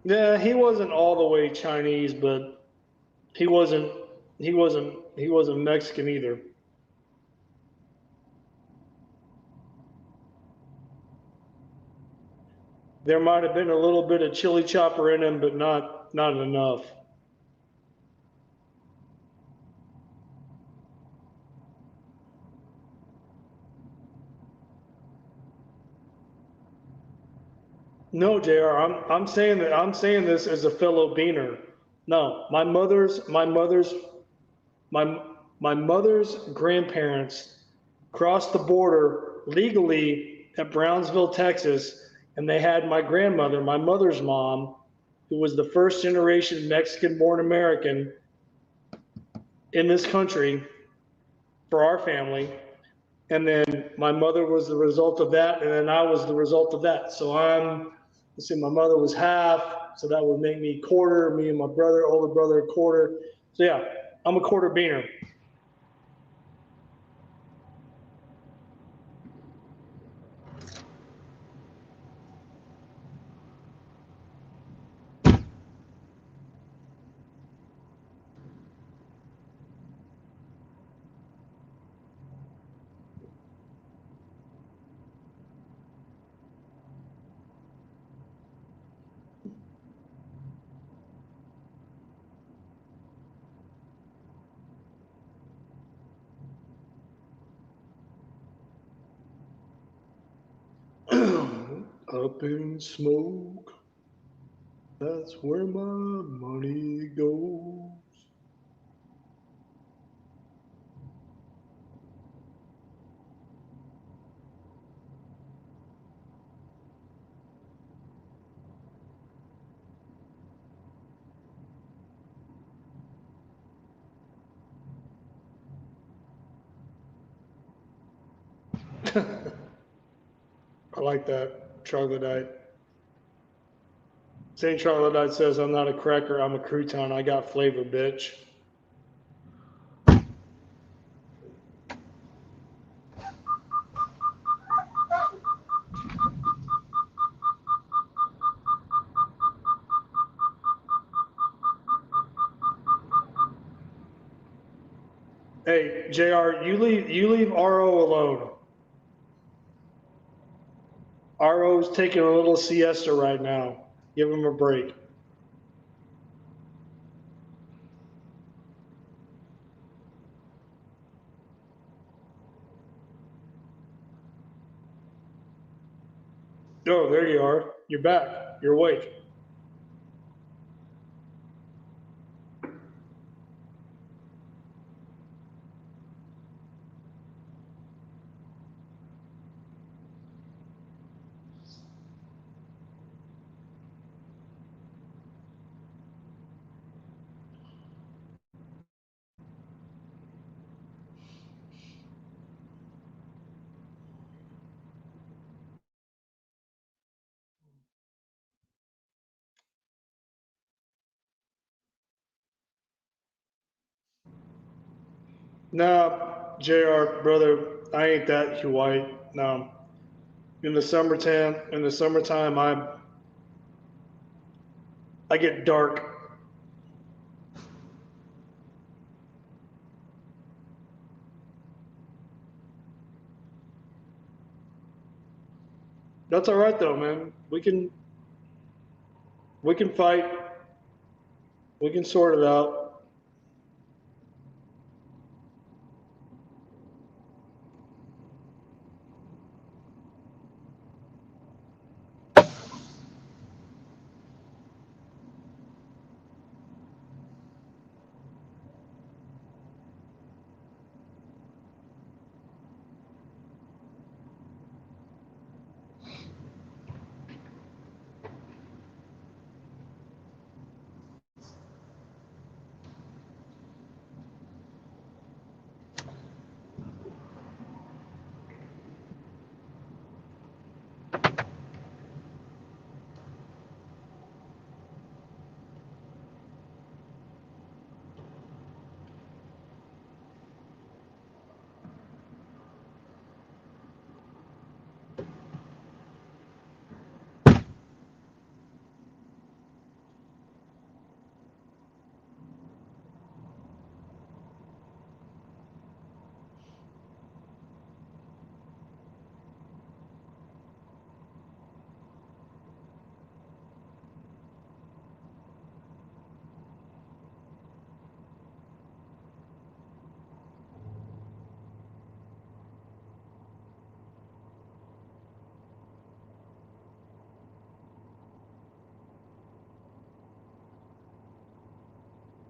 Yeah, he wasn't all the way Chinese, but he wasn't Mexican either. There might have been a little bit of chili chopper in him, but not enough. No, JR, I'm saying that I'm saying this as a fellow beaner. No, my mother's grandparents crossed the border legally at Brownsville, Texas, and they had my grandmother, my mother's mom, who was the first generation Mexican-born American in this country for our family. And then my mother was the result of that, and then I was the result of that. So let's see, my mother was half, so that would make me quarter, me and my brother, older brother, quarter. So yeah, I'm a quarter beaner. Up in smoke. That's where my money goes. I like that. Troglodyte. St. Troglodyte says, I'm not a cracker, I'm a crouton. I got flavor, bitch. Hey, JR, you leave RO alone. RO's taking a little siesta right now. Give him a break. Oh, there you are. You're back. You're awake. Nah, JR, brother, I ain't that white. No. In the summertime, I get dark. That's all right though, man. We can fight. We can sort it out.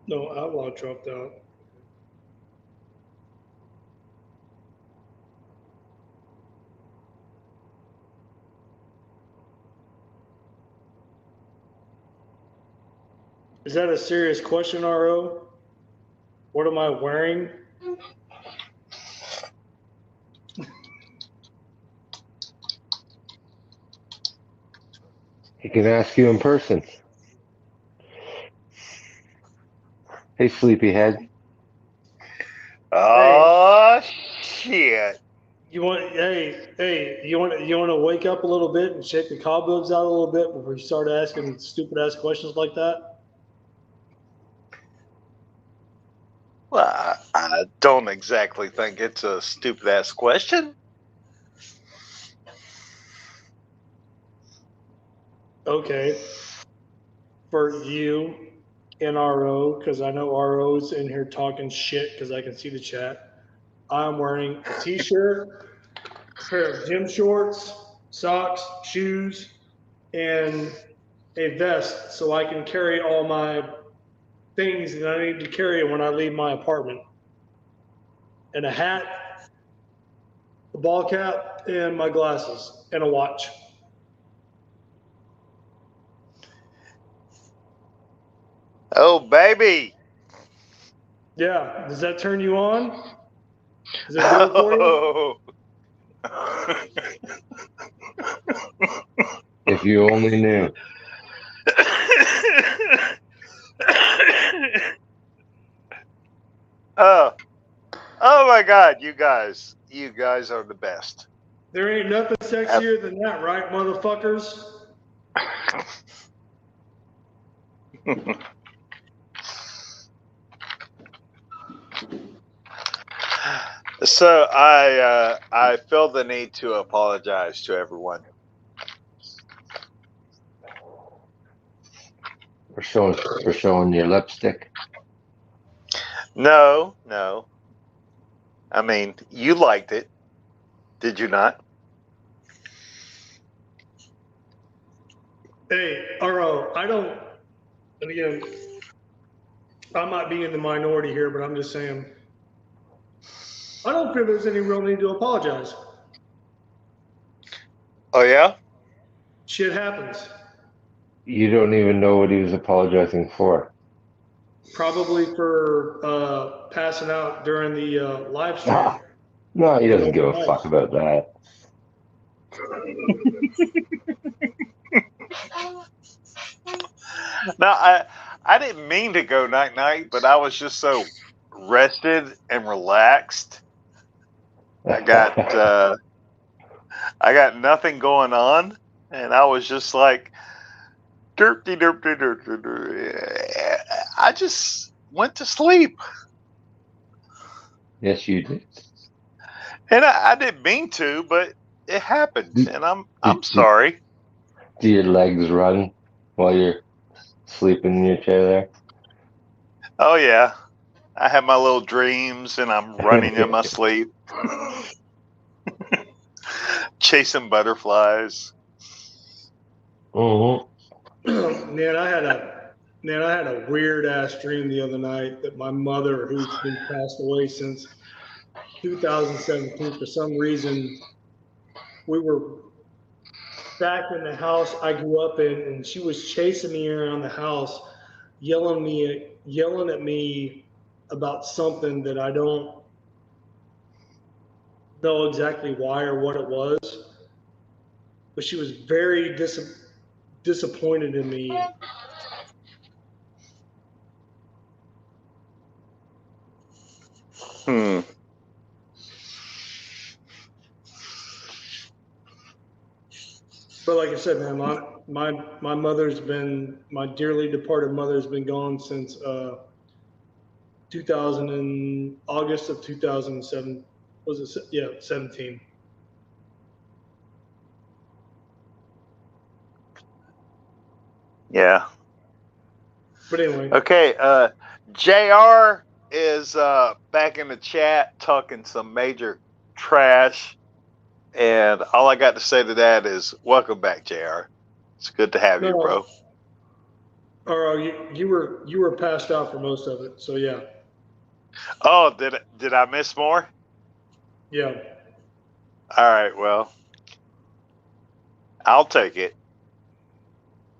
No, Outlaw dropped out. Is that a serious question, RO? What am I wearing? He can ask you in person. Hey, sleepyhead. Oh, shit. You want you want to wake up a little bit and shake the cobwebs out a little bit before you start asking stupid ass questions like that? Well, I don't exactly think it's a stupid ass question. Okay. For you in RO, because I know RO's in here talking shit because I can see the chat. I'm wearing a t-shirt, a pair of gym shorts, socks, shoes, and a vest so I can carry all my things that I need to carry when I leave my apartment. And a hat, a ball cap, and my glasses, and a watch. Oh, baby. Yeah, does that turn you on? Does it do it for you? If you only knew. Oh my God, you guys are the best. There ain't nothing sexier than that, right, motherfuckers? So I feel the need to apologize to everyone. For showing your lipstick. No. I mean, you liked it, did you not? Hey, RO, I don't, and again, I might be in the minority here, but I'm just saying, I don't feel there's any real need to apologize. Oh, yeah? Shit happens. You don't even know what he was apologizing for. Probably for passing out during the live stream. No, he doesn't give a fuck about that. No, I didn't mean to go night, but I was just so rested and relaxed. I got nothing going on, and I was just like, derpy. I just went to sleep. Yes, you did. And I didn't mean to, but it happened, and I'm sorry. Do your legs run while you're sleeping in your chair there? Oh yeah, I have my little dreams, and I'm running in my sleep, chasing butterflies. Man, I had a weird ass dream the other night that my mother, who's been passed away since 2017, for some reason, we were back in the house I grew up in, and she was chasing me around the house, yelling at me about something that I don't know exactly why or what it was, but she was very disappointed in me. But like I said, man, my mother's been, my dearly departed mother's been gone since 2000 and August of 2007. Was it? Yeah, 17. Yeah. But anyway. Okay. JR is back in the chat talking some major trash. And all I got to say to that is, welcome back, JR. It's good to have you, bro. Or you were passed out for most of it, so yeah. Oh, did I miss more? Yeah. All right, well, I'll take it.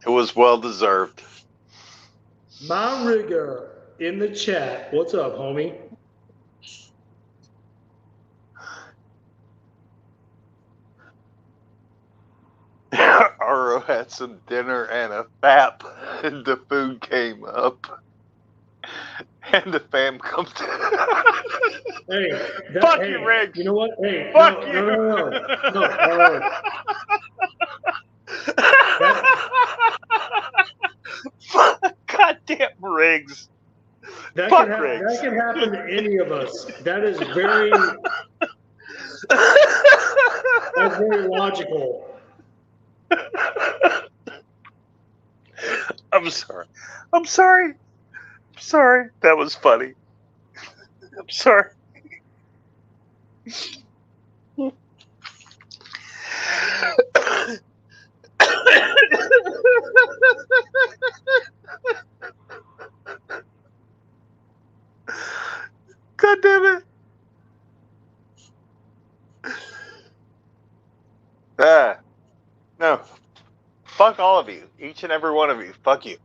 It was well deserved. My rigger in the chat. What's up, homie? Aro had some dinner and a fap, and the food came up. And the fam comes Hey, fuck you, Riggs. You know what? Hey, fuck you. No. Goddamn Riggs. That Fuck can Riggs. That can happen to any of us. That is very that's very logical. I'm sorry. That was funny. I'm sorry. No. Fuck all of you. Each and every one of you. Fuck you.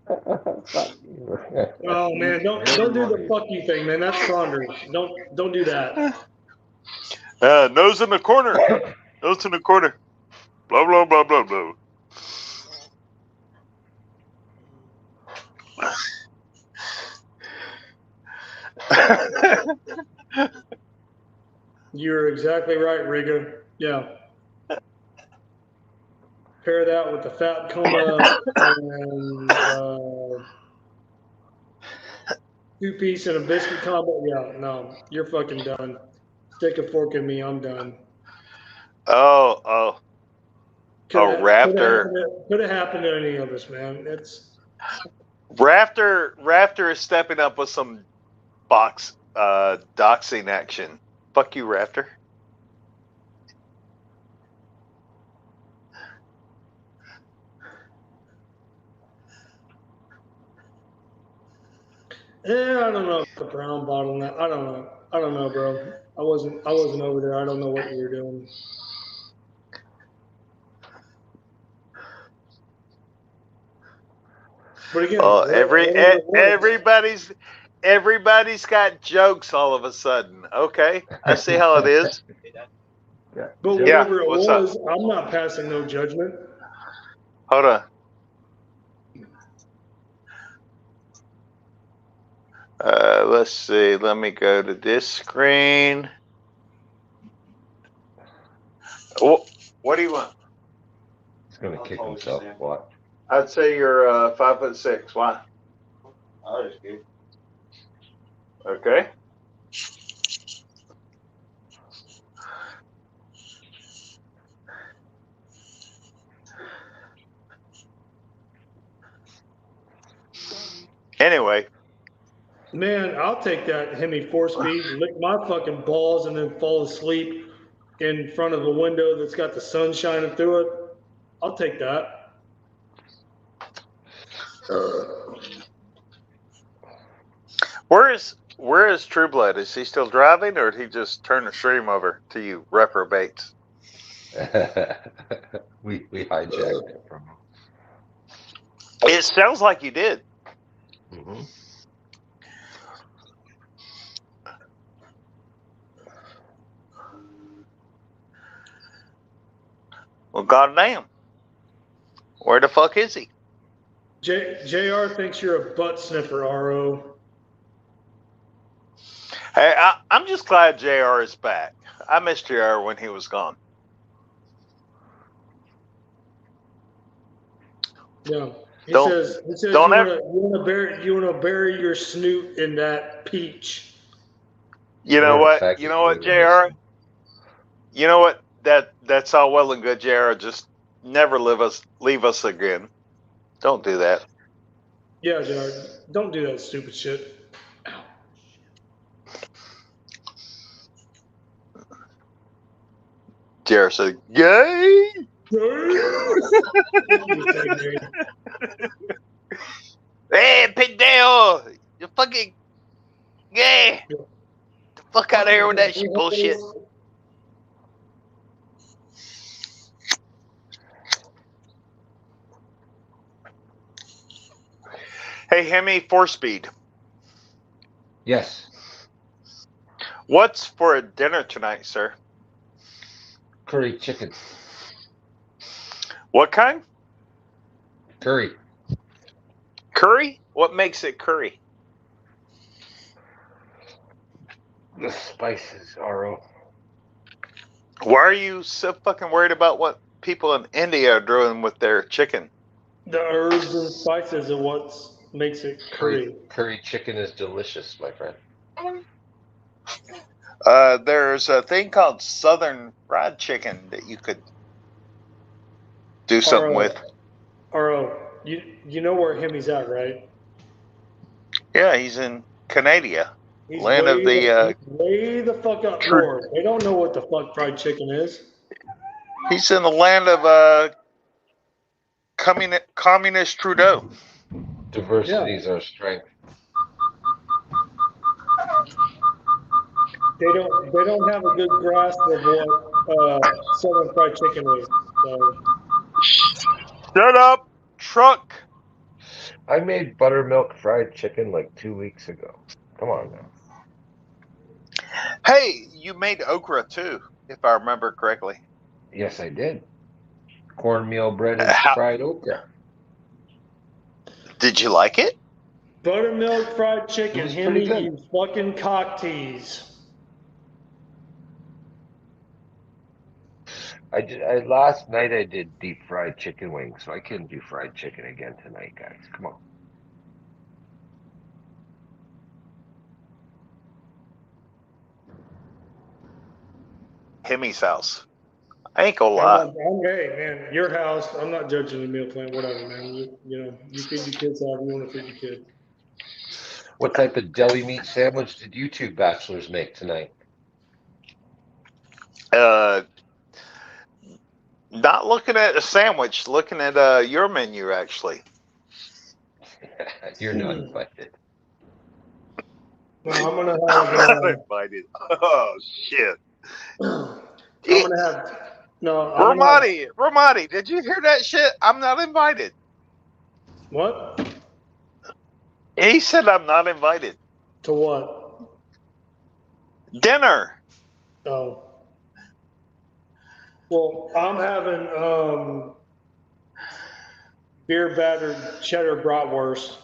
Oh man, don't do the fuck you thing, man. That's Saunders. Don't do that. Nose in the corner. Nose in the corner. Blah, blah, blah, blah, blah. You're exactly right, Rigger. Yeah. Pair that with the fat coma and 2-piece and a biscuit combo. Yeah, no, you're fucking done. Stick a fork in me, I'm done. Oh, Raptor. Could have happened to any of us, man. It's Raptor is stepping up with some doxing action. Fuck you, Raptor. I don't know the brown bottle. I don't know, bro. I wasn't over there. I don't know what you were doing. But again, everybody's got jokes all of a sudden. Okay, I see how it is. But whatever it was, I'm not passing no judgment. Hold on. Let's see. Let me go to this screen. What do you want? He's gonna kick himself. What? I'd say you're 5'6". Why? Okay. Anyway. Man, I'll take that Hemi 4-speed, lick my fucking balls, and then fall asleep in front of a window that's got the sun shining through it. I'll take that. Where is True Blood? Is he still driving, or did he just turn the stream over to you reprobates? we hijacked it from him. It sounds like you did. Mm-hmm. Well, goddamn. Where the fuck is he? JR thinks you're a butt sniffer, RO. Hey, I'm just glad JR is back. I missed JR when he was gone. Yeah. He says you want to bury your snoot in that peach. You know what? You know what, JR? You know what? That's all well and good, JR. Just never leave us again. Don't do that. Yeah, JR. Don't do that stupid shit. JR said, "Gay." Hey, Pindale, you fucking gay. Get the fuck out of here with that shit bullshit. Hey, Hemi 4-speed. Yes. What's for dinner tonight, sir? Curry chicken. What kind? Curry. Curry? What makes it curry? The spices, RO. Why are you so fucking worried about what people in India are doing with their chicken? The herbs and spices are what makes it curry. Curry chicken is delicious, my friend. There's a thing called Southern fried chicken that you could do something with. RO, you know where Hemi's at, right? Yeah, he's in Canada, land of the. Way the fuck up north. They don't know what the fuck fried chicken is. He's in the land of communist Trudeau. Diversity is our strength. They don't have a good grasp of what Southern Fried Chicken wings. So. Shut up, truck. I made buttermilk fried chicken like 2 weeks ago. Come on now. Hey, you made okra too, if I remember correctly. Yes, I did. Cornmeal breaded fried okra. Did you like it? Buttermilk fried It chicken. was Hear pretty me, good. you fucking cock tease. Last night I did deep fried chicken wings, so I couldn't do fried chicken again tonight, guys. Come on. Hemi's house. I ain't gonna lie. Hey, man, your house. I'm not judging the meal plan. Whatever, man. You feed your kids however you want to feed your kid. What type of deli meat sandwich did you two bachelors make tonight? Not looking at a sandwich, looking at your menu actually. You're not invited. No, I'm gonna I'm have. not invited. Oh shit. I'm gonna have. No, I'm Ramadi, did you hear that shit? I'm not invited. What? He said I'm not invited. To what? Dinner. Oh. Well, I'm having beer battered cheddar bratwurst.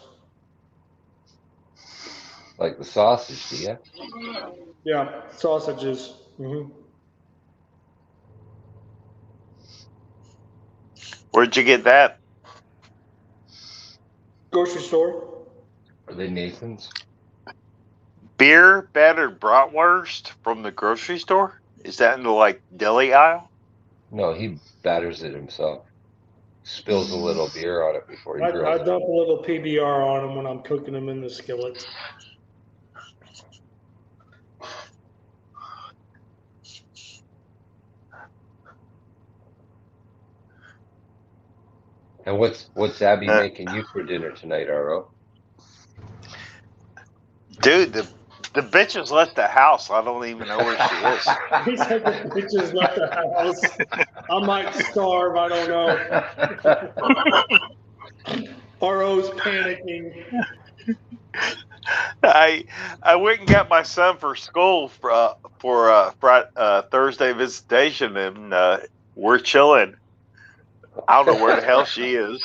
Like the sausage, do you? Yeah, sausages. Mm-hmm. Where'd you get that? Grocery store. Are they Nathan's? Beer battered bratwurst from the grocery store? Is that in the like deli aisle? No, he batters it himself. Spills a little beer on it before he I grills it. dump a little PBR on them when I'm cooking them in the skillet. And what's Abby making you for dinner tonight, Aro? Dude, the bitch has left the house. I don't even know where she is. He said the bitches left the house. I might starve. I don't know. RO's panicking. I went and got my son for school for Thursday visitation, and we're chilling. I don't know where the hell she is.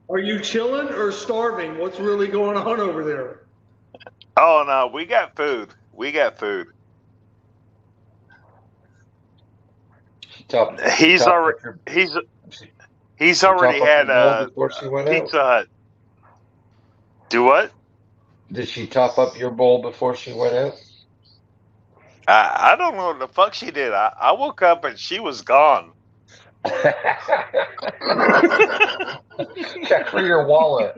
Are you chilling or starving? What's really going on over there? Oh no, we got food. We got food. He's already had before she went Pizza out. Hut. Do what? Did she top up your bowl before she went out? I don't know what the fuck she did. I woke up and she was gone. Check for your wallet.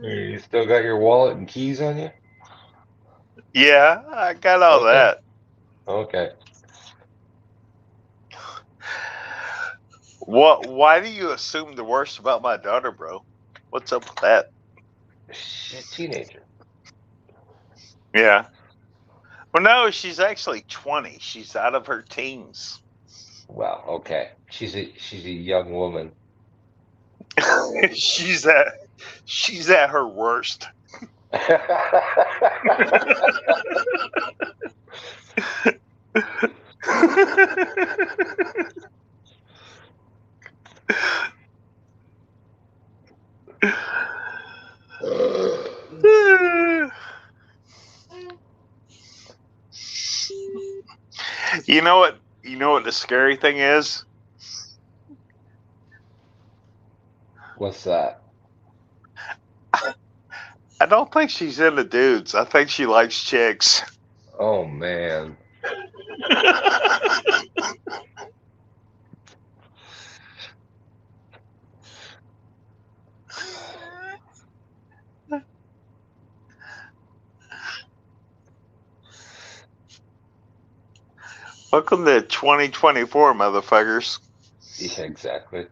You still got your wallet and keys on you? Yeah, I got all that. Okay. What? Why do you assume the worst about my daughter, bro? What's up with that? She's a teenager. Yeah. Well, no, she's actually 20. She's out of her teens. Well, okay. She's a young woman. she's at her worst. You know what? You know what the scary thing is? What's that? I don't think she's into dudes. I think she likes chicks. Oh man. Welcome to 2024, motherfuckers. Yeah, exactly.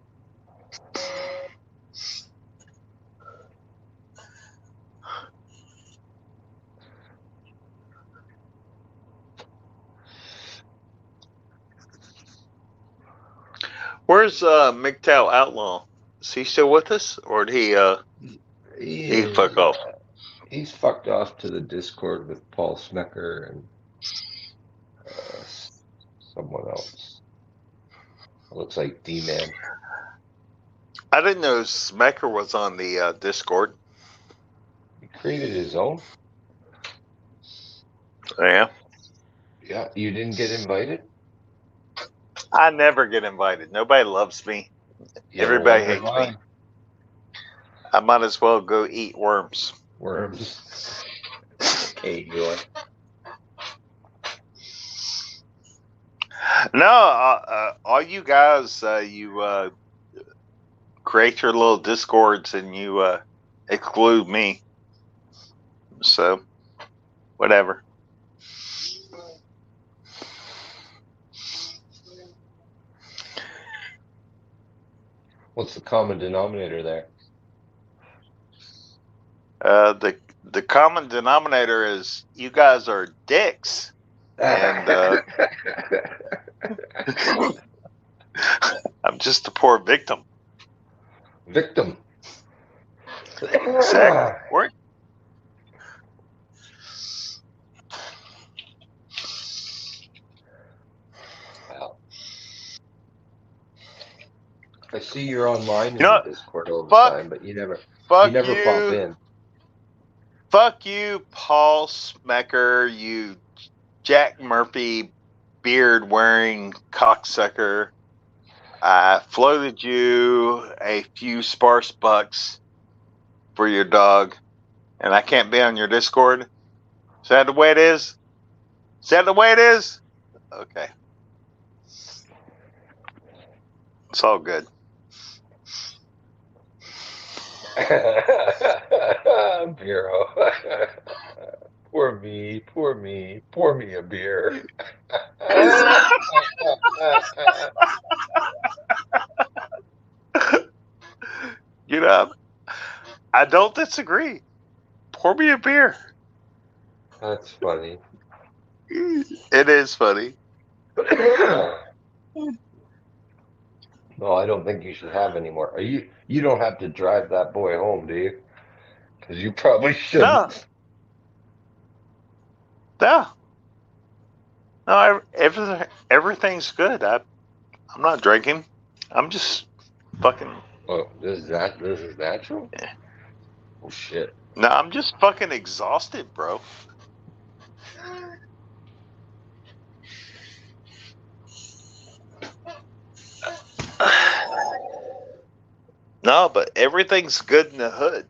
Where's MGTOW Outlaw? Is he still with us, or did he fuck off? He's fucked off to the Discord with Paul Smecker and someone else. It looks like D-Man. I didn't know Smecker was on the Discord. He created his own. Yeah. Yeah, you didn't get invited? I never get invited. Nobody loves me. You ever Everybody wonder hates why? me. I might as well go eat worms. Worms. Okay, Joy. No, all you guys, you create your little Discords and you exclude me. So, whatever. What's the common denominator there? The common denominator is you guys are dicks, and I'm just a poor victim. Victim. Exactly. Where? Well, I see you're online in You know, the Discord all the fuck, time, but you never fuck pop you, in. fuck you, Paul Smecker, you Jack Murphy beard wearing cocksucker. I floated you a few sparse bucks for your dog, and I can't be on your Discord. Is that the way it is? Is that the way it is? Okay. It's all good. Bureau. Poor me, poor me, pour me a beer. You know, I don't disagree. Pour me a beer. That's funny. It is funny. No, I don't think you should have any more. You don't have to drive that boy home, do you? Because you probably shouldn't. No. No, everything's good. I'm not drinking. I'm just fucking. Oh, this is natural? Yeah. Oh shit. No, I'm just fucking exhausted, bro. No, but everything's good in the hood.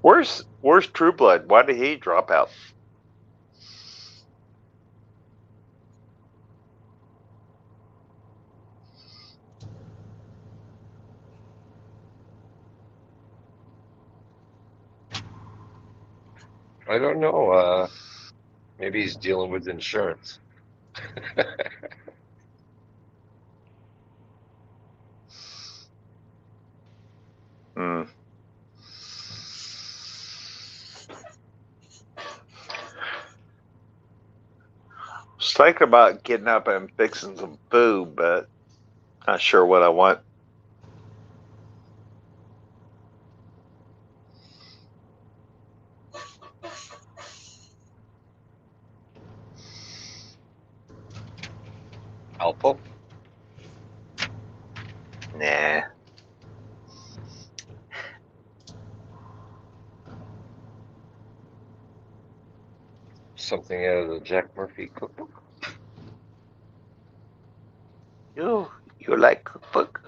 Where's True Blood? Why did he drop out? I don't know. Maybe he's dealing with insurance. Hmm. I was thinking about getting up and fixing some food, but not sure what I want. Helpful? Nah. Something out of the Jack Murphy cookbook? You like cookbook?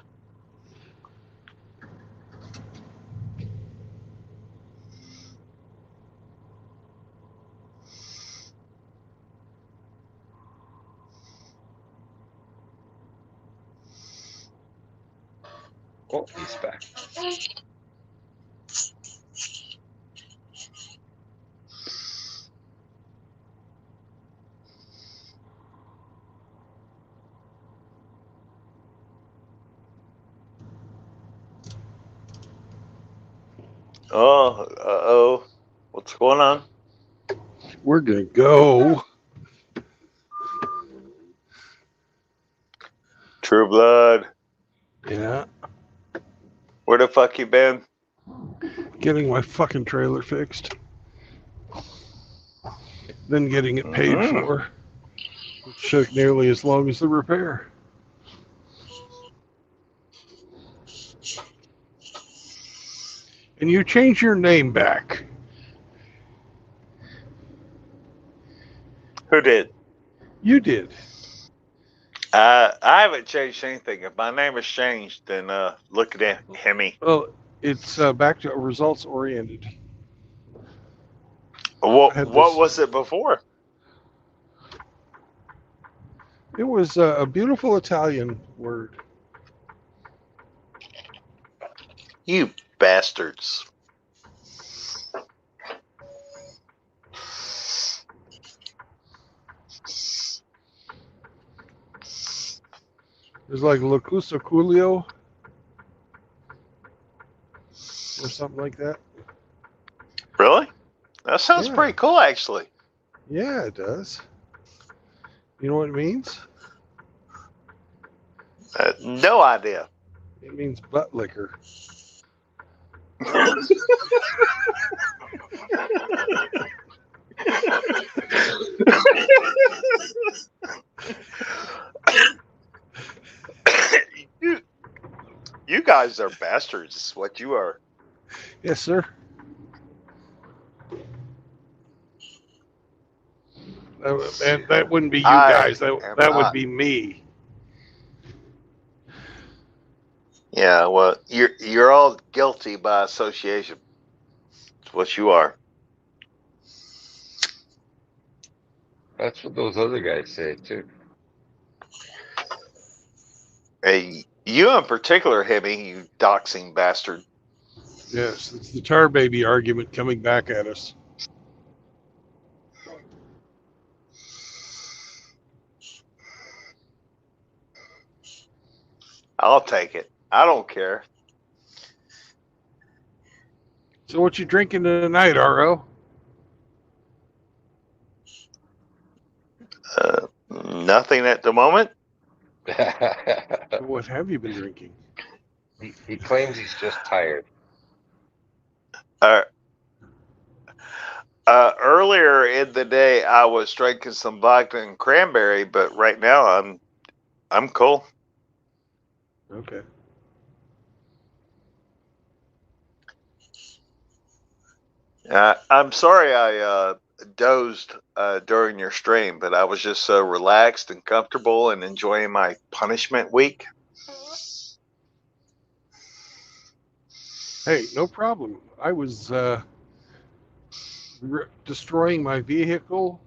Oh, he's back. Oh, what's going on? We're gonna go True Blood. Yeah. Where the fuck you been? Getting my fucking trailer fixed. Then getting it paid for. Which took nearly as long as the repair. And you changed your name back. Who did? You did. I haven't changed anything. If my name has changed, then look at it, Hemi. Well, it's back to results oriented. What was it before? It was a beautiful Italian word. You bastards. It's like Locus Oculio or something like that. Really? That sounds pretty cool, actually. Yeah, it does. You know what it means? No idea. It means butt liquor. You guys are bastards, is what you are. Yes, sir. And that wouldn't be you guys. That would be me. Yeah, well, you're all guilty by association. It's what you are. That's what those other guys say too. Hey, you in particular, Hemi, you doxing bastard. Yes, it's the tar baby argument coming back at us. I'll take it. I don't care. So what you drinking tonight, RO? Nothing at the moment. What have you been drinking? He claims he's just tired. Earlier in the day, I was drinking some vodka and cranberry, but right now I'm cool. Okay. I'm sorry I dozed during your stream, but I was just so relaxed and comfortable and enjoying my punishment week. Hey, no problem. I was destroying my vehicle,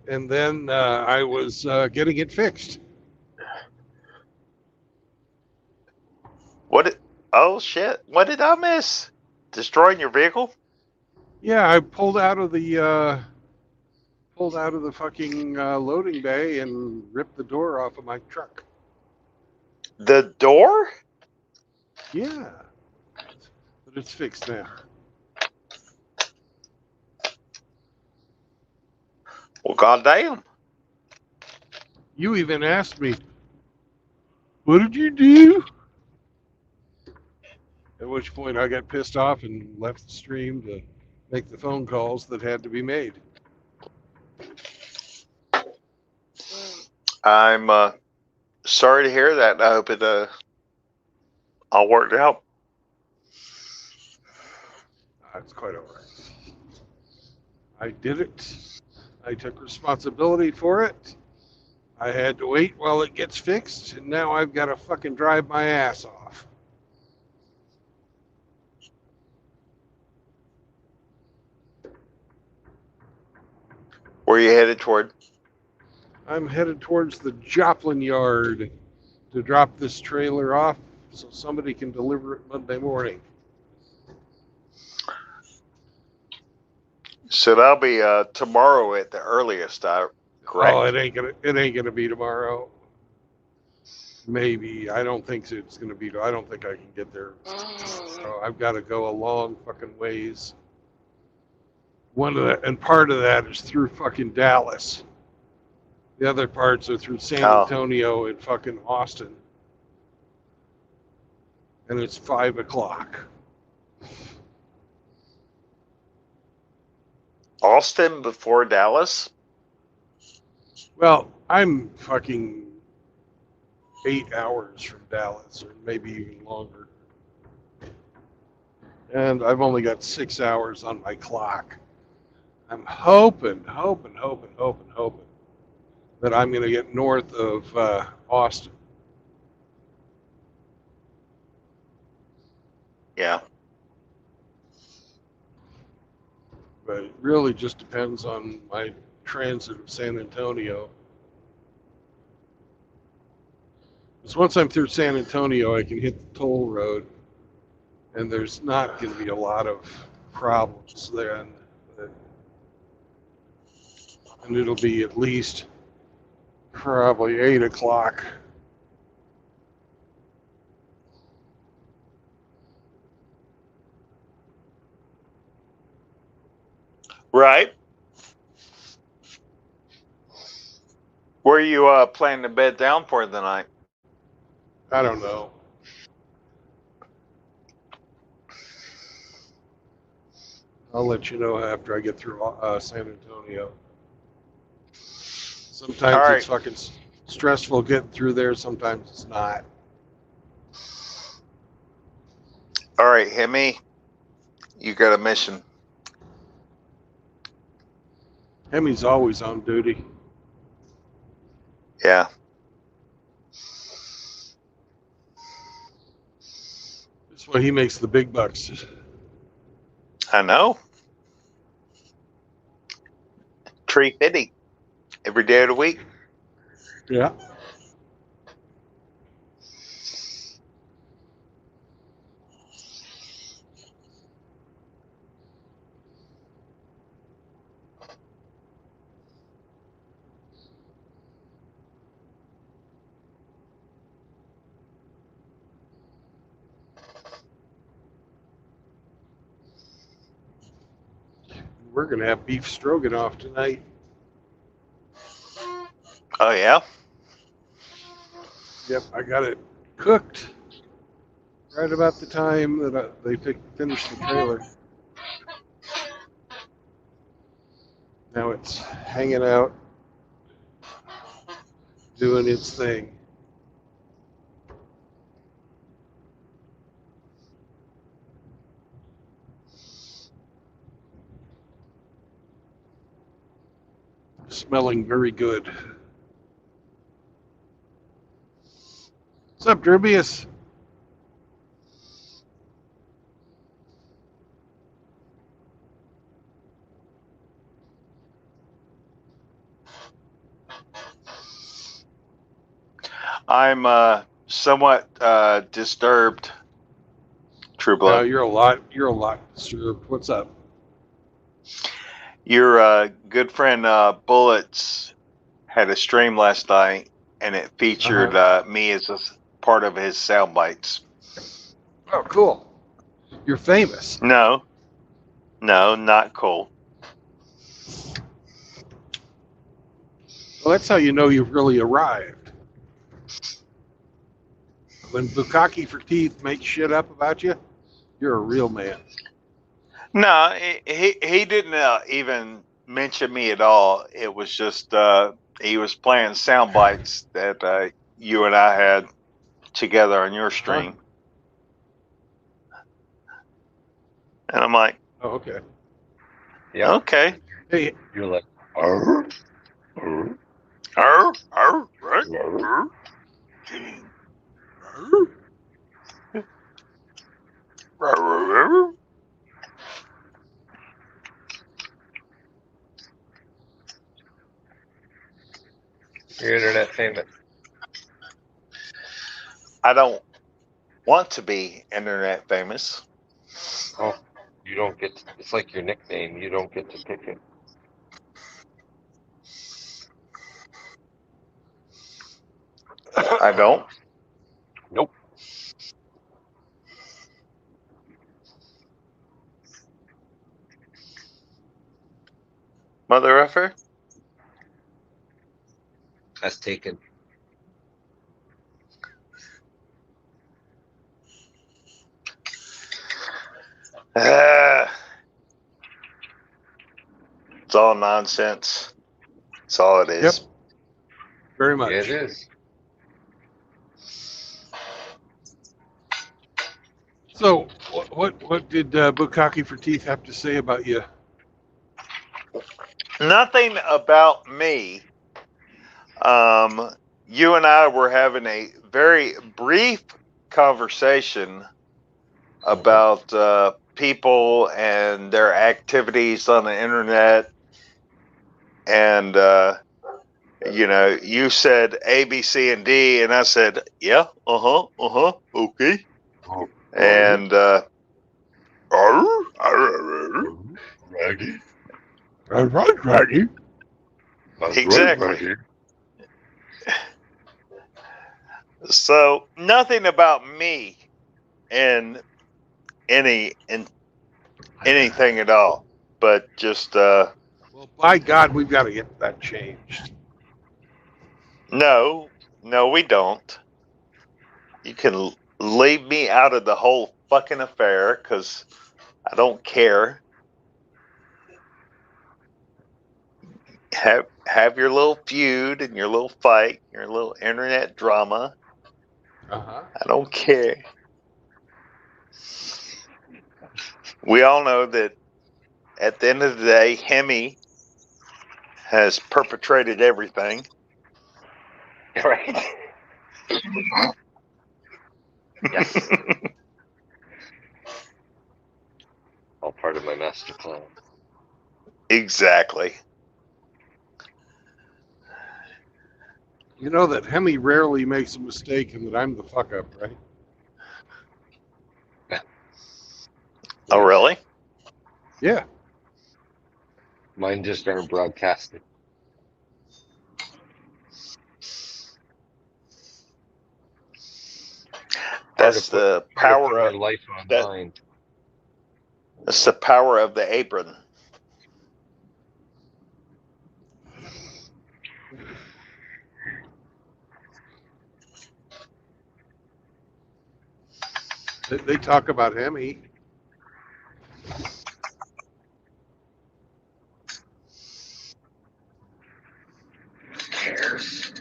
and then I was getting it fixed. Oh shit! What did I miss? Destroying your vehicle? Yeah, I pulled out of the fucking loading bay and ripped the door off of my truck. The door? Yeah, but it's fixed now. Well, goddamn! You even asked me, "What did you do?" At which point I got pissed off and left the stream to make the phone calls that had to be made. I'm sorry to hear that. I hope it all worked out. It's quite all right. I did it. I took responsibility for it. I had to wait while it gets fixed, and now I've got to fucking drive my ass off. Where are you headed toward? I'm headed towards the Joplin yard to drop this trailer off so somebody can deliver it Monday morning. So that'll be tomorrow at the earliest, correct? Oh, it ain't gonna be tomorrow. Maybe. I don't think it's gonna be. I don't think I can get there. So I've got to go a long fucking ways. Part of that is through fucking Dallas. The other parts are through San Antonio and fucking Austin. and it's 5 o'clock. Austin before Dallas? Well, I'm fucking 8 hours from Dallas, or maybe even longer. And I've only got 6 hours on my clock. I'm hoping that I'm going to get north of Austin. Yeah. But it really just depends on my transit of San Antonio. Because once I'm through San Antonio, I can hit the toll road, and there's not going to be a lot of problems there. And it'll be at least probably 8 o'clock. Right. Where are you planning to bed down for the night? I don't know. I'll let you know after I get through San Antonio. Sometimes All it's right. fucking stressful getting through there. Sometimes it's not. All right, Hemi, you got a mission. Hemi's always on duty. Yeah. That's why he makes the big bucks. I know. $3.50 every day of the week. Yeah. We're going to have beef stroganoff tonight. Oh, yeah? Yep, I got it cooked right about the time that they finished the trailer. Now it's hanging out, doing its thing. Smelling very good. What's up, Derbius? I'm somewhat disturbed, True No, Blood. you're a lot disturbed. What's up? Your good friend Bullets had a stream last night, and it featured me as a part of his sound bites. Oh, cool. You're famous. No, not cool. Well, that's how you know you've really arrived. When Bukkake for Teeth makes shit up about you, you're a real man. No, he didn't even mention me at all. It was just he was playing sound bites that you and I had together on your stream. And I'm like, oh, okay. Yeah. Okay. Hey, you're like, you're internet famous. I don't want to be internet famous. Oh, you don't get to, it's like your nickname. You don't get to pick it. I don't. Nope. Mother effer? That's taken. It's all nonsense. That's all it is. Yep. Very much. Yeah, it is. So, what did Bukkake for Teeth have to say about you? Nothing about me. You and I were having a very brief conversation about people and their activities on the internet. And, you said A, B, C, and D. And I said, yeah, okay. And, Raggy. Raggy. Exactly. So nothing about me in anything at all, but just Well, by God, we've got to get that changed. no, we don't. You can leave me out of the whole fucking affair because I don't care. Have your little feud and your little fight, your little internet drama. Uh-huh. I don't care. We all know that at the end of the day, Hemi has perpetrated everything. Right. Yes. All part of my master plan. Exactly. You know that Hemi rarely makes a mistake and that I'm the fuck up, right? Oh, really? Yeah. Mine just aren't broadcasted. That's the power of life online. That's the power of the apron. They talk about Hemi. Cares.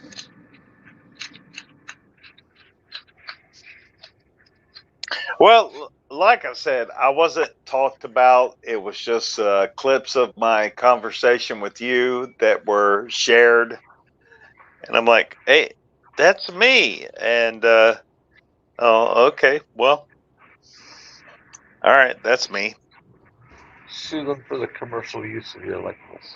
Well, like I said, I wasn't talked about. It was just clips of my conversation with you that were shared. And I'm like, hey, that's me. And, oh, okay, well, all right, that's me. Sue them for the commercial use of your likeness.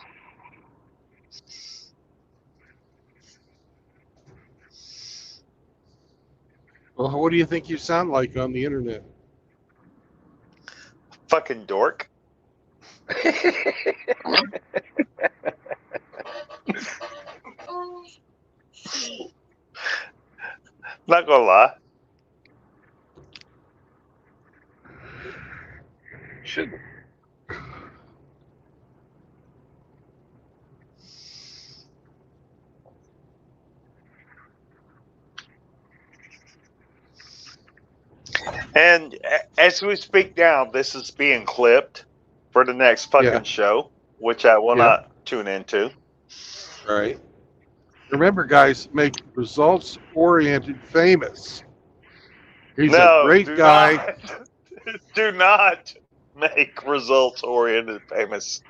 Well, what do you think you sound like on the internet? Fucking dork. Not gonna lie. Should. And as we speak now, this is being clipped for the next fucking show, which I will not tune into. Right. Remember, guys, make results oriented famous. He's a great guy. Do not make results oriented famous.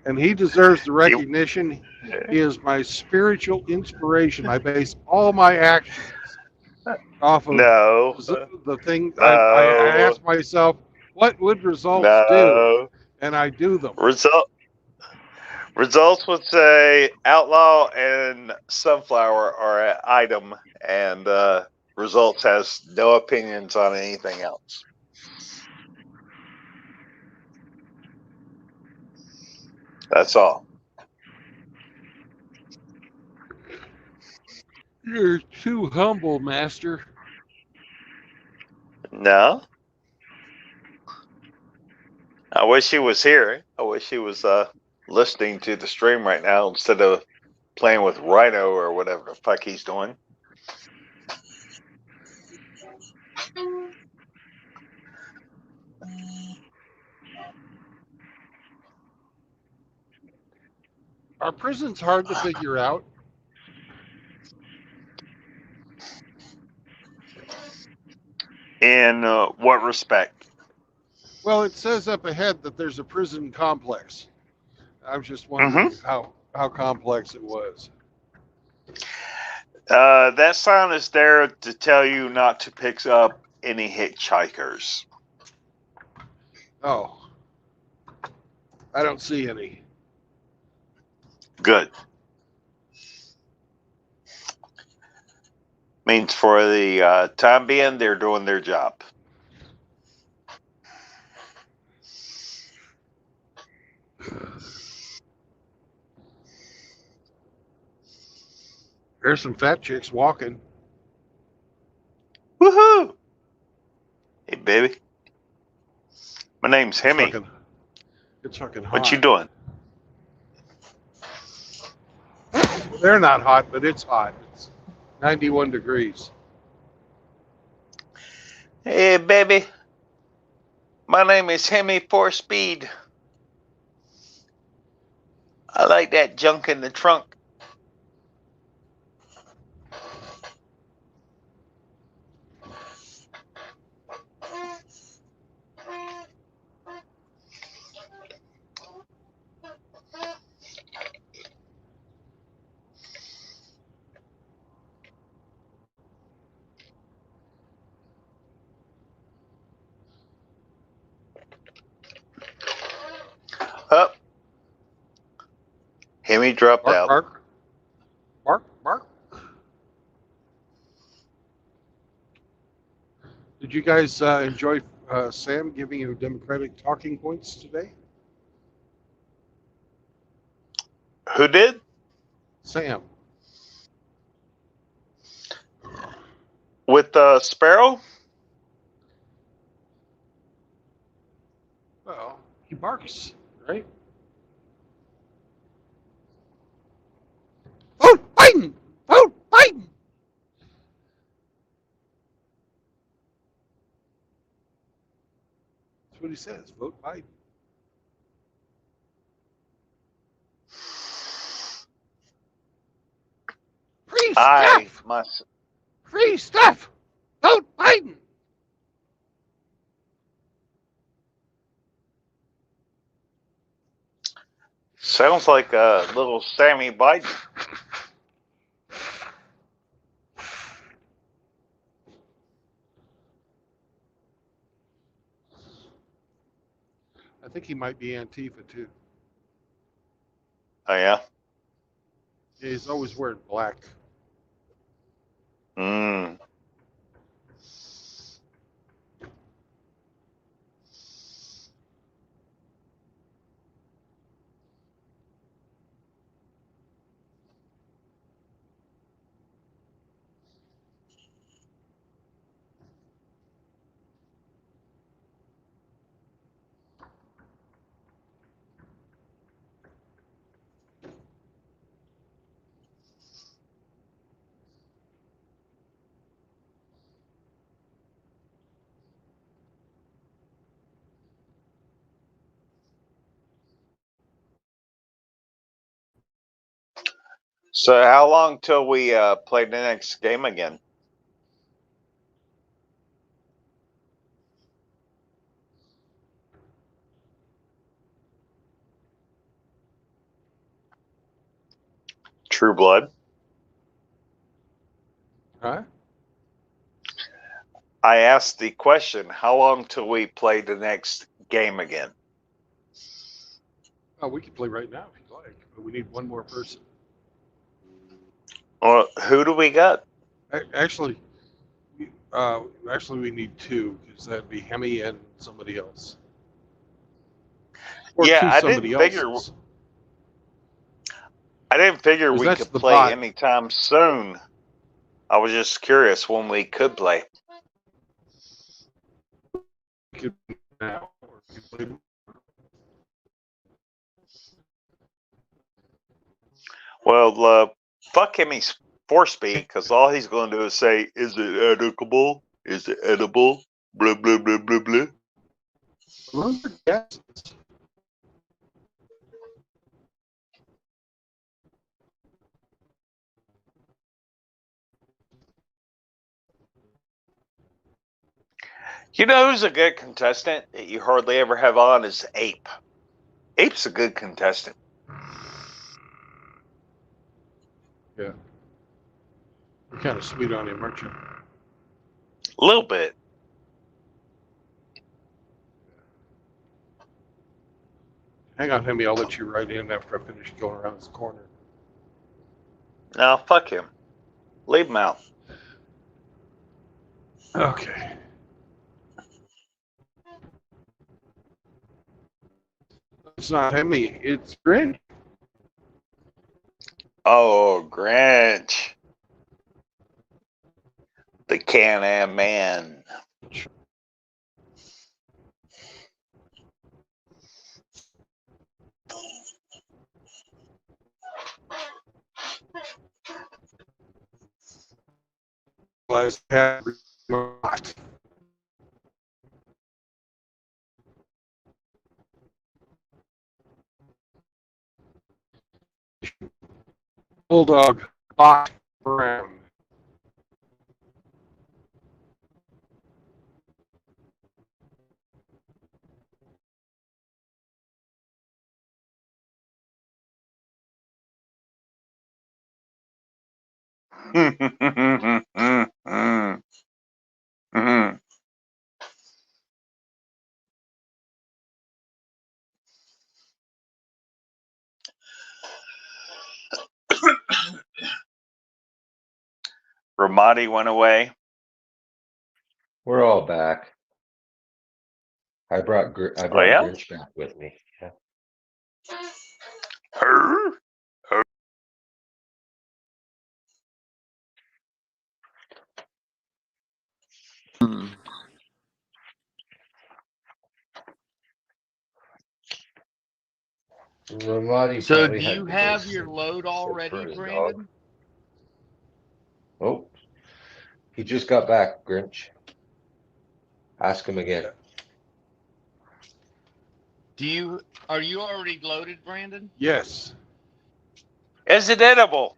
And he deserves the recognition. He is my spiritual inspiration. I base all my actions off of the thing. I ask myself, what would results do? And I do them. Results would say outlaw and sunflower are an item, and results has no opinions on anything else. That's all. You're too humble, Master. No. I wish he was here. I wish he was listening to the stream right now instead of playing with Rhino or whatever the fuck he's doing. Are prisons hard to figure out? In what respect? Well, it says up ahead that there's a prison complex. I was just wondering how complex it was. That sign is there to tell you not to pick up any hitchhikers. Oh, I don't see any. Good. Means for the time being, they're doing their job. There's some fat chicks walking. Woohoo! Hey, baby. My name's Hemi. It's fucking hot. What you doing? They're not hot, but it's hot. It's 91 degrees. Hey, baby. My name is Hemi 4Speed. I like that junk in the trunk. Up. Hemi dropped out. Bark. Bark, bark. Did you guys enjoy Sam giving you Democratic talking points today? Who did? Sam. With Sparrow? Well, he barks, right? Vote Biden! Vote Biden! That's what he says. Vote Biden. Free stuff! Free stuff! Vote Biden! Sounds like a little Sammy Biden. I think he might be Antifa too. Oh, yeah? He's always wearing black. Mm. So how long till we play the next game again? True Blood? Huh? I asked the question, how long till we play the next game again? Oh, we can play right now if you like, but we need one more person. Well, who do we got? Actually, we need two because that'd be Hemi and somebody else. Or Yeah, two I somebody didn't figure. else's. I didn't figure 'Cause we that's could the play bot. anytime soon. I was just curious when we could play. We could now, or we could play. Well, fuck him, he's 4Speed, because all he's going to do is say, is it edible? Is it edible? Blah, blah, blah, blah, blah. Those are guesses. You know who's a good contestant that you hardly ever have on is Ape. Ape's a good contestant. Yeah. You're kind of sweet on him, aren't you? A little bit. Hang on, Hemi. I'll let you right in after I finish going around this corner. No, fuck him. Leave him out. Okay. It's not Hemi. It's Grinch. Oh, Grinch. The Can-Am Man. Bulldog Bot Brown. Ramadi went away. We're all back. I brought Oh, yeah? Grinch back with me. Yeah. Ramadi So finally do had you to go have your search load already, for his dog. Brandon? Oh, he just got back, Grinch. Ask him again. Are you already loaded, Brandon? Yes. Is it edible?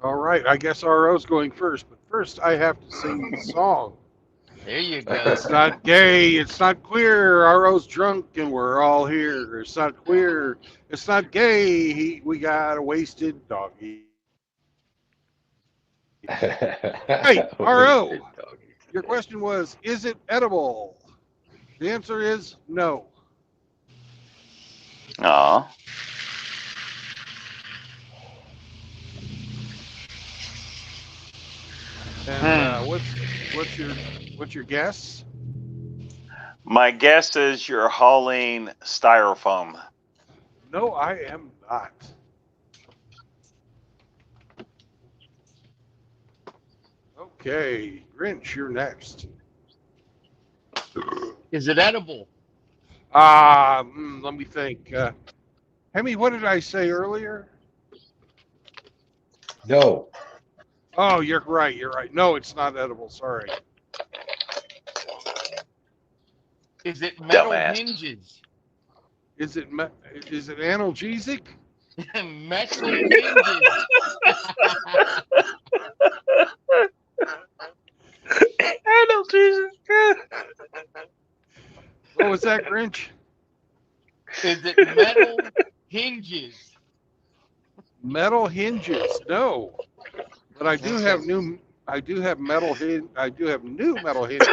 All right. I guess RO's going first, but first I have to sing the song. There you go. It's not gay. It's not queer. RO's drunk and we're all here. It's not queer. It's not gay. We got a wasted doggy. Hey, RO. Your question was, is it edible? The answer is no. Aw. And what's your guess? My guess is you're hauling styrofoam. No, I am not. Okay, Grinch, you're next. Is it edible? Let me think. Hemi, what did I say earlier? No. Oh, you're right. You're right. No, it's not edible. Sorry. Is it metal Dumbass. hinges? Is it analgesic? Metal hinges. Analgesic. What was that, Grinch? Is it metal hinges? Metal hinges? No, but I do have new. I do have I do have new metal hinges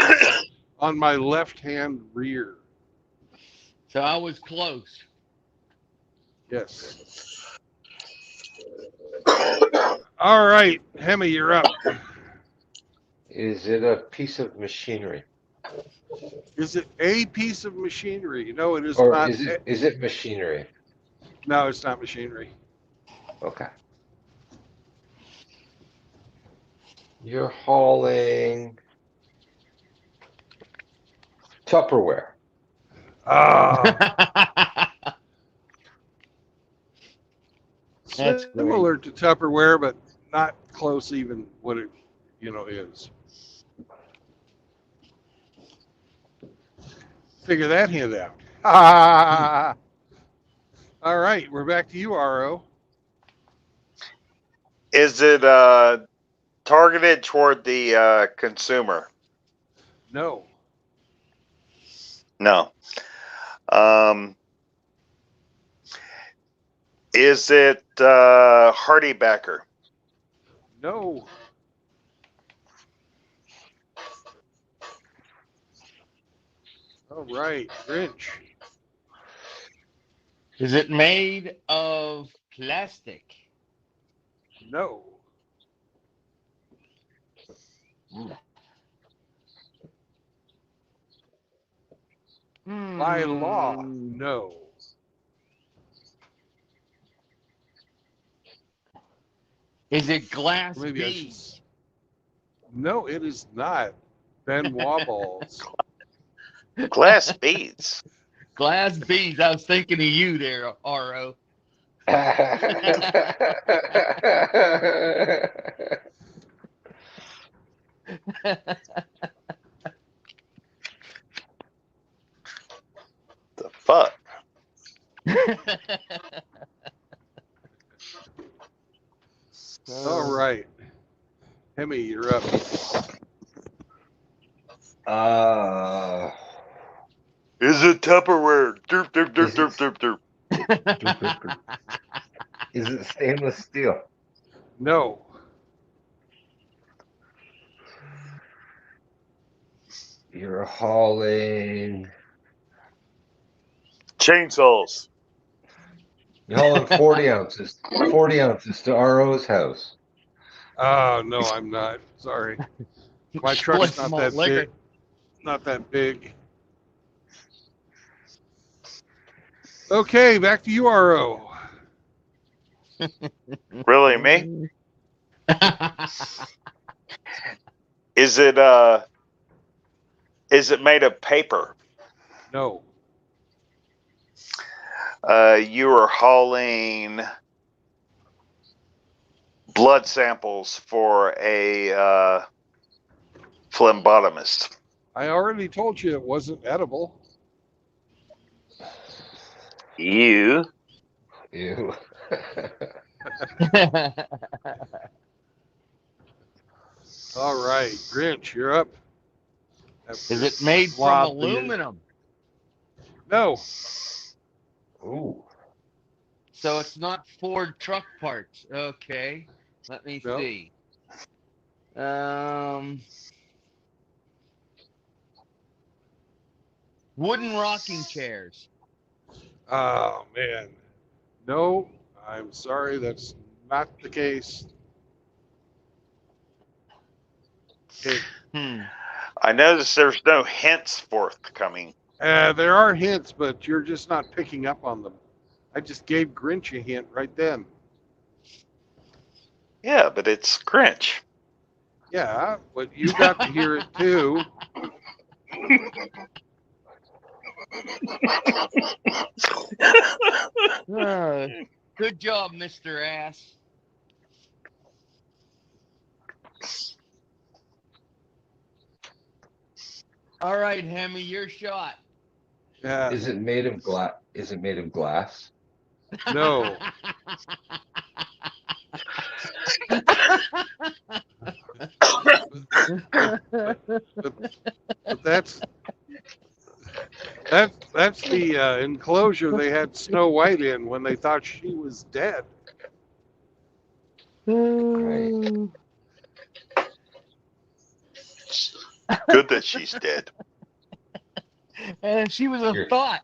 on my left-hand rear. So I was close. Yes. All right, Hemi, you're up. Is it a piece of machinery? Is it a piece of machinery? No, it is Or not. is it machinery? No, it's not machinery. Okay. You're hauling Tupperware. That's Similar to Tupperware, but not close even what it, is. Figure that hint out. All right, we're back to you, RO. Is it targeted toward the consumer? No. No. Is it Hardy Backer? No. All right, Grinch. Is it made of plastic? No. By law, no. Is it glass Maybe I should. beads? No, it is not. Benoit balls. Glass beads. Glass beads. I was thinking of you there, RO. The fuck? All right. Hemi, you're up. Is it Tupperware? Derp, derp, derp, derp, derp, derp. Is it stainless steel? No. You're hauling. Chainsaws. You're hauling 40 ounces. 40 ounces to RO's house. Oh, no, I'm not. Sorry. My truck's not that big. Not that big. Okay, back to you, RO. Really, me? Is it made of paper? No. You are hauling blood samples for a phlebotomist. I already told you it wasn't edible. You. All right, Grinch, you're up. Is it made from aluminum? No. Ooh. So it's not Ford truck parts. Okay. Let me see. Wooden rocking chairs. Oh, man. No, I'm sorry. That's not the case. Okay. I noticed there's no hints forthcoming. There are hints, but you're just not picking up on them. I just gave Grinch a hint right then. Yeah, but it's Grinch. Yeah, but you got to hear it too. Good job, Mr. Ass. All right, Hemi, your shot. Yeah. Is it made of glass? Is it made of glass? No. but that's the enclosure they had Snow White in when they thought she was dead. Right. Good that she's dead. And she was a thought.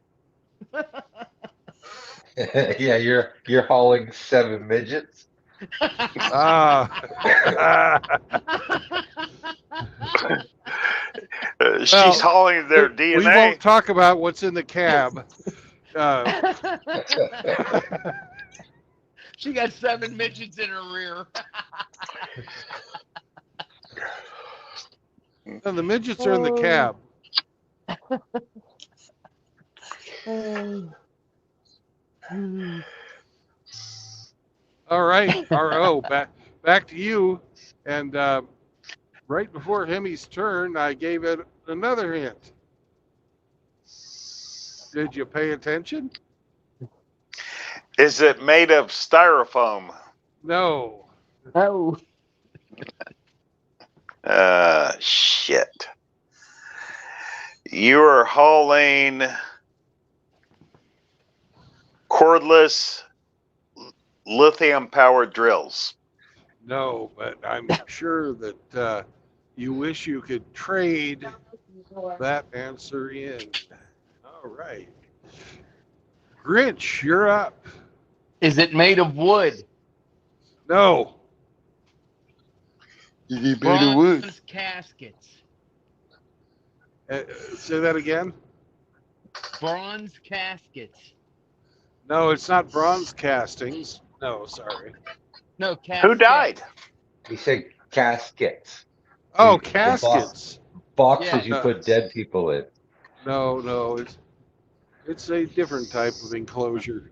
Yeah, you're hauling 7 midgets. She's hauling their DNA. We won't talk about what's in the cab. She got 7 midgets in her rear. No, the midgets are in the cab. All right, RO, back to you. And right before Hemi's turn, I gave it another hint. Did you pay attention? Is it made of styrofoam? No. Oh. Shit. You are hauling cordless lithium-powered drills. No, but I'm sure that you wish you could trade that answer in. All right. Grinch, you're up. Is it made of wood? No. Is it made of wood? Bronze caskets. Say that again. Bronze caskets. No, it's not bronze castings. No, sorry. No, caskets. Who died? He said caskets. Oh, The caskets. boxes Yeah. you put dead people in. No, it's a different type of enclosure.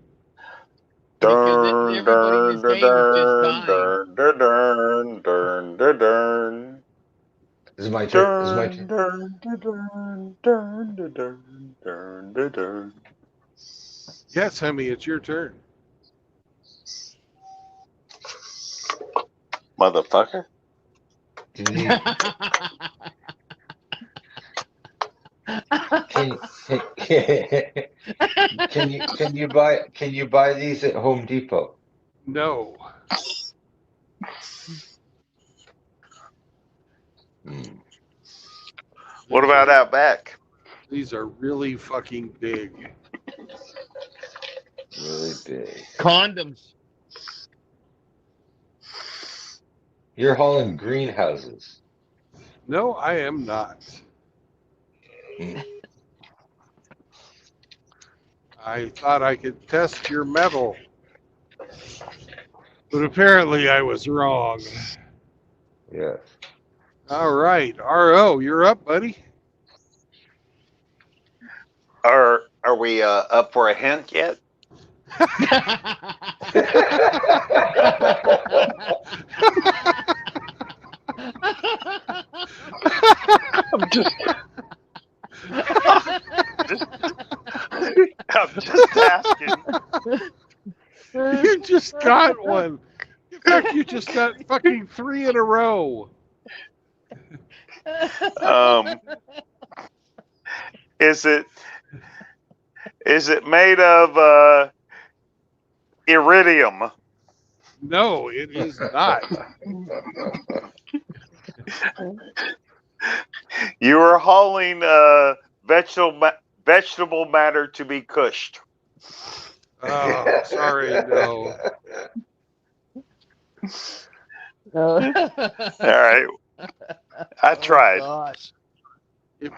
Because Dun, everybody in dun, this dun, game is just dun, dying. dun, dun, dun, dun, dun. Is it my turn? Is it my Dun, turn? dun, dun, dun, dun, dun, dun, dun, dun. Yes, Hemi, it's your turn. Motherfucker. Can you buy these at Home Depot? No. What about out back? These are really fucking big. Really big. Condoms. You're hauling greenhouses. No, I am not. I thought I could test your metal. But apparently I was wrong. Yes. All right. RO, you're up, buddy. Are we up for a hint yet? I'm just asking. You just got one. In fact, you just got fucking 3 in a row. Is it made of iridium? No, it is not. You are hauling vegetable matter to be cushed. Oh, sorry, no. All right. I tried. Gosh.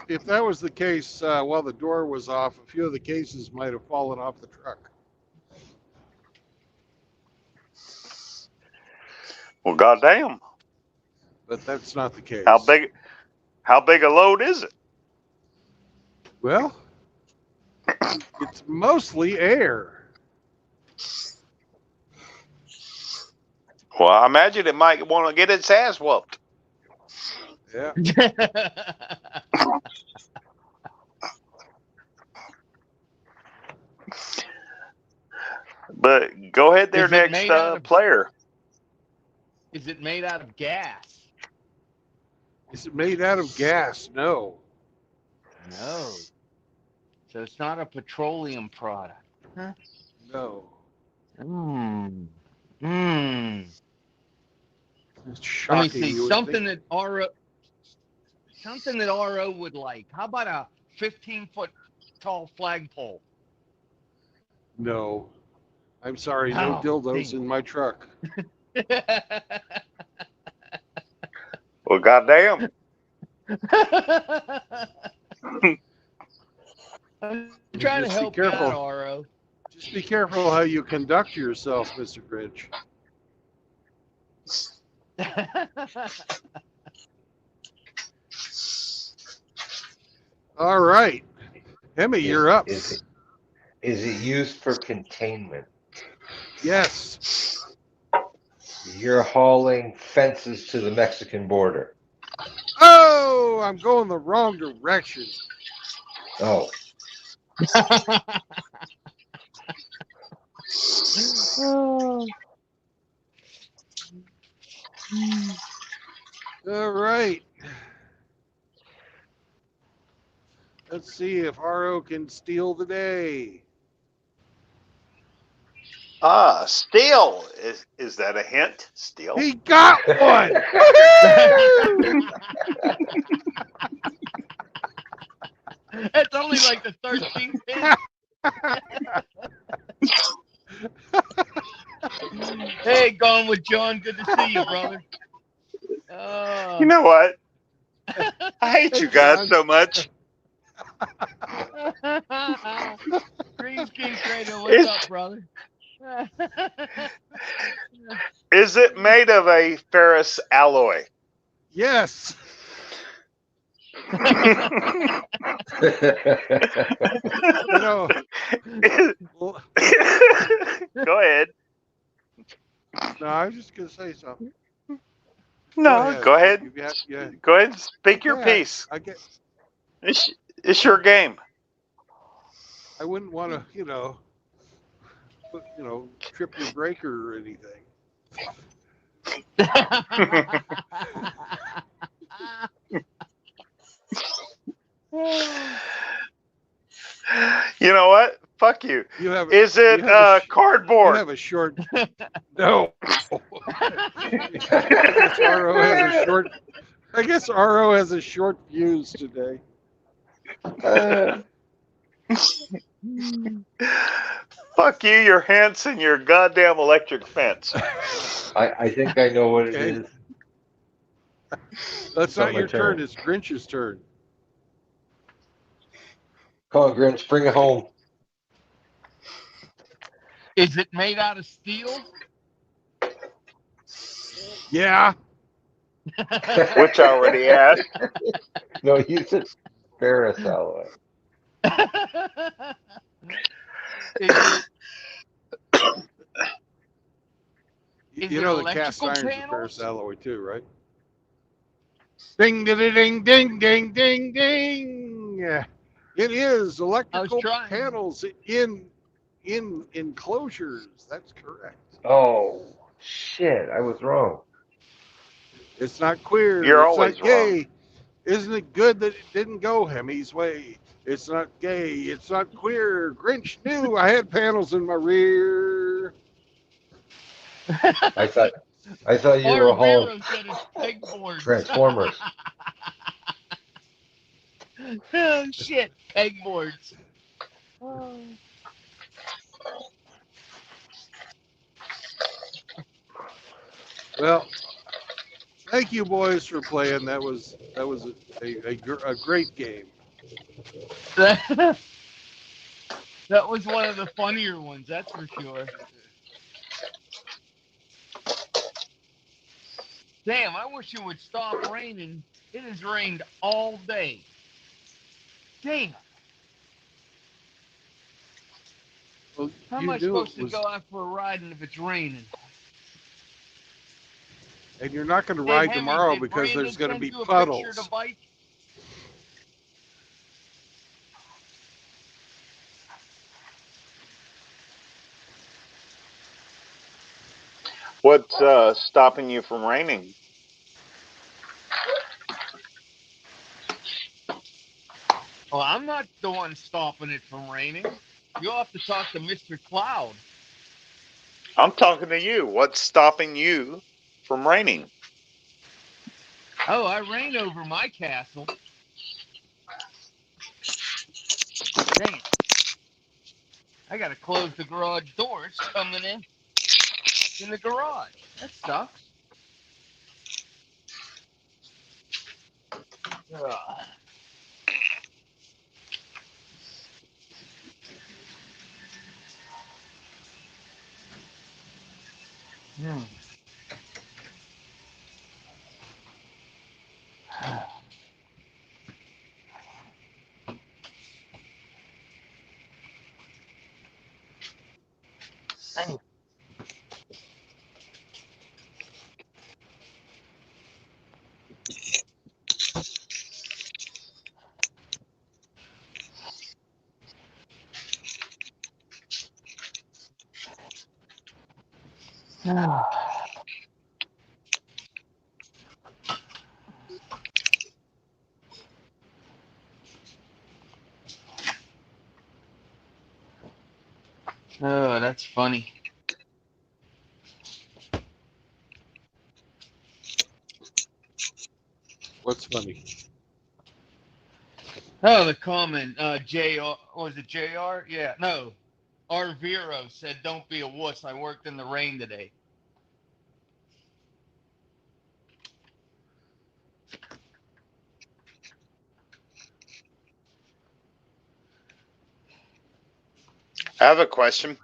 If that was the case while the door was off, a few of the cases might have fallen off the truck. Well, goddamn. But that's not the case. How big a load is it? Well, it's mostly air. Well, I imagine it might want to get its ass whooped. Yeah. But go ahead there, Is it next made out of- player. Is it made out of gas? Is it made out of gas? No. No. So it's not a petroleum product. Huh? No. It's Let shocking. me see. You would Something think- that RO would like. How about a 15-foot tall flagpole? No. I'm sorry, no Oh, dildos dang. in my truck. Well, goddamn. I'm trying to Just be help you out, careful. RO. Just be careful how you conduct yourself, Mr. Grinch. All right. Hemi, you're up. Is it used for containment? Yes. You're hauling fences to the Mexican border. Oh, I'm going the wrong direction. Oh. All right. see if RO can steal the day. Steel. Is that a hint? Steel? He got one! It's only like the 13th hint. Hey, Gone with John. Good to see you, brother. You know what? I hate you guys so much. Dreams King Trader, what's up, brother? Is it made of a ferrous alloy? Yes. You know, well, go ahead. No, I was just going to say something. No, go ahead. Go ahead and speak your Yeah, piece. I get. It's your game. I wouldn't want to, trip your breaker or anything. You know what? Fuck you. Is it cardboard? You have a short. No. I guess RO has a short fuse today. Fuck you, your hints, and your goddamn electric fence. I think I know what it is. That's not your turn. It's Grinch's turn. Come on, Grinch, bring it home. Is it made out of steel? Yeah. Which I already asked. No, you said ferrous alloy. You know the cast iron's a ferrous alloy too, right? Ding, ding, ding, ding, ding, ding, ding. It is electrical panels in enclosures. That's correct. Oh, shit. I was wrong. It's not queer. You're it's always not gay. wrong. Isn't it good that it didn't go Hemi's way? It's not gay. It's not queer. Grinch knew I had panels in my rear. I thought you were hauling Transformers. Oh, shit. Pegboards. Oh. Well, thank you, boys, for playing. That was a great game. That was one of the funnier ones, that's for sure. Damn, I wish it would stop raining. It has rained all day. Damn. Well, How am I supposed to go out for a ride if it's raining? And you're not going to ride tomorrow because there's going to be puddles. What's stopping you from raining? Well, I'm not the one stopping it from raining. You'll have to talk to Mr. Cloud. I'm talking to you. What's stopping you from raining? Oh, I rain over my castle. Damn. I gotta close the garage door. It's coming in the garage. That sucks. Ugh. Hmm. Dang. Oh, that's funny. What's funny? Oh, the comment, JR, was it JR? Yeah, no. Arviro said, don't be a wuss. I worked in the rain today. I have a question.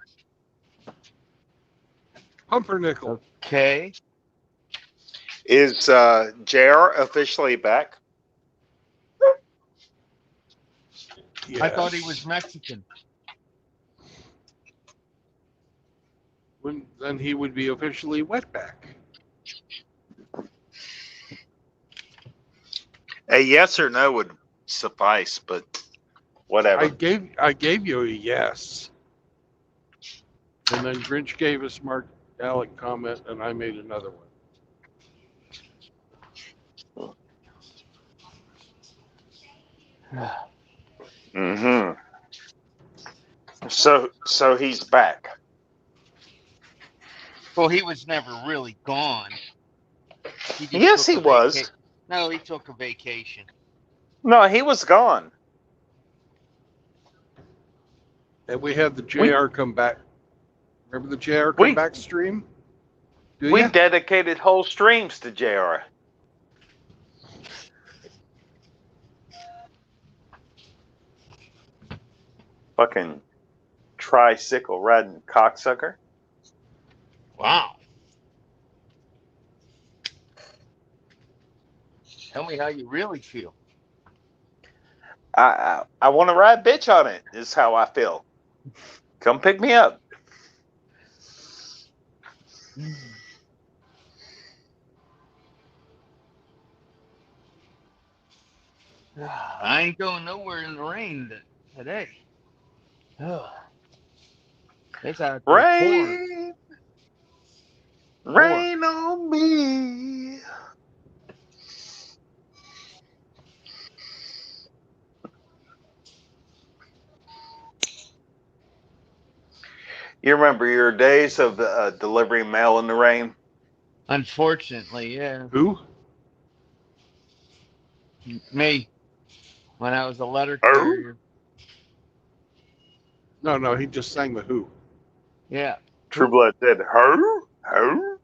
Pumpernickel. Okay. Is JR officially back? Yes. I thought he was Mexican. Then he would be officially wetback. A yes or no would suffice, but whatever. I gave you a yes. And then Grinch gave a smart aleck comment, and I made another one. Mm-hmm. So he's back. Well, he was never really gone. Yes, he was. No, he took a vacation. No, he was gone. And we had the JR come back. Remember the JR come back stream? We dedicated whole streams to JR. Fucking tricycle riding cocksucker. Wow. Tell me how you really feel. I want to ride bitch on it, is how I feel. Come pick me up. I ain't going nowhere in the rain today. It's out there pouring. Rain on me. You remember your days of delivering mail in the rain? Unfortunately, yeah. Who? Me. When I was a letter carrier. No, he just sang the Who. Yeah. True Blood said, "Who? Who?"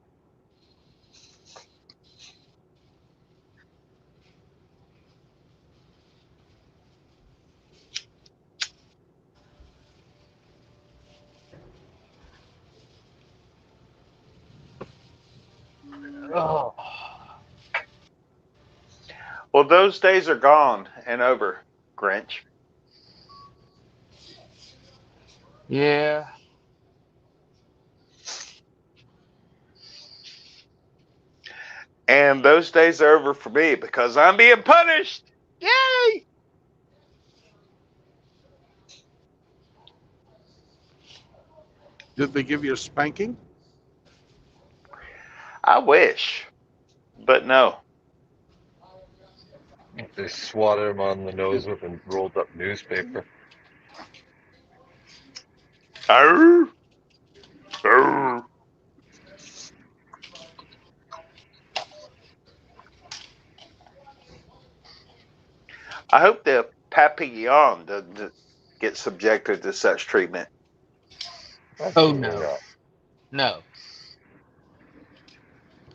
Oh. Well, those days are gone and over, Grinch. Yeah. And those days are over for me because I'm being punished. Yay! Did they give you a spanking? I wish, but no. They swatted him on the nose with a rolled up newspaper. Arr! Arr! I hope the Papillon doesn't get subjected to such treatment. Oh, no. No.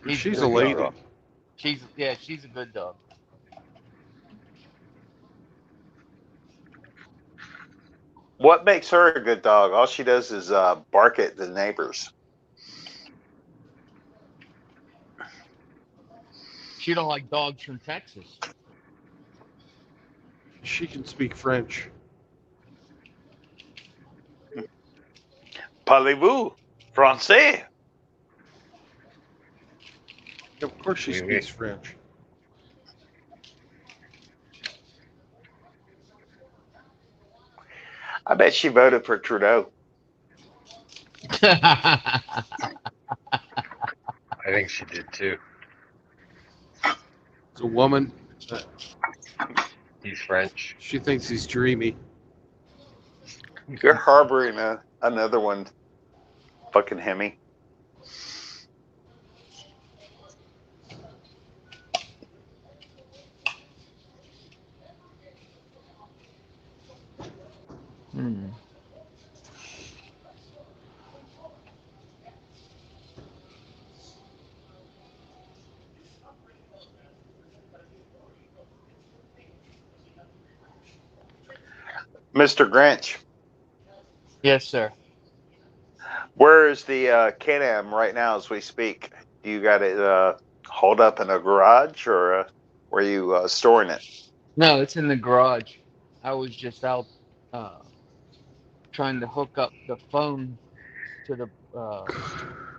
She's a lady. She's a good dog. What makes her a good dog? All she does is bark at the neighbors. She don't like dogs from Texas. She can speak French. Parlez-vous français? Of course she speaks French. I bet she voted for Trudeau. I think she did too. It's a woman. He's French. She thinks he's dreamy. You're harboring a another one. Fucking Hemi. Hmm. Mr. Grinch, Yes, sir. where is the Can-Am right now as we speak? Do you got it hauled up in a garage, or where are you storing it? No, it's in the garage. I was just out trying to hook up the phone to the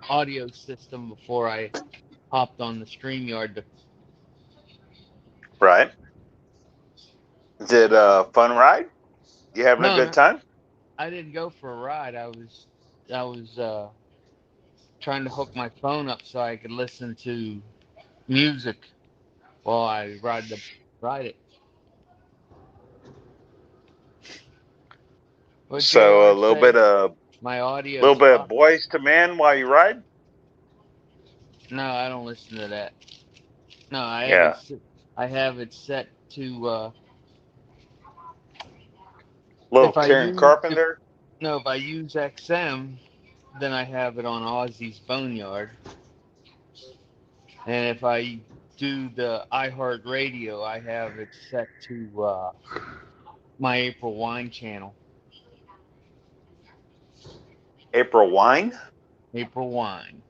audio system before I hopped on the StreamYard. Right. Is it a fun ride? You having a No, good no, time? I didn't go for a ride. I was trying to hook my phone up so I could listen to music while I ride it. What So JR a little say? bit of My audio Boys to Men while you ride. No, I don't listen to that. No, I have Yeah. it. I have it set to. Little If I Karen use if Carpenter. no, if I use XM, then I have it on Ozzy's Boneyard, and if I do the iHeartRadio, I have it set to my April Wine channel. April Wine. April Wine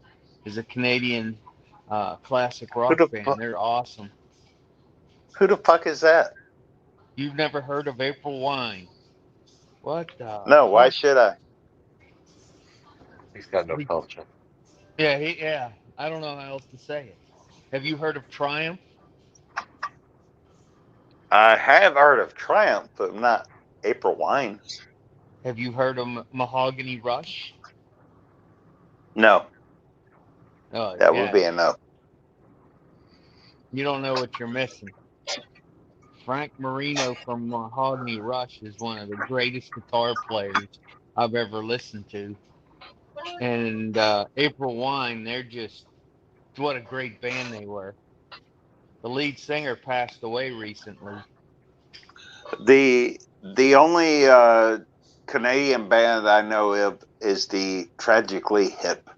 is a Canadian classic Who rock the band. They're awesome. Who the fuck is that? You've never heard of April Wine? What the No. Why fuck? should I? He's got no culture. Yeah. I don't know how else to say it. Have you heard of Triumph? I have heard of Triumph, but not April Wine. Have you heard of Mahogany Rush? No. Oh That would yeah, be a no. you don't know what you're missing. Frank Marino from Mahogany Rush is one of the greatest guitar players I've ever listened to. And April Wine, they're just what a great band they were. The lead singer passed away recently. The only Canadian band I know of is the Tragically Hip.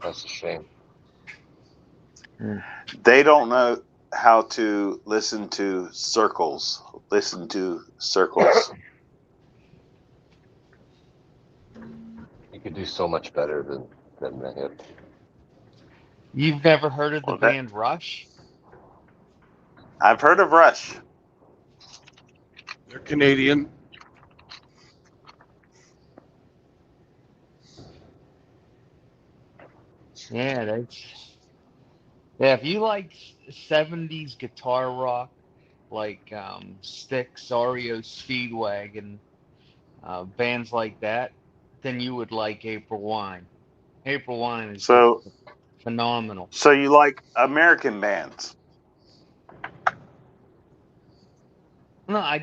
That's a shame. They don't know how to listen to circles. Listen to circles. You could do so much better than the Hip. You've never heard of the Well, that band Rush? I've heard of Rush. They're Canadian. Yeah, if you like 70s guitar rock, like Styx, REO Speedwagon, bands like that, then you would like April Wine. April Wine is just So phenomenal. so you like American bands? No, I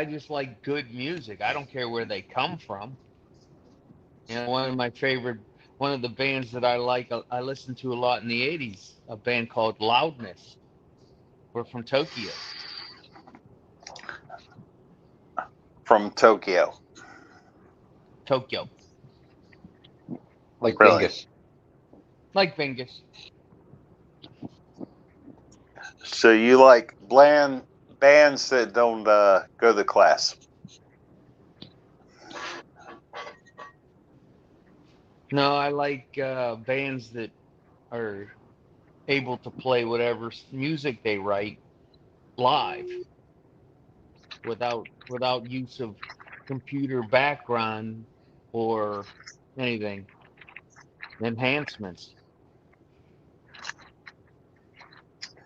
just like good music. I don't care where they come from. You know, one of the bands that I like, I listened to a lot in the '80s. A band called Loudness. We're from Tokyo. From Tokyo. Tokyo, Like Really? Bingus. like Bingus. So you like bland bands that don't go to class? No, I like bands that are able to play whatever music they write live without use of computer background or anything enhancements.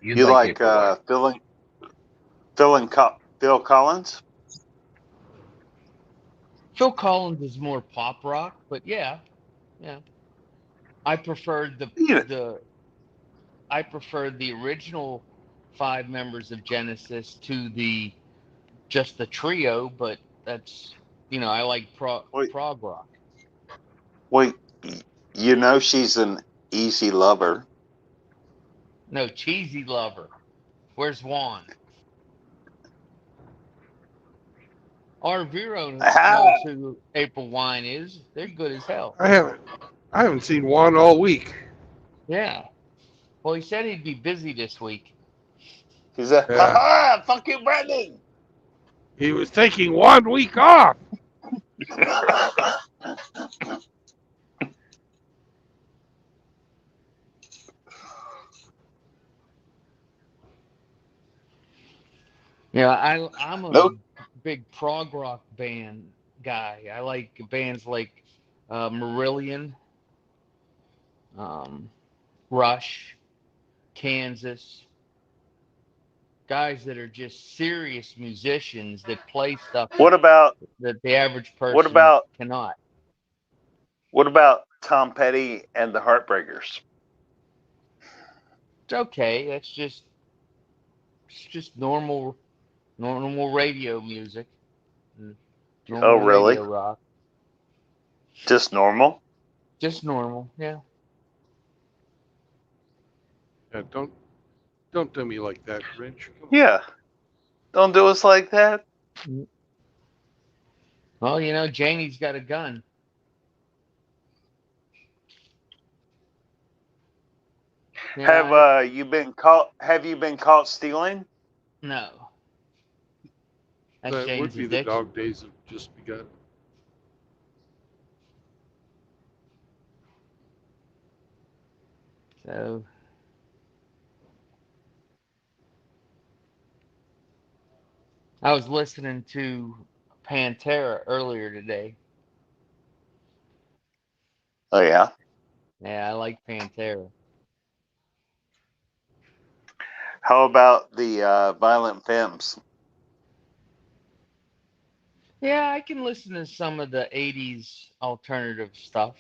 You'd You like like April Wine. Phil Collins? Phil Collins is more pop rock, but yeah. I preferred Yeah. the I preferred the original five members of Genesis to just the trio, but that's I like Wait. prog rock. Wait, you know she's an easy lover. No, cheesy lover. Where's Juan? Our Vero knows who April Wine is. They're good as hell. I haven't seen Juan all week. Yeah. Well, he said he'd be busy this week. He's a fuck you, Brandon. He was taking 1 week off. I'm a big prog rock band guy. I like bands like Marillion, Rush, Kansas. Guys that are just serious musicians that play stuff that the average person cannot. What about Tom Petty and the Heartbreakers? It's okay. It's just normal radio music. Normal really? radio rock. Just normal? Just normal, yeah. Yeah, don't do me like that, Rich. Yeah. Don't do us like that. Well, Janie's got a gun. Have you been caught stealing? No. That would be the dog days have just begun. So I was listening to Pantera earlier today. Oh yeah? Yeah, I like Pantera. How about the Violent Femmes? Yeah, I can listen to some of the 80s alternative stuff.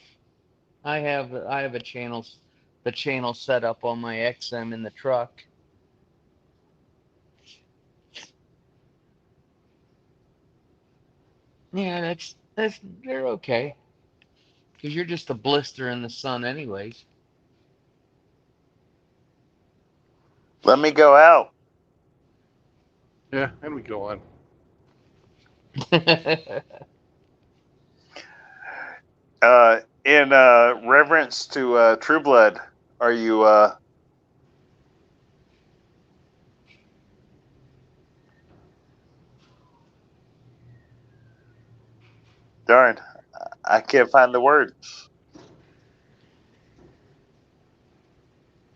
I have the channel set up on my XM in the truck. Yeah, they're okay. Because you're just a blister in the sun anyways. Let me go out. Yeah, and we go on. In reverence to True Blood, are you darn, I can't find the word.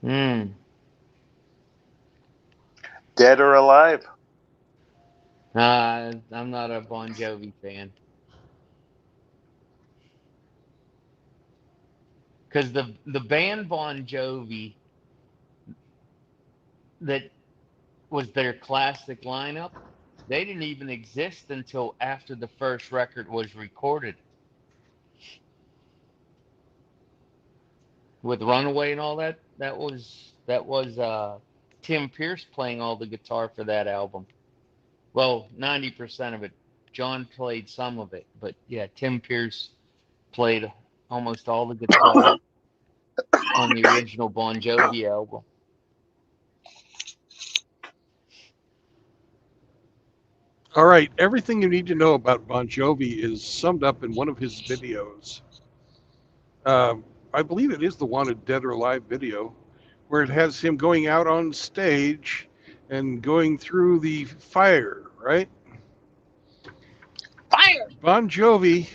Hmm. Dead or alive? I'm not a Bon Jovi fan. Because the band Bon Jovi that was their classic lineup, they didn't even exist until after the first record was recorded. With Runaway and all that, that was Tim Pierce playing all the guitar for that album. Well, 90% of it. John played some of it, but yeah, Tim Pierce played almost all the guitar on the original Bon Jovi album. All right, everything you need to know about Bon Jovi is summed up in one of his videos. I believe it is the Wanted Dead or Alive video, where it has him going out on stage and going through the fire, right? Fire! Bon Jovi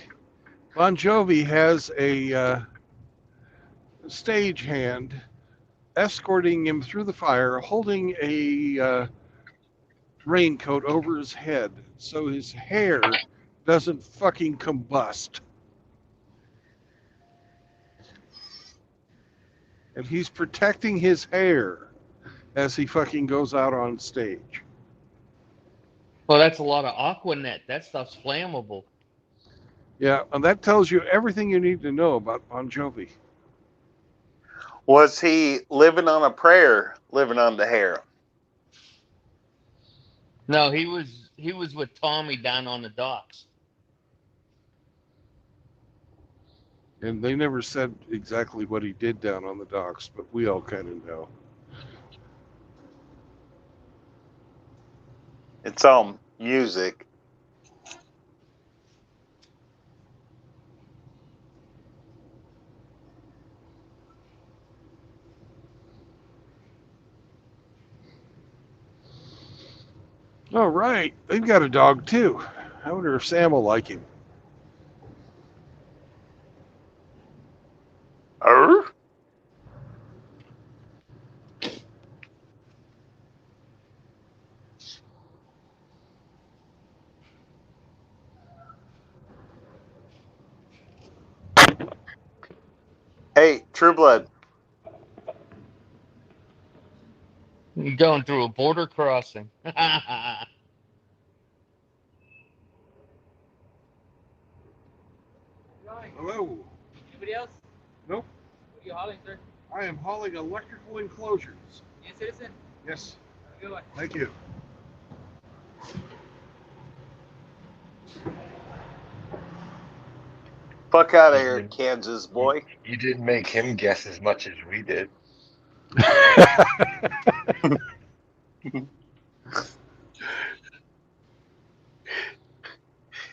has a stagehand escorting him through the fire, holding a raincoat over his head so his hair doesn't fucking combust. And he's protecting his hair as he fucking goes out on stage. Well, that's a lot of Aquanet. That stuff's flammable. Yeah, and that tells you everything you need to know about Bon Jovi. Was he living on a prayer, living on the hair? No, he was with Tommy down on the docks. And they never said exactly what he did down on the docks, but we all kind of know. It's all music. All right, they've got a dog too. I wonder if Sam will like him. Hey, True Blood. You're going through a border crossing. Hello. Anybody else? Nope. What are you hauling, sir? I am hauling electrical enclosures. You a citizen? Yes. Have a good one. Thank you. Fuck out of here, Kansas boy. You didn't make him guess as much as we did.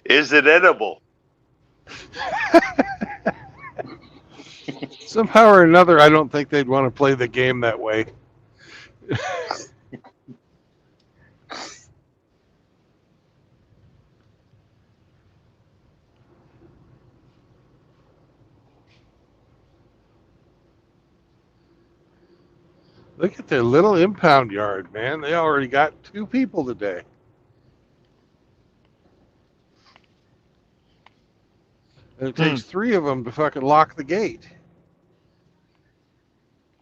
Is it edible? Somehow or another, I don't think they'd want to play the game that way. Look at their little impound yard, man. They already got 2 people today. And it takes 3 of them to fucking lock the gate.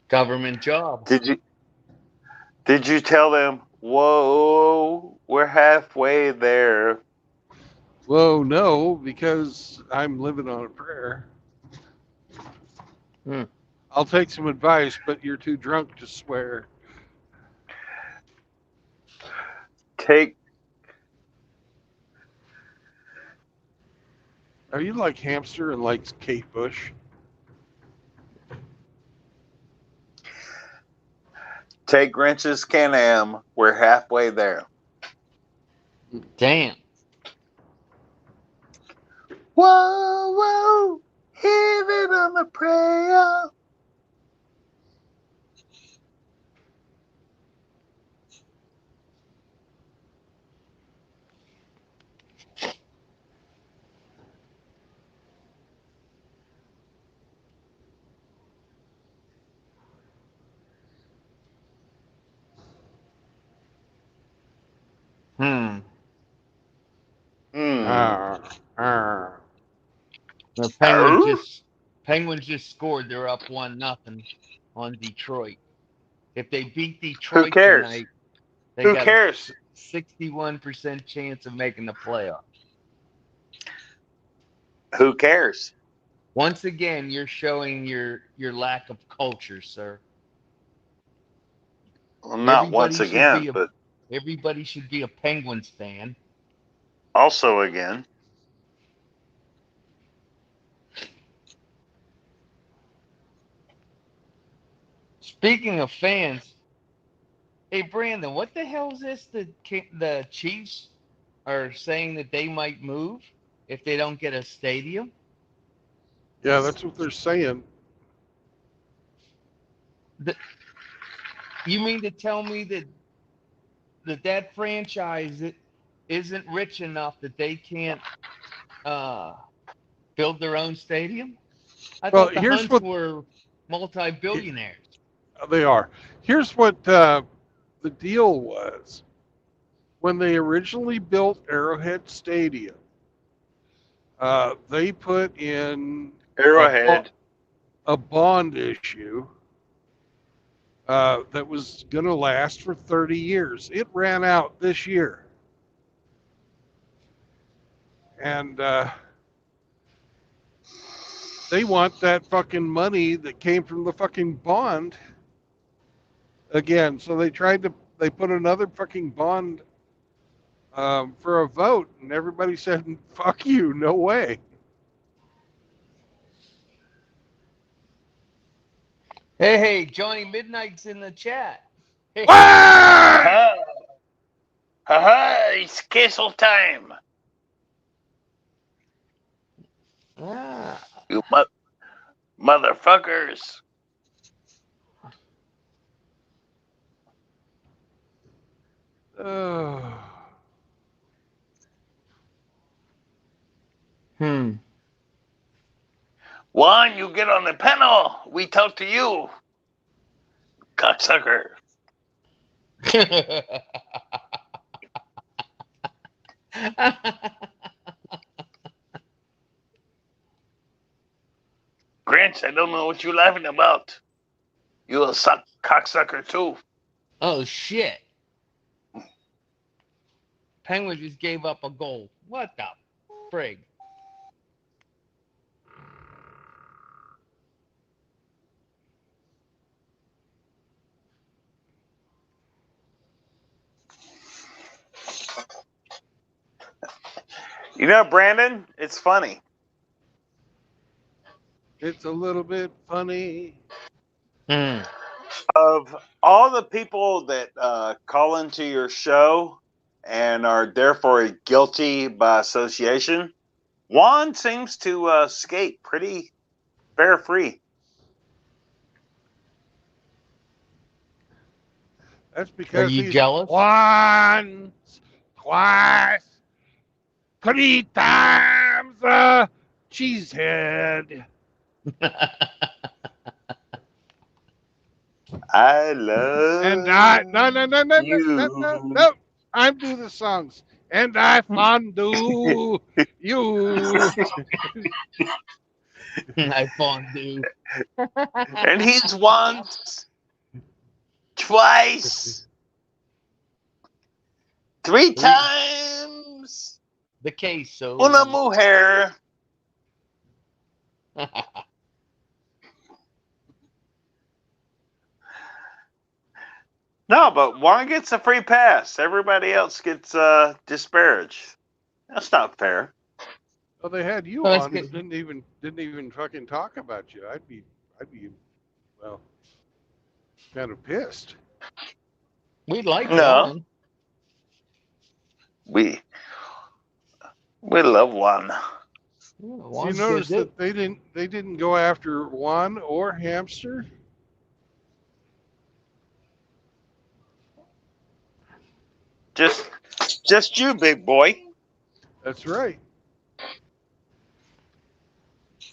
Government job. Did you tell them, whoa, we're halfway there? Whoa, no, because I'm living on a prayer. I'll take some advice, but you're too drunk to swear. Are you like Hamster and like Kate Bush? Take Grinch's Can-Am, we're halfway there. Damn. Whoa, whoa, heaven on the prayer. The Penguins just scored. They're up 1-0 on Detroit. If they beat Detroit tonight, they got a 61% chance of making the playoffs. Who cares? Once again, you're showing your lack of culture, sir. Well, not once again, but everybody should be a Penguins fan. Also again. Speaking of fans, hey Brandon, what the hell is this? The Chiefs are saying that they might move if they don't get a stadium. Yeah, that's what they're saying. You mean to tell me that franchise isn't rich enough that they can't build their own stadium? I thought the Hunts were multi-billionaires. They are. Here's what the deal was. When they originally built Arrowhead Stadium, they put in a bond issue that was going to last for 30 years. It ran out this year. And they want that fucking money that came from the fucking bond again. So they put another fucking bond for a vote, and everybody said, fuck you, no way. Hey, Johnny Midnight's in the chat. Hey. Ha ha! It's Kessel time. Ah. You motherfuckers. Juan, you get on the panel. We talk to you. Cocksucker. Grinch, I don't know what you're laughing about. You a cocksucker too. Oh shit. Penguin just gave up a goal. What the frig? You know, Brandon, it's funny. It's a little bit funny. Of all the people that call into your show and are therefore guilty by association, Juan seems to skate pretty bear free. That's Are because you he's jealous? once, twice, 3 times a cheesehead. I love And I no. I'm doing the songs. And I fondue you. I fondue. And he's once, twice, 3 times. The queso. Una mujer. No, but Juan gets a free pass. Everybody else gets disparaged. That's not fair. Well, they had you Oh, that's on who good. didn't even fucking talk about you. I'd be well kind of pissed. We like No. Juan. We love Juan. You Juan's notice good. that they didn't go after Juan or Hamster. Just you, big boy. That's right.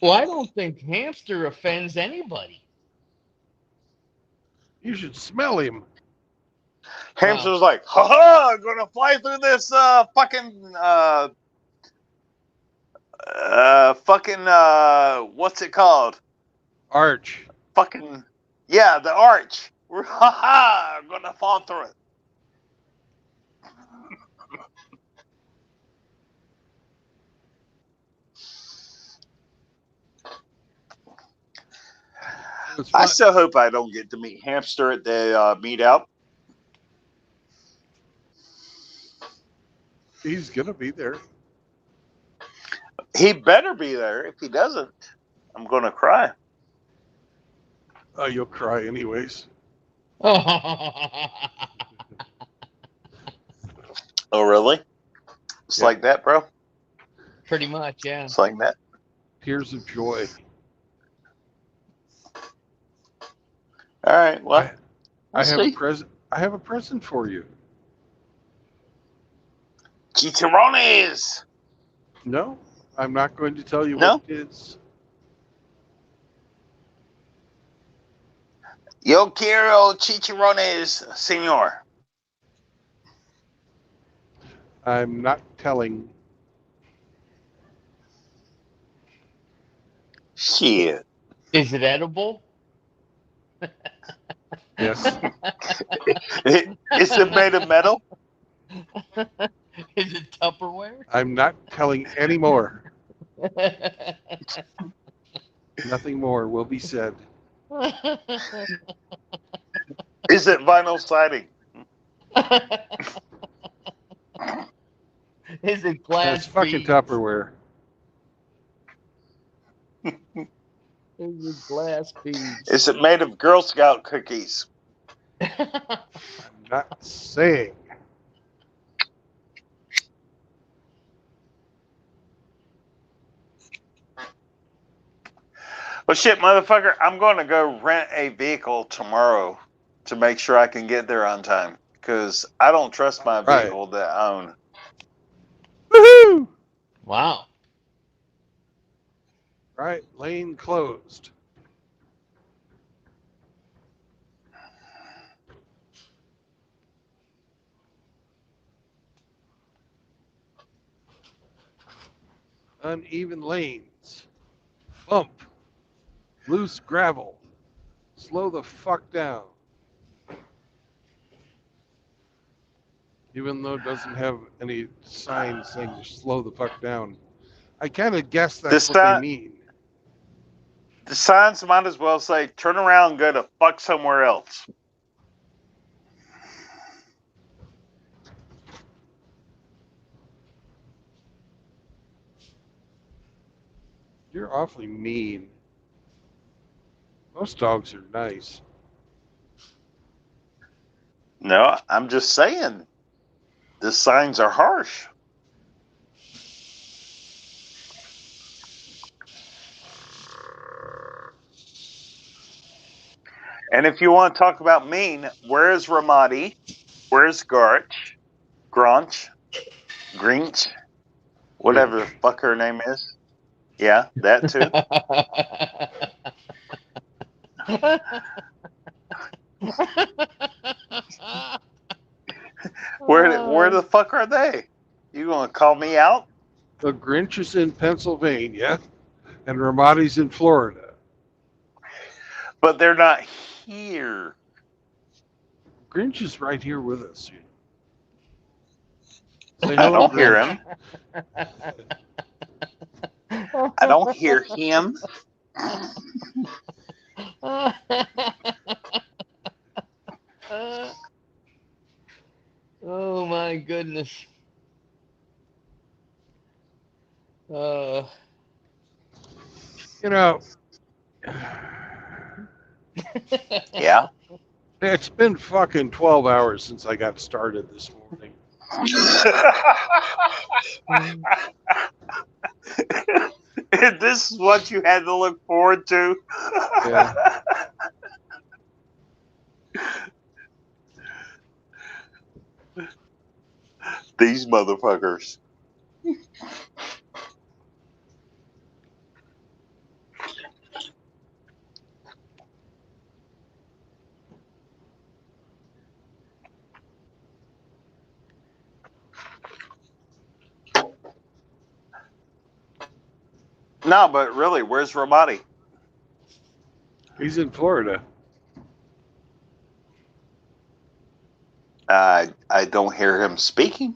Well, I don't think Hamster offends anybody. You should smell him. Hamster was like, ha ha, I'm gonna fly through this what's it called? Arch. Fucking yeah, the arch. We're ha ha, I'm gonna fall through it. I still hope I don't get to meet Hamster at the meetup. He's gonna be there. He better be there. If he doesn't, I'm gonna cry. Oh, you'll cry anyways. Oh, really? It's like that, bro? Pretty much, yeah. It's like that. Tears of joy. All right. Well, I have a present. I have a present for you. Chicharrones. No, I'm not going to tell you No? what it is. Yo quiero chicharrones, señor. I'm not telling. Shit. Is it edible? Yes. Is it made of metal? Is it Tupperware? I'm not telling any more. Nothing more will be said. Is it vinyl siding? Is it glass? That's fucking beads? Tupperware. Those are glass beads. Is it made of Girl Scout cookies? I'm not saying. Well, shit, motherfucker, I'm going to go rent a vehicle tomorrow to make sure I can get there on time. Because I don't trust my Right. vehicle that I own. Woohoo! Wow. Right, lane closed. Uneven lanes. Bump. Loose gravel. Slow the fuck down. Even though it doesn't have any signs saying slow the fuck down. I kind of guess that's what they mean. The signs might as well say, turn around and go to fuck somewhere else. You're awfully mean. Most dogs are nice. No, I'm just saying. The signs are harsh. And if you want to talk about mean, where's Ramadi? Where's Garch? Gronch? Grinch? Whatever the fuck her name is. Yeah, that too. Where the fuck are they? You gonna call me out? The Grinch is in Pennsylvania, and Ramadi's in Florida. But they're not here. Grinch is right here with us. Say I hello, don't hear Grinch. him. I don't hear him. Oh my goodness. You know, Yeah. it's been fucking 12 hours since I got started this morning. This is what you had to look forward to. Yeah. These motherfuckers. No, but really, where's Ramadi? He's in Florida. I don't hear him speaking.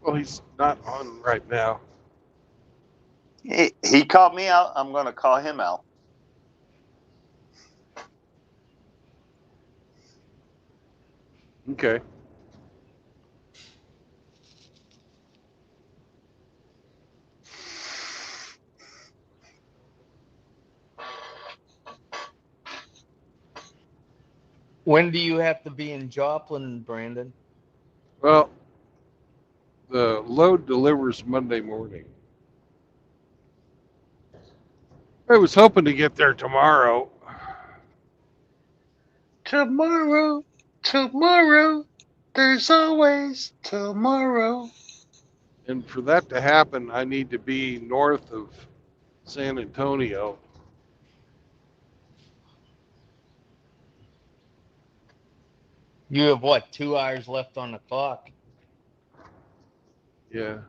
Well, he's not on right now. He called me out. I'm going to call him out. Okay. When do you have to be in Joplin, Brandon? Well, the load delivers Monday morning. I was hoping to get there tomorrow. Tomorrow, there's always tomorrow. And for that to happen, I need to be north of San Antonio. You have what, 2 hours left on the clock? Yeah.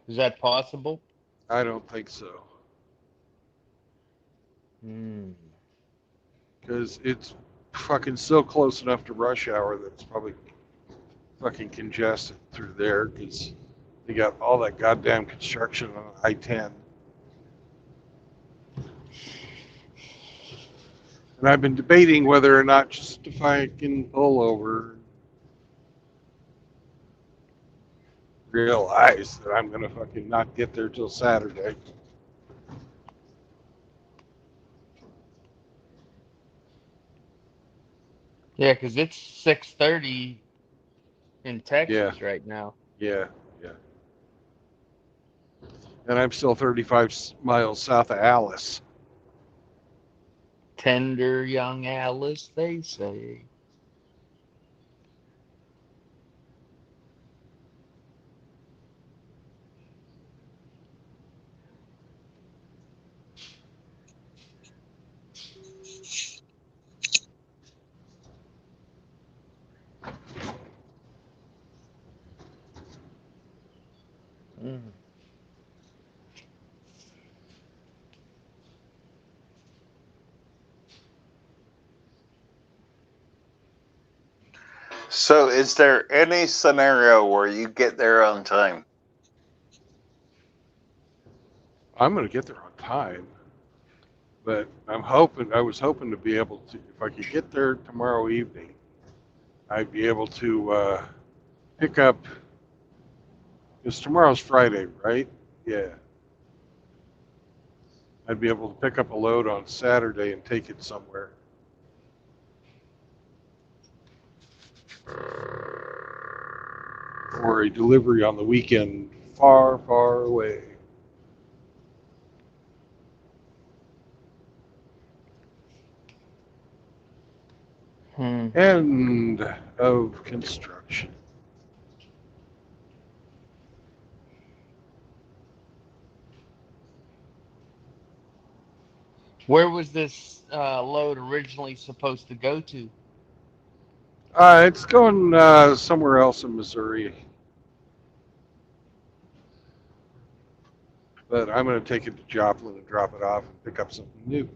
Is that possible? I don't think so. Because it's fucking so close enough to rush hour that it's probably fucking congested through there because they got all that goddamn construction on I-10. And I've been debating whether or not just if I can pull over, realize that I'm going to fucking not get there till Saturday. Yeah, because it's 6:30 in Yeah, Texas right now. yeah, yeah. And I'm still 35 miles south of Alice. Tender young Alice, they say. Mm. So, is there any scenario where you get there on time? I'm going to get there on time, but I was hoping to be able to, if I could get there tomorrow evening, I'd be able to pick up, because tomorrow's Friday, right? Yeah. I'd be able to pick up a load on Saturday and take it somewhere. For a delivery on the weekend far, far away. End of construction. Where was this load originally supposed to go to? It's going somewhere else in Missouri, but I'm going to take it to Joplin and drop it off and pick up something new.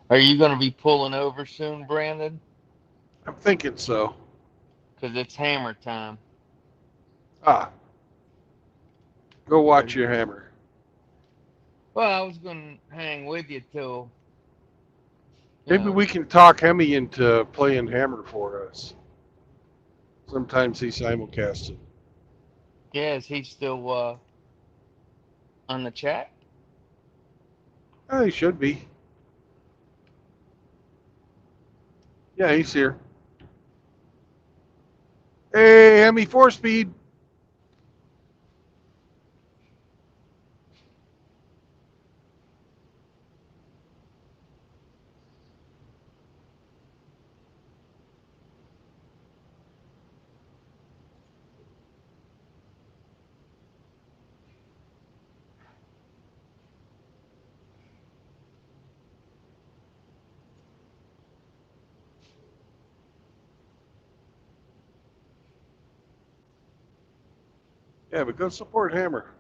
Are you going to be pulling over soon, Brandon? I'm thinking so. Because it's hammer time. Go watch your hammer. Well, I was going to hang with you till. Maybe we can talk Hemi into playing hammer for us. Sometimes he simulcasts it. Yeah, is he still on the chat? He should be. Yeah, he's here. Hey, Hemi, 4-speed. Yeah, but go support hammer.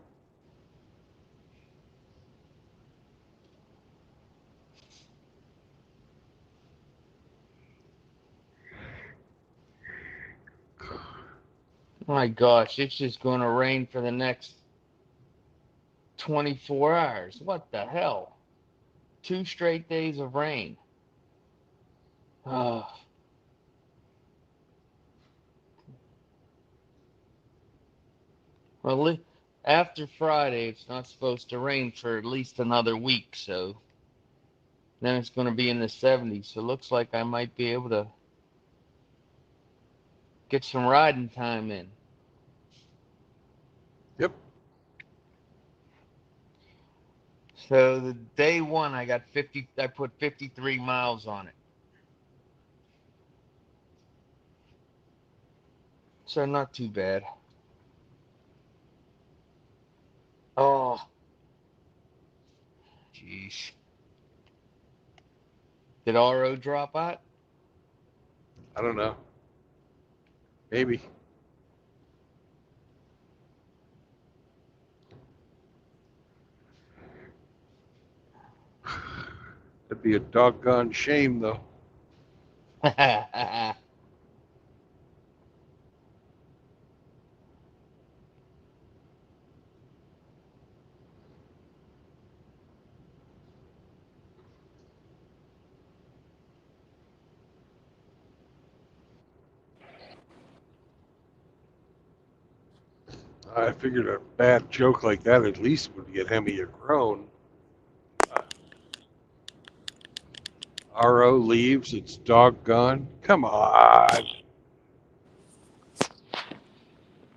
My gosh, it's just going to rain for the next 24 hours. What the hell? 2 straight days of rain. Oh. Well, after Friday, it's not supposed to rain for at least another week, so then it's going to be in the 70s. So it looks like I might be able to get some riding time in. Yep. So the day one, I put 53 miles on it. So not too bad. Oh, jeez. Did RO drop out? I don't know. Maybe. That'd be a doggone shame, though. I figured a bad joke like that at least would get Hemi a groan. RO leaves, it's doggone. Come on.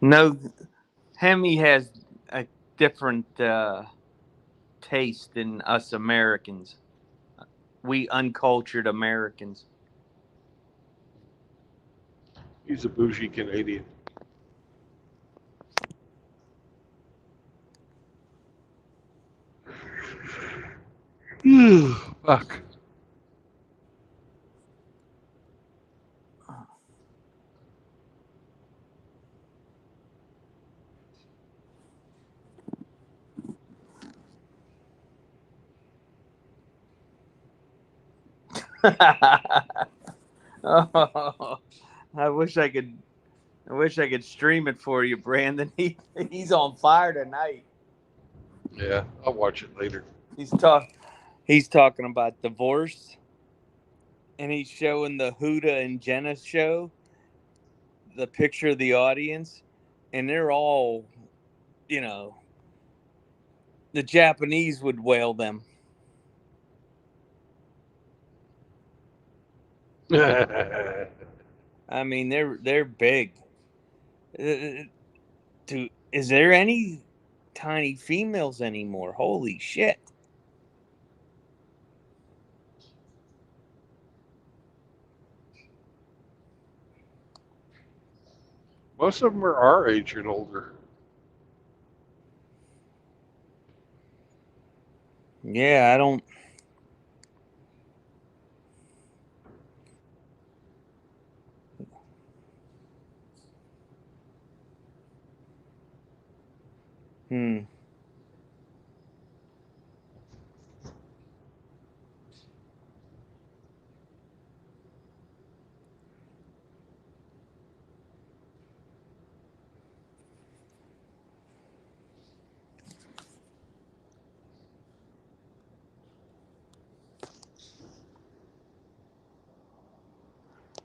No, Hemi has a different taste than us Americans. We uncultured Americans. He's a bougie Canadian. Fuck. Oh, I wish I could stream it for you, Brandon. He's on fire tonight. Yeah, I'll watch it later. He's talking about divorce, and he's showing the Huda and Jenna show, the picture of the audience, and they're all, the Japanese would whale them. I mean, they're big. Is there any tiny females anymore? Holy shit! Most of them are our age and older. Yeah, I don't.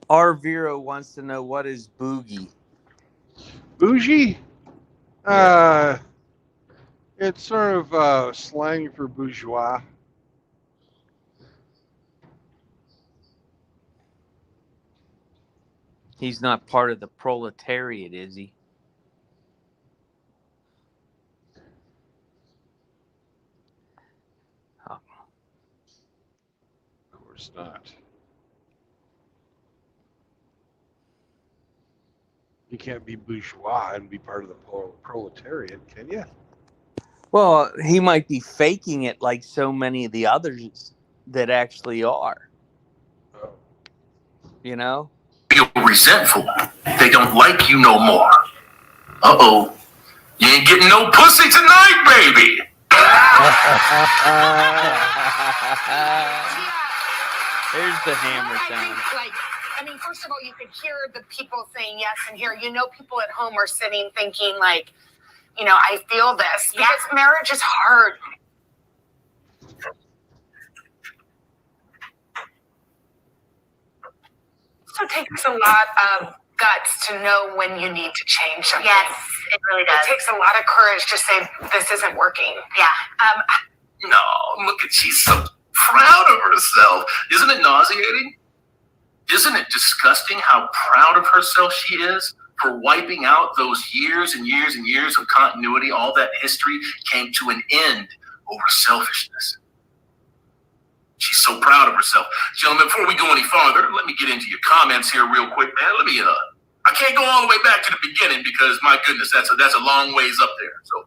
R. Vero wants to know, what is boogie? Bougie? It's sort of slang for bourgeois. He's not part of the proletariat, is he? Oh. Of course not. You can't be bourgeois and be part of the proletariat, can you? Well, he might be faking it like so many of the others that actually are. Oh. You know? Feel resentful. They don't like you no more. Uh-oh. You ain't getting no pussy tonight, baby. There's the hammer sound. I mean, first of all, you could hear the people saying yes, and here, people at home are sitting thinking like, I feel this. Because marriage is hard. So it takes a lot of guts to know when you need to change something. Yes, it really does. It takes a lot of courage to say, this isn't working. Yeah. No, look at, she's so proud of herself. Isn't it nauseating? Isn't it disgusting how proud of herself she is for wiping out those years and years and years of continuity? All that history came to an end over selfishness. She's so proud of herself. Gentlemen, before we go any farther, let me get into your comments here real quick, man. I can't go all the way back to the beginning because, my goodness, that's a long ways up there. So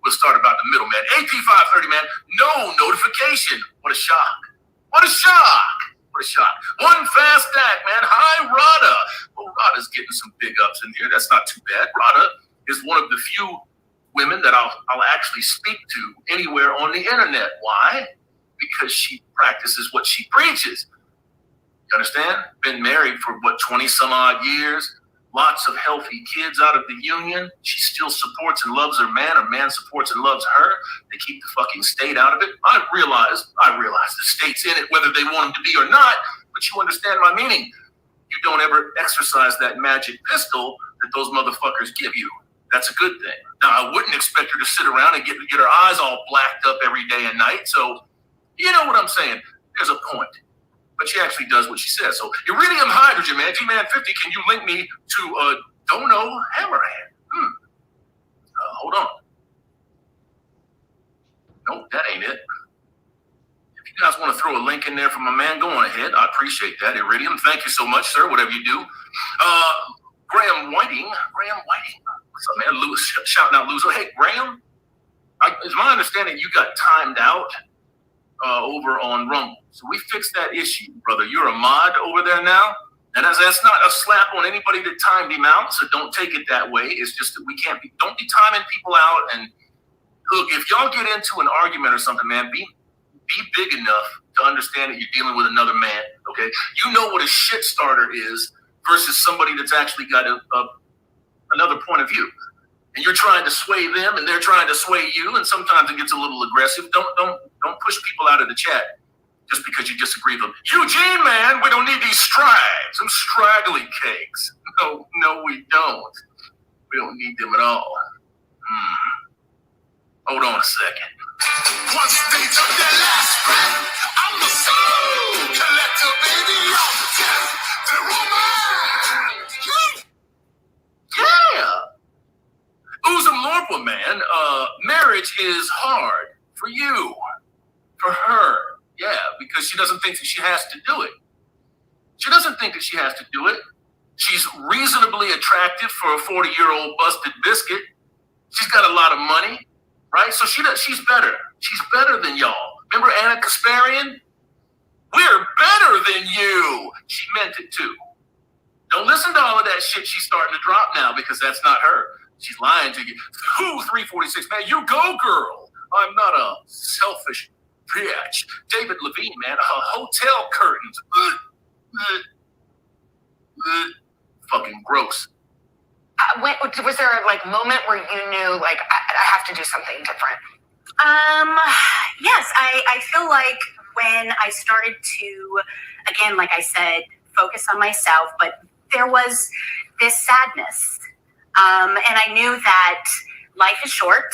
We'll start about the middle, man. AP 530, man. No notification. What a shock. What a shock. What a shock. One fast act, man. Hi, Rada. Well, Rada's getting some big ups in here. That's not too bad. Rada is one of the few women that I'll actually speak to anywhere on the internet. Why? Because she practices what she preaches. You understand? Been married for, 20 some odd years. Lots of healthy kids out of the union. She still supports and loves her man supports and loves her. They keep the fucking state out of it. I realize the state's in it whether they want them to be or not, but you understand my meaning. You don't ever exercise that magic pistol that those motherfuckers give you. That's a good thing. Now, I wouldn't expect her to sit around and get her eyes all blacked up every day and night, so you know what I'm saying. There's a point. But she actually does what she says. So, iridium hydrogen, man. G-Man 50, can you link me to Dono Hammerhand? Hold on. Nope, that ain't it. If you guys want to throw a link in there for my man, go on ahead. I appreciate that. Iridium, thank you so much, sir, whatever you do. Graham Whiting. What's up, man? Shouting out Loser. Hey, Graham, it's my understanding you got timed out over on Rumble. So we fixed that issue, brother. You're a mod over there now. And that's not a slap on anybody that timed him out, so don't take it that way. It's just that don't be timing people out. And look, if y'all get into an argument or something, man, be big enough to understand that you're dealing with another man, okay? You know what a shit starter is versus somebody that's actually got another point of view. And you're trying to sway them, and they're trying to sway you, and sometimes it gets a little aggressive. Don't push people out of the chat just because you disagree with them. Eugene, man, we don't need these some straggly cakes. No, we don't. We don't need them at all. Hold on a second. Once they took their last breath, I'm the soul collector, baby. The woman. Yeah. Uzum Lorpa, man, marriage is hard for you, for her, yeah, because she doesn't think that she has to do it. She doesn't think that she has to do it. She's reasonably attractive for a 40-year-old busted biscuit. She's got a lot of money, right? So she's better. She's better than y'all. Remember Anna Kasparian? We're better than you. She meant it too. Don't listen to all of that shit she's starting to drop now because that's not her. She's lying to you. Who, 346, man? You go, girl. I'm not a selfish bitch. David Levine, man. Hotel curtains. Fucking gross. Was there a moment where you knew I have to do something different? Yes, I feel like when I started to, again, like I said, focus on myself, but there was this sadness. And I knew that life is short.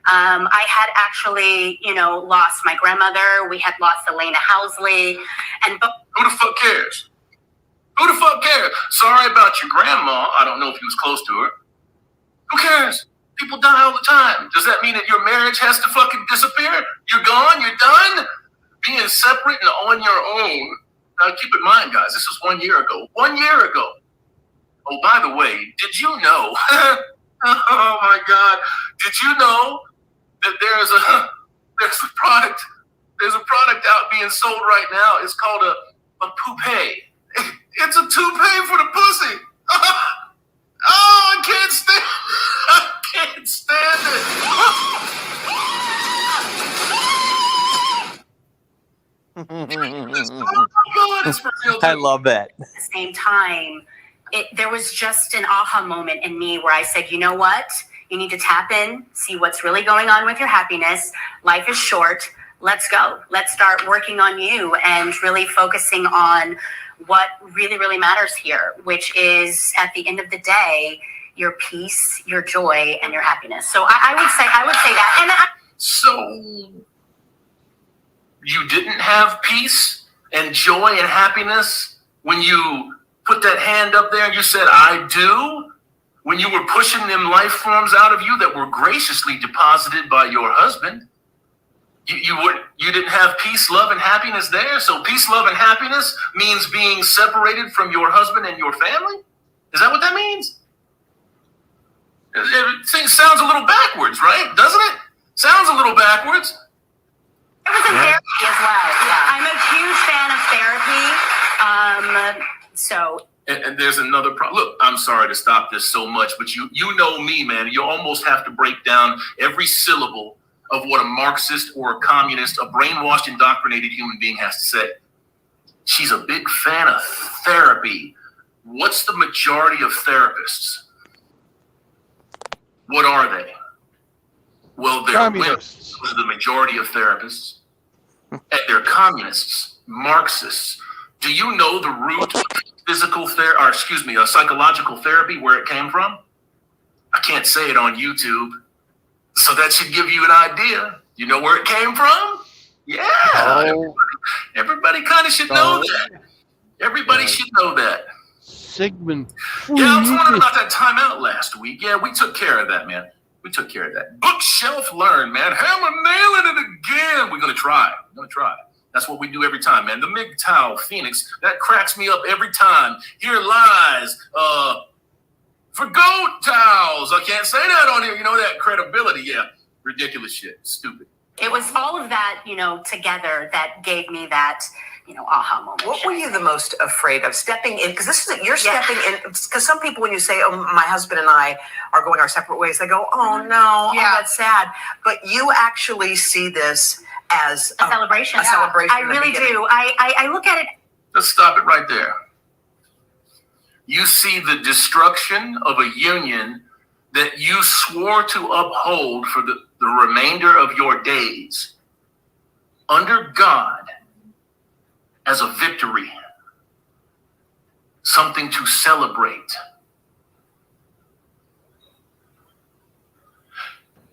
I had actually, lost my grandmother. We had lost Elena Housley. And who the fuck cares? Who the fuck cares? Sorry about your grandma. I don't know if he was close to her. Who cares? People die all the time. Does that mean that your marriage has to fucking disappear? You're gone? You're done? Being separate and on your own. Now keep in mind, guys, this was 1 year ago. 1 year ago. Oh, by the way, did you know? Oh my God! Did you know that there's a product out being sold right now? It's called a poupée. It's a toupee for the pussy. Oh, I can't stand it. I love that. At the same time, there was just an aha moment in me where I said, you know what? You need to tap in, see what's really going on with your happiness. Life is short. Let's go. Let's start working on you and really focusing on what really, really matters here, which is at the end of the day, your peace, your joy, and your happiness. So I would say that. And so you didn't have peace and joy and happiness when you put that hand up there and you said, I do? When you were pushing them life forms out of you that were graciously deposited by your husband? You didn't have peace, love, and happiness there? So peace, love, and happiness means being separated from your husband and your family? Is that what that means? Everything sounds a little backwards, right? Doesn't it? Sounds a little backwards. It was in therapy as well. Yeah. I'm a huge fan of therapy. So. And there's another problem. Look, I'm sorry to stop this so much, but you know me, man. You almost have to break down every syllable of what a Marxist or a communist, a brainwashed, indoctrinated human being has to say. She's a big fan of therapy. What's the majority of therapists? What are they? Well, they're communists. Those are the majority of therapists. And they're communists, Marxists. Do you know the root of psychological therapy, where it came from? I can't say it on YouTube. So that should give you an idea. You know where it came from? Yeah. Oh. Everybody kind of should know that. Everybody should know that. Sigmund. Yeah, I was wondering about that timeout last week. Yeah, we took care of that, man. We took care of that. Bookshelf learn, man. Hammer nailing it again. We're going to try. That's what we do every time, man. The MGTOW Phoenix, that cracks me up every time. Here lies, for goat towels. I can't say that on here. You know that credibility. Yeah, ridiculous shit. Stupid. It was all of that, together that gave me that, aha moment. What were you the most afraid of stepping in? Because you're stepping in. Because some people, when you say, "Oh, my husband and I are going our separate ways," they go, "Oh no, oh, that's sad." But you actually see this as a celebration. A celebration. I really do. I look at it. Let's stop it right there. You see the destruction of a union that you swore to uphold for the remainder of your days under God as a victory, something to celebrate.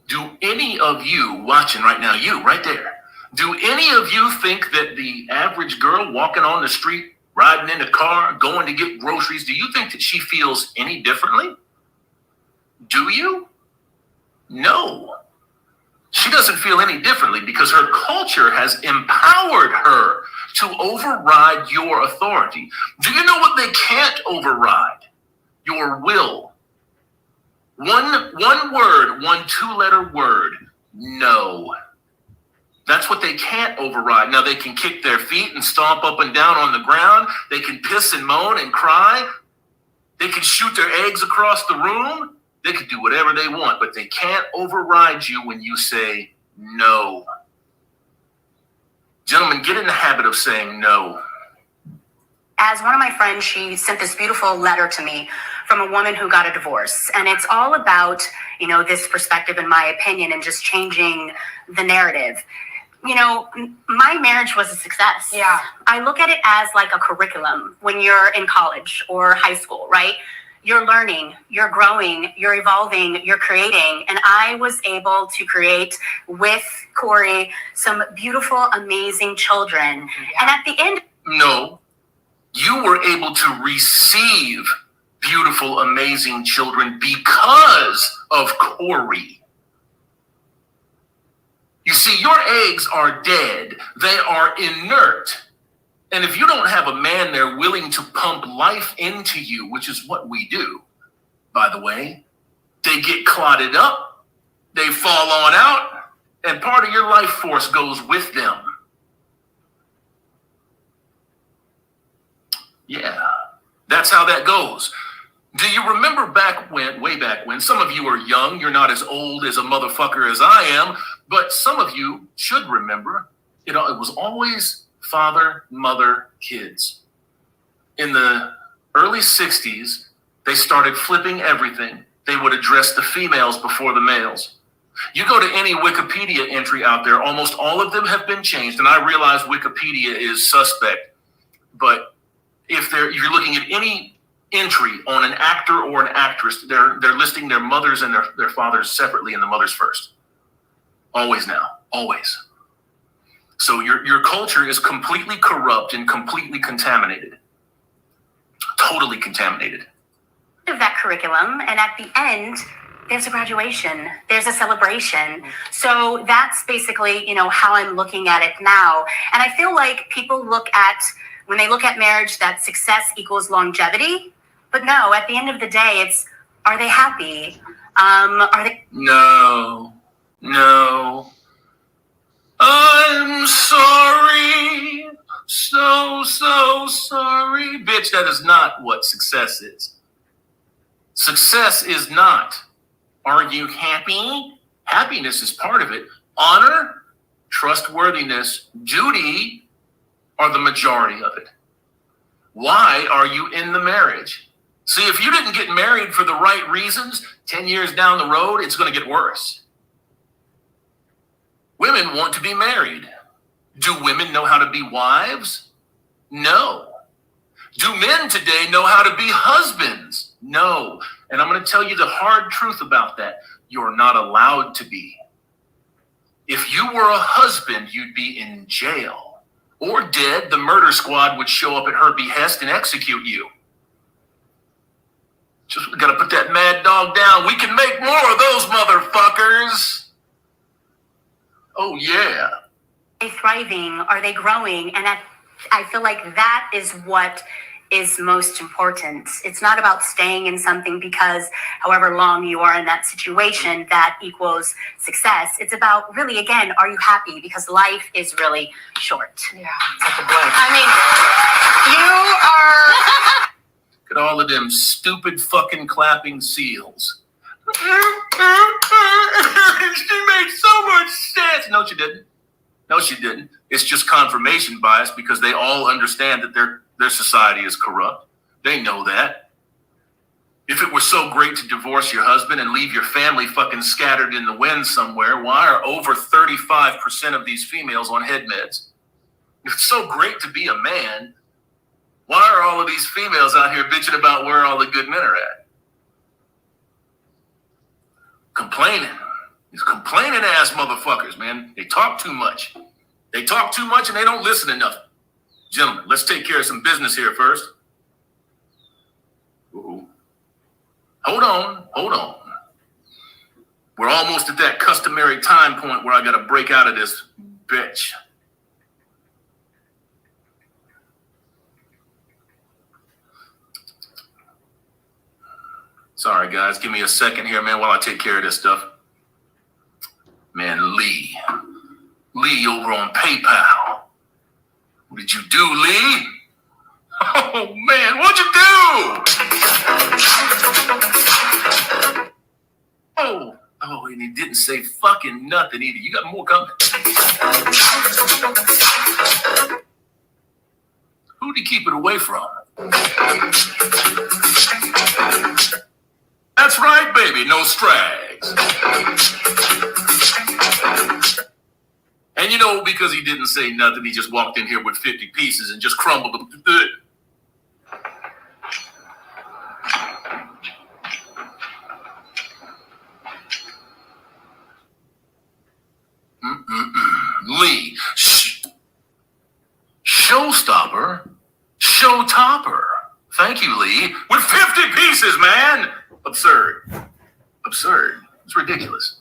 Do any of you watching right now, you right there, do any of you think that the average girl walking on the street, riding in a car, going to get groceries, do you think that she feels any differently? Do you? No. She doesn't feel any differently because her culture has empowered her to override your authority. Do you know what they can't override? Your will. One word, one two-letter word, no. That's what they can't override. Now, they can kick their feet and stomp up and down on the ground. They can piss and moan and cry. They can shoot their eggs across the room. They can do whatever they want, but they can't override you when you say no. Gentlemen, get in the habit of saying no. As one of my friends, she sent this beautiful letter to me from a woman who got a divorce. And it's all about, this perspective, in my opinion, and just changing the narrative. My marriage was a success. Yeah. I look at it as like a curriculum when you're in college or high school, right? You're learning, you're growing, you're evolving, you're creating. And I was able to create with Corey some beautiful, amazing children. Yeah. And at the end... No, you were able to receive beautiful, amazing children because of Corey. You see, your eggs are dead. They are inert. And if you don't have a man there willing to pump life into you, which is what we do, by the way, they get clotted up, they fall on out, and part of your life force goes with them. Yeah, that's how that goes. Do you remember way back when, some of you are young, you're not as old as a motherfucker as I am, but some of you should remember, it was always father, mother, kids. In the early 60s, they started flipping everything. They would address the females before the males. You go to any Wikipedia entry out there, almost all of them have been changed, and I realize Wikipedia is suspect, but if you're looking at any entry on an actor or an actress, they're listing their mothers and their fathers separately and the mothers first. Always now, always. So your culture is completely corrupt and completely contaminated. Totally contaminated. Of that curriculum, and at the end, there's a graduation, there's a celebration. So that's basically, how I'm looking at it now. And I feel like people when they look at marriage, that success equals longevity. But no, at the end of the day, it's Are they happy? Are they? No. I'm sorry. So sorry. Bitch, that is not what success is. Success is not, are you happy? Happiness is part of it. Honor, trustworthiness, duty are the majority of it. Why are you in the marriage? See, if you didn't get married for the right reasons, 10 years down the road, it's going to get worse. Women want to be married. Do women know how to be wives? No. Do men today know how to be husbands? No. And I'm going to tell you the hard truth about that. You're not allowed to be. If you were a husband, you'd be in jail. Or dead. The murder squad would show up at her behest and execute you. Just got to put that mad dog down. We can make more of those motherfuckers. Oh, yeah. Are they thriving? Are they growing? And I feel like that is what is most important. It's not about staying in something because however long you are in that situation, that equals success. It's about really, again, are you happy? Because life is really short. Yeah. I mean, you are... Look at all of them stupid fucking clapping seals. She made so much sense. No, she didn't. No, she didn't. It's just confirmation bias because they all understand that their society is corrupt. They know that. If it were so great to divorce your husband and leave your family fucking scattered in the wind somewhere, why are over 35% of these females on head meds? If it's so great to be a man, why are all of these females out here bitching about where all the good men are at? Complaining. These complaining ass motherfuckers, man. They talk too much. They talk too much and they don't listen enough. Gentlemen, let's take care of some business here first. Ooh. Hold on. We're almost at that customary time point where I gotta break out of this bitch. Sorry, guys. Give me a second here, man, while I take care of this stuff. Man, Lee over on PayPal. What did you do, Lee? Oh, man, what'd you do? Oh, and he didn't say fucking nothing either. You got more coming. Who'd he keep it away from? That's right, baby. No strags. And you know, because he didn't say nothing, he just walked in here with 50 pieces and just crumbled them. Lee. Showstopper. Showtopper. Thank you, Lee. With 50 pieces, man. Absurd. It's ridiculous.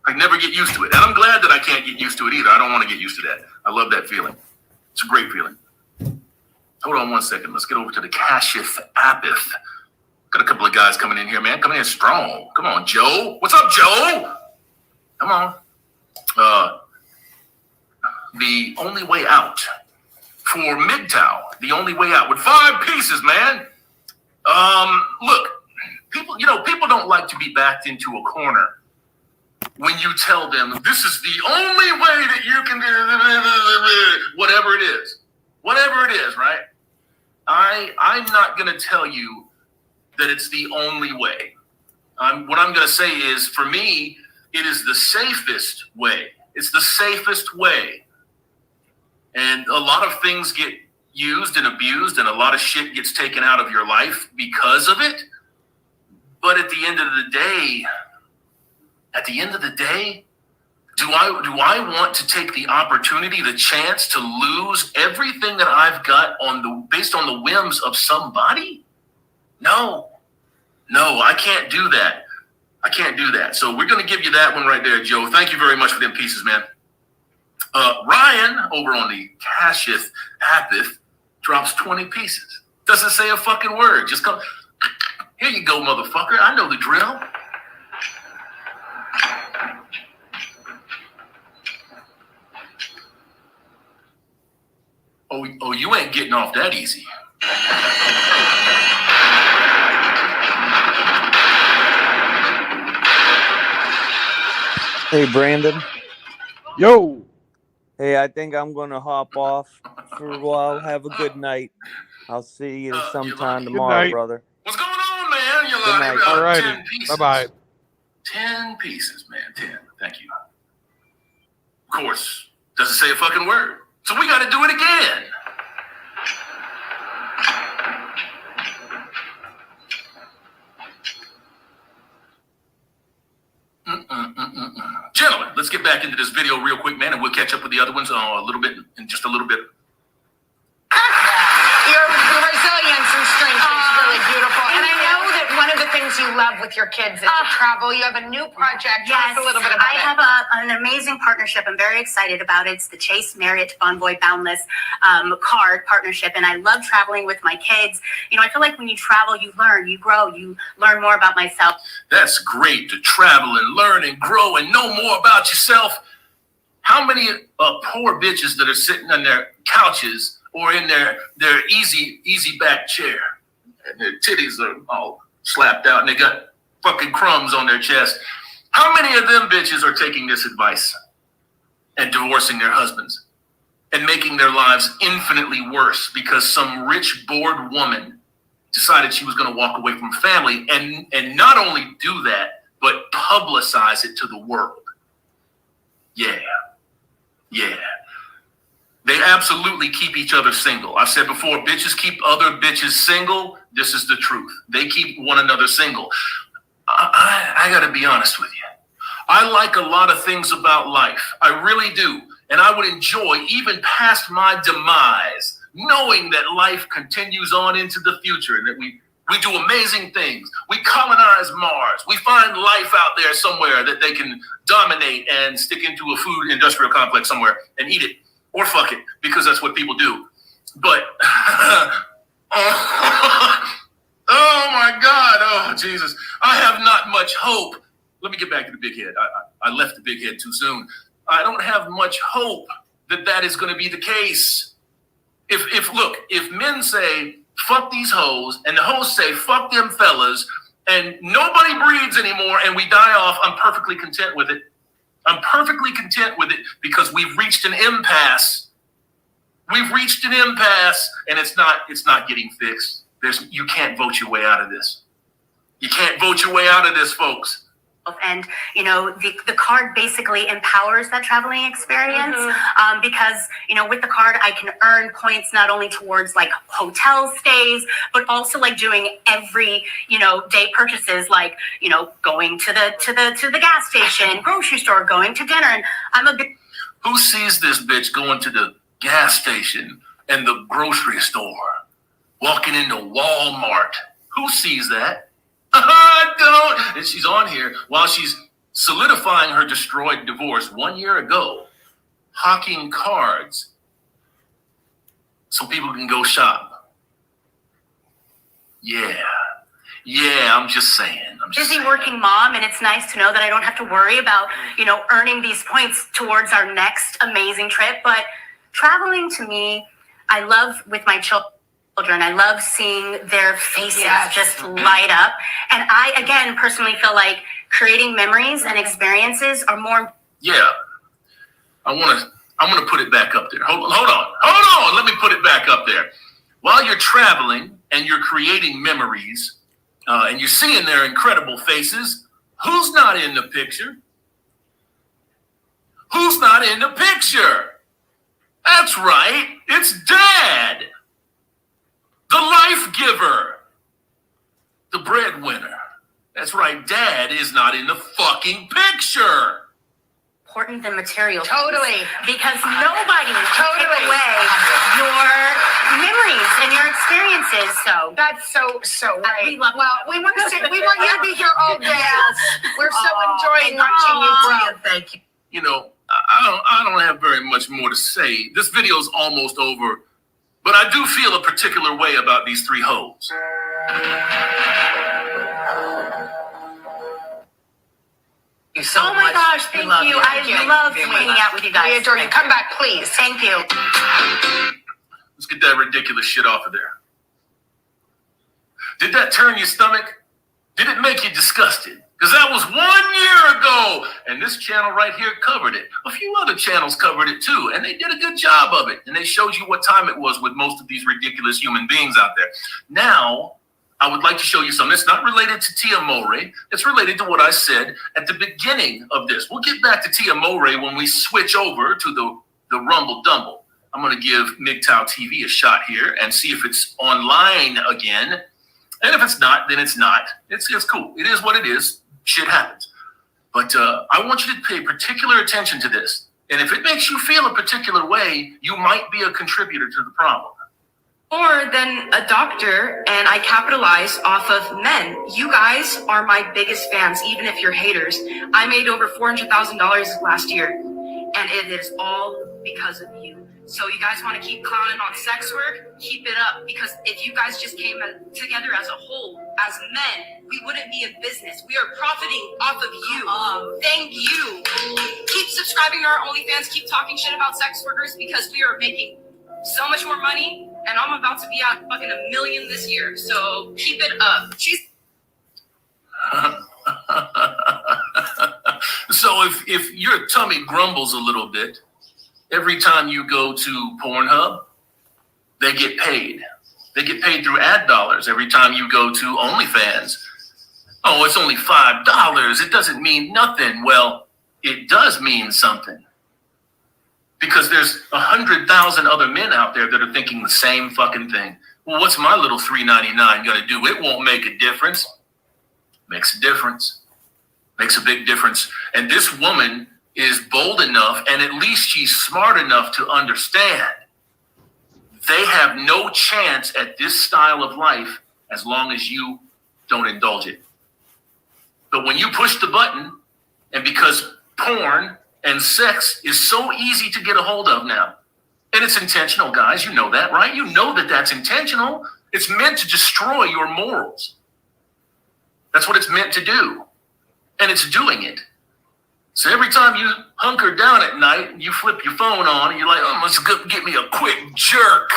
I never get used to it. And I'm glad that I can't get used to it either. I don't want to get used to that. I love that feeling. It's a great feeling. Hold on one second. Let's get over to the Kashif Apith. Got a couple of guys coming in here, man. Coming in strong. Come on, Joe. What's up, Joe? Come on. The only way out for MGTOW. The only way out with 5 pieces, man. Look, people don't like to be backed into a corner when you tell them this is the only way that you can do whatever it is, right? I'm not going to tell you that it's the only way. What I'm going to say is, for me, it is the safest way. It's the safest way. And a lot of things get used and abused, and a lot of shit gets taken out of your life because of it. But at the end of the day, do I want to take the opportunity, the chance to lose everything that I've got based on the whims of somebody? No, I can't do that. So we're going to give you that one right there, Joe. Thank you very much for them pieces, man. Ryan over on the Kashif Apith drops 20 pieces. Doesn't say a fucking word. Just come. Here you go, motherfucker. I know the drill. Oh, you ain't getting off that easy. Hey, Brandon. Yo. Hey, I think I'm going to hop off for a while. Have a good night. I'll see you sometime tomorrow, night. brother. What's going on, man? You're Good night. All righty. 10 pieces. Bye-bye. 10 pieces, man. 10. Thank you. Of course. Doesn't say a fucking word. So we got to do it again. Gentlemen, let's get back into this video real quick, man, and we'll catch up with the other ones a little bit, in just a little bit. Your resilience and strength is really beautiful. And I know that one of the things you love with your kids is to travel. You have a new project. Tell us a little bit about I have an amazing partnership. I'm very excited about it. It's the Chase Marriott Bonvoy Boundless card partnership. And I love traveling with my kids. You know, I feel like when you travel, you learn, you grow, you learn more about myself. That's great to travel and learn and grow and know more about yourself. How many poor bitches that are sitting on their couches or in their easy back chair, and their titties are all slapped out and they got fucking crumbs on their chest? How many of them bitches are taking this advice and divorcing their husbands and making their lives infinitely worse because some rich, bored woman decided she was going to walk away from family and not only do that, but publicize it to the world? Yeah. They absolutely keep each other single. I've said before, bitches keep other bitches single. This is the truth. They keep one another single. I got to be honest with you. I like a lot of things about life. I really do. And I would enjoy, even past my demise, knowing that life continues on into the future and that we do amazing things. We colonize Mars. We find life out there somewhere that they can dominate and stick into a food industrial complex somewhere and eat it. Or fuck it, because that's what people do. But, oh my God, oh Jesus. I have not much hope. Let me get back to the big head. I left the big head too soon. I don't have much hope that is going to be the case. If men say, fuck these hoes, and the hoes say, fuck them fellas, and nobody breeds anymore and we die off, I'm perfectly content with it. I'm perfectly content with it because we've reached an impasse. We've reached an impasse, and it's not getting fixed. You can't vote your way out of this. You can't vote your way out of this, folks. And, you know, the card basically empowers that traveling experience because, you know, with the card, I can earn points not only towards like hotel stays, but also like doing every, you know, day purchases, like, you know, going to the gas station, grocery store, going to dinner. And I'm a big... Who sees this bitch going to the gas station and the grocery store, walking into Walmart? Who sees that? I don't. And she's on here while she's solidifying her destroyed divorce 1 year ago, hawking cards so people can go shop. Yeah, I'm just saying. Busy working mom, and it's nice to know that I don't have to worry about, you know, earning these points towards our next amazing trip. But traveling, to me, I love with my children. I love seeing their faces just light up. And I, again, personally feel like creating memories and experiences are more... Yeah. I'm gonna put it back up there. Hold on. Let me put it back up there. While you're traveling and you're creating memories and you're seeing their incredible faces, who's not in the picture? Who's not in the picture? That's right. It's Dad. The life giver, the breadwinner. That's right, Dad is not in the fucking picture. Important than material. Totally. Because nobody can take away your memories and your experiences. So that's so right. We want you to be here all day. We're so enjoying watching you grow. Thank you. You know, I don't have very much more to say. This video's almost over. But I do feel a particular way about these three hoes. you so Oh my much. gosh, We thank love you. Thank I love Being hanging with out us. with you guys. We adore you. Come back, please. Thank you. Let's get that ridiculous shit off of there. Did that turn your stomach? Did it make you disgusted? Because that was 1 year ago, and this channel right here covered it. A few other channels covered it too, and they did a good job of it. And they showed you what time it was with most of these ridiculous human beings out there. Now, I would like to show you something. It's not related to Tia Mowry. It's related to what I said at the beginning of this. We'll get back to Tia Mowry when we switch over to the Rumble Dumble. I'm going to give MGTOW TV a shot here and see if it's online again. And if it's not, then it's not. It's cool. It is what it is. Shit happens. But I want you to pay particular attention to this. And if it makes you feel a particular way, you might be a contributor to the problem. More than a doctor, and I capitalize off of men. You guys are my biggest fans, even if you're haters. I made over $400,000 last year, and it is all because of you. So you guys want to keep clowning on sex work? Keep it up, because if you guys just came together as a whole, as men, we wouldn't be in business. We are profiting off of you. Thank you. Keep subscribing to our OnlyFans. Keep talking shit about sex workers, because we are making so much more money, and I'm about to be at fucking $1 million this year. So keep it up. So if your tummy grumbles a little bit, every time you go to Pornhub, they get paid. They get paid through ad dollars every time you go to OnlyFans. Oh, it's only $5. It doesn't mean nothing. Well, it does mean something. Because there's 100,000 other men out there that are thinking the same fucking thing. Well, what's my little $3.99 gonna do? It won't make a difference. Makes a difference. Makes a big difference. And this woman is bold enough, and at least she's smart enough to understand they have no chance at this style of life as long as you don't indulge it. But when you push the button, and because porn and sex is so easy to get a hold of now, and it's intentional, guys, you know that, right? You know that that's intentional. It's meant to destroy your morals. That's what it's meant to do, and it's doing it. So every time you hunker down at night and you flip your phone on and you're like, oh, let's go get me a quick jerk.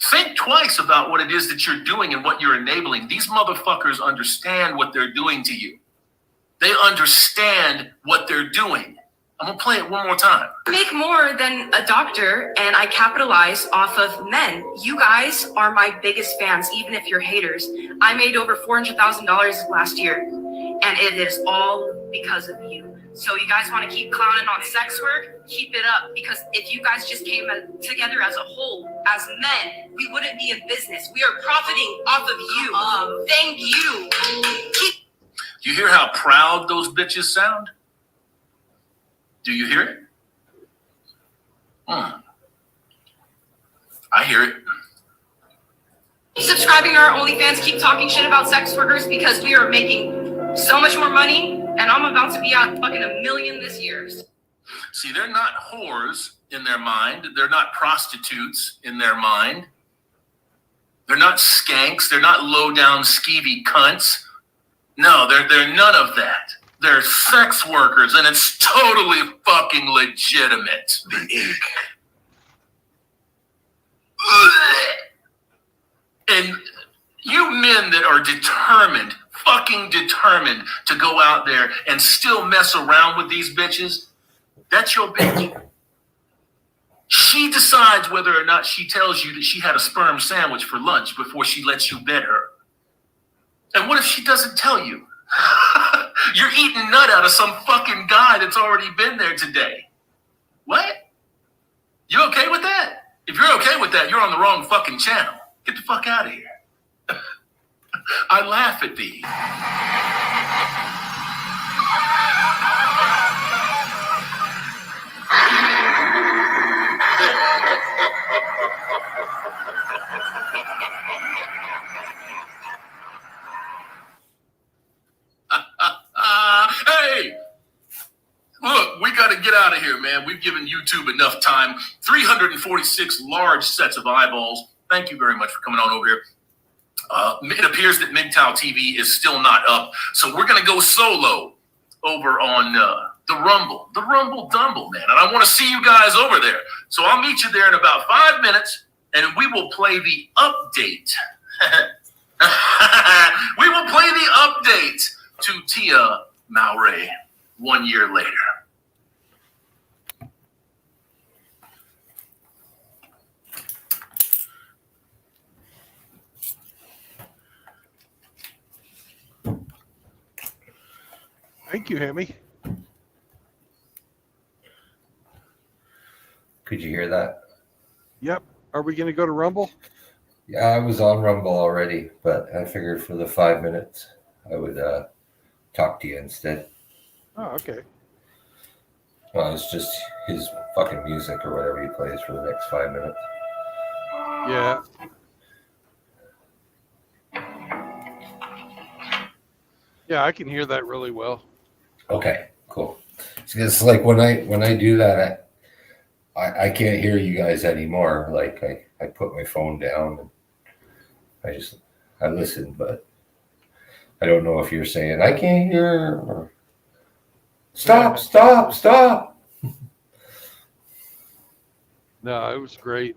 Think twice about what it is that you're doing and what you're enabling. These motherfuckers understand what they're doing to you. They understand what they're doing. I'm going to play it one more time. Make more than a doctor, and I capitalize off of men. You guys are my biggest fans, even if you're haters. I made over $400,000 last year, and it is all because of you. So you guys want to keep clowning on sex work? Keep it up, because if you guys just came together as a whole, as men, we wouldn't be in business. We are profiting off of you. Thank you. Do you hear how proud those bitches sound? Do you hear it? I hear it. Subscribing to our OnlyFans, keep talking shit about sex workers, because we are making so much more money, and I'm about to be at fucking $1 million this year. See, they're not whores in their mind. They're not prostitutes in their mind. They're not skanks. They're not low-down skeevy cunts. No, they're none of that. They're sex workers, and it's totally fucking legitimate. The ink. And you men that are determined, fucking determined to go out there and still mess around with these bitches, that's your bitch. She decides whether or not she tells you that she had a sperm sandwich for lunch before she lets you bed her. And what if she doesn't tell you? You're eating nut out of some fucking guy that's already been there today. What? You okay with that? If you're okay with that, you're on the wrong fucking channel. Get the fuck out of here. I laugh at thee. Hey! Look, we got to get out of here, man. We've given YouTube enough time. 346 large sets of eyeballs. Thank you very much for coming on over here. It appears that MGTOW TV is still not up, so we're going to go solo. over on the Rumble Dumble, man. And I want to see you guys over there. So I'll meet you there in about 5 minutes, and we will play the update. We will play the update to Tia Mowry 1 year later. Thank you, Hammy. Could you hear that? Yep. Are we going to go to Rumble? Yeah, I was on Rumble already, but I figured for the 5 minutes I would talk to you instead. Oh, okay. Well, it's just his fucking music or whatever he plays for the next 5 minutes. Yeah. Yeah, I can hear that really well. Okay, cool. It's like when I do that, I can't hear you guys anymore. Like I put my phone down and I listen, but I don't know if you're saying I can't hear or stop. No, it was great.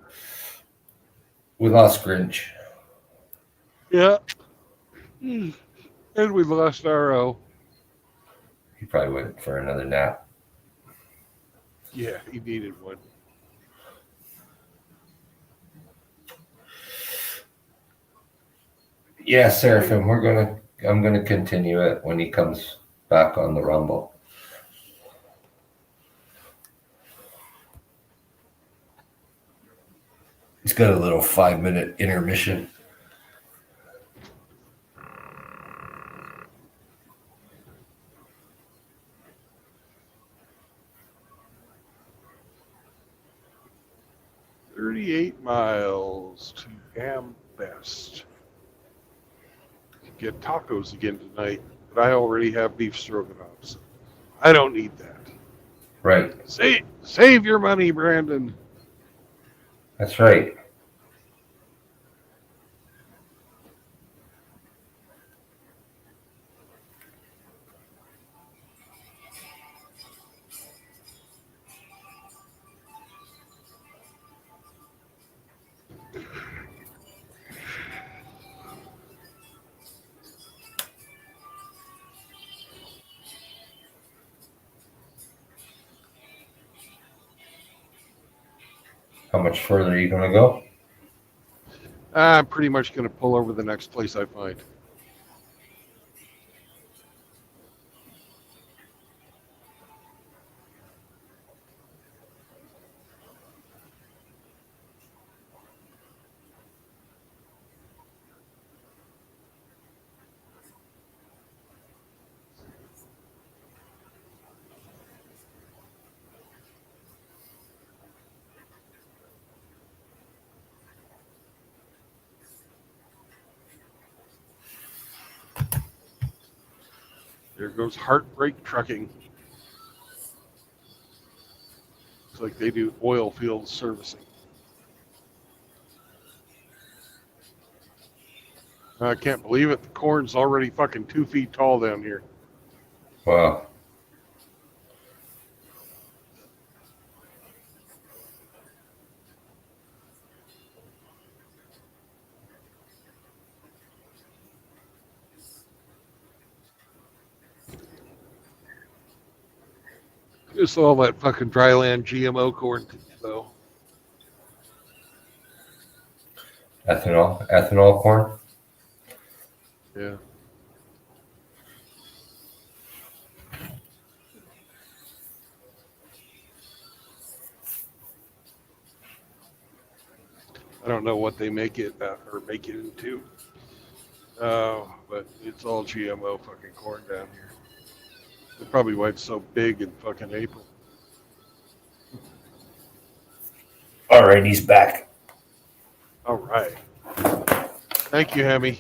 We lost Grinch. Yeah. And we lost RO. He probably went for another nap. Yeah, he needed one. Yeah, Seraphim, I'm gonna continue it when he comes back on the Rumble. He's got a little 5-minute intermission. $38 miles to Ambest. Get tacos again tonight, but I already have beef stroganoff, so I don't need that. Right. Save your money, Brandon. That's right. How much further are you going to go? I'm pretty much going to pull over the next place I find. There goes Heartbreak Trucking. It's like they do oil field servicing. I can't believe it. The corn's already fucking 2 feet tall down here. Wow. Just all that fucking dryland GMO corn, though. Ethanol corn? Yeah. I don't know what they make it or make it into. But it's all GMO fucking corn down here. That's probably why it's so big in fucking April. All right, he's back. All right. Thank you, Hemi.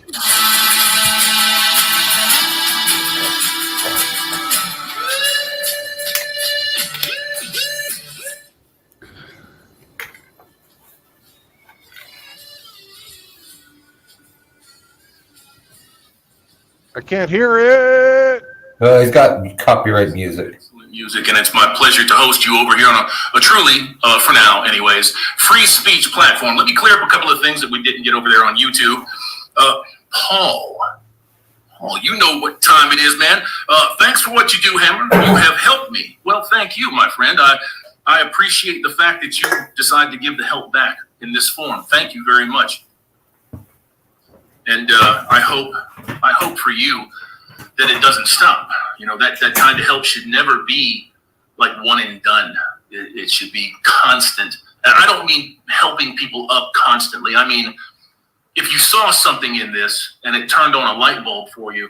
I can't hear it. He's got copyright music. Music, and it's my pleasure to host you over here on a truly, for now anyways, free speech platform. Let me clear up a couple of things that we didn't get over there on YouTube. Paul, you know what time it is, man. Thanks for what you do, Hammer. You have helped me. Well, thank you, my friend. I appreciate the fact that you decided to give the help back in this form. Thank you very much. And I hope for you that it doesn't stop. You know, that kind of help should never be like one and done. It should be constant. And I don't mean helping people up constantly. I mean, if you saw something in this and it turned on a light bulb for you,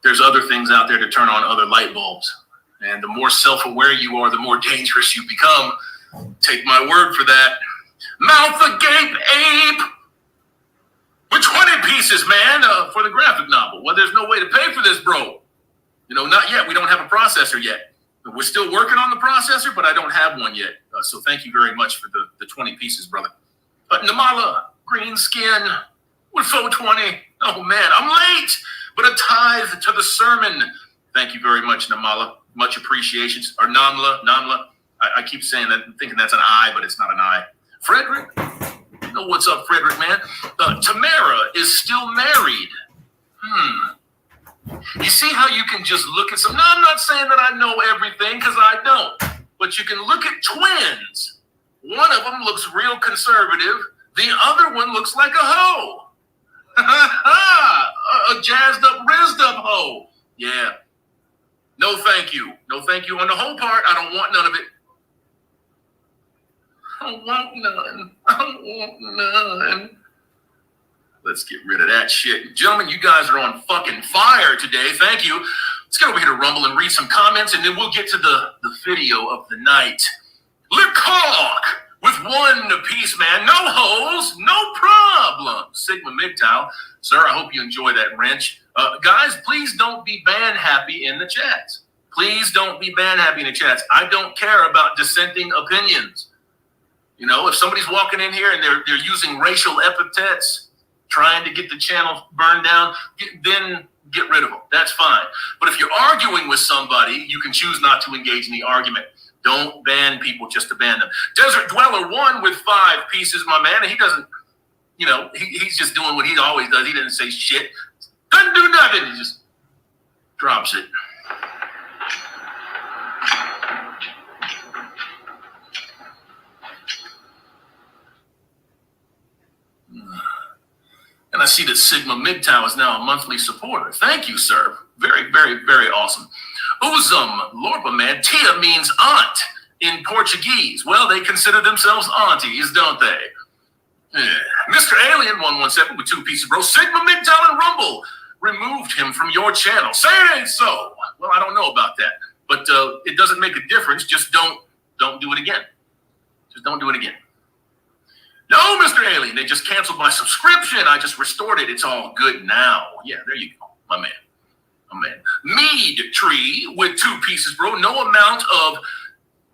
there's other things out there to turn on other light bulbs. And the more self-aware you are, the more dangerous you become. Take my word for that. Mouth agape, Abe! With 20 pieces, man, for the graphic novel. Well, there's no way to pay for this, bro. You know, not yet. We don't have a processor yet. We're still working on the processor, but I don't have one yet. So thank you very much for the 20 pieces, brother. Namala, green skin, with 420. Oh, man, I'm late, but a tithe to the sermon. Thank you very much, Namala. Much appreciation. Or Namla. I keep saying that, thinking that's an I, but it's not an I. Frederick? You know what's up, Frederick, man? Tamara is still married. You see how you can just look at some... No, I'm not saying that I know everything, because I don't. But you can look at twins. One of them looks real conservative. The other one looks like a hoe. A jazzed up, rizzed up hoe. Yeah. No, thank you. No, thank you. On the whole part, I don't want none of it. I don't want none. I don't want none. Let's get rid of that shit. Gentlemen, you guys are on fucking fire today. Thank you. Let's get over here to Rumble and read some comments, and then we'll get to the video of the night. Lecoq with 1 piece, man. No holes, no problem. Sigma MGTOW. Sir, I hope you enjoy that wrench. Guys, please don't be band happy in the chats. Please don't be band happy in the chats. I don't care about dissenting opinions. You know, if somebody's walking in here and they're using racial epithets, trying to get the channel burned down, then get rid of them. That's fine. But if you're arguing with somebody, you can choose not to engage in the argument. Don't ban people just to ban them. Desert Dweller 1 with 5 pieces, my man. And he doesn't, you know, he's just doing what he always does. He didn't say shit. Doesn't do nothing. He just drops it. And I see that Sigma MGTOW is now a monthly supporter. Thank you, sir. Very, very, very awesome. Uzum Lorpa, man. Tia means aunt in Portuguese. Well, they consider themselves aunties, don't they? Yeah. Mr. Alien 117 with 2 pieces, bro. Sigma MGTOW and Rumble removed him from your channel. Say it ain't so. Well, I don't know about that. But it doesn't make a difference. Just don't do it again. Just don't do it again. No, Mr. Alien, they just canceled my subscription. I just restored it. It's all good now. Yeah, there you go, my man. My man. Mead Tree with 2 pieces, bro. No amount of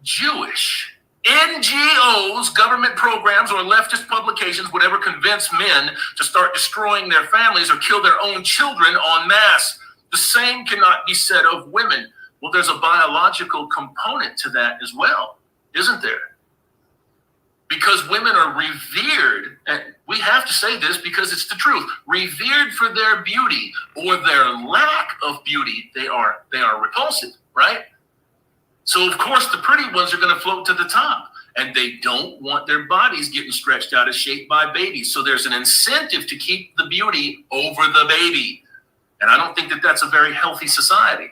Jewish NGOs, government programs, or leftist publications would ever convince men to start destroying their families or kill their own children en masse. The same cannot be said of women. Well, there's a biological component to that as well, isn't there? Because women are revered, and we have to say this because it's the truth, revered for their beauty or their lack of beauty. They are repulsive, right? So of course the pretty ones are going to float to the top, and they don't want their bodies getting stretched out of shape by babies. So there's an incentive to keep the beauty over the baby. And I don't think that that's a very healthy society.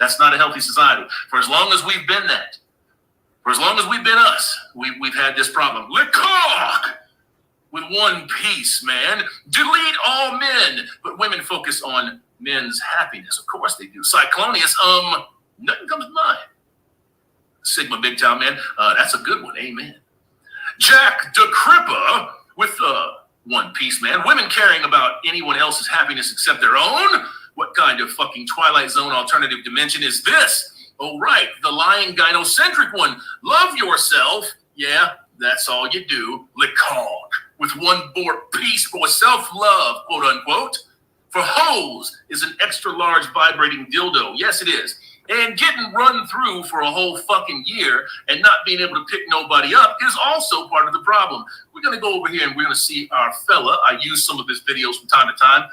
That's not a healthy society. For as long as we've been that, for as long as we've been us, we've had this problem. Lecoq with 1 piece, man. Delete all men, but women focus on men's happiness. Of course they do. Cyclonius, nothing comes to mind. Sigma MGTOW, man. That's a good one. Amen. Jack DeCrippa with 1 piece, man. Women caring about anyone else's happiness except their own? What kind of fucking Twilight Zone alternative dimension is this? Oh, right, the lying gynocentric one. Love yourself. Yeah, that's all you do. Lecoq with 1 more piece for self-love, quote unquote. for hoes is an extra large vibrating dildo. Yes, it is. And getting run through for a whole fucking year and not being able to pick nobody up is also part of the problem. We're going to go over here and we're going to see our fella. I use some of his videos from time to time.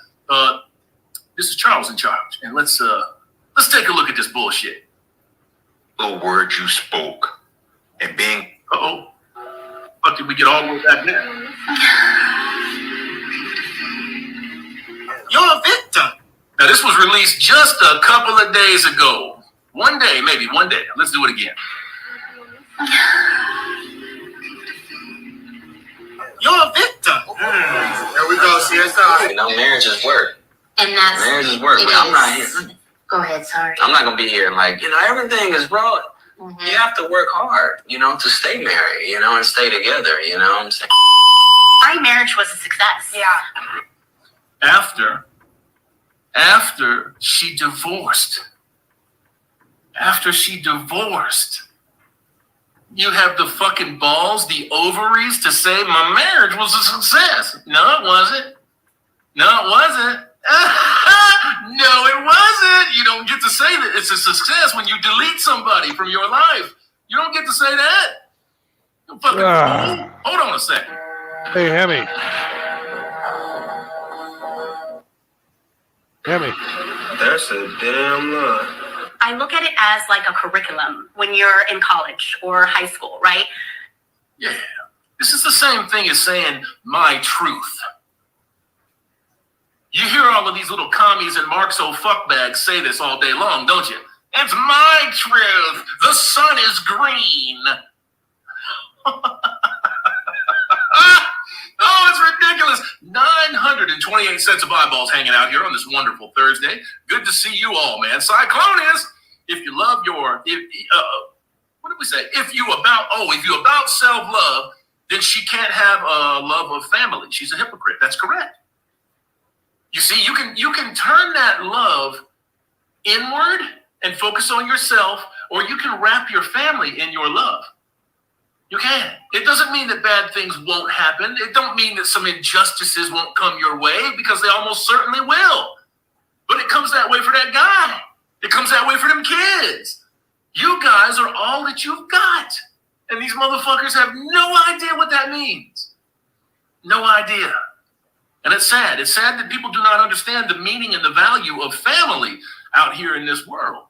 This is Charles in charge. And let's take a look at this bullshit. Little words you spoke and being... Uh-oh. Fuck, did we get all the way back there? You're a victim. Now, this was released just a couple of days ago. One day, maybe one day. Let's do it again. You're a victim. Here we go, CSI. You know, marriage is work. And that's Marriage is work. But I'm not here. Go ahead, sorry. I'm not gonna be here. Like, you know, everything is, bro. You have to work hard, you know, to stay married, you know, and stay together. You know what I'm saying? My marriage was a success. Yeah. After she divorced. You have the fucking balls, the ovaries to say my marriage was a success. No, it wasn't. No, it wasn't. No, it wasn't. You don't get to say that it's a success when you delete somebody from your life. You don't get to say that. You fucking fool. Hold on a second. Hey, Hemi. Hemi. That's a damn lie. I look at it as like a curriculum when you're in college or high school, right? Yeah. This is the same thing as saying my truth. You hear all of these little commies and Marxo fuckbags say this all day long, don't you? It's my truth. The sun is green. Oh, it's ridiculous. 928 cents of eyeballs hanging out here on this wonderful Thursday. Good to see you all, man. Cyclonius, if you love your, what did we say? If you about self-love, then she can't have a love of family. She's a hypocrite. That's correct. You see, you can turn that love inward and focus on yourself, or you can wrap your family in your love. You can. It doesn't mean that bad things won't happen. It don't mean that some injustices won't come your way, because they almost certainly will. But it comes that way for that guy. It comes that way for them kids. You guys are all that you've got. And these motherfuckers have no idea what that means. No idea. And it's sad. It's sad that people do not understand the meaning and the value of family out here in this world.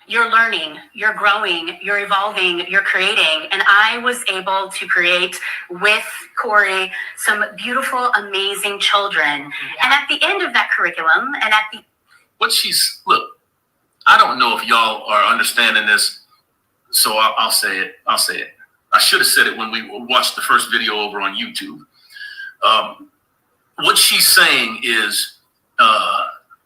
You're learning, you're growing, you're evolving, you're creating. And I was able to create with Corey some beautiful, amazing children. And at the end of that curriculum, and at the... Look, I don't know if y'all are understanding this, so I'll say it. I should have said it when we watched the first video over on YouTube. What she's saying is,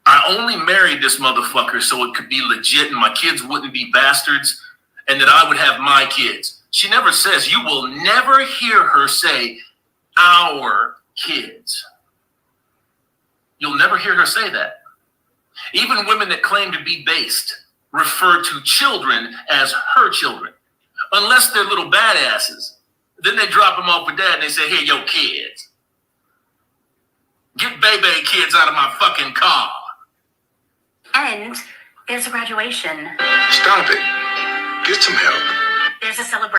I only married this motherfucker so it could be legit and my kids wouldn't be bastards and that I would have my kids. She never says, you will never hear her say, our kids. You'll never hear her say that. Even women that claim to be based refer to children as her children, unless they're little badasses. Then they drop them off with dad and they say, here, yo, kids. Get baby kids out of my fucking car. And there's a graduation. Stop it. Get some help. There's a celebration.